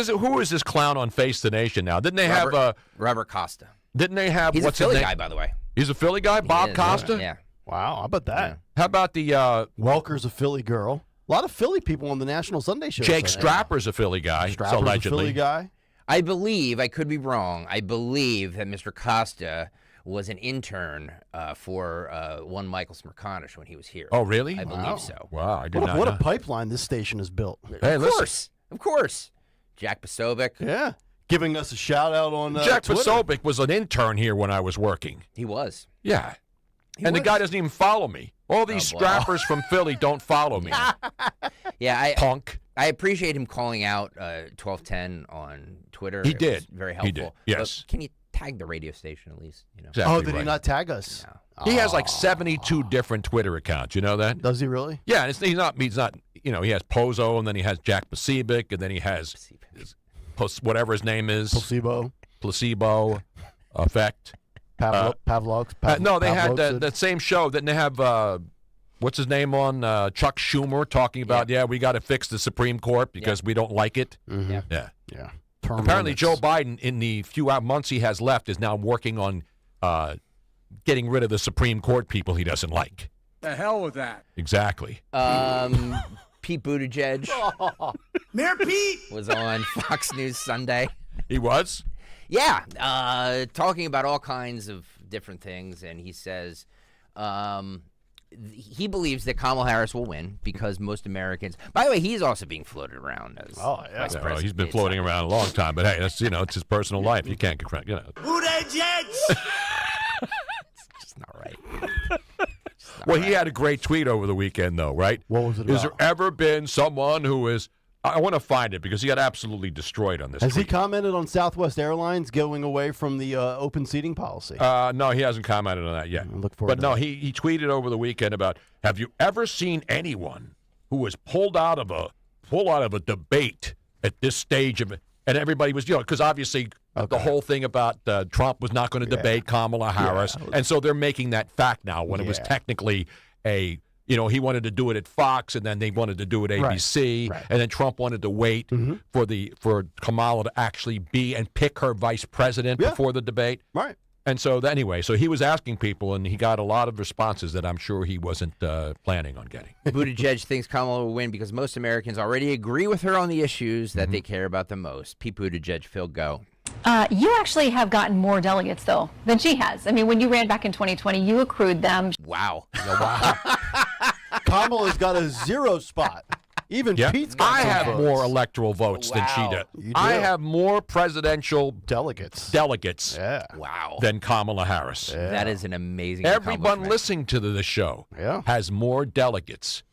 who is this clown on Face the Nation now? Didn't they have Robert Costa? Didn't they have He's what's a Philly his name? guy, by the way. He's a Philly guy, Bob Costa. Yeah. Wow, how about that? Yeah. How about the Welker's a Philly girl? A lot of Philly people on the National Sunday Show. Jake Strapper's a Philly guy. Strapper's allegedly a Philly guy. I believe, I could be wrong, I believe that Mr. Costa was an intern for one Michael Smerconish when he was here. Oh, really? I believe so. Wow, I did not What know. a pipeline this station has built. Hey, Of course. Jack Posobiec. Yeah. Giving us a shout out on Jack Twitter. Posobiec was an intern here when I was working. He was. Yeah. The guy doesn't even follow me. All these strappers from Philly don't follow me. Yeah, Punk. I appreciate him calling out 1210 on Twitter. He It did. was very He helpful. did, yes. But can you tag the radio station at least? You know? Exactly Did he right. not tag us? He has like 72 different Twitter accounts. You know that? Does he really? Yeah, and he's not. You know, he has Pozo, and then he has Jack Posobiec, and then he has whatever his name is. Placebo effect. Pavlov. No, they had that same show. Didn't they have what's his name on Chuck Schumer talking about? Yeah, we got to fix the Supreme Court because we don't like it. Mm-hmm. Yeah. Term Apparently, limits. Joe Biden, in the few months he has left, is now working on getting rid of the Supreme Court people he doesn't like. The hell with that. Exactly. Pete Buttigieg Mayor Pete was on Fox News Sunday. He was? Yeah, talking about all kinds of different things, and he says he believes that Kamala Harris will win because most Americans. By the way, he's also being floated around as vice president. He's been floating around a long time, but hey, that's it's his personal life. You can't get Buttigieg. It's not right. Well, he had a great tweet over the weekend, though, right? What was it Has about? there ever been someone who is? I want to find it because he got absolutely destroyed on this. Has tweet. he commented on Southwest Airlines going away from the open seating policy? No, he hasn't commented on that yet. Look forward But to no, that. he tweeted over the weekend about, have you ever seen anyone who was pulled out of a debate at this stage of it? And everybody was, because obviously the whole thing about Trump was not going to debate Kamala Harris. And so they're making that fact now when it was technically a, he wanted to do it at Fox and then they wanted to do it at ABC. Right. And then Trump wanted to wait for Kamala to actually be and pick her vice president before the debate. Right. And so anyway, so he was asking people, and he got a lot of responses that I'm sure he wasn't planning on getting. Buttigieg thinks Kamala will win because most Americans already agree with her on the issues that they care about the most. Pete Buttigieg, Phil, go. You actually have gotten more delegates, though, than she has. I mean, when you ran back in 2020, you accrued them. Wow. Kamala's got a 0 spot. Even Pete's got I some have votes. more electoral votes than she does. You do. I have more presidential delegates Wow. than Kamala Harris. That is an amazing Everyone accomplishment. listening to the show has more delegates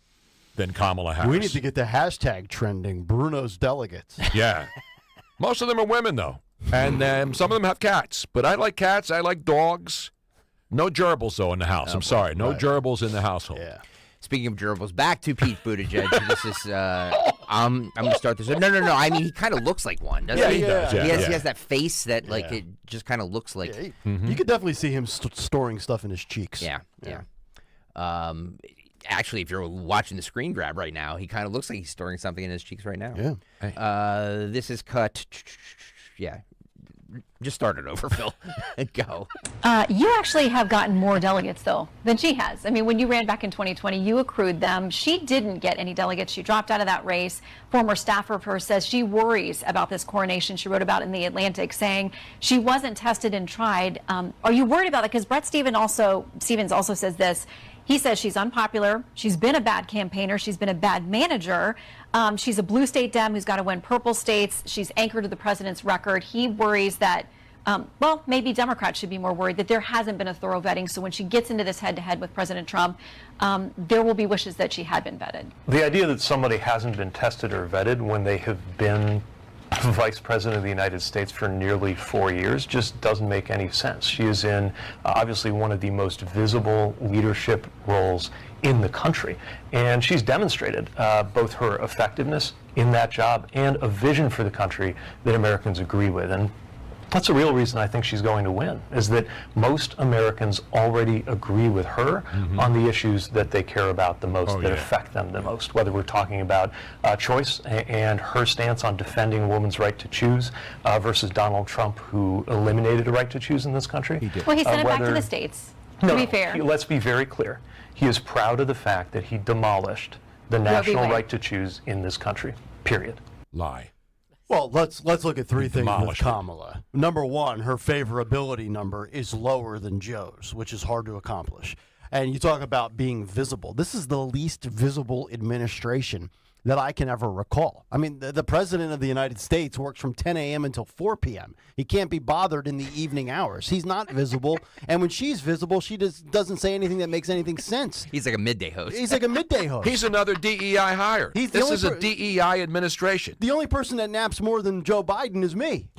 than Kamala Harris. We need to get the hashtag trending, Bruno's delegates. Yeah. Most of them are women, though. And some of them have cats. But I like cats. I like dogs. No gerbils, though, in the house. I'm sorry. No gerbils in the household. Yeah. Speaking of gerbils, back to Pete Buttigieg. This is, I'm going to start this. No. I mean, he kind of looks like one, doesn't he? He does. He has that face that, it just kind of looks like. You could definitely see him storing stuff in his cheeks. Yeah. Actually, if you're watching the screen grab right now, he kind of looks like he's storing something in his cheeks right now. Yeah. This is cut. Yeah. Just start it over, Phil. Go. You actually have gotten more delegates, though, than she has. I mean, when you ran back in 2020, you accrued them. She didn't get any delegates. She dropped out of that race. Former staffer of hers says she worries about this coronation. She wrote about it in The Atlantic, saying she wasn't tested and tried. Are you worried about that? Because Brett Stevens also says this. He says she's unpopular. She's been a bad campaigner. She's been a bad manager. She's a blue state Dem who's got to win purple states. She's anchored to the president's record. He worries that, maybe Democrats should be more worried that there hasn't been a thorough vetting. So when she gets into this head-to-head with President Trump, there will be wishes that she had been vetted. The idea that somebody hasn't been tested or vetted when they have been Vice President of the United States for nearly 4 years just doesn't make any sense. She is in obviously one of the most visible leadership roles in the country, and she's demonstrated both her effectiveness in that job and a vision for the country that Americans agree with. And that's the real reason I think she's going to win, is that most Americans already agree with her on the issues that they care about the most, that affect them the most, whether we're talking about choice and her stance on defending a woman's right to choose versus Donald Trump, who eliminated a right to choose in this country. He did. Well, he sent it back to the states, to be fair. Let's be very clear. He is proud of the fact that he demolished the national right to choose in this country, period. Lie. Well, let's look at three things with Kamala. Number one, her favorability number is lower than Joe's, which is hard to accomplish. And you talk about being visible. This is the least visible administration that I can ever recall. I mean, the President of the United States works from 10 a.m. until 4 p.m. He can't be bothered in the evening hours. He's not visible. And when she's visible, she just doesn't say anything that makes anything sense. He's like a midday host. He's like a midday host. He's another DEI hire. This is a DEI administration. The only person that naps more than Joe Biden is me.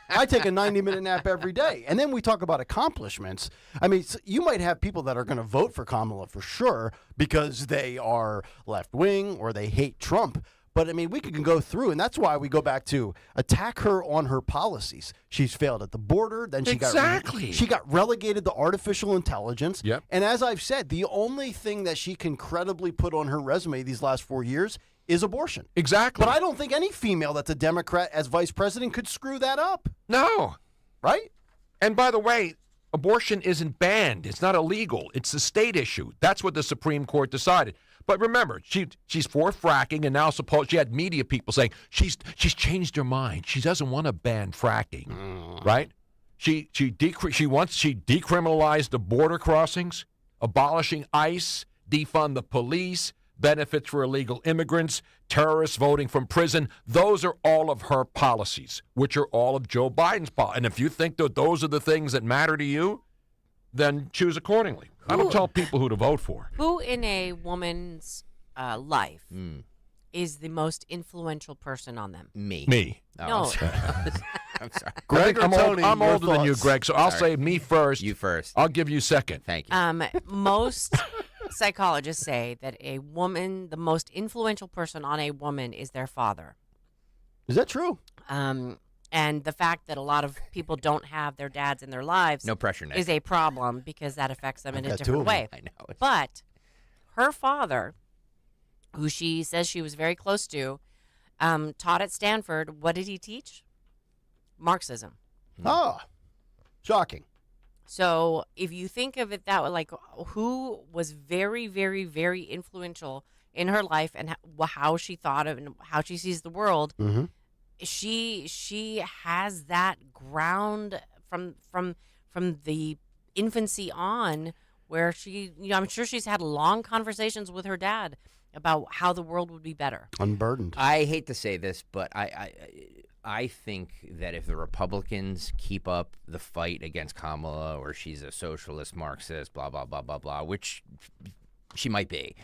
I take a 90-minute nap every day. And then we talk about accomplishments. I mean, you might have people that are going to vote for Kamala for sure because they are left-wing or they hate Trump. But, I mean, we can go through, and that's why we go back to attack her on her policies. She's failed at the border. Then she got relegated to artificial intelligence. Yep. And as I've said, the only thing that she can credibly put on her resume these last 4 years is abortion. Exactly. But I don't think any female that's a Democrat as vice president could screw that up. No. Right? And by the way, abortion isn't banned. It's not illegal. It's a state issue. That's what the Supreme Court decided. But remember, she's for fracking, and now she had media people saying she's changed her mind. She doesn't want to ban fracking, right? She decriminalized the border crossings, abolishing ICE, defund the police, benefits for illegal immigrants, terrorists voting from prison. Those are all of her policies, which are all of Joe Biden's policies. And if you think that those are the things that matter to you, then choose accordingly. I don't tell people who to vote for. Who in a woman's life is the most influential person on them? Me. Oh, no. I'm sorry. Greg, I'm older than you, Greg, so I'll say me first. You first. I'll give you second. Thank you. Most psychologists say that a woman, the most influential person on a woman is their father. Is that true? And the fact that a lot of people don't have their dads in their lives no pressure, Nick. is a problem because that affects them in a different way. I know. But her father, who she says she was very close to, taught at Stanford. What did he teach? Marxism. Oh, shocking. So if you think of it that way, like who was very, very, very influential in her life and how she thought of and how she sees the world, she has that ground from the infancy on, where she, I'm sure she's had long conversations with her dad about how the world would be better. Unburdened. I hate to say this, but I think that if the Republicans keep up the fight against Kamala, or she's a socialist, Marxist, blah, blah, blah, blah, blah, which she might be,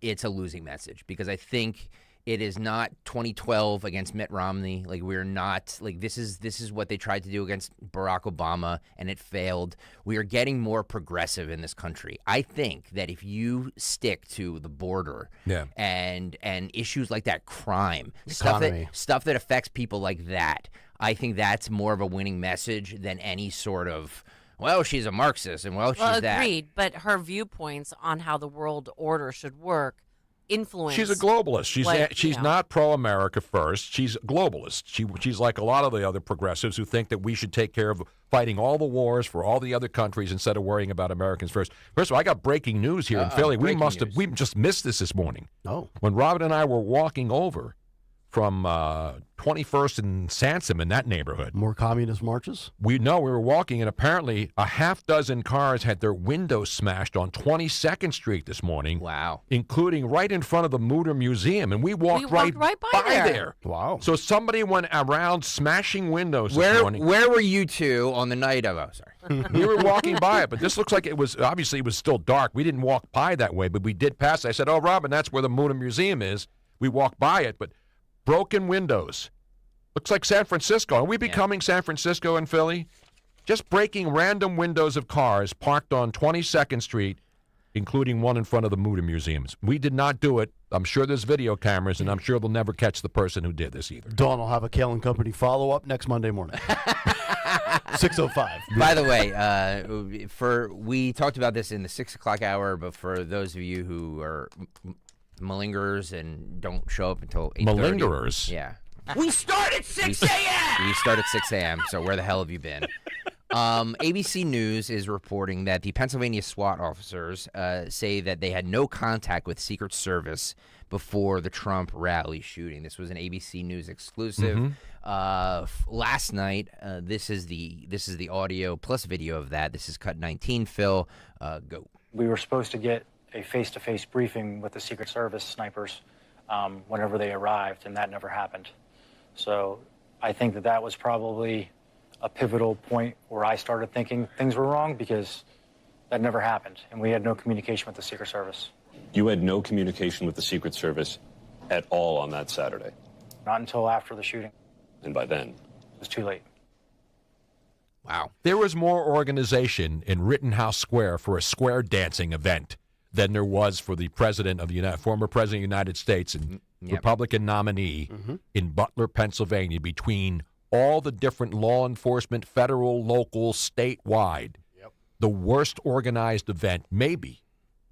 it's a losing message, because I think it is not 2012 against Mitt Romney. Like, we're not, like, this is what they tried to do against Barack Obama, and it failed. We are getting more progressive in this country. I think that if you stick to the border and issues like that, crime, stuff that affects people like that, I think that's more of a winning message than any sort of, well, she's a Marxist, and well, she's that. Agreed, but her viewpoints on how the world order should work influence. She's a globalist. She's not pro-America first. She's a globalist. She's like a lot of the other progressives who think that we should take care of fighting all the wars for all the other countries instead of worrying about Americans first. First of all, I got breaking news here in Philly. We just missed this morning. Oh. When Robin and I were walking over from 21st and Sansom in that neighborhood. More communist marches? We were walking, and apparently a half dozen cars had their windows smashed on 22nd Street this morning. Wow. Including right in front of the Mutter Museum, and we walked right by there. Wow. So somebody went around smashing windows this morning. Where were you two on the night of, We were walking by it, but this looks like it was still dark. We didn't walk by that way, but we did pass it. I said, oh, Robin, that's where the Mutter Museum is. We walked by it, but broken windows. Looks like San Francisco. Are we becoming San Francisco and Philly? Just breaking random windows of cars parked on 22nd Street, including one in front of the Muda Museums. We did not do it. I'm sure there's video cameras, and I'm sure they'll never catch the person who did this either. Dawn will have a Kayal and Company follow-up next Monday morning. 6:05. By the way, we talked about this in the 6 o'clock hour, but for those of you who are malingerers and don't show up until 8:30. Malingerers? Yeah. We start at 6 a.m. We start at 6 a.m., so where the hell have you been? ABC News is reporting that the Pennsylvania SWAT officers say that they had no contact with Secret Service before the Trump rally shooting. This was an ABC News exclusive. Last night, this is the audio plus video of that. This is cut 19. Phil, go. We were supposed to get a face-to-face briefing with the Secret Service snipers whenever they arrived, and that never happened. So I think that was probably a pivotal point where I started thinking things were wrong, because that never happened, and we had no communication with the Secret Service. You had no communication with the Secret Service at all on that Saturday? Not until after the shooting. And by then? It was too late. Wow. There was more organization in Rittenhouse Square for a square dancing event than there was for the president of the former president of the United States and Republican nominee in Butler, Pennsylvania, between all the different law enforcement, federal, local, statewide. The worst organized event, maybe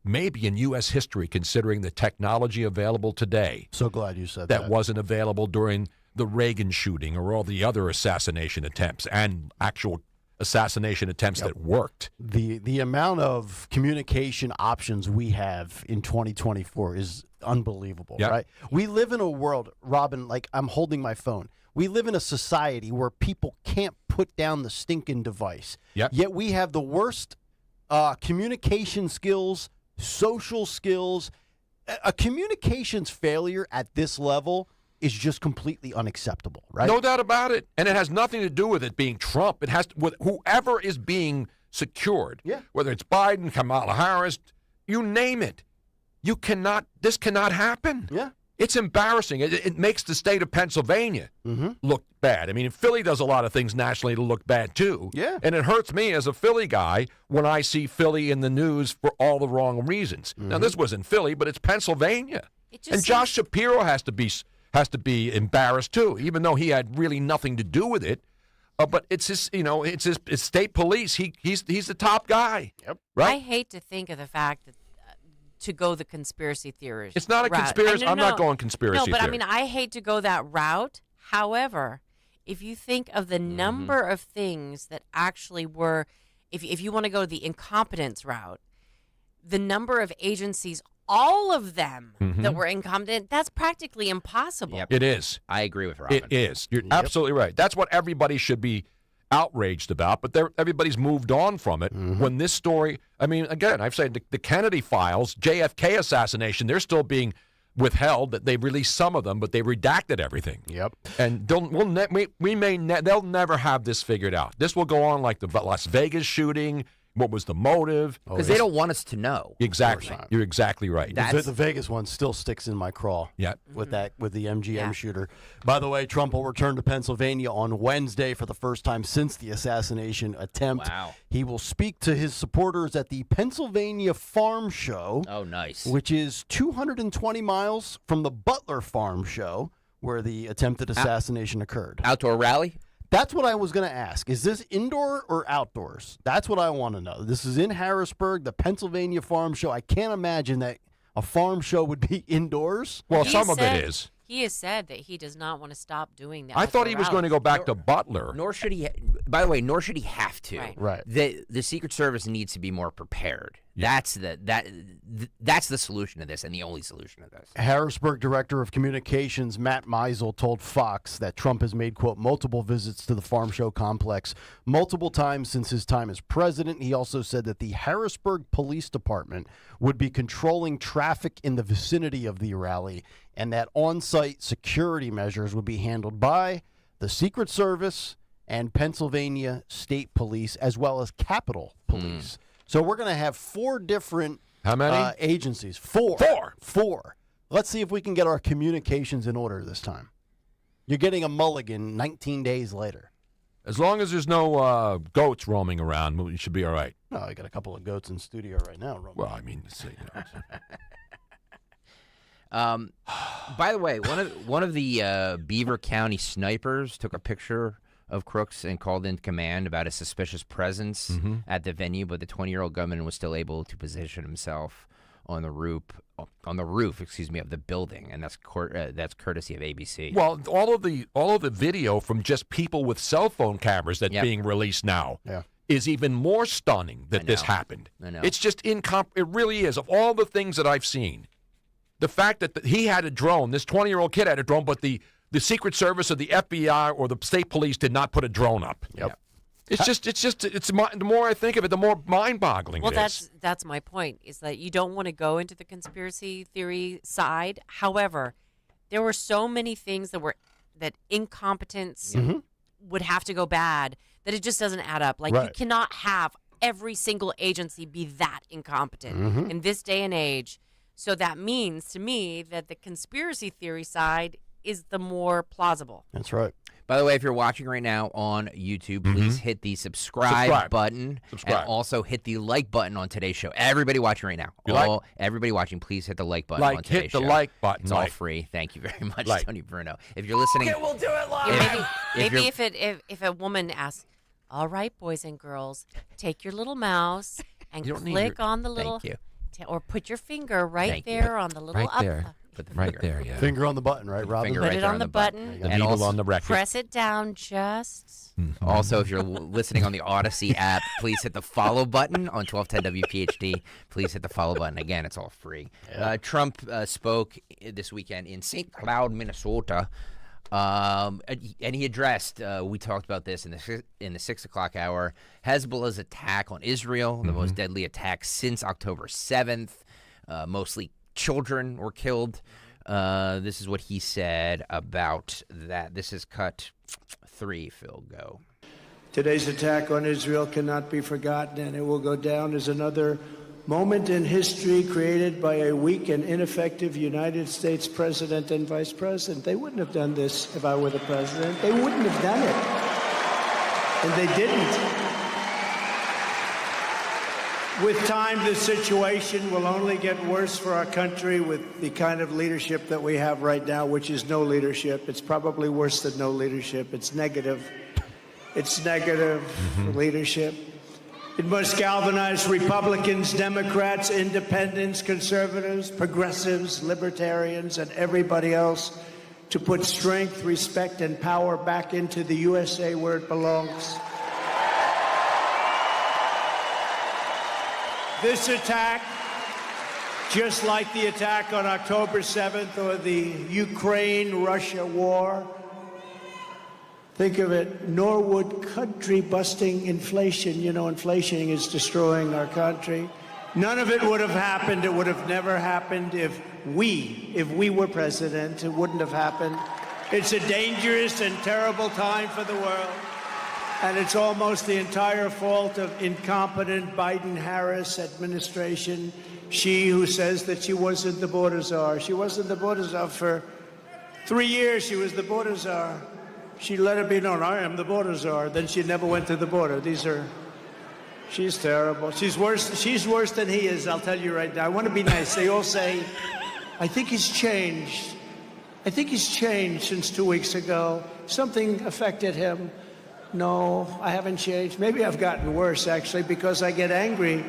in U.S. history, considering the technology available today. So glad you said that wasn't available during the Reagan shooting or all the other assassination attempts and actual assassination attempts that worked. The amount of communication options we have in 2024 is unbelievable, right? We live in a world, Robin, like I'm holding my phone. We live in a society where people can't put down the stinking device. Yet we have the worst communication skills, social skills. A communications failure at this level is just completely unacceptable, right? No doubt about it. And it has nothing to do with it being Trump. It has to, with whoever is being secured, whether it's Biden, Kamala Harris, you name it. This cannot happen. It's embarrassing. It makes the state of Pennsylvania look bad. I mean, Philly does a lot of things nationally to look bad, too. And it hurts me as a Philly guy when I see Philly in the news for all the wrong reasons. Now, this wasn't Philly, but it's Pennsylvania. And Josh Shapiro has to be embarrassed, too, even though he had really nothing to do with it. But it's his, it's state police. He's the top guy. Right? I hate to think of the fact that to go the conspiracy theories. It's not a conspiracy. I'm not going conspiracy theory. No, but theory. I mean, I hate to go that route. However, if you think of the number of things that actually were, if you want to go the incompetence route, the number of agencies, all of them that were incompetent, that's practically impossible. Yep. It is. I agree with Robin. It is. You're absolutely right. That's what everybody should be outraged about, but everybody's moved on from it. When this story, I mean, again, I've said the Kennedy files, JFK assassination, they're still being withheld. That they've released some of them, but they redacted everything. And they'll never have this figured out. This will go on like the Las Vegas shooting. What was the motive? Because they don't want us to know. Exactly. You're exactly right. The Vegas one still sticks in my craw. With the MGM shooter. By the way, Trump will return to Pennsylvania on Wednesday for the first time since the assassination attempt. Wow. He will speak to his supporters at the Pennsylvania Farm Show. Oh, nice. Which is 220 miles from the Butler Farm Show, where the attempted assassination occurred. Outdoor rally? That's what I was going to ask. Is this indoor or outdoors? That's what I want to know. This is in Harrisburg, the Pennsylvania Farm Show. I can't imagine that a farm show would be indoors. Well, some of it is. He has said that he does not want to stop doing that. I thought he was going to go back to Butler. Nor should he. By the way, nor should he have to. Right. The Secret Service needs to be more prepared. That's the solution to this, and the only solution to this. Harrisburg Director of Communications Matt Meisel told Fox that Trump has made, quote, multiple visits to the farm show complex multiple times since his time as president. He also said that the Harrisburg Police Department would be controlling traffic in the vicinity of the rally, and that on-site security measures would be handled by the Secret Service and Pennsylvania State Police, as well as Capitol Police. So we're going to have 4 different agencies. Four. Let's see if we can get our communications in order this time. You're getting a mulligan 19 days later. As long as there's no goats roaming around, you should be all right. No, I got a couple of goats in studio right now. Roaming. Well, I mean, by the way, one of the Beaver County snipers took a picture of Crooks and called in command about a suspicious presence at the venue, but the 20-year-old gunman was still able to position himself on the roof, of the building, and that's courtesy of ABC. Well, all of the video from just people with cell phone cameras that's being released now is even more stunning that this happened. I know. It's just it really is. Of all the things that I've seen, the fact that he had a drone, this 20-year-old kid had a drone, but the Secret Service or the FBI or the state police did not put a drone up. Yep. The more I think of it, the more mind-boggling well, it is. that's my point, is that you don't want to go into the conspiracy theory side. However, there were so many things that incompetence would have to go bad that it just doesn't add up. Like, you cannot have every single agency be that incompetent in this day and age. So that means to me that the conspiracy theory side is the more plausible. That's right. By the way, if you're watching right now on YouTube, please hit the subscribe button. And also hit the like button on today's show. Everybody watching right now. Everybody watching, please hit the like button on today's show. Hit the like button. It's all free. Thank you very much, Tony Bruno. If you're listening... Okay, we'll do it live. Maybe if a woman asks, all right, boys and girls, take your little mouse and click on the little... Thank you. Or put your finger right there on the little right up. there. Put the right there, yeah. Finger on the button, right, Rob? Finger Put right it there on the button. The needle on the record. Press it down just. Also, if you're listening on the Odyssey app, please hit the follow button on 1210 WPHT. Please hit the follow button. Again, it's all free. Trump spoke this weekend in St. Cloud, Minnesota, and he addressed, we talked about this in the 6 o'clock hour, Hezbollah's attack on Israel, the most deadly attack since October 7th. Mostly children were killed. This is what he said about that. This is cut 3, Phil, go. Today's attack on Israel cannot be forgotten, and it will go down as another moment in history created by a weak and ineffective United States president and vice president. They wouldn't have done this if I were the president. They wouldn't have done it. And they didn't. With time, this situation will only get worse for our country with the kind of leadership that we have right now, which is no leadership. It's probably worse than no leadership. It's negative. It's negative leadership. It must galvanize Republicans, Democrats, independents, conservatives, progressives, libertarians, and everybody else to put strength, respect, and power back into the USA where it belongs. This attack, just like the attack on October 7th or the Ukraine-Russia war, think of it, nor would country-busting inflation, inflation is destroying our country. None of it would have happened. It would have never happened if we were president. It wouldn't have happened. It's a dangerous and terrible time for the world. And it's almost the entire fault of incompetent Biden-Harris administration. She who says that she wasn't the border czar. She wasn't the border czar for 3 years. She was the border czar. She let it be known, I am the border czar. Then she never went to the border. She's terrible. She's worse than he is, I'll tell you right now. I want to be nice. They all say, I think he's changed. I think he's changed since 2 weeks ago. Something affected him. No, I haven't changed. Maybe I've gotten worse, actually, because I get angry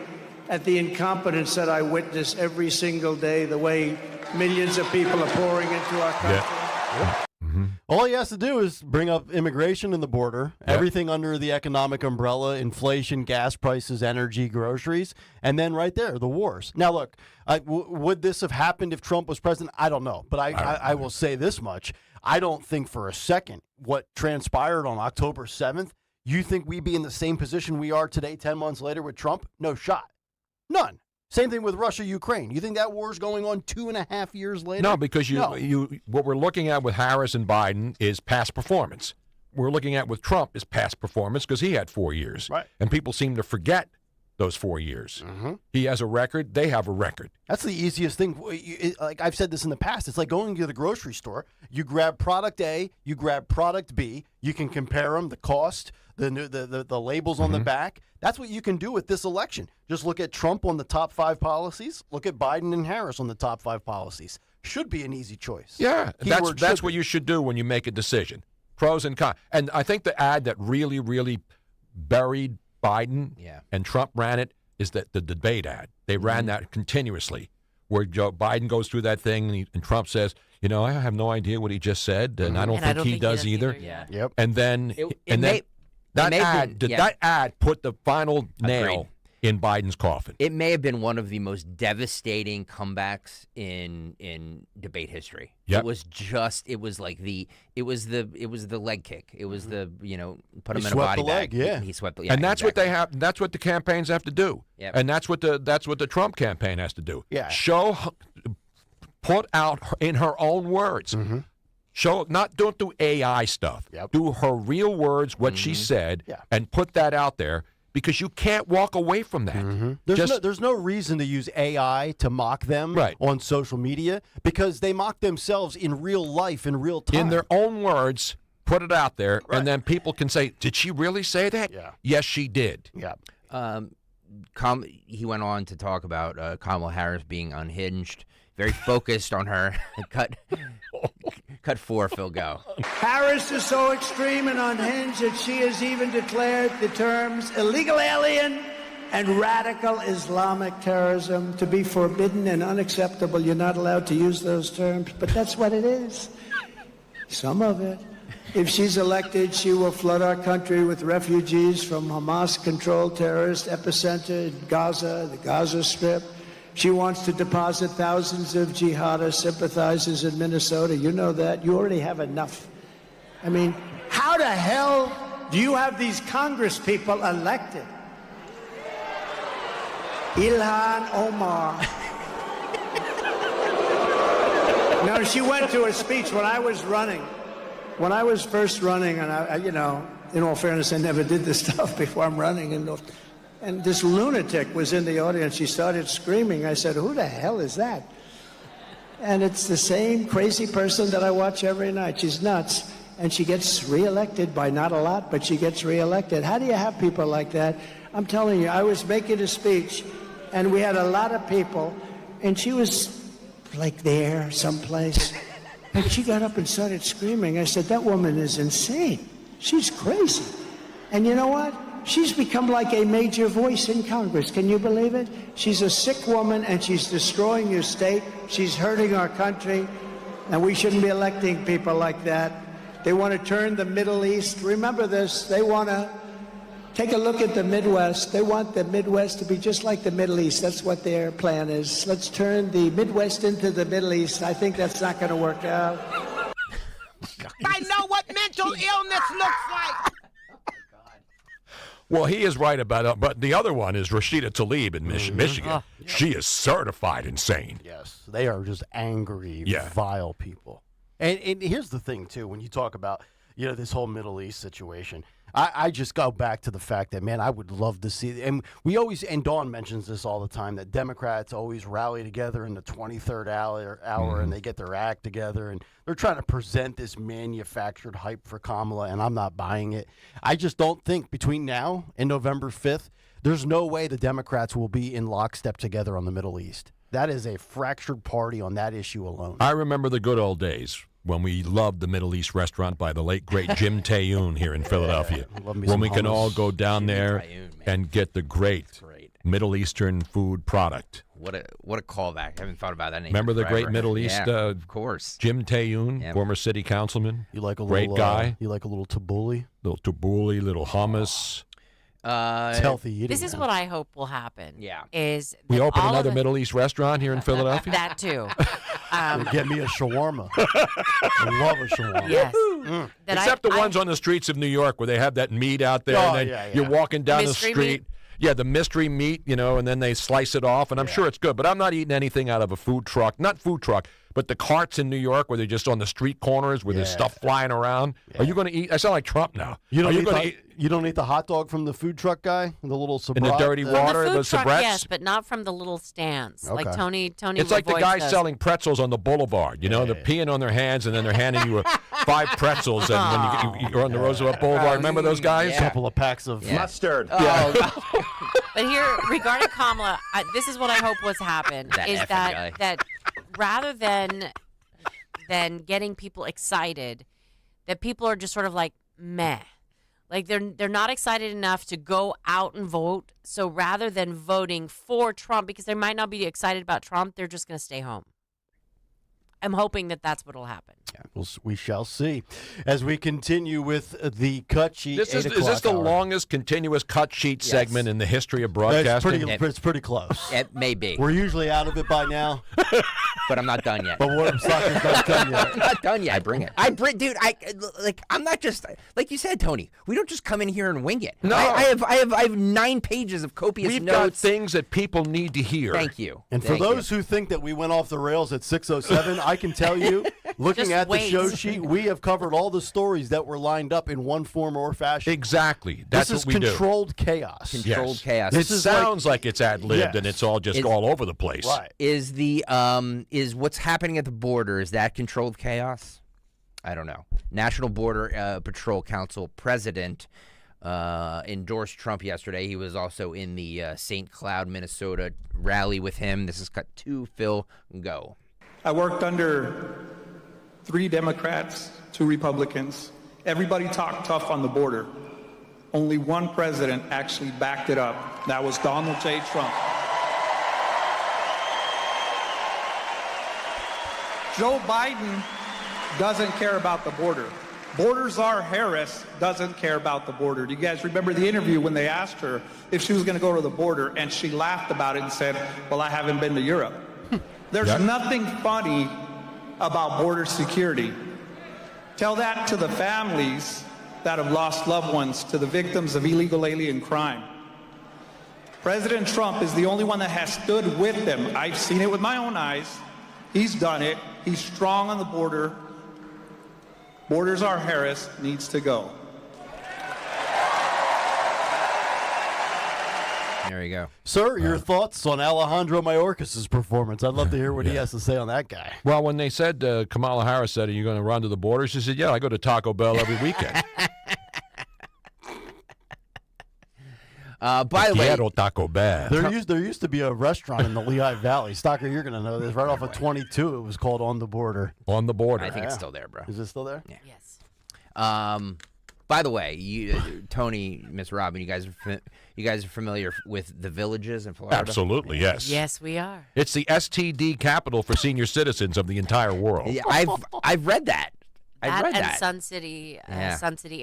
at the incompetence that I witness every single day, the way millions of people are pouring into our country. All he has to do is bring up immigration and the border, everything under the economic umbrella, inflation, gas prices, energy, groceries, and then right there, the wars. Now, look, would this have happened if Trump was president? I don't know, but I will say this much. I don't think for a second what transpired on October 7th, you think we'd be in the same position we are today 10 months later with Trump? No shot. None. Same thing with Russia, Ukraine. You think that war's going on 2.5 years later? No, because what we're looking at with Harris and Biden is past performance. We're looking at with Trump is past performance because he had 4 years. Right. And people seem to forget those 4 years. He has a record. They have a record. That's the easiest thing. Like I've said this in the past, it's like going to the grocery store. You grab product A, you grab product B. You can compare them, the cost, the labels on the back. That's what you can do with this election. Just look at Trump on the top 5 policies. Look at Biden and Harris on the top 5 policies. Should be an easy choice. Yeah, that's what you should do when you make a decision. Pros and cons. And I think the ad that really, really buried Biden and Trump ran it is that the debate ad. They ran that continuously, where Joe Biden goes through that thing and Trump says, I have no idea what he just said, and I don't think he does either. Yep. And then that ad put the final nail in Biden's coffin. It may have been one of the most devastating comebacks in debate history. Yep. It was the leg kick. It was the put him in a body bag. He swept the leg. And that's what they have. That's what the campaigns have to do. Yep. And that's what the Trump campaign has to do. Yeah. Put out in her own words. Show don't do AI stuff. Do her real words, what she said, and put that out there. Because you can't walk away from that. There's no reason to use AI to mock them on social media because they mock themselves in real life, in real time. In their own words, put it out there, and then people can say, did she really say that? Yeah. Yes, she did. Yeah. He went on to talk about Kamala Harris being unhinged, very focused on her. Cut 4, Phil, go. Harris is so extreme and unhinged that she has even declared the terms illegal alien and radical Islamic terrorism to be forbidden and unacceptable. You're not allowed to use those terms, but that's what it is. Some of it. If she's elected, she will flood our country with refugees from Hamas-controlled terrorist epicenter in Gaza, the Gaza Strip. She wants to deposit thousands of jihadist sympathizers in Minnesota. You know that. You already have enough. I mean, how the hell do you have these Congress people elected? Ilhan Omar. No, she went to a speech when I was running. When I was first running, and I in all fairness, I never did this stuff before I'm running. And this lunatic was in the audience. She started screaming. I said, who the hell is that? And it's the same crazy person that I watch every night. She's nuts. And she gets reelected by not a lot, but she gets reelected. How do you have people like that? I'm telling you, I was making a speech, and we had a lot of people, and she was like there someplace. And she got up and started screaming. I said, that woman is insane. She's crazy. And you know what? She's become like a major voice in Congress. Can you believe it? She's a sick woman, and she's destroying your state. She's hurting our country, and we shouldn't be electing people like that. They want to turn the Middle East. Remember this. They want to take a look at the Midwest. They want the Midwest to be just like the Middle East. That's what their plan is. Let's turn the Midwest into the Middle East. I think that's not going to work out. I know what mental illness looks like. Well, he is right about it, but the other one is Rashida Tlaib in Michigan. She is certified insane. Yes, they are just angry, vile people. And here's the thing, too, when you talk about, this whole Middle East situation, I just go back to the fact that, man, I would love to see, and Dawn mentions this all the time, that Democrats always rally together in the 23rd hour and they get their act together, and they're trying to present this manufactured hype for Kamala, and I'm not buying it. I just don't think between now and November 5th, there's no way the Democrats will be in lockstep together on the Middle East. That is a fractured party on that issue alone. I remember the good old days when we loved the Middle East restaurant by the late, great Jim Tayoun here in Philadelphia. When we can all go down there and get the great Middle Eastern food product. What a callback. I haven't thought about that name. Remember the forever. great Middle East? Of course. Jim Tayoun, former city councilman. You like a great little, guy. You like a little tabbouleh? Little tabbouleh, little hummus. It's healthy eating. This is what I hope will happen. Yeah. Is we open another Middle East restaurant here in Philadelphia? That too. Get me a shawarma. I love a shawarma. Yes. Except the ones on the streets of New York where they have that meat out there, and then you're walking down the street. Meat? Yeah, the mystery meat, and then they slice it off, and I'm sure it's good. But I'm not eating anything out of a food truck. Not food truck. But the carts in New York where they're just on the street corners where there's stuff flying around, are you going to eat? I sound like Trump now. You don't, eat you don't eat the hot dog from the food truck guy? The little in the dirty water, from the the food truck, sabrets? yes, but not from the little stands. Like Okay. Tony. It's like the avoids guys those. selling pretzels on the boulevard. You know, they're peeing on their hands, and then they're handing you 5 pretzels. And when you're on the Roosevelt Boulevard, remember those guys? A couple of packs of Mustard. But here, regarding Kamala, this is what I hope what's happened That is effing that guy. rather than getting people excited, that people are just sort of like meh, like they're not excited enough to go out and vote. So rather than voting for Trump, because they might not be excited about Trump, they're just going to stay home. I'm hoping that that's what will happen. Yeah, we shall see. As we continue with the cut sheet, Is this the longest continuous cut sheet segment in the history of broadcasting? It's pretty close. It may be. We're usually out of it by now. But I'm not done yet. But Warm Soccer's not done yet. I'm not done yet. I bring it. Dude. I'm not just like you said, Tony. We don't just come in here and wing it. No. I have 9 pages of copious We've got notes. things that people need to hear. Thank you. And for those who think that we went off the rails at 6:07, I can tell you, looking Just at wait. the show sheet, we have covered all the stories that were lined up in one form or fashion. Exactly. That's this is what we do. controlled chaos. Controlled chaos. It sounds like it's ad-libbed and it's all just all over the place. Right. Is what's happening at the border, is that controlled chaos? I don't know. National Border Patrol Council president endorsed Trump yesterday. He was also in the St. Cloud, Minnesota rally with him. This is cut 2. Phil, go. I worked under 3 Democrats, 2 Republicans. Everybody talked tough on the border. Only one president actually backed it up. That was Donald J. Trump. Joe Biden doesn't care about the border. Border czar Harris doesn't care about the border. Do you guys remember the interview when they asked her if she was going to go to the border, and she laughed about it and said, well, I haven't been to Europe. There's nothing funny about border security. Tell that to the families that have lost loved ones, to the victims of illegal alien crime. President Trump is the only one that has stood with them. I've seen it with my own eyes. He's done it. He's strong on the border. Border czar Harris needs to go. There you go. Sir, your thoughts on Alejandro Mayorkas' performance? I'd love to hear what he has to say on that guy. Well, when they said, Kamala Harris said, are you going to run to the border? She said, yeah, I go to Taco Bell every weekend. By the way, Quiero Taco Bell. There used to be a restaurant in the Lehigh Valley. Stalker, you're going to know this. Right off of 22, it was called On the Border. On the Border. I think it's still there, bro. Is it still there? Yeah. Yes. By the way, Tony, Miss Robin, you guys are familiar with the Villages in Florida? Absolutely, yes. Yes, we are. It's the STD capital for senior citizens of the entire world. Yeah, I've read that. I've read that. Sun City,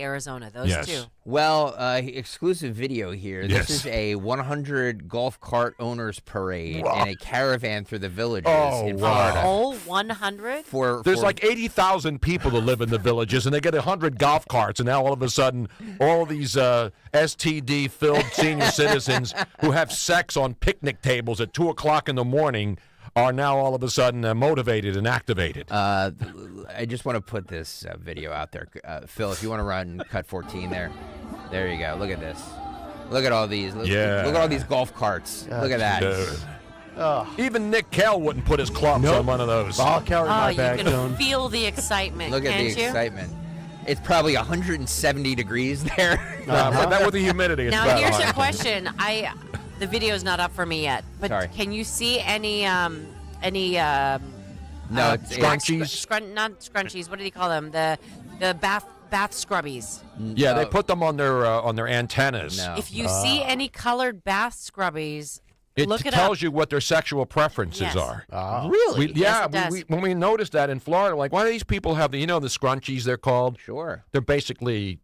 Arizona. Those Yes. two. Well, exclusive video here. Yes. This is a 100 golf cart owners parade and a caravan through the Villages in wow. Florida. Oh, 100? There's like 80,000 people that live in the Villages, and they get 100 golf carts, and now all of a sudden, all these STD-filled senior citizens who have sex on picnic tables at 2 o'clock in the morning are now all of a sudden motivated and activated. I just want to put this video out there. Phil, if you want to run cut 14 there. There you go. Look at this. Look at all these. Look at all these golf carts. Look at that. Dude. Even Nick Kayal wouldn't put his clubs on one of those. I'll carry my bag, you can Joan. feel the excitement, Look at can't the you? excitement. It's probably 170 degrees there. But that with the humidity, it's Now, about here's 100. a question. The video's not up for me yet, but Sorry. can you see any No, it's scrunchies. Not scrunchies. What do you call them? The bath scrubbies. Yeah, they put them on their antennas. No. If you see any colored bath scrubbies, It look it tells up. you what their sexual preferences Yes. are. Really? Yes, it does. When we noticed that in Florida, like, why do these people have the scrunchies they're called? Sure. They're basically,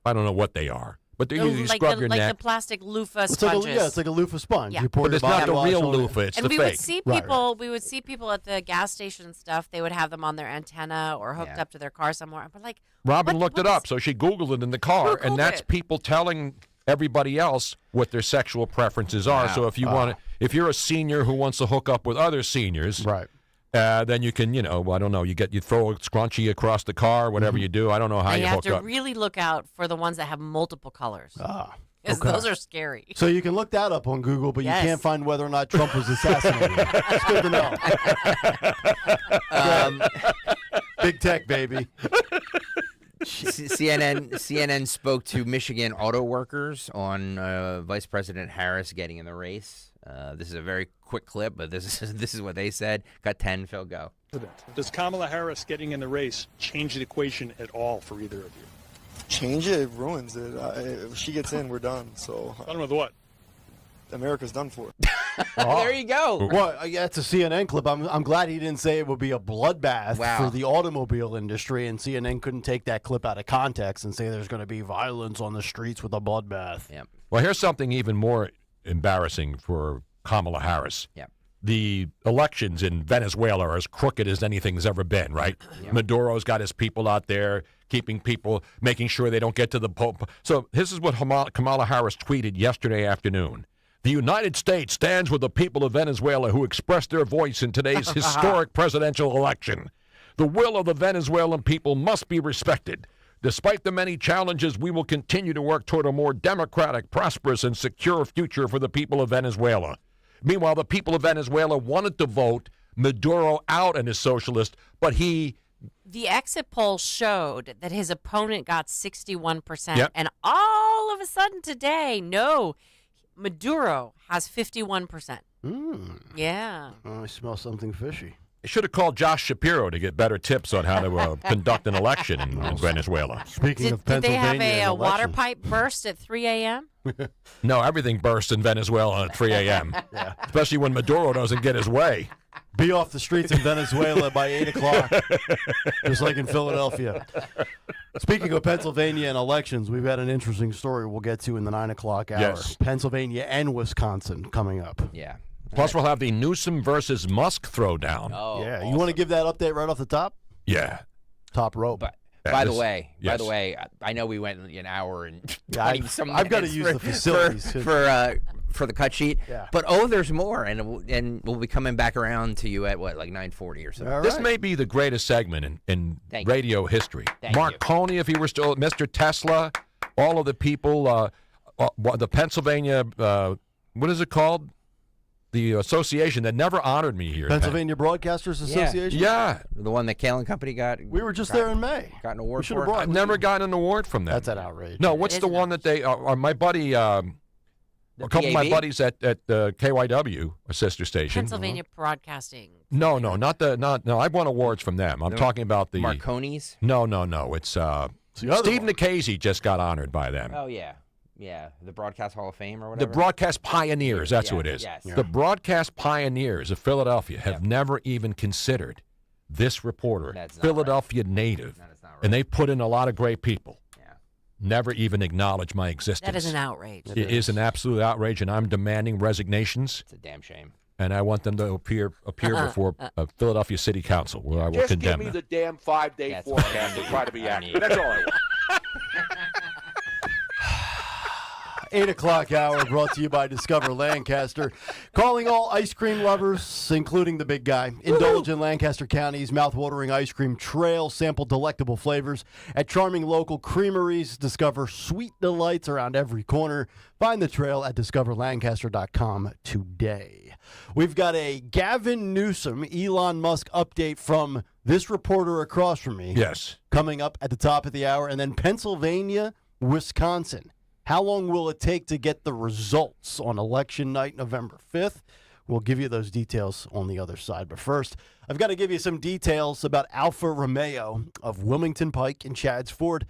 I don't know what they are, but they usually like scrub your the neck. plastic loofah It's sponges. like a loofah sponge. Yeah. You pour But your it's not body the wash real on it. loofah, it's And the we fake. would see Right. people. We would see people at the gas station and stuff. They would have them on their antenna or hooked up to their car somewhere. But like, Robin looked it up, so she Googled it in the car, Who and that's Googled it? people telling everybody else what their sexual preferences are. Wow. So if you if you're a senior who wants to hook up with other seniors, Right. Then you can, I don't know, you throw a scrunchie across the car, whatever you do. I don't know how And you have hook to up. really look out for the ones that have multiple colors. Because okay. those are scary. So you can look that up on Google, but Yes. you can't find whether or not Trump was assassinated. It's good to know. Big tech, baby. CNN spoke to Michigan auto workers on Vice President Harris getting in the race. This is a very quick clip, but this is what they said. Got 10, Phil, go. Does Kamala Harris getting in the race change the equation at all for either of you? Change it, it ruins it. If she gets in, we're done. So Done with what? America's done for. There you go. Well, yeah, it's a CNN clip. I'm glad he didn't say it would be a bloodbath for the automobile industry, and CNN couldn't take that clip out of context and say there's going to be violence on the streets with a bloodbath. Yeah. Well, here's something even more embarrassing for Kamala Harris. Yeah. The elections in Venezuela are as crooked as anything's ever been, right? Maduro's got his people out there keeping people, making sure they don't get to the Pope. So this is what Kamala Harris tweeted yesterday afternoon. The United States stands with the people of Venezuela who expressed their voice in today's historic presidential election. The will of the Venezuelan people must be respected. Despite the many challenges, we will continue to work toward a more democratic, prosperous, and secure future for the people of Venezuela. Meanwhile, the people of Venezuela wanted to vote Maduro out and his socialist, but he... The exit poll showed that his opponent got 61%. Yep. And all of a sudden today, no, Maduro has 51%. Yeah. Oh, I smell something fishy. I should have called Josh Shapiro to get better tips on how to conduct an election in Venezuela. Speaking of Did they Pennsylvania, have a and water elections. pipe burst at 3 a.m.? No, everything bursts in Venezuela at 3 a.m., especially when Maduro doesn't get his way. Be off the streets in Venezuela by 8 o'clock, just like in Philadelphia. Speaking of Pennsylvania and elections, we've got an interesting story we'll get to in the 9 o'clock hour. Yes. Pennsylvania and Wisconsin coming up. Yeah. Plus, we'll have the Newsom versus Musk throwdown. Oh, Yeah, awesome. you want to give that update right off the top? Yeah. Top rope. By the way, I know we went an hour and 20 some minutes. I've got to use the facilities for the cut sheet. Yeah. But there's more, and we'll be coming back around to you at what, like 9:40 or so. This may be the greatest segment in radio history. Marconi, if he were still Mr. Tesla, all of the people, the Pennsylvania, what is it called? The association that never honored me here. Pennsylvania Broadcasters Association? Yeah. The one that Kayal and Company got. We were just there in May. Got an award We should've for. brought- I've never gotten an award from them. That's an outrage. No, what's the one that they, my buddy, a couple of my PAB? buddies at KYW, a sister station. Pennsylvania Broadcasting. No, I've won awards from them. I'm talking about the Marconi's? No. It's the other Steve one. Nikhazy just got honored by them. Oh yeah, the Broadcast Hall of Fame or The whatever. Broadcast Pioneers, that's who it is. Yes. The Broadcast Pioneers of Philadelphia have never even considered this reporter, Philadelphia native, and they put in a lot of great people. Never even acknowledged my existence. That is an outrage. It is an absolute outrage, and I'm demanding resignations. It's a damn shame. And I want them to appear before Philadelphia City Council, where I will Just condemn give me them. the damn 5-day forecast and try to be accurate. That's all I want. 8 o'clock hour brought to you by Discover Lancaster. Calling all ice cream lovers, including the big guy. Indulge in Lancaster County's mouthwatering ice cream trail. Sample delectable flavors at charming local creameries. Discover sweet delights around every corner. Find the trail at discoverlancaster.com today. We've got a Gavin Newsom, Elon Musk update from this reporter across from me. Yes. Coming up at the top of the hour. And then Pennsylvania, Wisconsin. How long will it take to get the results on election night, November 5th? We'll give you those details on the other side. But first, I've got to give you some details about Alfa Romeo of Wilmington Pike and Chadds Ford.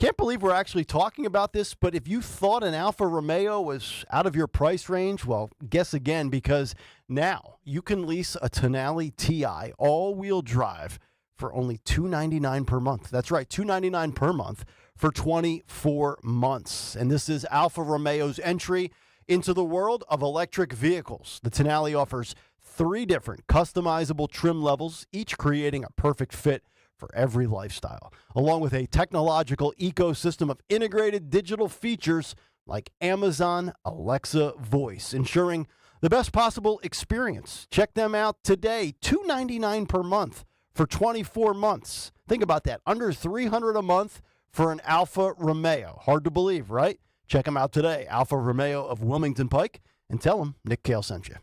Can't believe we're actually talking about this, but if you thought an Alfa Romeo was out of your price range, well, guess again, because now you can lease a Tonale TI all-wheel drive for only $299 per month. That's right, $299 per month for 24 months. And this is Alfa Romeo's entry into the world of electric vehicles. The Tonale offers 3 different customizable trim levels, each creating a perfect fit for every lifestyle, along with a technological ecosystem of integrated digital features like Amazon Alexa Voice, ensuring the best possible experience. Check them out today. $299 per month for 24 months. Think about that. Under $300 a month for an Alfa Romeo. Hard to believe, right? Check them out today. Alfa Romeo of Wilmington Pike. And tell them Nick Kayal sent you.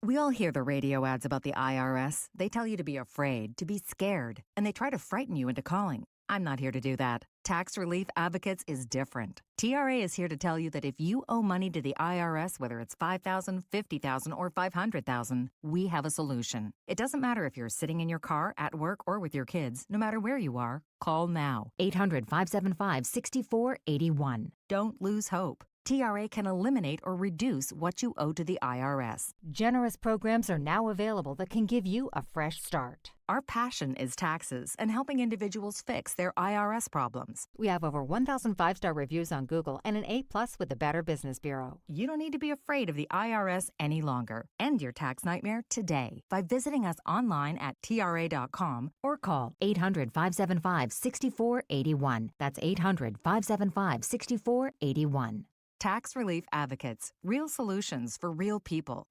We all hear the radio ads about the IRS. They tell you to be afraid, to be scared, and they try to frighten you into calling. I'm not here to do that. Tax Relief Advocates is different. TRA is here to tell you that if you owe money to the IRS, whether it's $5,000, $50,000, or $500,000, we have a solution. It doesn't matter if you're sitting in your car, at work, or with your kids. No matter where you are, call now. 800-575-6481. Don't lose hope. TRA can eliminate or reduce what you owe to the IRS. Generous programs are now available that can give you a fresh start. Our passion is taxes and helping individuals fix their IRS problems. We have over 1,000 5-star reviews on Google and an A+ with the Better Business Bureau. You don't need to be afraid of the IRS any longer. End your tax nightmare today by visiting us online at TRA.com or call 800-575-6481. That's 800-575-6481. Tax Relief Advocates. Real solutions for real people.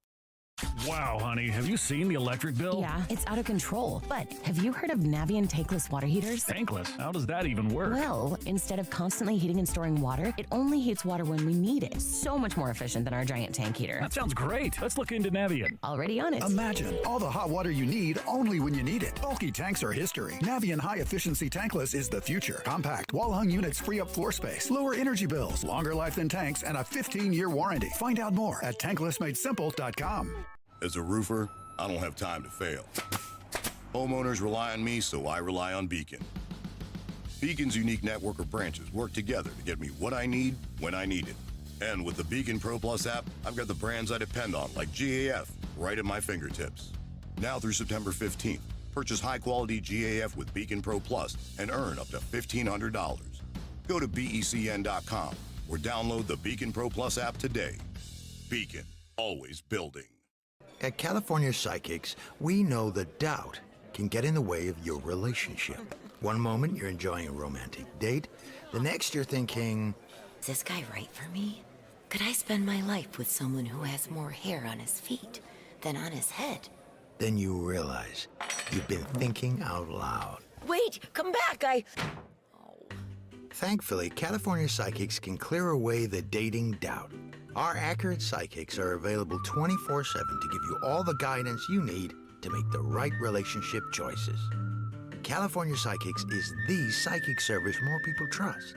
Wow, honey, have you seen the electric bill? Yeah, it's out of control. But have you heard of Navien tankless water heaters? Tankless? How does that even work? Well, instead of constantly heating and storing water, it only heats water when we need it. So much more efficient than our giant tank heater. That sounds great. Let's look into Navien. Already on it. Imagine all the hot water you need only when you need it. Bulky tanks are history. Navien high-efficiency tankless is the future. Compact, wall-hung units free up floor space, lower energy bills, longer life than tanks, and a 15-year warranty. Find out more at tanklessmadesimple.com. As a roofer, I don't have time to fail. Homeowners rely on me, so I rely on Beacon. Beacon's unique network of branches work together to get me what I need when I need it. And with the Beacon Pro Plus app, I've got the brands I depend on, like GAF, right at my fingertips. Now through September 15th, purchase high-quality GAF with Beacon Pro Plus and earn up to $1,500. Go to BECN.com or download the Beacon Pro Plus app today. Beacon, always building. At California Psychics, we know that doubt can get in the way of your relationship. One moment you're enjoying a romantic date, the next you're thinking, is this guy right for me? Could I spend my life with someone who has more hair on his feet than on his head? Then you realize you've been thinking out loud. Wait, come back, Thankfully, California Psychics can clear away the dating doubt. Our accurate psychics are available 24/7 to give you all the guidance you need to make the right relationship choices. California Psychics is the psychic service more people trust.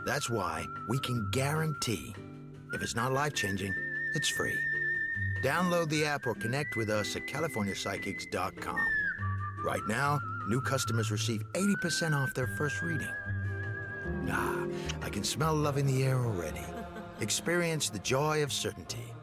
That's why we can guarantee, if it's not life-changing, it's free. Download the app or connect with us at CaliforniaPsychics.com. Right now, new customers receive 80% off their first reading. I can smell love in the air already. Experience the joy of certainty.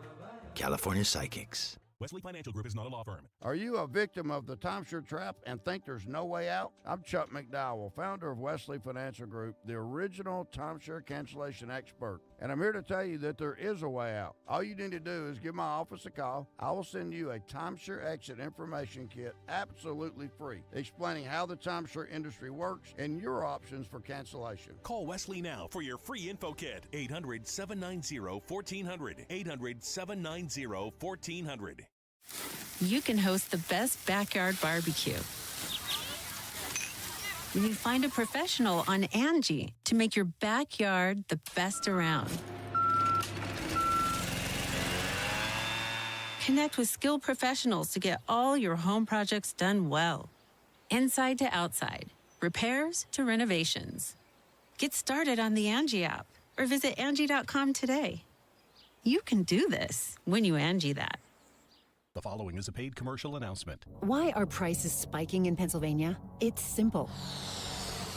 California Psychics. Wesley Financial Group is not a law firm. Are you a victim of the timeshare trap and think there's no way out? I'm Chuck McDowell, founder of Wesley Financial Group, the original timeshare cancellation expert. And I'm here to tell you that there is a way out. All you need to do is give my office a call. I will send you a timeshare exit information kit absolutely free, explaining how the timeshare industry works and your options for cancellation. Call Wesley now for your free info kit. 800-790-1400. 800-790-1400. You can host the best backyard barbecue when you find a professional on Angie to make your backyard the best around. Connect with skilled professionals to get all your home projects done well. Inside to outside, repairs to renovations. Get started on the Angie app or visit Angie.com today. You can do this when you Angie that. The following is a paid commercial announcement. Why are prices spiking in Pennsylvania? It's simple.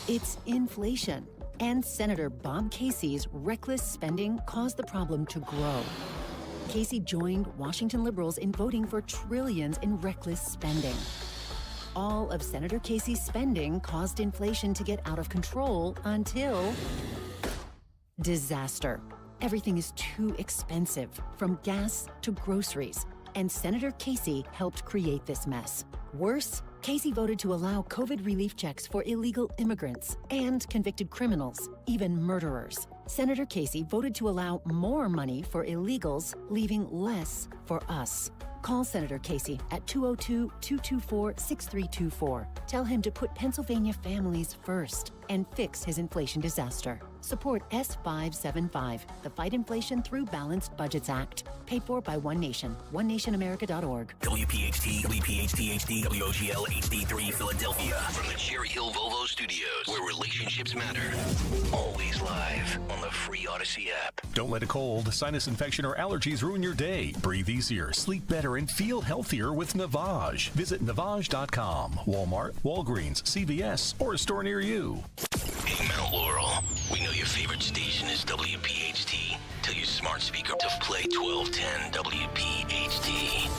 It's inflation. And Senator Bob Casey's reckless spending caused the problem to grow. Casey joined Washington liberals in voting for trillions in reckless spending. All of Senator Casey's spending caused inflation to get out of control until disaster. Everything is too expensive, from gas to groceries. And Senator Casey helped create this mess. Worse, Casey voted to allow COVID relief checks for illegal immigrants and convicted criminals, even murderers. Senator Casey voted to allow more money for illegals, leaving less for us. Call Senator Casey at 202-224-6324. Tell him to put Pennsylvania families first and fix his inflation disaster. Support S575, the Fight Inflation Through Balanced Budgets Act. Paid for by One Nation, onenationamerica.org. WPHT, WPHT HD, WOGL HD3 Philadelphia. From the Cherry Hill Volvo Studios, where relationships matter. Always live on the free Odyssey app. Don't let a cold, sinus infection, or allergies ruin your day. Breathe easier, sleep better, and feel healthier with Navage. Visit Navage.com. Walmart, Walgreens, CVS, or a store near you. Hey, Mount Laurel. We know your favorite station is WPHT. Tell your smart speaker to play 1210 WPHT.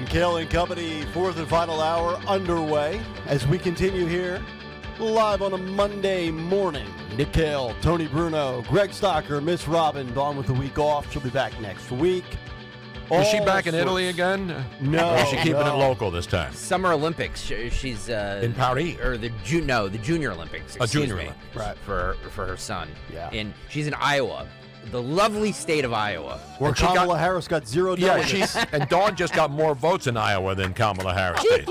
Kayal and Company, fourth and final hour underway as we continue here live on a Monday morning. Nick Kayal, Tony Bruno, Greg Stocker, Miss Robin, Dawn with the week off. She'll be back next week. Is she back in Italy again? No. Or is she keeping it local this time? Summer Olympics. She's in Paris, or the Junior Olympics. Junior Me, Olympics, right? For her son. Yeah. And she's in Iowa, the lovely state of Iowa, where Kamala Harris got 0 delegates. And Dawn just got more votes in Iowa than Kamala Harris did.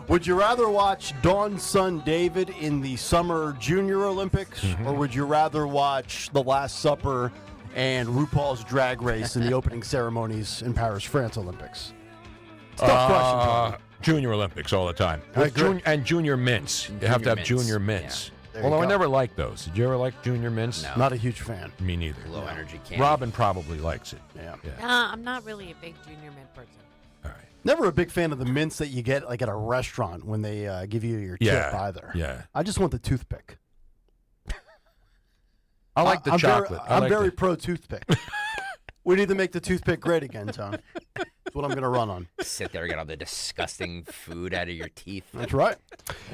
Would you rather watch Dawn's son David in the Summer Junior Olympics, or would you rather watch The Last Supper and RuPaul's Drag Race in the opening ceremonies in Paris, France Olympics? It's a tough question. Junior Olympics all the time. I agree. And junior mints. You have to have mints. junior mints. Yeah. Although I never liked those. Did you ever like junior mints? No. Not a huge fan. Me neither. Low energy candy. Robin probably likes it. Yeah. I'm not really a big junior mint person. Never a big fan of the mints that you get like at a restaurant when they give you your tip either. Yeah. I just want the toothpick. I like the chocolate. I'm very pro toothpick. We need to make the toothpick great again, Tom. That's what I'm going to run on. Sit there and get all the disgusting food out of your teeth. That's right.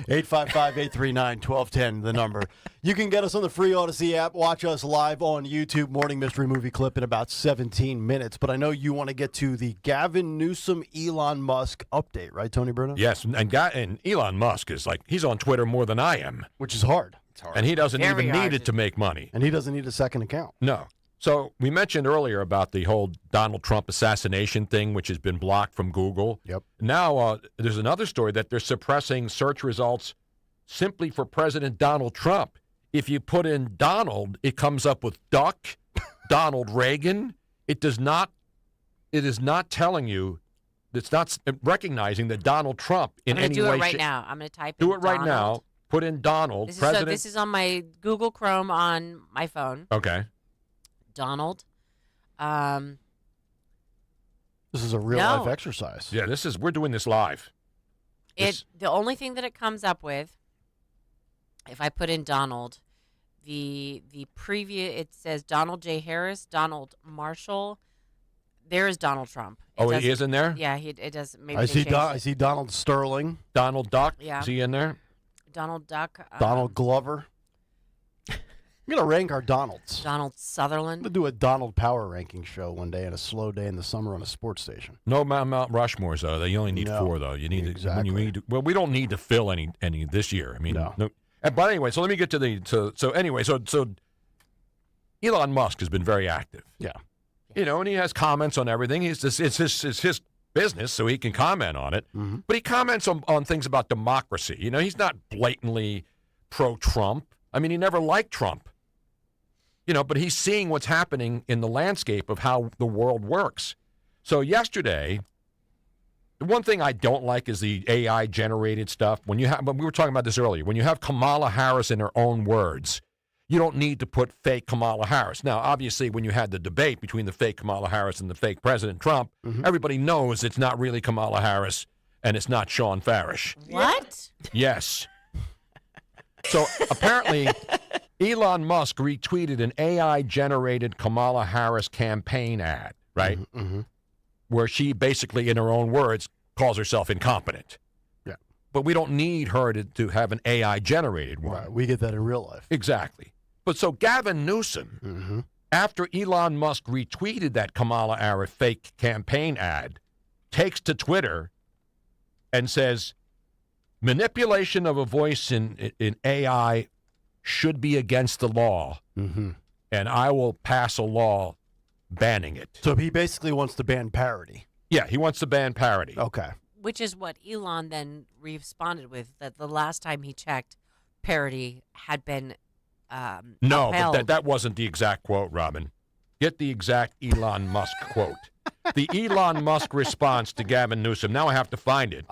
855-839-1210, the number. You can get us on the free Odyssey app. Watch us live on YouTube, Morning Mystery Movie Clip, in about 17 minutes. But I know you want to get to the Gavin Newsom, Elon Musk update, right, Tony Bruno? Yes, and Elon Musk is like, he's on Twitter more than I am. Which is hard. It's hard. And he doesn't Very even hard. need it to make money. And he doesn't need a second account. No. So we mentioned earlier about the whole Donald Trump assassination thing, which has been blocked from Google. Yep. Now there's another story that they're suppressing search results simply for President Donald Trump. If you put in Donald, it comes up with Duck, Donald Reagan. It is not telling you, it's not recognizing that Donald Trump in any way. I'm going to do it right now. I'm going to type in Do it right Donald. now. Put in Donald, President. This is on my Google Chrome on my phone. Okay. Donald. This is a real life exercise. Yeah, we're doing this live. The only thing that it comes up with, if I put in Donald, the previous, it says Donald J. Harris, Donald Marshall. There is Donald Trump. He is in there? Yeah, it does. Maybe I see Donald Sterling. Donald Duck. Yeah. Is he in there? Donald Duck. Donald Glover. I'm going to rank our Donalds. Donald Sutherland. I'm going to do a Donald Power ranking show one day on a slow day in the summer on a sports station. No Mount Rushmores, though. You only need 4, though. You need exactly. We don't need to fill any this year. I mean, no. But anyway, so let me get to so Elon Musk has been very active. Yeah. And he has comments on everything. It's his business, so he can comment on it. Mm-hmm. But he comments on things about democracy. He's not blatantly pro-Trump. I mean, he never liked Trump. But he's seeing what's happening in the landscape of how the world works. So yesterday, the one thing I don't like is the AI-generated stuff. But we were talking about this earlier. When you have Kamala Harris in her own words, you don't need to put fake Kamala Harris. Now, obviously, when you had the debate between the fake Kamala Harris and the fake President Trump, everybody knows it's not really Kamala Harris. and it's not Sean Farish. What? Yes. So apparently, Elon Musk retweeted an AI-generated Kamala Harris campaign ad, right? Mm-hmm. Where she basically, in her own words, calls herself incompetent. Yeah. But we don't need her to have an AI-generated one. Right. We get that in real life. Exactly. But so Gavin Newsom, after Elon Musk retweeted that Kamala Harris fake campaign ad, takes to Twitter and says, manipulation of a voice in AI should be against the law, and I will pass a law banning it. So he basically wants to ban parody. Yeah, he wants to ban parody. Okay. Which is what Elon then responded with, that the last time he checked, parody had been No, upheld. but that wasn't the exact quote, Robin. Get the exact Elon Musk quote. The Elon Musk response to Gavin Newsom. Now I have to find it.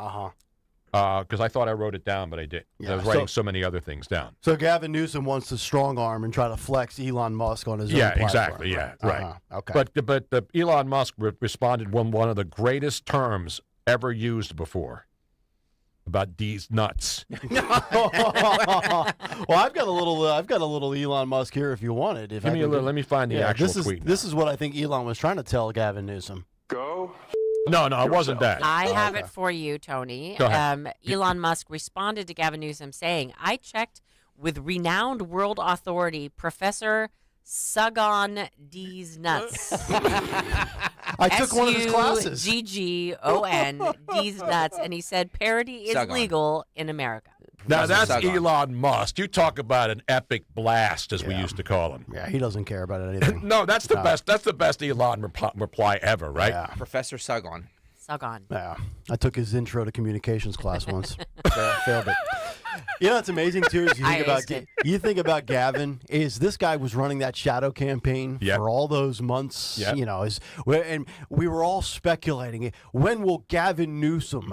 Because I thought I wrote it down, but I didn't. Yeah, I was writing so many other things down. So Gavin Newsom wants to strong arm and try to flex Elon Musk on his own Yeah, platform. exactly. Yeah, right. Okay. But Elon Musk responded with one of the greatest terms ever used before about these nuts. Well, I've got a little Elon Musk here if you want it. Give me a little. Let me find the actual tweet. This is what I think Elon was trying to tell Gavin Newsom. Go. No, it wasn't that. I have it for you, Tony. Go ahead. Elon Musk responded to Gavin Newsom saying, I checked with renowned world authority, Professor Sugon D's Nuts. I took one of his classes. Suggon D's Nuts, and he said parody is Sugon. legal in America. Now, that's Sugon. Elon Musk. You talk about an epic blast, as we used to call him. Yeah, he doesn't care about anything. No, that's the best. That's the best Elon reply ever, right? Yeah. Professor Sugon. Sugon. Yeah, I took his intro to communications class once. Failed it. You know what's amazing too is you think about Gavin. Is this guy was running that shadow campaign for all those months? Yep. You know, and we were all speculating when will Gavin Newsom,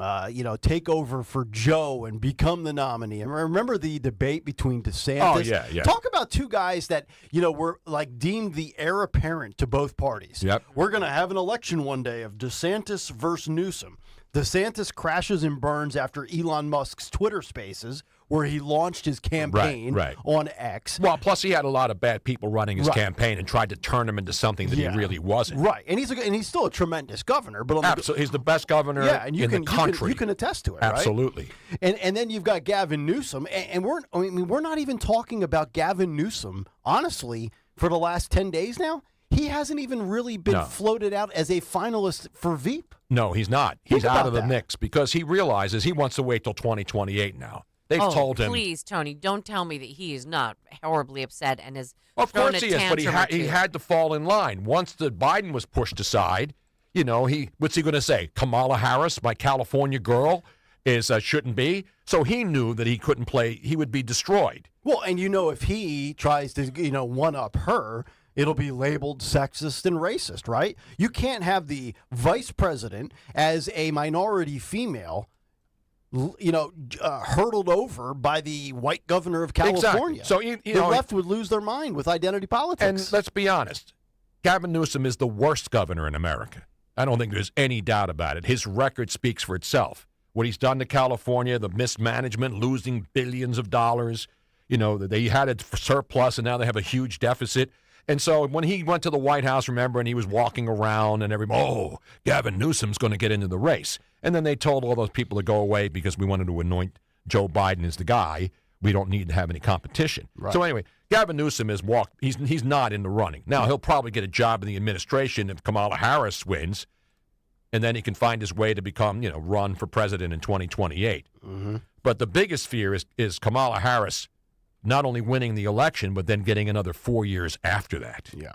take over for Joe and become the nominee? And remember the debate between DeSantis? Oh yeah. Talk about two guys that were like deemed the heir apparent to both parties. Yep. We're gonna have an election one day of DeSantis versus Newsom. DeSantis crashes and burns after Elon Musk's Twitter Spaces, where he launched his campaign on X. Well, plus he had a lot of bad people running his campaign and tried to turn him into something that he really wasn't. Right, and he's still a tremendous governor. But absolutely, he's the best governor and in the country. You can attest to it. Absolutely. Right? And then you've got Gavin Newsom, and we're not even talking about Gavin Newsom. Honestly, for the last 10 days now, he hasn't even really been floated out as a finalist for Veep. No, he's not. He's out of the mix because he realizes he wants to wait till 2028 now. They've told him. Please, Tony, don't tell me that he is not horribly upset and is Of thrown course a he is, but tantrum he had to fall in line. Once the Biden was pushed aside, what's he going to say? Kamala Harris, my California girl, shouldn't be. So he knew that he couldn't play. He would be destroyed. Well, and if he tries to one up her, it'll be labeled sexist and racist, right? You can't have the vice president as a minority female, hurdled over by the white governor of California. Exactly. So the left would lose their mind with identity politics. And let's be honest, Gavin Newsom is the worst governor in America. I don't think there's any doubt about it. His record speaks for itself. What he's done to California, the mismanagement, losing billions of dollars. They had a surplus, and now they have a huge deficit. And so when he went to the White House, remember, and he was walking around and everybody, Gavin Newsom's going to get into the race. And then they told all those people to go away because we wanted to anoint Joe Biden as the guy. We don't need to have any competition. Right. So anyway, Gavin Newsom has walked. He's not in the running. Now, he'll probably get a job in the administration if Kamala Harris wins, and then he can find his way to become, run for president in 2028. Mm-hmm. But the biggest fear is Kamala Harris not only winning the election, but then getting another 4 years after that. Yeah,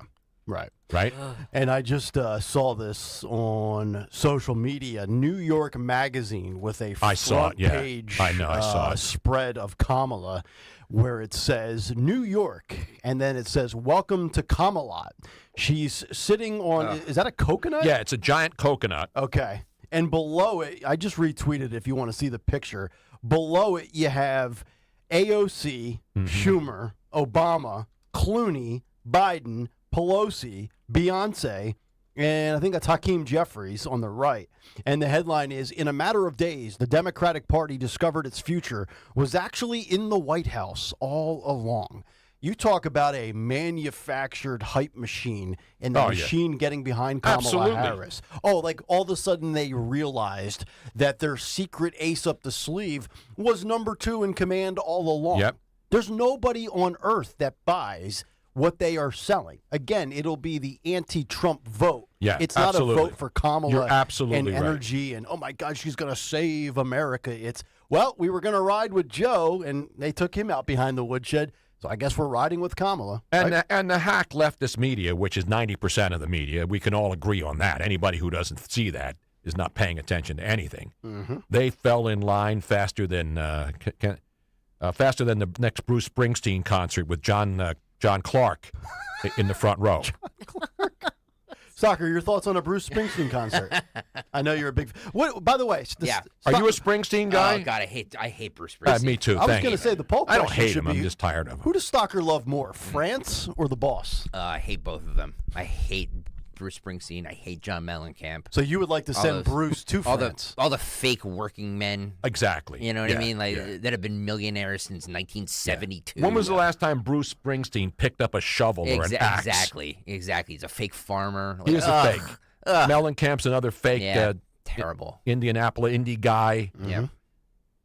right. Right? And I just saw this on social media. New York Magazine with a front page I saw it. Spread of Kamala where it says New York, and then it says, welcome to Camelot. She's sitting on, is that a coconut? Yeah, it's a giant coconut. Okay. And below it, I just retweeted it if you want to see the picture. Below it, you have AOC, Schumer, Obama, Clooney, Biden, Pelosi, Beyonce, And I think that's Hakeem Jeffries on the right. And the headline is, in a matter of days, the Democratic Party discovered its future was actually in the White House all along. You talk about a manufactured hype machine and the machine getting behind Kamala Harris. Oh, like all of a sudden they realized that their secret ace up the sleeve was number 2 in command all along. Yep. There's nobody on earth that buys what they are selling. Again, it'll be the anti-Trump vote. Yeah, it's not absolutely. a vote for Kamala You're absolutely and energy and, oh, my God, she's going to save America. It's, well, we were going to ride with Joe, and they took him out behind the woodshed. So I guess we're riding with Kamala. And, right? and the hack leftist media, which is 90% of the media, we can all agree on that. Anybody who doesn't see that is not paying attention to anything. Mm-hmm. They fell in line faster than the next Bruce Springsteen concert with John Clark in the front row. Soccer, your thoughts on a Bruce Springsteen concert? I know you're a big. What? By the way, Are you a Springsteen guy? Oh God, I hate Bruce Springsteen. Me too. I was going to say the poll I don't question hate should him. be, I'm just tired of him. Who does Stalker love more, France or the boss? I hate both of them. I hate Bruce Springsteen. I hate John Mellencamp. So you would like to send Bruce to France? All the fake working men. Exactly. You know what I mean? Like that have been millionaires since 1972. When was the last time Bruce Springsteen picked up a shovel or an axe? Exactly. He's a fake farmer. He is a fake. Mellencamp's another fake. Terrible. Indianapolis indie guy. Yeah.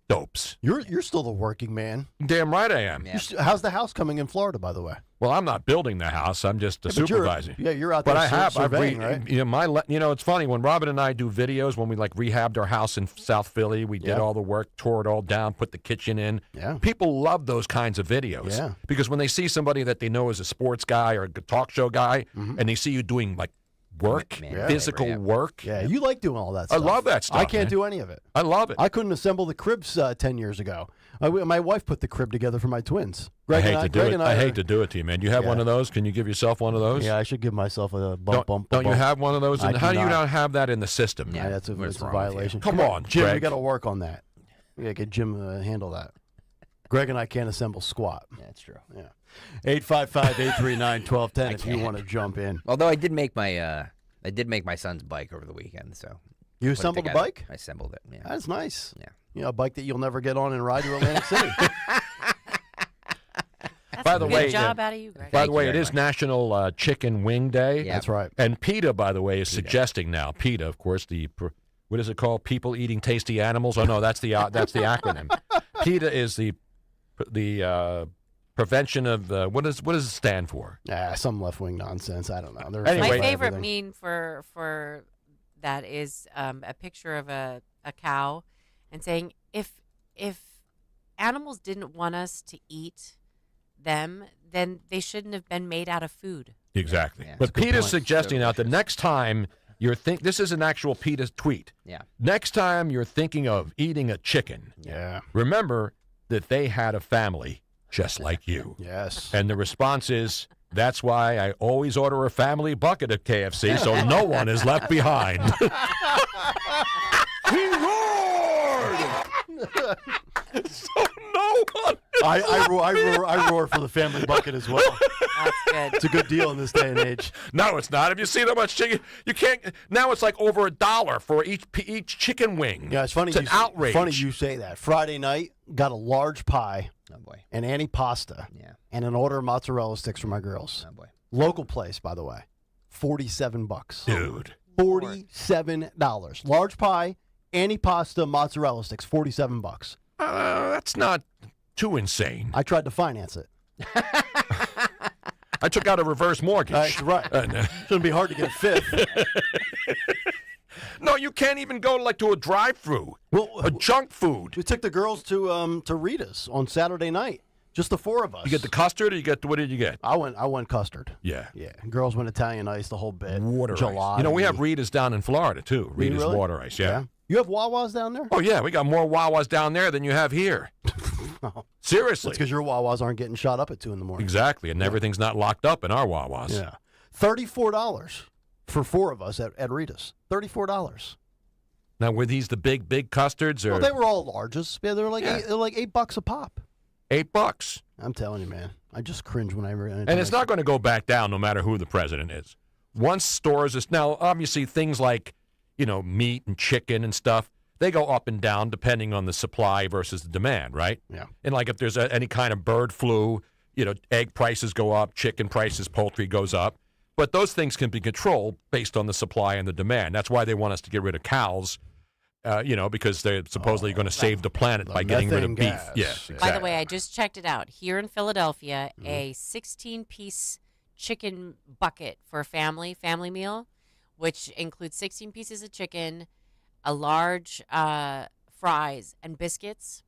Dopes. You're still the working man. Damn right I am. Yeah. How's the house coming in Florida, by the way? Well, I'm not building the house. I'm just a supervisor. You're out there. But I have. surveying, right? It's funny when Robin and I do videos when we like rehabbed our house in South Philly. We did all the work, tore it all down, put the kitchen in. Yeah. People love those kinds of videos. Yeah. Because when they see somebody that they know is a sports guy or a talk show guy, and they see you doing like work, physical work. Yeah, you like doing all that stuff. I love that stuff. I can't man. do any of it. I love it. I couldn't assemble the cribs 10 years ago. My wife put the crib together for my twins. I hate to do it to you, man. You have one of those? Can you give yourself one of those? Yeah, I should give myself a bump. Don't you have one of those? And I how do do you not. not have that in the system? Yeah, that's a violation. Come on, Jim, Greg. we got to work on that. We got to get Jim to handle that. Greg and I can't assemble squat. Yeah, that's true. Yeah. 855-839-1210 if you want to jump in. Although I did make my son's bike over the weekend, so you assembled a bike? I assembled it. Yeah, that's nice. Yeah, a bike that you'll never get on and ride to Atlantic City. By the way, job out of you, Greg. By the way, it is National Chicken Wing Day. Yeah. That's right. And PETA, by the way, is suggesting now. PETA, of course, what is it called? People eating tasty animals. Oh no, that's the acronym. PETA is the prevention of what does it stand for? Some left wing nonsense. I don't know. My favorite meme for that is a picture of a cow and saying if animals didn't want us to eat them, then they shouldn't have been made out of food. Exactly. Yeah, but PETA's suggesting now that next time you're this is an actual PETA tweet. Yeah. Next time you're thinking of eating a chicken, remember that they had a family just like you. Yes. And the response is, that's why I always order a family bucket at KFC so no one is left behind. He roared! So no one. I roar for the family bucket as well. That's good. It's a good deal in this day and age. No, it's not. If you see that much chicken, you can't. Now it's like over $1 for each chicken wing. Yeah, it's funny. It's an outrage. Funny you say that. Friday night, got a large pie. Oh boy. And antipasta. Yeah. And an order of mozzarella sticks for my girls. Oh boy. Local place, by the way. $47. Dude. $47. Large pie, antipasta, mozzarella sticks. $47. That's not too insane. I tried to finance it. I took out a reverse mortgage. That's right. Shouldn't be hard to get a fifth. No, you can't even go to a drive-through. A junk food. We took the girls to Rita's on Saturday night. Just the four of us. You get the custard, or what did you get? I went custard. Yeah. Yeah. Girls went Italian ice, the whole bit. Water Gelato. ice. You know, we have Rita's down in Florida too. Rita's really? water ice. Yeah. You have Wawas down there? Oh yeah, we got more Wawas down there than you have here. Seriously. It's because your Wawas aren't getting shot up at 2 a.m. Exactly, and everything's not locked up in our Wawas. Yeah. $34 for 4 of us at Rita's. $34. Now, were these the big custards? Or? Well, they were all larges. Yeah, they're like $8 a pop. $8. I'm telling you, man. I just cringe when I. And it's not going to go back down, no matter who the president is. once stores is now obviously things like, meat and chicken and stuff, they go up and down depending on the supply versus the demand, right? Yeah. And like if there's any kind of bird flu, egg prices go up, chicken prices, poultry goes up. But those things can be controlled based on the supply and the demand. That's why they want us to get rid of cows, because they're supposedly going to save the planet by getting rid of beef. Yeah. Exactly. By the way, I just checked it out. Here in Philadelphia, a 16-piece chicken bucket for a family meal, which includes 16 pieces of chicken, a large fries, and biscuits.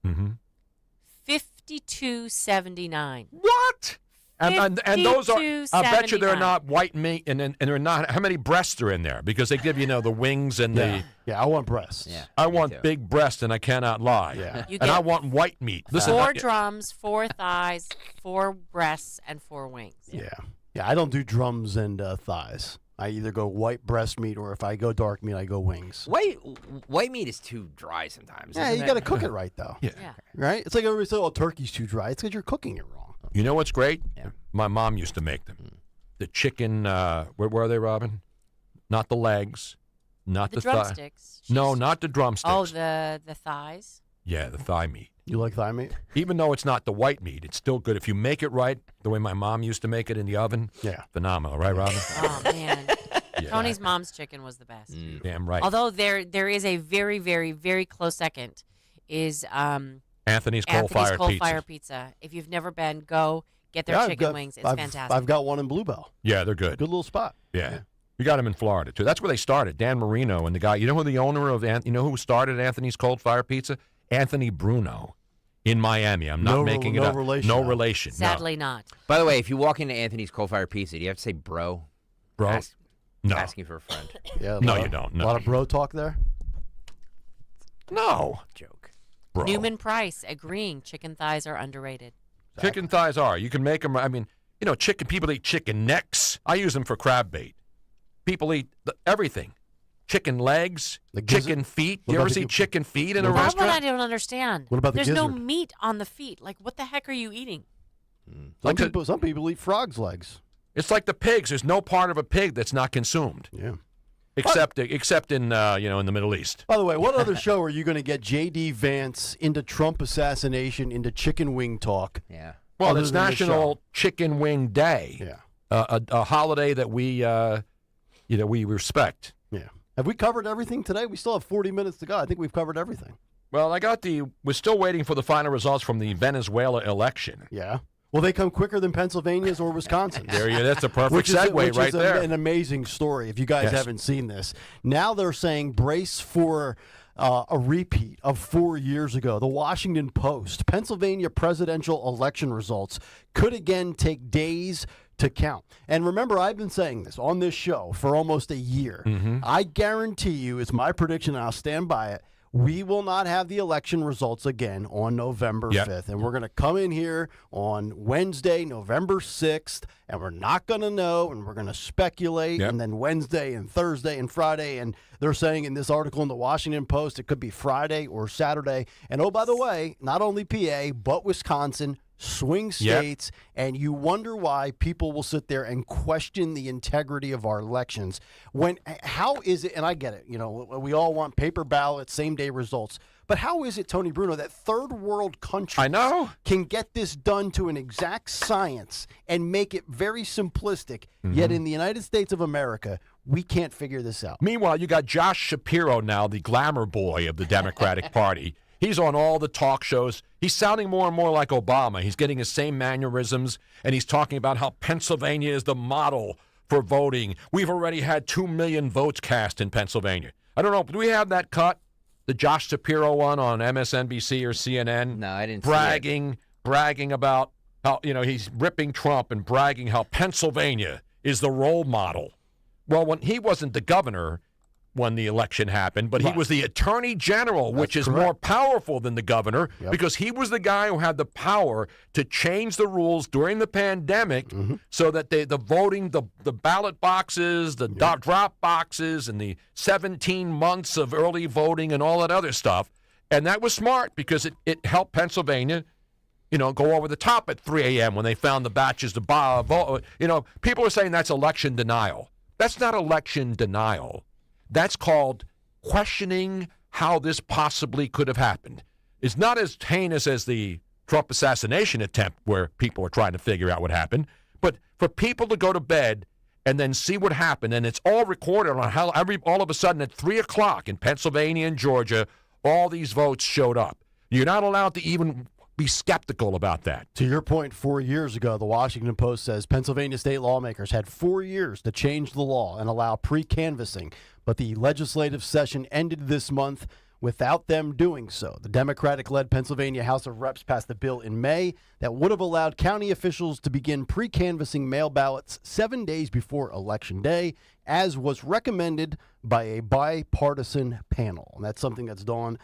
$52.79. What? And those are, I bet you they're $52.79. not white meat, and they're not. How many breasts are in there? Because they give the wings and the. Yeah, I want breasts. Yeah, I want big breasts, and I cannot lie. Yeah. You And I get want white meat. Listen, 4 drums, 4 thighs, 4 breasts, and 4 wings. Yeah. I don't do drums and thighs. I either go white breast meat, or if I go dark meat, I go wings. White meat is too dry sometimes. Yeah, you got to cook it right, though. Yeah. Right? It's like everybody says, oh, turkey's too dry. It's because you're cooking it wrong. You know what's great? Yeah. My mom used to make them. The chicken, where are they, Robin? Not the legs, not The the thigh. drumsticks. No, not the drumsticks. Oh, the thighs. Yeah, the thigh meat. You like thigh meat? Even though it's not the white meat, it's still good. If you make it right, the way my mom used to make it in the oven, phenomenal, right, Robin? Oh, man. Yeah. Tony's mom's chicken was the best. Damn right. Although there is a very, very, very close second is Anthony's coal-fired pizza. If you've never been, go get their chicken wings. It's fantastic. I've got one in Bluebell. Yeah, they're good. Good little spot. Yeah. We got them in Florida, too. That's where they started. Dan Marino and the guy, who the owner of, who started Anthony's Cold Fire Pizza? Anthony Bruno in Miami. I'm not making it up. Relation. No relation. Sadly not. By the way, if you walk into Anthony's Coal Fire Pizza, do you have to say bro? Bro? No. Asking for a friend. Yeah. No, you don't. No. A lot of bro talk there? No. Joke. Bro. Newman Price agreeing chicken thighs are underrated. Chicken thighs are. You can make them. I mean, chicken. People eat chicken necks. I use them for crab bait. People eat everything. Chicken legs, chicken feet. You ever see chicken feet in a That's what restaurant? I don't understand. What about the There's no gizzard? meat on the feet. Like, what the heck are you eating? Some people eat frogs' legs. It's like the pigs. There's no part of a pig that's not consumed. Yeah. Except in in the Middle East. By the way, what other show are you going to get J.D. Vance into Trump assassination, into chicken wing talk? Yeah. Well, other it's than this National Chicken Wing Day. Yeah. A holiday that we respect. Yeah. Have we covered everything today? We still have 40 minutes to go. I think we've covered everything. Well, we're still waiting for the final results from the Venezuela election. Yeah. Will they come quicker than Pennsylvania's or Wisconsin's? That's a perfect which segue is right there. An amazing story. If you guys Yes. haven't seen this, now they're saying brace for a repeat of 4 years ago. The Washington Post, Pennsylvania presidential election results could again take days to count. And remember, I've been saying this on this show for almost a year. Mm-hmm. I guarantee you, it's my prediction, and I'll stand by it, we will not have the election results again on November 5th. And we're going to come in here on Wednesday, November 6th, and we're not going to know, and we're going to speculate, and then Wednesday and Thursday and Friday. And they're saying in this article in the Washington Post, it could be Friday or Saturday. And oh, by the way, not only PA, but Wisconsin, swing states, and you wonder why people will sit there and question the integrity of our elections. How is it, and I get it, we all want paper ballots, same-day results, but how is it, Tony Bruno, that third world countries can get this done to an exact science and make it very simplistic, yet in the United States of America, we can't figure this out? Meanwhile, you got Josh Shapiro now, the glamour boy of the Democratic Party. He's on all the talk shows. He's sounding more and more like Obama. He's getting his same mannerisms, and he's talking about how Pennsylvania is the model for voting. We've already had 2 million votes cast in Pennsylvania. I don't know. Do we have that cut? The Josh Shapiro one on MSNBC or CNN? No, I didn't bragging about how, he's ripping Trump and bragging how Pennsylvania is the role model. Well, when he wasn't the governor when the election happened, but he was the attorney general, which is more powerful than the governor because he was the guy who had the power to change the rules during the pandemic so that the voting, the ballot boxes, the drop boxes, and the 17 months of early voting and all that other stuff. And that was smart because it helped Pennsylvania, go over the top at 3 a.m. when they found the batches to vote. People are saying that's election denial. That's not election denial. That's called questioning how this possibly could have happened. It's not as heinous as the Trump assassination attempt where people are trying to figure out what happened, but for people to go to bed and then see what happened, and it's all recorded on how all of a sudden at 3 o'clock in Pennsylvania and Georgia, all these votes showed up. You're not allowed to even be skeptical about that. To your point, 4 years ago, the Washington Post says Pennsylvania state lawmakers had 4 years to change the law and allow pre-canvassing, but the legislative session ended this month without them doing so. The Democratic-led Pennsylvania House of Reps passed a bill in May that would have allowed county officials to begin pre-canvassing mail ballots 7 days before Election Day, as was recommended by a bipartisan panel. And that's something that Dawn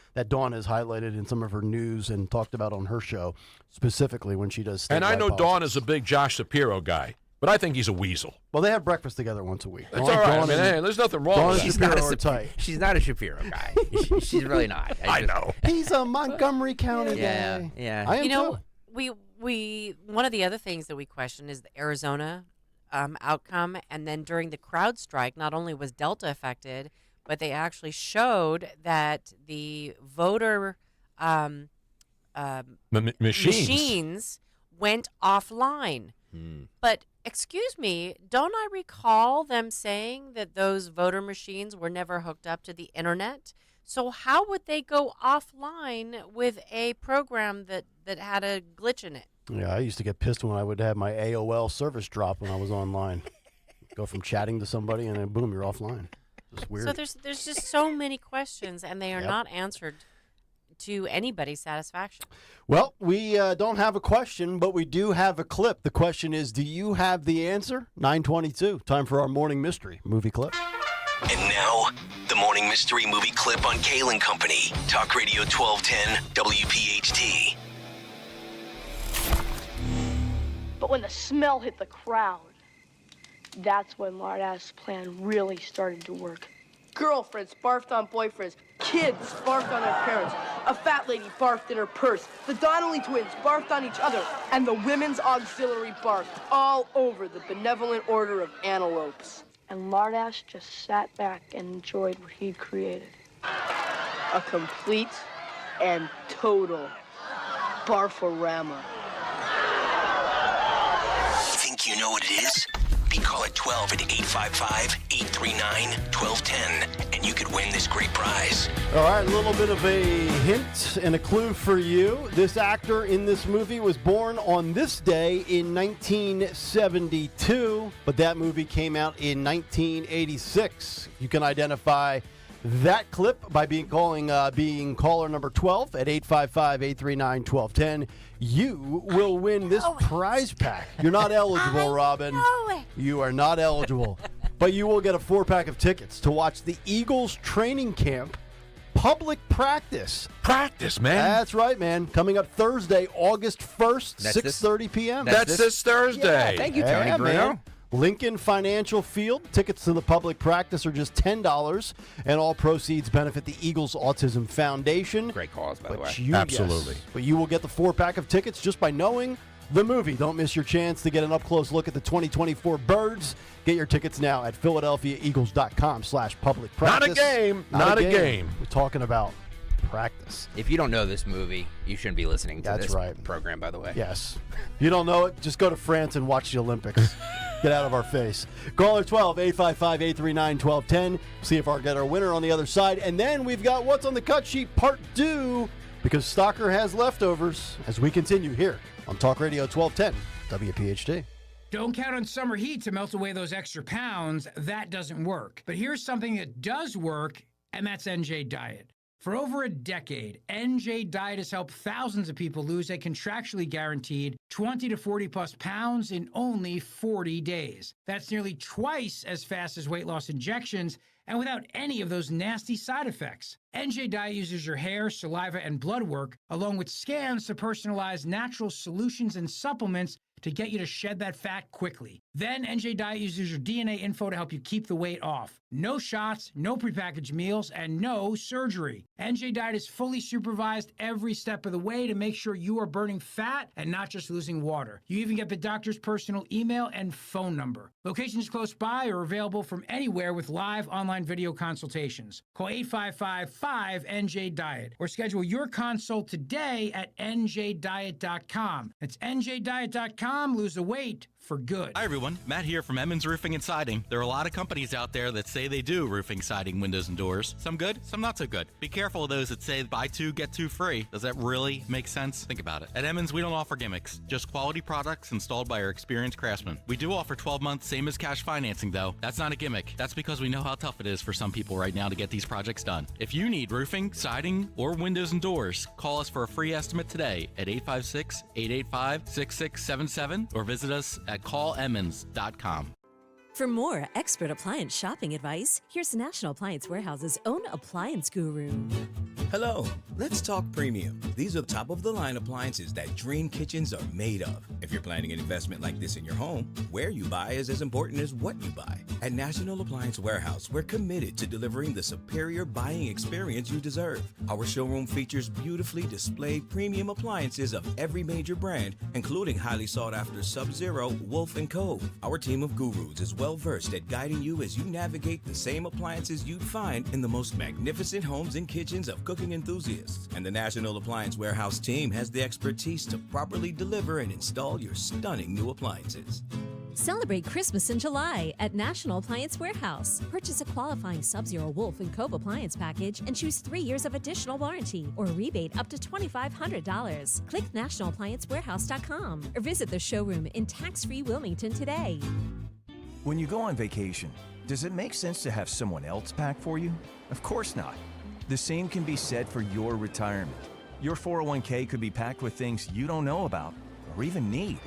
has highlighted in some of her news and talked about on her show, specifically when she does statewide And I know politics. Dawn is a big Josh Shapiro guy, but I think he's a weasel. Well, they have breakfast together once a week. That's all right. I mean, hey, there's nothing wrong with that. She's not a Shapiro guy. She's really not. I know. He's a Montgomery County guy. Yeah. I am You know, too. we one of the other things that we question is the Arizona outcome, and then during the crowd strike, not only was Delta affected, but they actually showed that the voter machines went offline. But excuse me, don't I recall them saying that those voter machines were never hooked up to the internet? So how would they go offline with a program that had a glitch in it? Yeah, I used to get pissed when I would have my AOL service drop when I was online. Go from chatting to somebody and then boom, you're offline. It's weird. So there's just so many questions, and they are not answered to anybody's satisfaction. Well, we don't have a question, but we do have a clip. The question is, do you have the answer? 9:22. Time for our morning mystery movie clip. And now, the morning mystery movie clip on Kayal and Company. Talk Radio 1210 WPHT. But when the smell hit the crowd, that's when Lardass' plan really started to work. Girlfriends barfed on boyfriends. Kids barfed on their parents. A fat lady barfed in her purse. The Donnelly twins barfed on each other. And the women's auxiliary barfed all over the benevolent order of antelopes. And Lardass just sat back and enjoyed what he'd created. A complete and total barforama. Think you know what it is? Be call at 12 at 855-839-1210, and you could win this great prize. All right, a little bit of a hint and a clue for you. This actor in this movie was born on this day in 1972, but that movie came out in 1986. You can identify that clip by being caller number 12 at 855-839-1210. You will win this prize pack. You're not eligible, Robin. You are not eligible. But you will get a 4-pack of tickets to watch the Eagles training camp public practice. Practice, man. That's right, man. Coming up Thursday, August 1st, 6:30 p.m. That's this Thursday. Yeah, thank you, Tony Bruno. Man. Lincoln Financial Field. Tickets to the public practice are just $10, and all proceeds benefit the Eagles Autism Foundation. Great cause, by the way. Absolutely. Yes, but you will get the 4-pack of tickets just by knowing the movie. Don't miss your chance to get an up-close look at the 2024 Birds. Get your tickets now at PhiladelphiaEagles.com/public practice. Not a game. Not a game. We're talking about practice. If you don't know this movie, you shouldn't be listening to That's this right. program, by the way. Yes. If you don't know it, just go to France and watch the Olympics. Get out of our face. Caller 12, 855-839-1210. See if get our winner on the other side. And then we've got What's on the Cut Sheet Part 2, because Stalker has leftovers, as we continue here on Talk Radio 1210 WPHT. Don't count on summer heat to melt away those extra pounds. That doesn't work. But here's something that does work, and that's NJ Diet. For over a decade, NJ Diet has helped thousands of people lose a contractually guaranteed 20 to 40 plus pounds in only 40 days. That's nearly twice as fast as weight loss injections and without any of those nasty side effects. NJ Diet uses your hair, saliva, and blood work, along with scans to personalize natural solutions and supplements to get you to shed that fat quickly. Then NJ Diet uses your DNA info to help you keep the weight off. No shots, no prepackaged meals, and no surgery. NJ Diet is fully supervised every step of the way to make sure you are burning fat and not just losing water. You even get the doctor's personal email and phone number. Locations close by are available from anywhere with live online video consultations. Call 855-5NJ-DIET or schedule your consult today at njdiet.com. That's njdiet.com. Lose the weight for good. Hi everyone, Matt here from Emmons Roofing and Siding. There are a lot of companies out there that say they do roofing, siding, windows, and doors. Some good, some not so good. Be careful of those that say buy two, get two free. Does that really make sense? Think about it. At Emmons, we don't offer gimmicks, just quality products installed by our experienced craftsmen. We do offer 12 months, same as cash financing though. That's not a gimmick. That's because we know how tough it is for some people right now to get these projects done. If you need roofing, siding, or windows and doors, call us for a free estimate today at 856-885-6677 or visit us at callemmons.com. For more expert appliance shopping advice, here's National Appliance Warehouse's own appliance guru. Hello, let's talk premium. These are top-of-the-line appliances that dream kitchens are made of. If you're planning an investment like this in your home, where you buy is as important as what you buy. At National Appliance Warehouse, we're committed to delivering the superior buying experience you deserve. Our showroom features beautifully displayed premium appliances of every major brand, including highly sought-after Sub-Zero, Wolf, and Cove. Our team of gurus is well-versed at guiding you as you navigate the same appliances you'd find in the most magnificent homes and kitchens of cooking enthusiasts. And the National Appliance Warehouse team has the expertise to properly deliver and install your stunning new appliances. Celebrate Christmas in July at National Appliance Warehouse. Purchase a qualifying Sub-Zero, Wolf, and Cove appliance package and choose 3 years of additional warranty or rebate up to $2,500. Click nationalappliancewarehouse.com or visit the showroom in tax-free Wilmington today. When you go on vacation, does it make sense to have someone else pack for you? Of course not. The same can be said for your retirement. Your 401k could be packed with things you don't know about or even need.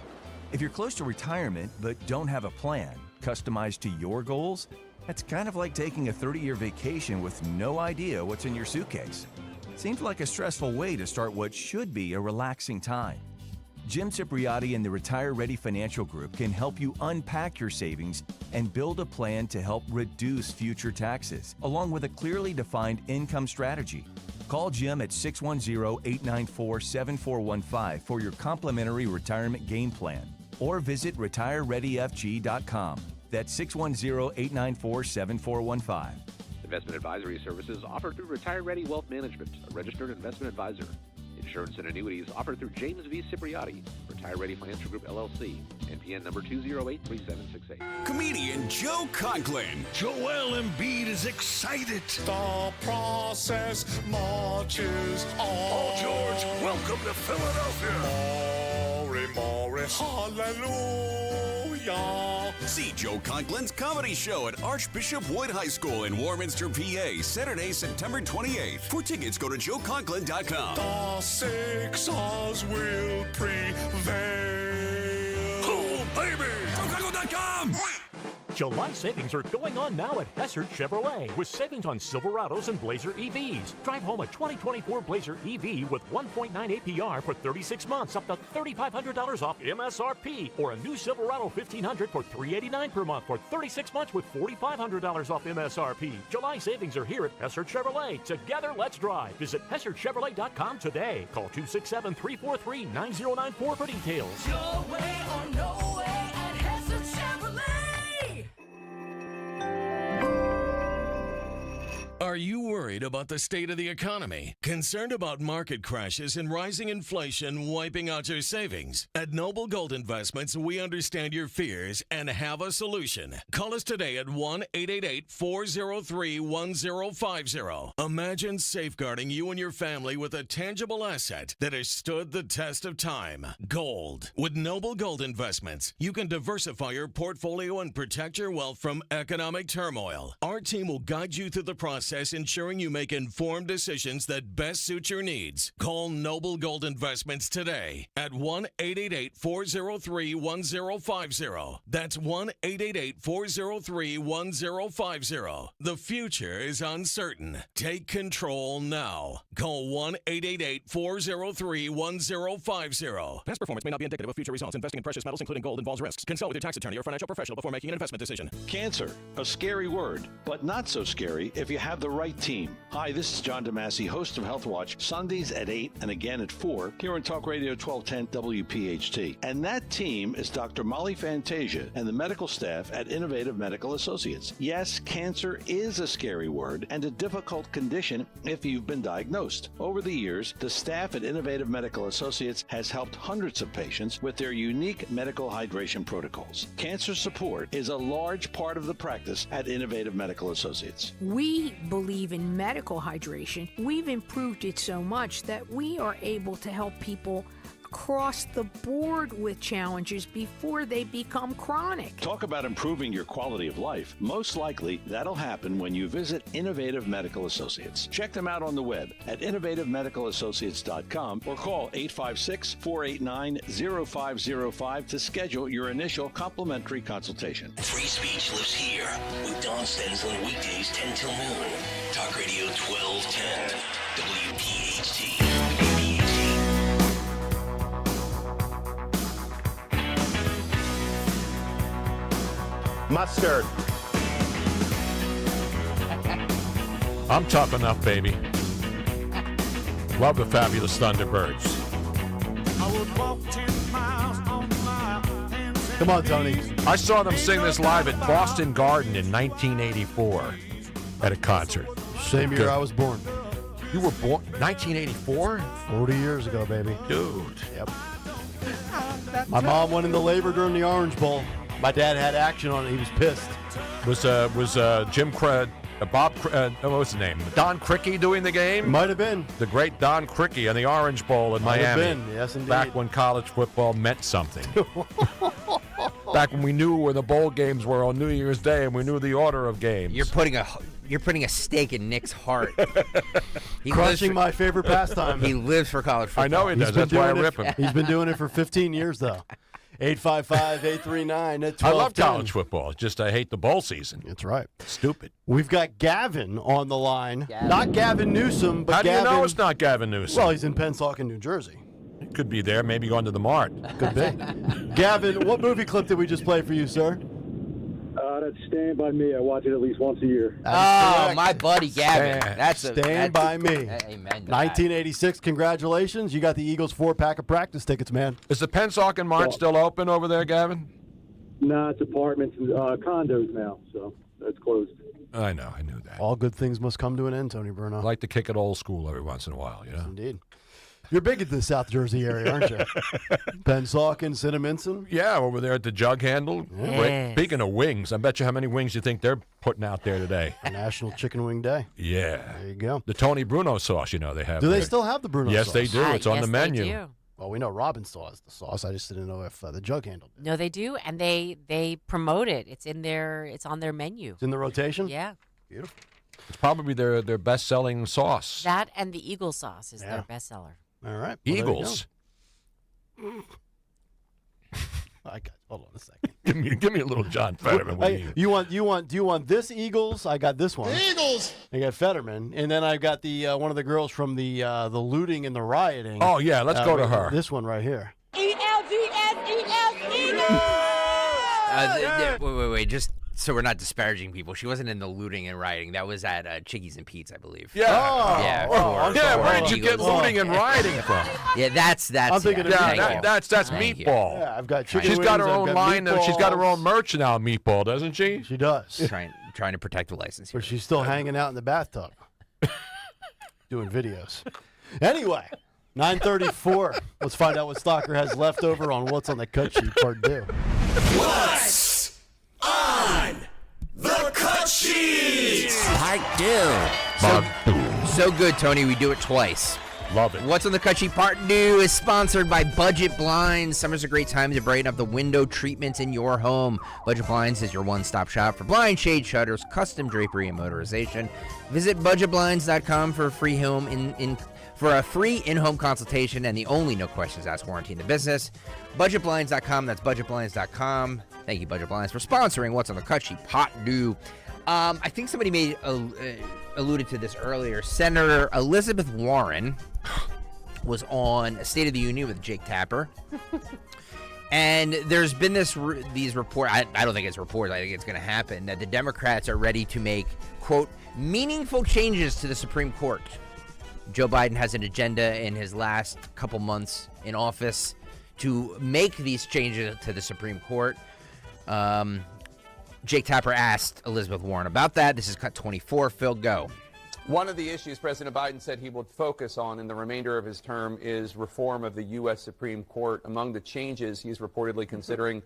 If you're close to retirement but don't have a plan customized to your goals, that's kind of like taking a 30-year vacation with no idea what's in your suitcase. Seems like a stressful way to start what should be a relaxing time. Jim Cipriotti and the Retire Ready Financial Group can help you unpack your savings and build a plan to help reduce future taxes, along with a clearly defined income strategy. Call Jim at 610-894-7415 for your complimentary retirement game plan, or visit retirereadyfg.com. That's 610-894-7415. Investment advisory services offered through Retire Ready Wealth Management, a registered investment advisor. Insurance and annuities offered through James V. Cipriotti, Retire Ready Financial Group, LLC, NPN number 2083768. Comedian Joe Conklin. Joel Embiid is excited. The process marches on. Oh, George, welcome to Philadelphia. Maury, hallelujah. See Joe Conklin's comedy show at Archbishop Wood High School in Warminster, PA, Saturday, September 28th. For tickets, go to joeconklin.com. The Sixers will prevail. Oh, baby! joeconklin.com. July savings are going on now at Hessert Chevrolet with savings on Silverados and Blazer EVs. Drive home a 2024 Blazer EV with 1.9 APR for 36 months up to $3,500 off MSRP, or a new Silverado 1500 for $389 per month for 36 months with $4,500 off MSRP. July savings are here at Hessert Chevrolet. Together, let's drive. Visit HessertChevrolet.com today. Call 267-343-9094 for details. Your way or no way at Hessert Chevrolet. Are you worried about the state of the economy? Concerned about market crashes and rising inflation wiping out your savings? At Noble Gold Investments, we understand your fears and have a solution. Call us today at 1-888-403-1050. Imagine safeguarding you and your family with a tangible asset that has stood the test of time. Gold. With Noble Gold Investments, you can diversify your portfolio and protect your wealth from economic turmoil. Our team will guide you through the process process ensuring you make informed decisions that best suit your needs. Call Noble Gold Investments today at 1-888-403-1050. That's 1-888-403-1050. The future is uncertain. Take control now. Call 1-888-403-1050. Past performance may not be indicative of future results. Investing in precious metals, including gold, involves risks. Consult with your tax attorney or financial professional before making an investment decision. Cancer, a scary word, but not so scary if you have the right team. Hi, this is John DeMasi, host of Health Watch, Sundays at 8 and again at 4 here on Talk Radio 1210 WPHT. And that team is Dr. Molly Fantasia and the medical staff at Innovative Medical Associates. Yes, cancer is a scary word and a difficult condition if you've been diagnosed. Over the years, the staff at Innovative Medical Associates has helped hundreds of patients with their unique medical hydration protocols. Cancer support is a large part of the practice at Innovative Medical Associates. We believe in medical hydration. We've improved it so much that we are able to help people across the board with challenges before they become chronic. Talk about improving your quality of life. Most likely, that'll happen when you visit Innovative Medical Associates. Check them out on the web at innovativemedicalassociates.com or call 856-489-0505 to schedule your initial complimentary consultation. Free speech lives here with Don Stenslin weekdays 10 till noon. Talk Radio 1210 WPHT. Mustard. I'm tough enough, baby. Love the fabulous Thunderbirds. Come on, Tony. I saw them sing this live at Boston Garden in 1984 at a concert. Same year I was born. You were born 1984? 40 years ago, baby. Dude. Yep. My mom went into labor during the Orange Bowl. My dad had action on it. He was pissed. Was Jim Bob, what was his name? Don Criqui doing the game? Might have been. The great Don Criqui on the Orange Bowl in Might have Miami. been. Yes, indeed. Back when college football meant something. Back when we knew where the bowl games were on New Year's Day and we knew the order of games. You're putting a stake in Nick's heart. Crushing my favorite pastime. He lives for college football. I know he does. That's why I rip him. He's been doing it for 15 years, though. 855-839-1210. I love college football. It's just I hate the bowl season. That's right. Stupid. We've got Gavin on the line. Not Gavin Newsom, but How do Gavin. you know it's not Gavin Newsom? Well, he's in Pennsauken, New Jersey. He could be there, maybe going to the Mart. Could be. Gavin, what movie clip did we just play for you, sir? That's Stand By Me. I watch it at least once a year. Oh, my buddy Gavin. Stand By Me. Amen. 1986. Congratulations. You got the Eagles 4-pack of practice tickets, man. Is the Pennsauken Mart still open over there, Gavin? No, it's apartments and condos now, so that's closed. I know. I knew that. All good things must come to an end, Tony Bruno. I like to kick it old school every once in a while, you know? Yes, indeed. You're big in the South Jersey area, aren't you? Pennsauken, Cinnaminson? Yeah, over there at the Jug Handle. Yes. Right. Speaking of wings, I bet you how many wings you think they're putting out there today. National Chicken Wing Day. Yeah. There you go. The Tony Bruno sauce, you know, they have. Do they there. still have the Bruno yes, sauce? Yes, they do. It's on the menu. They do. Well, we know Robin still has the sauce. I just didn't know if the Jug Handle did. No, they do, and they promote it. It's on their menu. It's in the rotation? Yeah. Beautiful. It's probably their best-selling sauce. That and the Eagle sauce is their bestseller. All right. Well, Eagles. Hold on a second. give me a little John Fetterman. Hey, do you want this Eagles? I got this one. Eagles. I got Fetterman, and then I've got the one of the girls from the looting and the rioting. Oh yeah, let's go to her. This one right here. Wait, just so we're not disparaging people. She wasn't in the looting and rioting. That was at Chickies and Pete's, I believe. Yeah. Where did you get looting and rioting from? Yeah, that's. I'm thinking that's Meatball. Yeah, I've got chicken She's got her wings, own line. She's got her own merch now, Meatball, doesn't she? She does. Trying to protect the license. But she's still hanging out in the bathtub, doing videos. Anyway, 9:34. Let's find out what Stalker has left over on What's on the Cut Sheet Part 2. What's on the cut sheet? Part 2. So good, Tony. We do it twice. Love it. What's on the Cut Sheet Part 2 is sponsored by Budget Blinds. Summer's a great time to brighten up the window treatments in your home. Budget Blinds is your one-stop shop for blind shade shutters, custom drapery, and motorization. Visit budgetblinds.com for a free in-home consultation and the only no questions asked warranty in the business. Budgetblinds.com. That's budgetblinds.com. Thank you, Budget Blinds, for sponsoring What's on the Cut Sheet Part 2. I think somebody alluded to this earlier. Senator Elizabeth Warren was on a State of the Union with Jake Tapper. And there's been these reports. I don't think it's reports. I think it's going to happen that the Democrats are ready to make, quote, meaningful changes to the Supreme Court. Joe Biden has an agenda in his last couple months in office to make these changes to the Supreme Court. Jake Tapper asked Elizabeth Warren about that. This is Cut 24. Phil, go. One of the issues President Biden said he would focus on in the remainder of his term is reform of the U.S. Supreme Court. Among the changes he's reportedly considering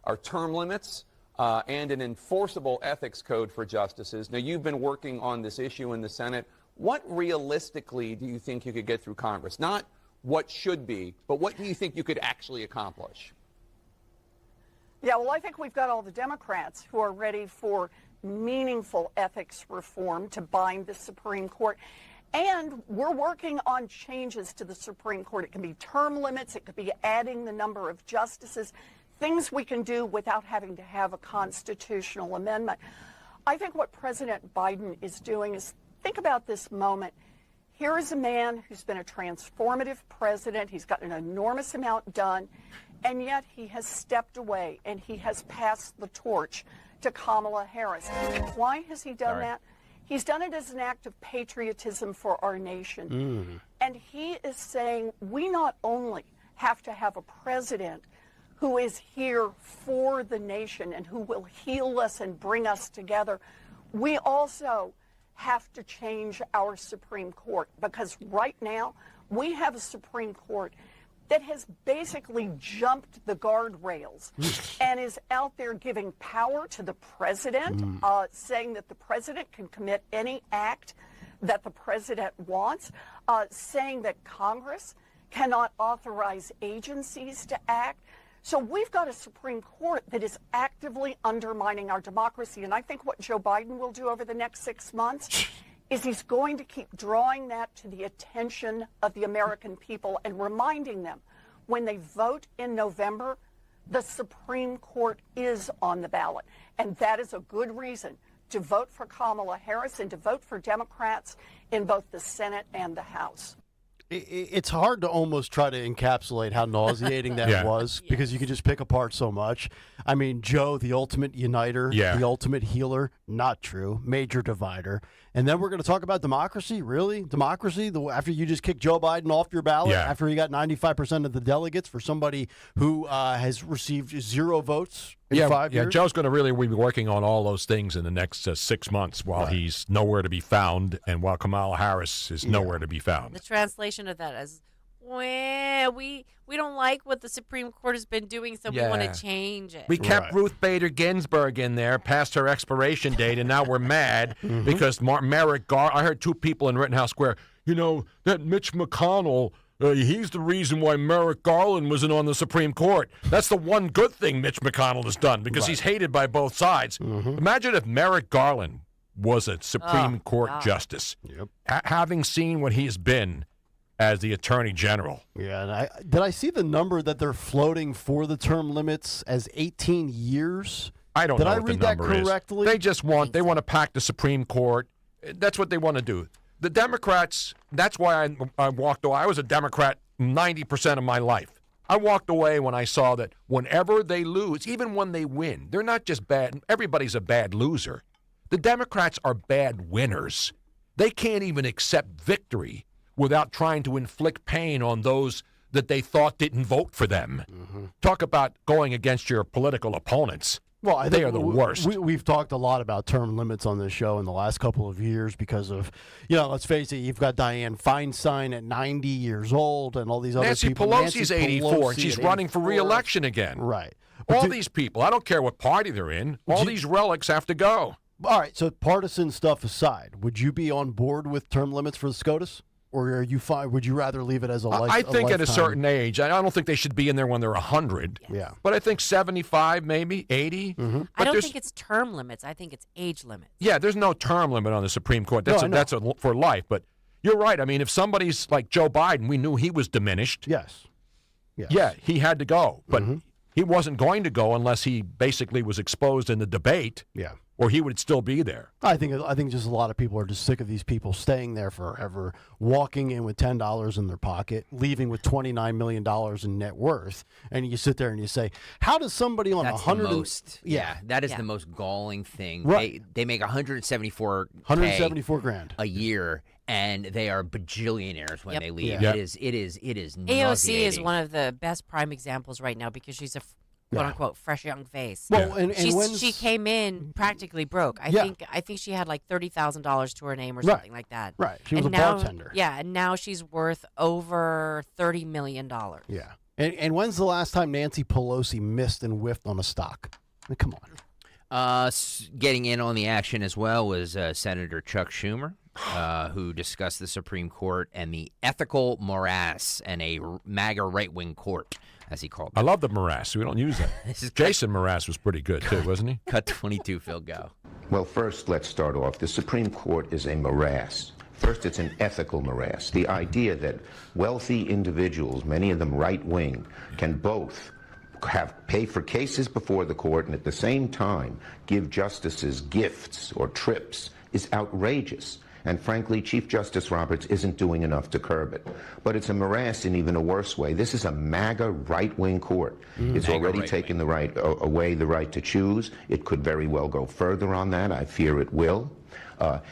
are term limits and an enforceable ethics code for justices. Now, you've been working on this issue in the Senate. What realistically do you think you could get through Congress? Not what should be, but what do you think you could actually accomplish? Yeah, well, I think we've got all the Democrats who are ready for meaningful ethics reform to bind the Supreme Court. And we're working on changes to the Supreme Court. It can be term limits. It could be adding the number of justices, things we can do without having to have a constitutional amendment. I think what President Biden is doing is think about this moment. Here is a man who's been a transformative president. He's got an enormous amount done, and yet he has stepped away and he has passed the torch to Kamala Harris. Why has he done that? He's done it as an act of patriotism for our nation. And he is saying we not only have to have a president who is here for the nation and who will heal us and bring us together, we also have to change our Supreme Court, because right now we have a Supreme Court that has basically jumped the guardrails and is out there giving power to the president, saying that the president can commit any act that the president wants, saying that Congress cannot authorize agencies to act. So we've got a Supreme Court that is actively undermining our democracy. And I think what Joe Biden will do over the next 6 months is he's going to keep drawing that to the attention of the American people and reminding them when they vote in November, the Supreme Court is on the ballot. And that is a good reason to vote for Kamala Harris and to vote for Democrats in both the Senate and the House. It's hard to almost try to encapsulate how nauseating that was, because you could just pick apart so much. I mean, Joe, the ultimate uniter, the ultimate healer, not true, major divider. And then we're going to talk about democracy? Really? Democracy? After you just kicked Joe Biden off your ballot, after he got 95% of the delegates for somebody who has received 0 votes in 5 years? Yeah, Joe's going to really be working on all those things in the next 6 months while he's nowhere to be found and while Kamala Harris is nowhere to be found. The translation of that is, well, we don't like what the Supreme Court has been doing, so we want to change it. We kept Ruth Bader Ginsburg in there past her expiration date, and now we're mad because Merrick Garland. I heard 2 people in Rittenhouse Square, that Mitch McConnell, he's the reason why Merrick Garland wasn't on the Supreme Court. That's the one good thing Mitch McConnell has done, because he's hated by both sides. Imagine if Merrick Garland was a Supreme Court justice, having seen what he's been as the Attorney General. Yeah, and did I see the number that they're floating for the term limits as 18 years? I don't know what the number is. Did I read that correctly? They just want to pack the Supreme Court. That's what they want to do. The Democrats, that's why I walked away. I was a Democrat 90% of my life. I walked away when I saw that whenever they lose, even when they win, they're not just bad. Everybody's a bad loser. The Democrats are bad winners. They can't even accept victory without trying to inflict pain on those that they thought didn't vote for them. Talk about going against your political opponents. Well, I think they are the worst. We've talked a lot about term limits on this show in the last couple of years because of, let's face it, you've got Dianne Feinstein at 90 years old and all these other people. Pelosi's 84, and she's running for re-election again. Right. All these people, I don't care what party they're in, all these relics have to go. All right, so partisan stuff aside, would you be on board with term limits for the SCOTUS? or are you fine? Would you rather leave it as a life? I think at a lifetime? certain age, I don't think they should be in there when they're 100. Yeah. But I think 75, maybe 80. Mm-hmm. I don't think it's term limits. I think it's age limits. Yeah, there's no term limit on the Supreme Court. No, I know. That's for life. But you're right. I mean, if somebody's like Joe Biden, we knew he was diminished. Yes. Yeah, he had to go. But he wasn't going to go unless he basically was exposed in the debate. Yeah. Or he would still be there. I think just a lot of people are just sick of these people staying there forever, walking in with $10 in their pocket, leaving with $29 million in net worth, and you sit there and you say, "How does somebody on That's 100?" the most. Yeah, that is the most galling thing. Right. They make 174 grand a year, and they are bajillionaires when they leave. Yeah. It is AOC nauseating. is one of the best prime examples right now because she's a quote unquote fresh young face. Well, and she came in practically broke. I think she had like $30,000 to her name or something like that. Right. She was And a now- bartender. Yeah, and now she's worth over $30 million. Yeah. And when's the last time Nancy Pelosi missed and whiffed on a stock? I mean, come on. Getting in on the action as well was Senator Chuck Schumer, who discussed the Supreme Court and the ethical morass and a MAGA right-wing court, as he called it. I love the morass. We don't use that. Jason Mraz was pretty good, too, wasn't he? Cut 22, Phil, go. Well, first, let's start off. The Supreme Court is a morass. First, it's an ethical morass. The idea that wealthy individuals, many of them right-wing, can both pay for cases before the court and at the same time give justices gifts or trips is outrageous. And frankly, Chief Justice Roberts isn't doing enough to curb it. But it's a morass in even a worse way. This is a MAGA right-wing court. It's already taken away the right to choose. It could very well go further on that. I fear it will.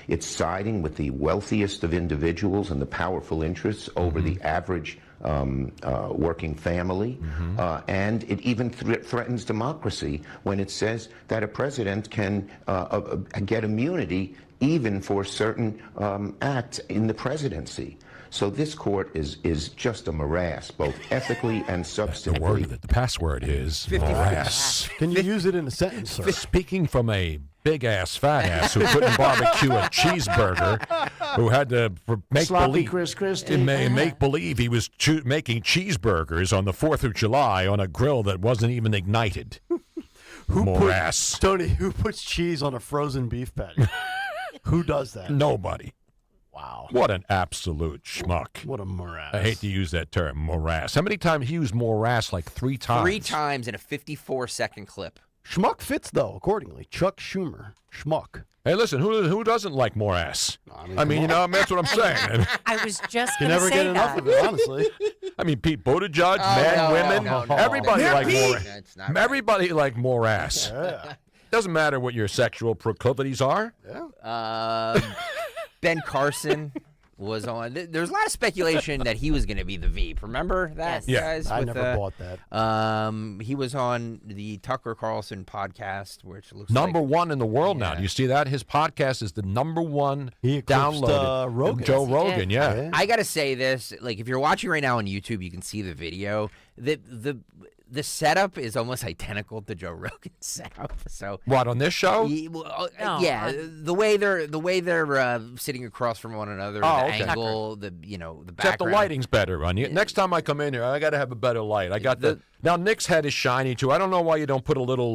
It's siding with the wealthiest of individuals and the powerful interests over the average working family. And it even threatens democracy when it says that a president can get immunity even for certain acts in the presidency. So this court is just a morass, both ethically and substantively. The password is morass. Can you use it in a sentence, sir? Speaking from a big-ass, fat-ass who couldn't barbecue a cheeseburger, who had to make Sloppy believe, Chris Christie. make believe he was making cheeseburgers on the 4th of July on a grill that wasn't even ignited. Morass. Tony, who puts cheese on a frozen beef patty? Who does that? Nobody. Wow. What an absolute schmuck. What a morass. I hate to use that term, morass. How many times he used morass? Like 3 times. 3 times in a 54-second clip. Schmuck fits, though, accordingly. Chuck Schumer. Schmuck. Hey, listen, who doesn't like morass? I mean, that's what I'm saying. I was just You going to never say get enough that. of it, honestly. I mean, Pete Buttigieg, men, women, everybody like morass. Everybody like morass. Yeah. Doesn't matter what your sexual proclivities are. Ben Carson was on. There's a lot of speculation that he was going to be the Veep. Remember that, guys? I never bought that. He was on the Tucker Carlson podcast, which looks Number one in the world now. Do you see that? His podcast is the number one downloaded. Rogan. Joe Rogan, yeah. I got to say this. Like, if you're watching right now on YouTube, you can see the video. The setup is almost identical to Joe Rogan's setup. So what, on this show? Yeah, the way they're sitting across from one another, the angle, the background. Except the lighting's better on you. Next time I come in here, I got to have a better light. I got now. Nick's head is shiny too. I don't know why you don't put a little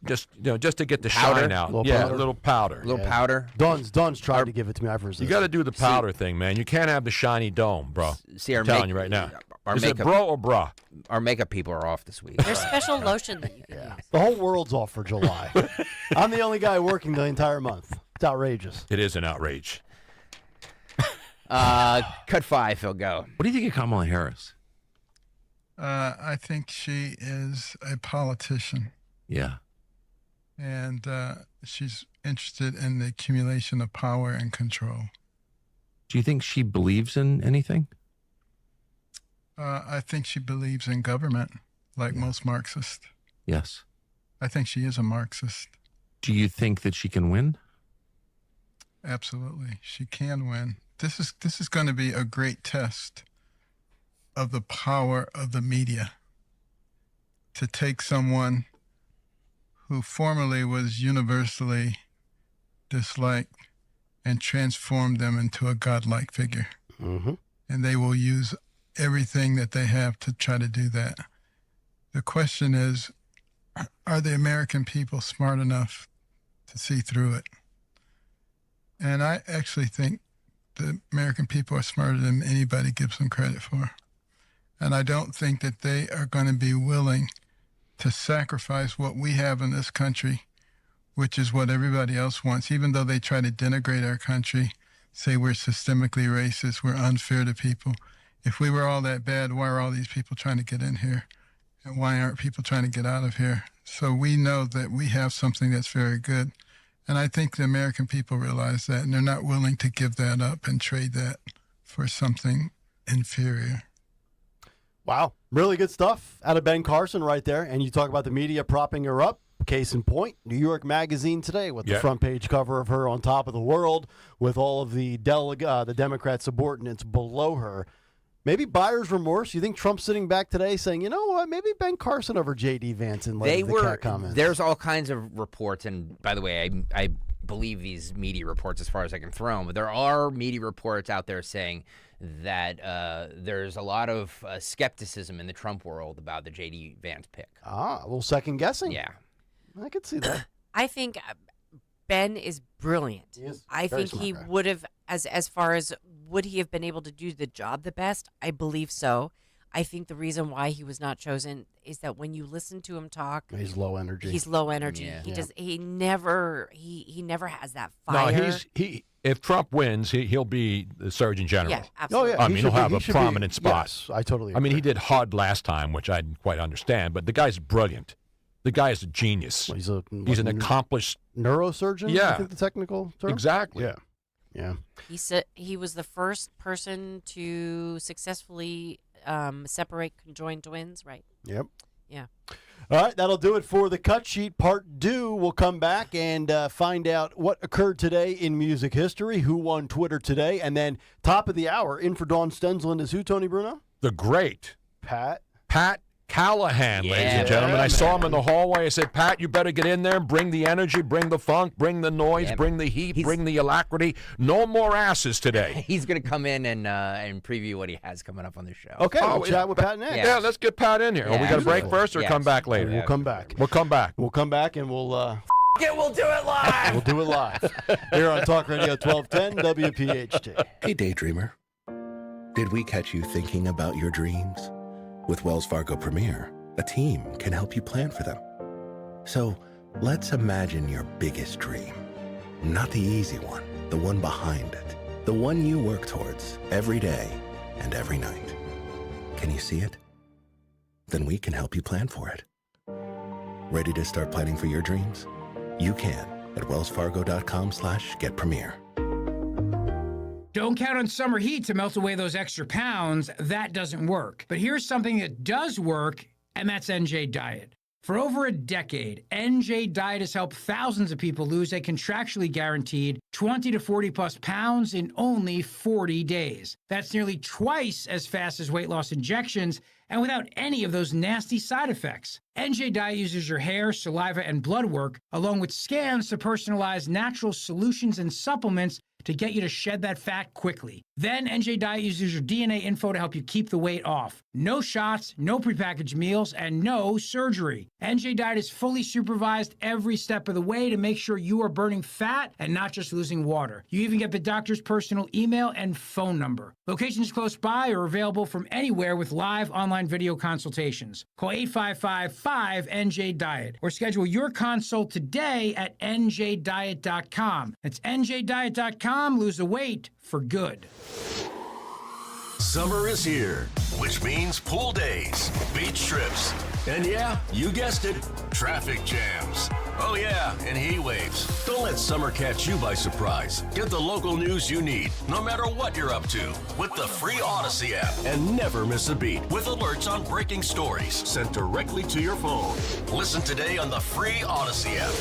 just to get the Powder? shine out. Powder? A little powder. Powder. Don's tried to give it to me. I've resisted. You got to do the powder thing, man. You can't have the shiny dome, bro. See, I'm telling you right now. Is it bro or bra? Our makeup people are off this week. There's special lotion that you can use. The whole world's off for July. I'm the only guy working the entire month. It's outrageous. It is an outrage. Cut 5, Phil, go. What do you think of Kamala Harris? I think she is a politician. Yeah. And she's interested in the accumulation of power and control. Do you think she believes in anything? I think she believes in government, like most Marxists. Yes. I think she is a Marxist. Do you think that she can win? Absolutely. She can win. This is going to be a great test of the power of the media to take someone who formerly was universally disliked and transform them into a godlike figure. and they will use everything that they have to try to do that. The question is, are the American people smart enough to see through it? And I actually think the American people are smarter than anybody gives them credit for. And I don't think that they are going to be willing to sacrifice what we have in this country, which is what everybody else wants, even though they try to denigrate our country, say we're systemically racist, we're unfair to people. If we were all that bad, why are all these people trying to get in here? And why aren't people trying to get out of here? So we know that we have something that's very good. And I think the American people realize that, and they're not willing to give that up and trade that for something inferior. Wow. Really good stuff out of Ben Carson right there. And you talk about the media propping her up. Case in point, New York Magazine today with the front page cover of her on top of the world with all of the Democrat subordinates below her. Maybe buyer's remorse. You think Trump's sitting back today saying, you know what, maybe Ben Carson over J.D. Vance in light of the cat comments? There's all kinds of reports, and by the way, I believe these media reports as far as I can throw them, but there are media reports out there saying that there's a lot of skepticism in the Trump world about the J.D. Vance pick. A little second guessing. Yeah. I could see that. I think Ben is brilliant. I think he would have, as far as would he have been able to do the job the best? I believe so. I think the reason why he was not chosen is that when you listen to him talk, he's low energy. He's low energy. Yeah. He never has that fire. No, if Trump wins, he'll be the Surgeon General. Yeah, absolutely. Oh, yeah. I mean, he'll have a prominent spot. Yes, I totally agree. I mean, he did HUD last time, which I didn't quite understand, but the guy's brilliant. The guy is a genius. Well, he's an accomplished neurosurgeon. Yeah, I think the technical term. Exactly. Yeah. He said he was the first person to successfully separate conjoined twins. Right. Yep. Yeah. All right, that'll do it for the cut sheet. Part 2, we'll come back and find out what occurred today in music history, who won Twitter today, and then top of the hour, in for Dawn Stensland is who, Tony Bruno? The great Pat Callahan, ladies and gentlemen. I saw him in the hallway. I said, Pat, you better get in there and bring the energy, bring the funk, bring the noise, bring the heat, bring the alacrity. No more asses today. He's going to come in and preview what he has coming up on the show. Okay, we'll chat with Pat next. Yeah, let's get Pat in here. Yeah, we got to break first or come back later? We'll come back. We'll come back. We'll come back and we'll we'll do it live. We'll do it live. Here on Talk Radio 1210 WPHT. Hey, Daydreamer. Did we catch you thinking about your dreams? With Wells Fargo Premier, a team can help you plan for them. So let's imagine your biggest dream. Not the easy one, the one behind it. The one you work towards every day and every night. Can you see it? Then we can help you plan for it. Ready to start planning for your dreams? You can at wellsfargo.com/getpremier. Don't count on summer heat to melt away those extra pounds. That doesn't work. But here's something that does work, and that's NJ Diet. For over a decade, NJ Diet has helped thousands of people lose a contractually guaranteed 20 to 40 plus pounds in only 40 days. That's nearly twice as fast as weight loss injections and without any of those nasty side effects. NJ Diet uses your hair, saliva, and blood work, along with scans to personalize natural solutions and supplements to get you to shed that fat quickly. Then NJ Diet uses your DNA info to help you keep the weight off. No shots, no prepackaged meals, and no surgery. NJ Diet is fully supervised every step of the way to make sure you are burning fat and not just losing water. You even get the doctor's personal email and phone number. Locations close by are available from anywhere with live online video consultations. Call 855-5NJ-DIET or schedule your consult today at njdiet.com. That's njdiet.com. Lose the weight for good. Summer is here, which means pool days, beach trips, and yeah, you guessed it, traffic jams. Oh yeah, and heat waves. Don't let summer catch you by surprise. Get the local news you need, no matter what you're up to, with the free Odyssey app. And never miss a beat with alerts on breaking stories sent directly to your phone. Listen today on the free Odyssey app.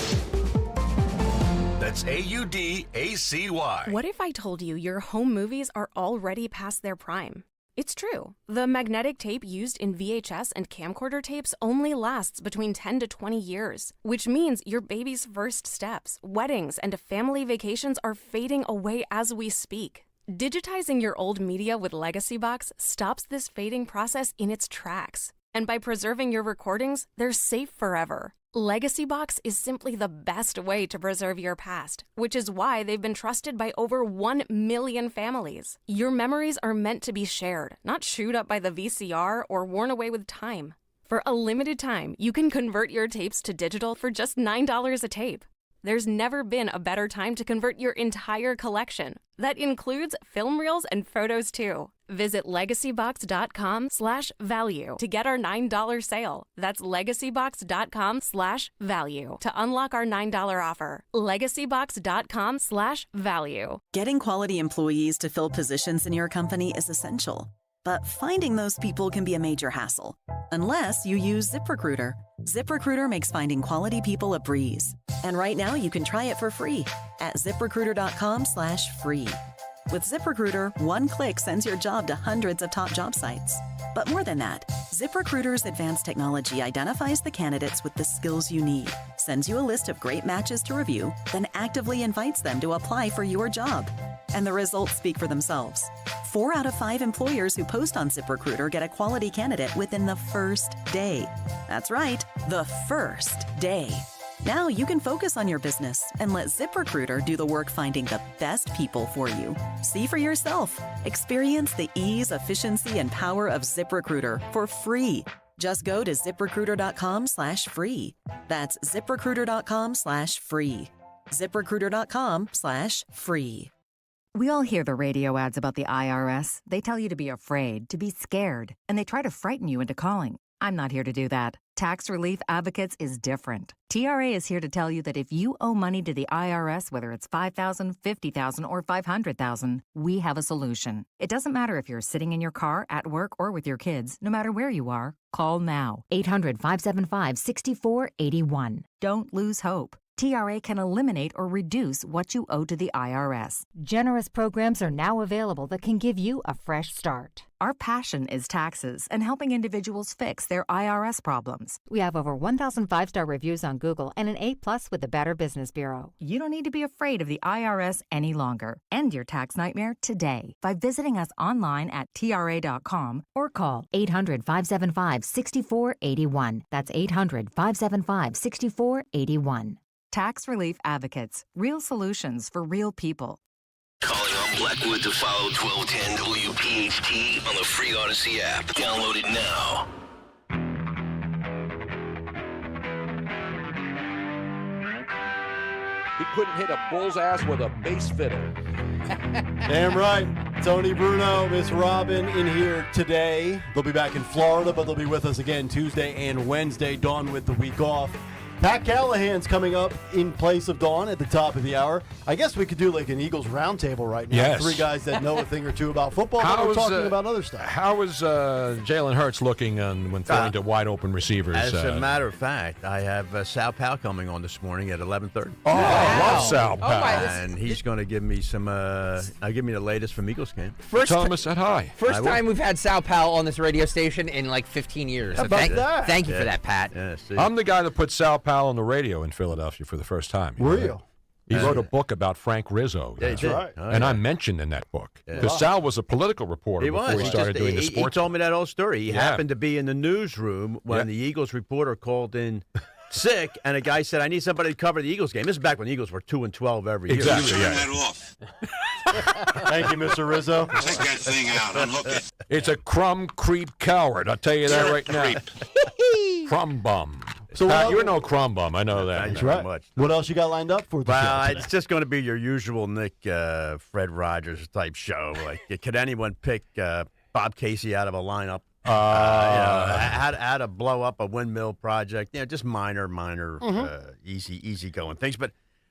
That's AUDACY. What if I told you your home movies are already past their prime? It's true. The magnetic tape used in VHS and camcorder tapes only lasts between 10 to 20 years, which means your baby's first steps, weddings, and family vacations are fading away as we speak. Digitizing your old media with Legacy Box stops this fading process in its tracks. And by preserving your recordings, they're safe forever. Legacy Box is simply the best way to preserve your past, which is why they've been trusted by over 1 million families. Your memories are meant to be shared, not chewed up by the VCR or worn away with time. For a limited time, you can convert your tapes to digital for just $9 a tape. There's never been a better time to convert your entire collection. That includes film reels and photos too. Visit legacybox.com/value to get our $9 sale. That's legacybox.com/value to unlock our $9 offer. Legacybox.com/value. Getting quality employees to fill positions in your company is essential. But finding those people can be a major hassle, unless you use ZipRecruiter. ZipRecruiter makes finding quality people a breeze. And right now you can try it for free at ZipRecruiter.com/free. With ZipRecruiter, one click sends your job to hundreds of top job sites. But more than that, ZipRecruiter's advanced technology identifies the candidates with the skills you need, sends you a list of great matches to review, then actively invites them to apply for your job. And the results speak for themselves. 4 out of 5 employers who post on ZipRecruiter get a quality candidate within the first day. That's right, the first day. Now you can focus on your business and let ZipRecruiter do the work finding the best people for you. See for yourself. Experience the ease, efficiency, and power of ZipRecruiter for free. Just go to ZipRecruiter.com/free. That's ZipRecruiter.com/free. ZipRecruiter.com/free. We all hear the radio ads about the IRS. They tell you to be afraid, to be scared, and they try to frighten you into calling. I'm not here to do that. Tax Relief Advocates is different. TRA is here to tell you that if you owe money to the IRS, whether it's $5,000, $50,000, or $500,000, we have a solution. It doesn't matter if you're sitting in your car, at work, or with your kids. No matter where you are, call now. 800-575-6481. Don't lose hope. TRA can eliminate or reduce what you owe to the IRS. Generous programs are now available that can give you a fresh start. Our passion is taxes and helping individuals fix their IRS problems. We have over 1,000 5-star reviews on Google and an A+ with the Better Business Bureau. You don't need to be afraid of the IRS any longer. End your tax nightmare today by visiting us online at TRA.com or call 800-575-6481. That's 800-575-6481. Tax Relief Advocates. Real solutions for real people. Calling on Blackwood to follow 1210 WPHT on the free Odyssey app. Download it now. He couldn't hit a bull's ass with a bass fiddle. Damn right. Tony Bruno, Miss Robin in here today. They'll be back in Florida, but they'll be with us again Tuesday and Wednesday, Dawn with the week off. Pat Callahan's coming up in place of Dawn at the top of the hour. I guess we could do like an Eagles roundtable right now. Yes. 3 guys that know a thing or two about football, but we're talking about other stuff. How is Jalen Hurts looking when throwing to wide open receivers? As a matter of fact, I have Sal Powell coming on this morning at 11:30. Oh, I love Sal Powell. And he's going to give me some. Give me the latest from Eagles camp. Tell him I said hi. First time we've had Sal Powell on this radio station in like 15 years. How So about that? Thank you for that, Pat. Yeah, I'm the guy that put Sal Powell on the radio in Philadelphia for the first time. Were you? He wrote a book about Frank Rizzo. Yeah, he did. Right. And I'm mentioned in that book. Because Sal was a political reporter before he started doing the sports. He told me that whole story. He happened to be in the newsroom when the Eagles reporter called in sick, and a guy said, I need somebody to cover the Eagles game. This is back when the Eagles were 2-12 every year. Exactly. Turn that off. Thank you, Mr. Rizzo. Take that thing out. Unhook it. It's a crumb creep coward. I'll tell you that right now. Crumb bum. So Pat, you're no crumb bum. I know that. That's right. What else you got lined up for the show Well, today? it's just going to be your usual Nick Fred Rogers type show. Like, could anyone pick Bob Casey out of a lineup? How to blow up a windmill project? Just minor, easy going things. But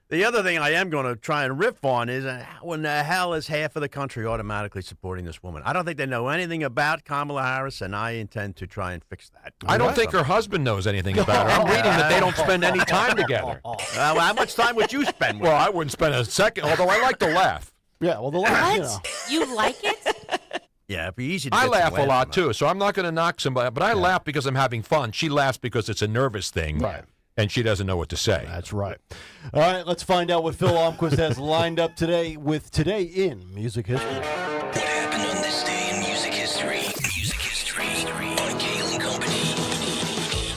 the other thing I am going to try and riff on is when the hell is half of the country automatically supporting this woman? I don't think they know anything about Kamala Harris, and I intend to try and fix that. I don't think her husband knows anything about her. I'm reading that they don't spend any time together. How much time would you spend with Well, her? I wouldn't spend a second, although I like to laugh. Yeah, well, the laugh, You like it? Yeah, it'd be easy to I get laugh some a lot, laughs from too, so I'm not going to knock somebody, but I laugh because I'm having fun. She laughs because it's a nervous thing. Right. And she doesn't know what to say. That's right. All right, let's find out what Phil Almquist has lined up today with Today in Music History. What happened on this day in music history? Music history on Kayal and Company.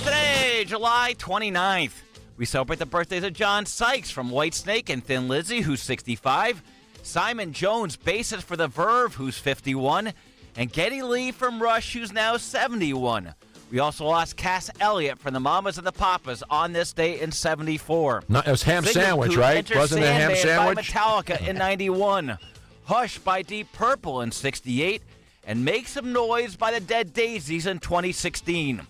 Today, July 29th, we celebrate the birthdays of John Sykes from Whitesnake and Thin Lizzy, who's 65, Simon Jones, bassist for The Verve, who's 51, and Geddy Lee from Rush, who's now 71. We also lost Cass Elliot from the Mamas and the Papas on this day in 74. No, it was Ham Signal Sandwich, Coup right? enters Wasn't it Ham Sandman Sandwich? by Metallica in 91. Hush by Deep Purple in 68. And Make Some Noise by the Dead Daisies in 2016.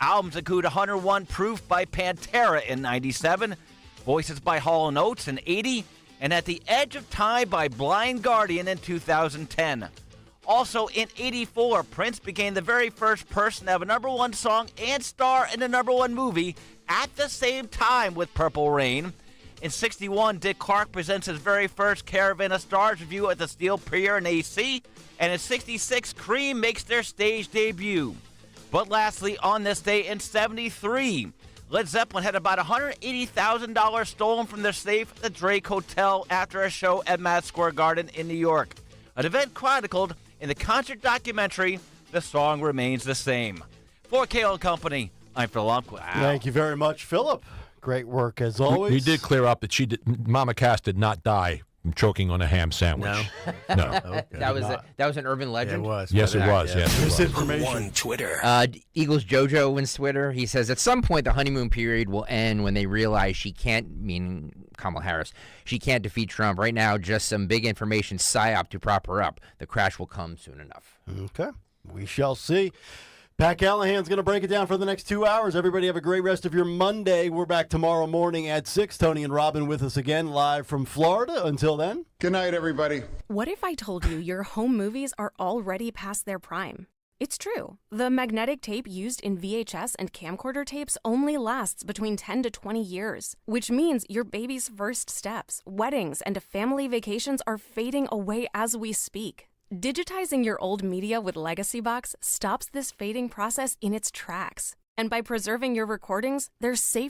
Albums include 101 Proof by Pantera in 97. Voices by Hall & Oates in 80. And At the Edge of Time by Blind Guardian in 2010. Also, in 84, Prince became the very first person to have a #1 song and star in a #1 movie at the same time with Purple Rain. In 61, Dick Clark presents his very first Caravan of Stars review at the Steel Pier in AC. And in 66, Cream makes their stage debut. But lastly, on this day in 73, Led Zeppelin had about $180,000 stolen from their safe at the Drake Hotel after a show at Madison Square Garden in New York. An event chronicled in the concert documentary, The Song Remains the Same. For Kayal Company, I'm Phil Almquist. Thank you very much, Philip. Great work as always. We did clear up that Mama Cass did not die from choking on a ham sandwich. No. Okay. That was an urban legend? It was. Yes, it was. Yes, it was. Misinformation. Twitter. Eagles JoJo wins Twitter. He says, at some point, the honeymoon period will end when they realize she can't, meaning Kamala Harris, she can't defeat Trump. Right now, just some big information psyop to prop her up. The crash will come soon enough. Okay. We shall see. Pat Callahan's going to break it down for the next 2 hours. Everybody have a great rest of your Monday. We're back tomorrow morning at 6. Tony and Robin with us again, live from Florida. Until then. Good night, everybody. What if I told you your home movies are already past their prime? It's true. The magnetic tape used in VHS and camcorder tapes only lasts between 10 to 20 years, which means your baby's first steps, weddings, and family vacations are fading away as we speak. Digitizing your old media with Legacy Box stops this fading process in its tracks. And by preserving your recordings, they're safe